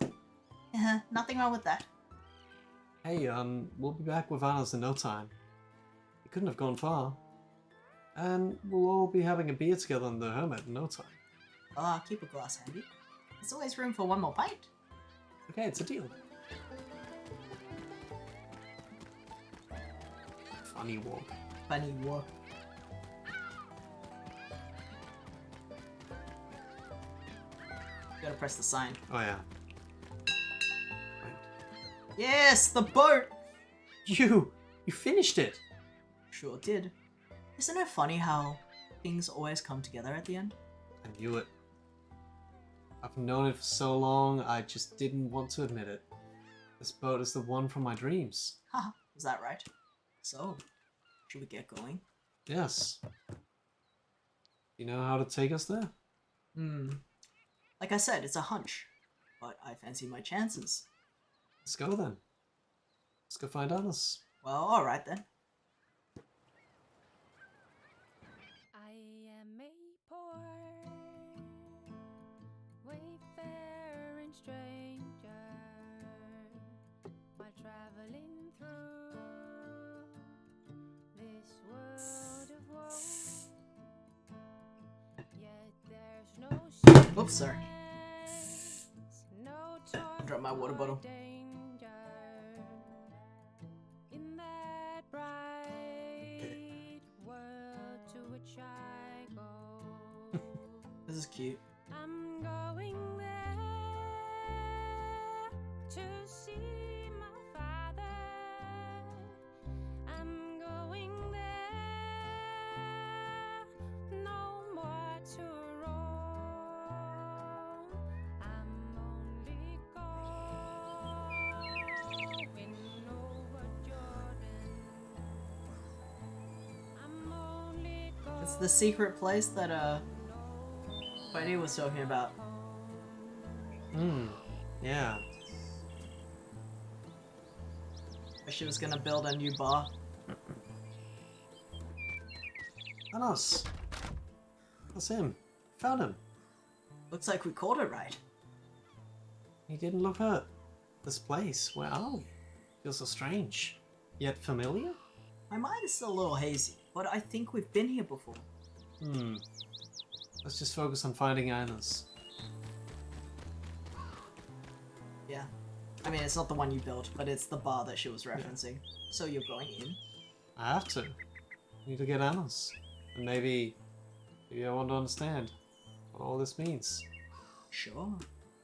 Nothing wrong with that. Hey, we'll be back with Alice in no time. We couldn't have gone far. And we'll all be having a beer together in the Hermit in no time. Oh, I'll keep a glass handy. There's always room for one more pint. Okay, it's a deal. Funny walk. Funny walk. Gotta press the sign. Oh yeah. Yes, the boat! You finished it! Sure did. Isn't it funny how things always come together at the end? I knew it. I've known it for so long, I just didn't want to admit it. This boat is the one from my dreams. Haha, is that right? So, should we get going? Yes. You know how to take us there? Like I said, it's a hunch. But I fancy my chances. Let's go then. Let's go find Alice. Well, alright then. I am a poor wayfaring stranger while traveling through this world of woe. Yet there's no Oops, sorry. no Drop my water bottle. danger This is cute. I'm going there to see my father. I'm going there, no more to roam. I'm only going over Jordan. I'm only going. It's the secret place that Buddy was talking about. Yeah. She was gonna build a new bar. Anos. That's him. Found him. Looks like we caught it right. He didn't look hurt. This place, wow. Feels so strange. Yet familiar? My mind is still a little hazy, but I think we've been here before. Let's just focus on finding Anos. Yeah. I mean, it's not the one you built, but it's the bar that she was referencing. So you're going in? I have to. I need to get Anos. And maybe I want to understand what all this means. Sure.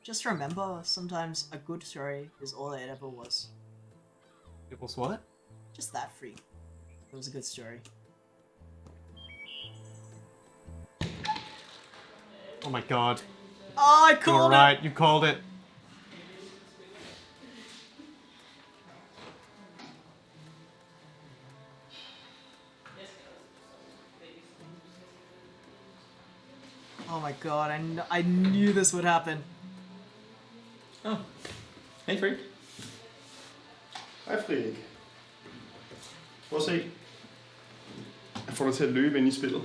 Just remember, sometimes a good story is all it ever was. It was what? Just that freak. It was a good story. Oh my god. Oh, I You were called it! right, you called it. Oh my god, I knew this would happen. Oh. Hej Frik. Hej Frederik. Prøv at se. Jeg får dig til at løbe ind i spillet.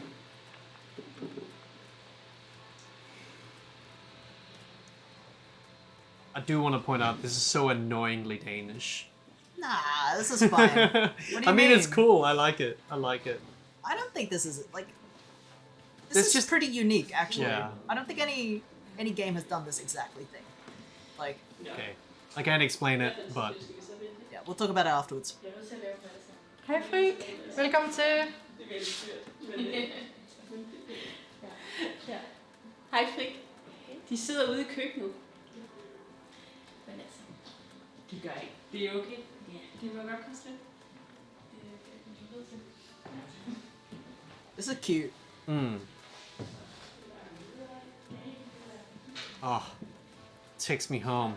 I do want to point out this is so annoyingly Danish. Nah, this is fine. What do you I mean, it's cool. I like it. I like it. I don't think this is like. This It's is just- pretty unique, actually. Yeah. I don't think any game has done this exactly thing. Like, Okay. I can't explain it, but yeah, we'll talk about it afterwards. Hej Frik, velkommen til. Hej Frik. De sidder ude i køkkenet. Men altså, de gør ikke. Det er okay. Ja, det må godt koste lidt. This is cute. oh, takes me home.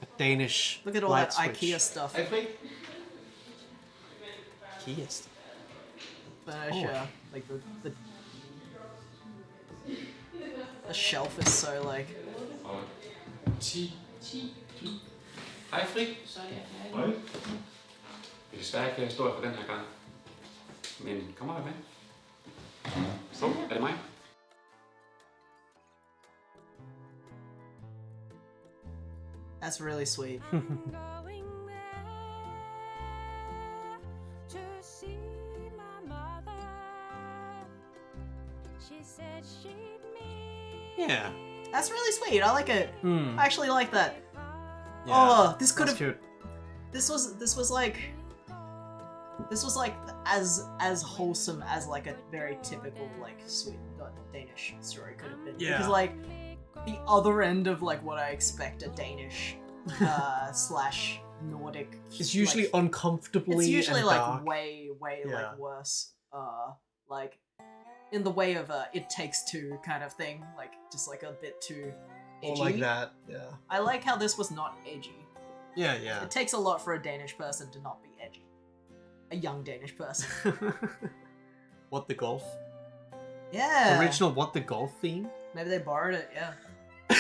A Danish Look at all light that switch. IKEA stuff. IKEA stuff. Furniture, like the shelf is so like. Og 10. Hej Frik. Hej. Vi er desværre ikke flere historier for den her gang. Men kommer der med? Så, er det mig? That's really sweet. I'm going there to see my mother. She said she'd meet. Yeah. That's really sweet. I like it. Hmm. I actually like that. Yeah, Oh, this could that's have. cute. This was like. This was like as wholesome as like a very typical like sweet Danish story could have been. Yeah. Because like the other end of like what I expect a Danish slash Nordic. It's usually like, uncomfortably it's usually and like dark. way Yeah. like worse. Like in the way of It Takes Two kind of thing. Like just like a bit too Or edgy. like that. Yeah. I like how this was not edgy. Yeah, yeah. It takes a lot for a Danish person to not be edgy. A young Danish person. What the Golf? Yeah. Original What the Golf theme? Maybe they borrowed it, yeah. I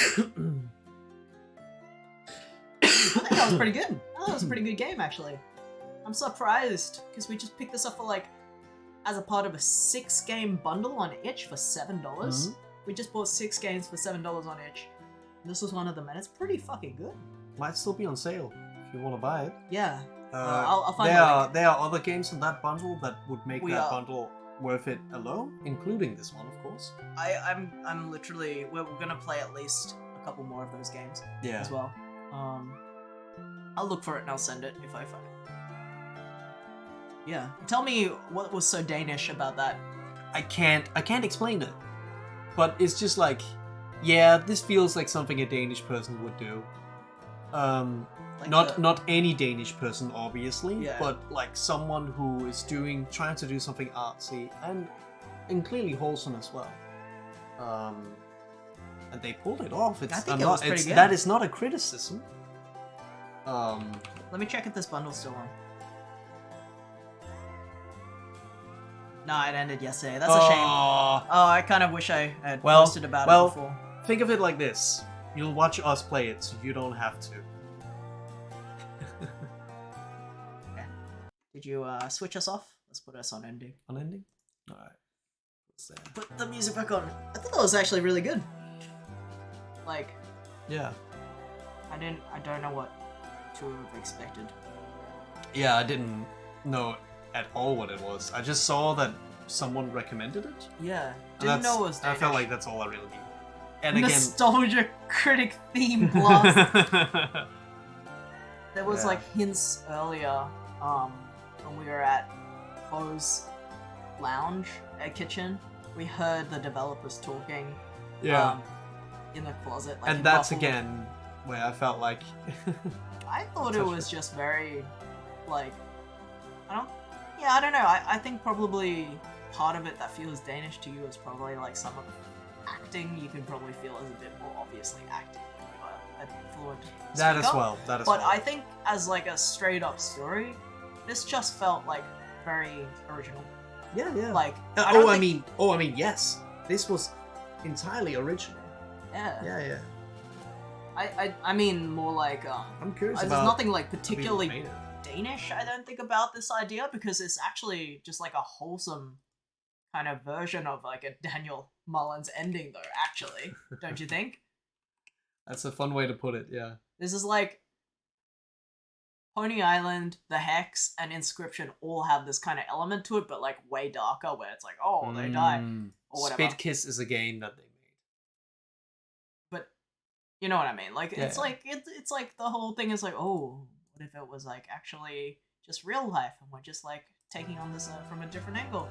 think that was pretty good. I thought it was a pretty good game, actually. I'm surprised, because we just picked this up for like, as a part of a 6-game bundle on itch for $7. Mhm. We just bought 6 games for $7 on itch. This was one of them, and it's pretty fucking good. Might still be on sale if you want to buy it. Yeah. I'll find there the are link. there are other games in that bundle that would make We that are- bundle worth it alone, including this one, of course. I'm literally we're gonna play at least a couple more of those games Yeah. as well. I'll look for it and I'll send it if I find it. Yeah. Tell me what was so Danish about that. I can't explain it, but it's just like Yeah, this feels like something a Danish person would do. Like Not any Danish person, obviously, Yeah. but like someone who is trying to do something artsy and clearly wholesome as well. And they pulled it off. I think it was pretty good. That is not a criticism. Let me check if this bundle's still on. No, it ended yesterday. That's a shame. Oh, I kind of wish I had posted about it before. Think of it like this: you'll watch us play it, so you don't have to. Did you switch us off? Let's put us on ending. On ending? Alright. What's that? Put the music back on. I thought that was actually really good. Like, Yeah. I don't know what to have expected. Yeah, I didn't know at all what it was. I just saw that someone recommended it. Yeah, And didn't know it was I Danish. felt like that's all I really need. And again, Nostalgia critic theme blast. There was Yeah. like hints earlier, when we were at Bo's lounge kitchen. We heard the developers talking. Yeah. In the closet. Like and in that's Buffalo. again where I felt like I thought it Touched was just very, like, I don't know. I think probably part of it that feels Danish to you is probably like some of the acting you can probably feel is a bit more obviously acting when you are an fluent that as speaker. well. That as But well. I think as like a straight up story, this just felt like very original. Yeah, yeah. Like, I mean, yes. This was entirely original. yeah. Yeah. I mean more like I'm curious there's about nothing like how people particularly made it. Danish, I don't think, about this idea, because it's actually just like a wholesome kind of version of like a Daniel Mullins ending, though, actually. Don't you think? That's a fun way to put it, yeah. This is like Pony Island, The Hex, and Inscription all have this kind of element to it, but like way darker, where it's like, oh, they die, or whatever. Spit Kiss is a game that they made. But you know what I mean? Like, Yeah. it's like it's like the whole thing is like, oh, what if it was like actually just real life, and we're just like taking on this from a different angle,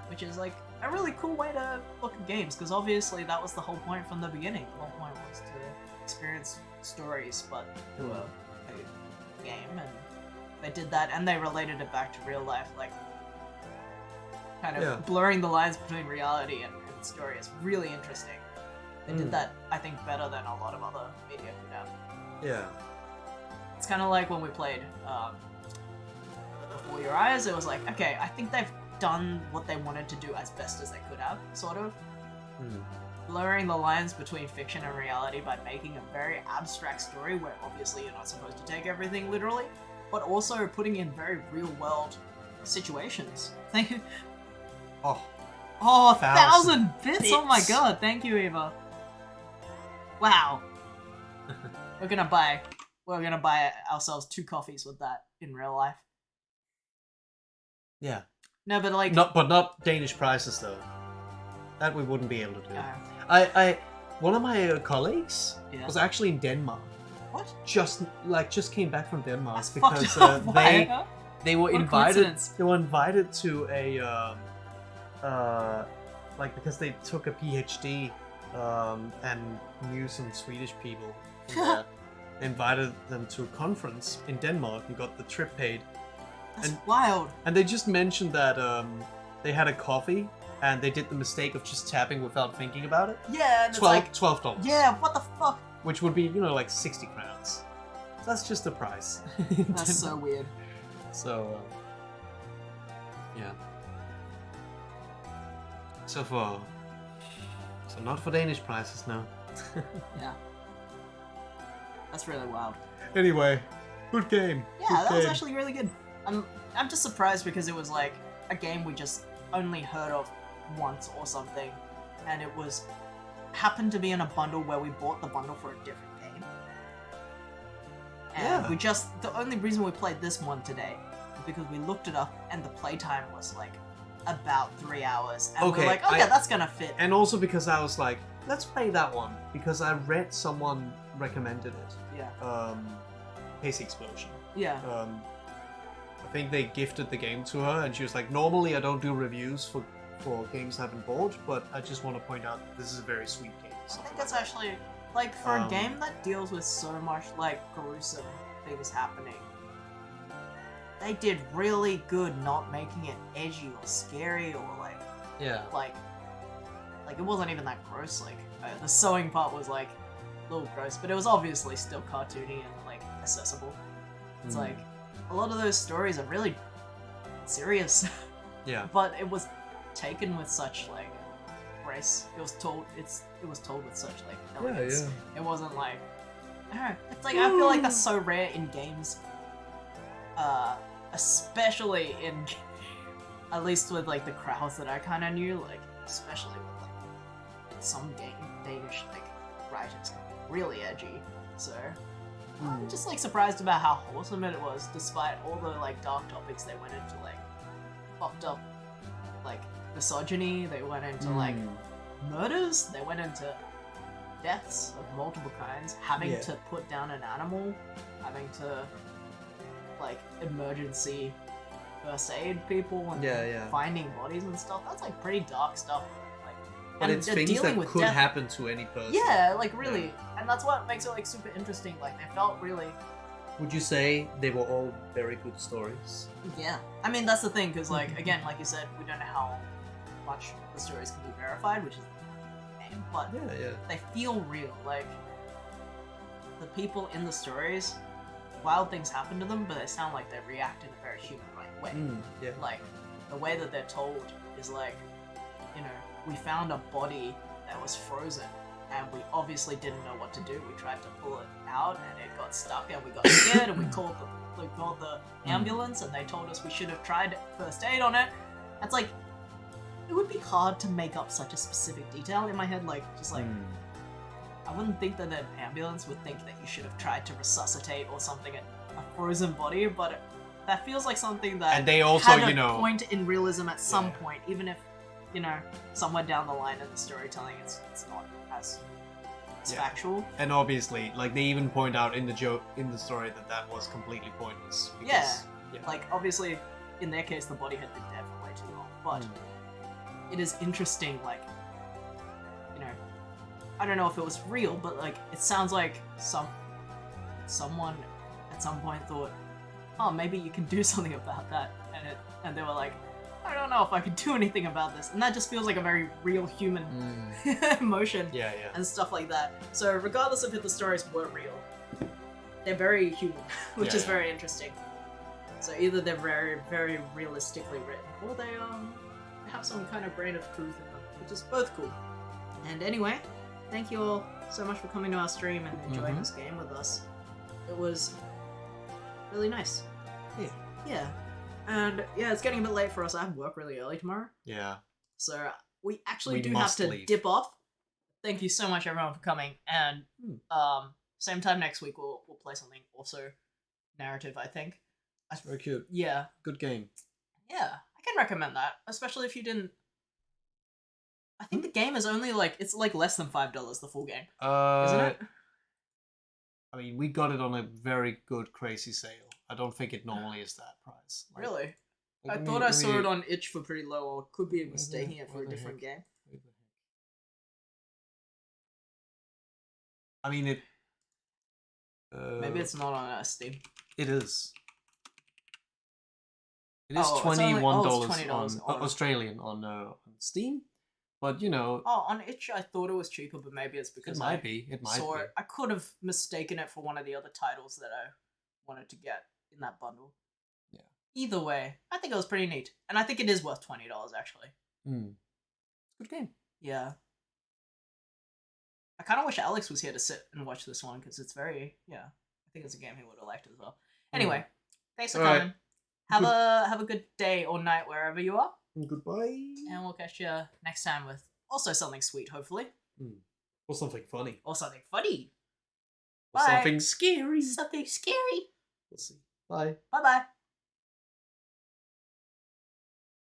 which is like a really cool way to look at games, because obviously that was the whole point from the beginning. The whole point was to experience stories, but through a game, and they did that, and they related it back to real life, like kind of Yeah. blurring the lines between reality and story is really interesting. They did that, I think, better than a lot of other media could have. Yeah. It's kind of like when we played Before Your Eyes. It was like, okay, I think they've done what they wanted to do as best as they could have, sort of. Blurring the lines between fiction and reality by making a very abstract story where obviously you're not supposed to take everything literally, but also putting in very real-world situations. Thank you. Oh, Oh, 1,000 1,000 bits! Oh my bits. god, thank you, Eva. Wow. We're gonna buy ourselves 2 coffees with that in real life. yeah. No, but like, Not Danish prices though. That we wouldn't be able to do. uh, One of my colleagues Yeah. was actually in Denmark. what? Just came back from Denmark That's because fucked up. Why? they were What a invited. coincidence. They were invited to a like because they took a PhD and knew some Swedish people. And, they invited them to a conference in Denmark and got the trip paid. That's wild. And they just mentioned that they had a coffee and they did the mistake of just tapping without thinking about it. Yeah, and it's like, $12. yeah, what the fuck? Which would be, like 60 crowns. So that's just the price. That's so weird. So, yeah. So not for Danish prices, no. Yeah. That's really wild. Anyway, good game. Yeah, Good that was game. actually really good. I'm just surprised because it was like a game we just only heard of once or something, and it was happened to be in a bundle where we bought the bundle for a different game. And Yeah. the only reason we played this one today is because we looked it up and the playtime was like about 3 hours. And we Okay, were like, okay, that's gonna fit. And also because I was like, let's play that one because I read someone recommended it. Yeah. Pace Explosion. Yeah. I think they gifted the game to her, and she was like, normally I don't do reviews for games I haven't bought, but I just want to point out that this is a very sweet game. I think that's actually like for a Um, game that deals with so much like gruesome things happening. They did really good not making it edgy or scary or like it wasn't even that gross. Like the sewing part was like a little gross, but it was obviously still cartoony and like accessible. It's like a lot of those stories are really serious, Yeah. but it was taken with such like grace. It was told with such like elegance. It wasn't like I don't know. It's like I feel like that's so rare in games, especially in at least with like the crowds that I kind of knew, like especially with like some Danish like writers can be really edgy. So I'm just like surprised about how wholesome it was, despite all the like dark topics they went into, like fucked up like misogyny. They went into like murders. They went into deaths of multiple kinds, having to put down an animal, having to like emergency first aid people and finding bodies and stuff. That's like pretty dark stuff. Like, But and it's they're things dealing that with could death. happen to any person. Yeah, like really, and that's what makes it like super interesting. Like they felt really. Would you say they were all very good stories? Yeah, I mean that's the thing, because like again, like you said, we don't know how much the stories can be verified, which is the game, but they feel real. Like the people in the stories, wild things happen to them, but they sound like they react in a very human-like way. Like the way that they're told is like, you know, we found a body that was frozen, and we obviously didn't know what to do. We tried to pull it out, and it got stuck, and we got scared, and we called the ambulance, and they told us we should have tried first aid on it. It's like, it would be hard to make up such a specific detail in my head, like, just like, I wouldn't think that an ambulance would think that you should have tried to resuscitate or something a frozen body, but that feels like something that And they also, had a you know- point in realism at some point, even if, you know, somewhere down the line in the storytelling it's not as factual. And obviously, like they even point out in the story that was completely pointless. Because, Like obviously, in their case, the body had been dead for way too long. But it is interesting, like, you know, I don't know if it was real, but like it sounds like someone at some point thought, oh, maybe you can do something about that, and they were like, I don't know if I can do anything about this, and that just feels like a very real human emotion and stuff like that. So regardless of if the stories were real, they're very human, which is very interesting. So either they're very, very realistically written, or they have some kind of grain of truth in them, which is both cool. And anyway, thank you all so much for coming to our stream and enjoying this game with us. It was really nice. Yeah. And yeah, it's getting a bit late for us. I have work really early tomorrow. Yeah. So we actually We do have must to leave. dip off. Thank you so much everyone for coming. And same time next week we'll play something also narrative, I think. That's very cute. Yeah. Good game. Yeah. I can recommend that. Especially if you didn't. I think the game is only like it's like less than $5, the full game. Isn't it? I mean, we got it on a very good, crazy sale. I don't think it normally is that price. Like, Really? like, I let thought me- I let saw me- it on itch for pretty low, or could be Where the- mistaking it for where a the different heck? game. Where the heck? I mean, it. Maybe it's not on Steam. It is. It is Oh, it's only- $21 it's $20 on Australian on Steam, but you know, Oh, on itch I thought it was cheaper, but maybe it's because might I be, it might saw be. it. I could have mistaken it for one of the other titles that I wanted to get in that bundle. Yeah. Either way, I think it was pretty neat, and I think it is worth $20 actually. Good game. Yeah. I kind of wish Alex was here to sit and watch this one because it's very I think it's a game he would have liked as well. Anyway, thanks for Alright. coming. Have a good day or night wherever you are, Goodbye. and we'll catch you next time with also something sweet, hopefully, Or something funny. or something funny. Or Bye. something scary. Something scary. We'll see. Bye. Bye bye.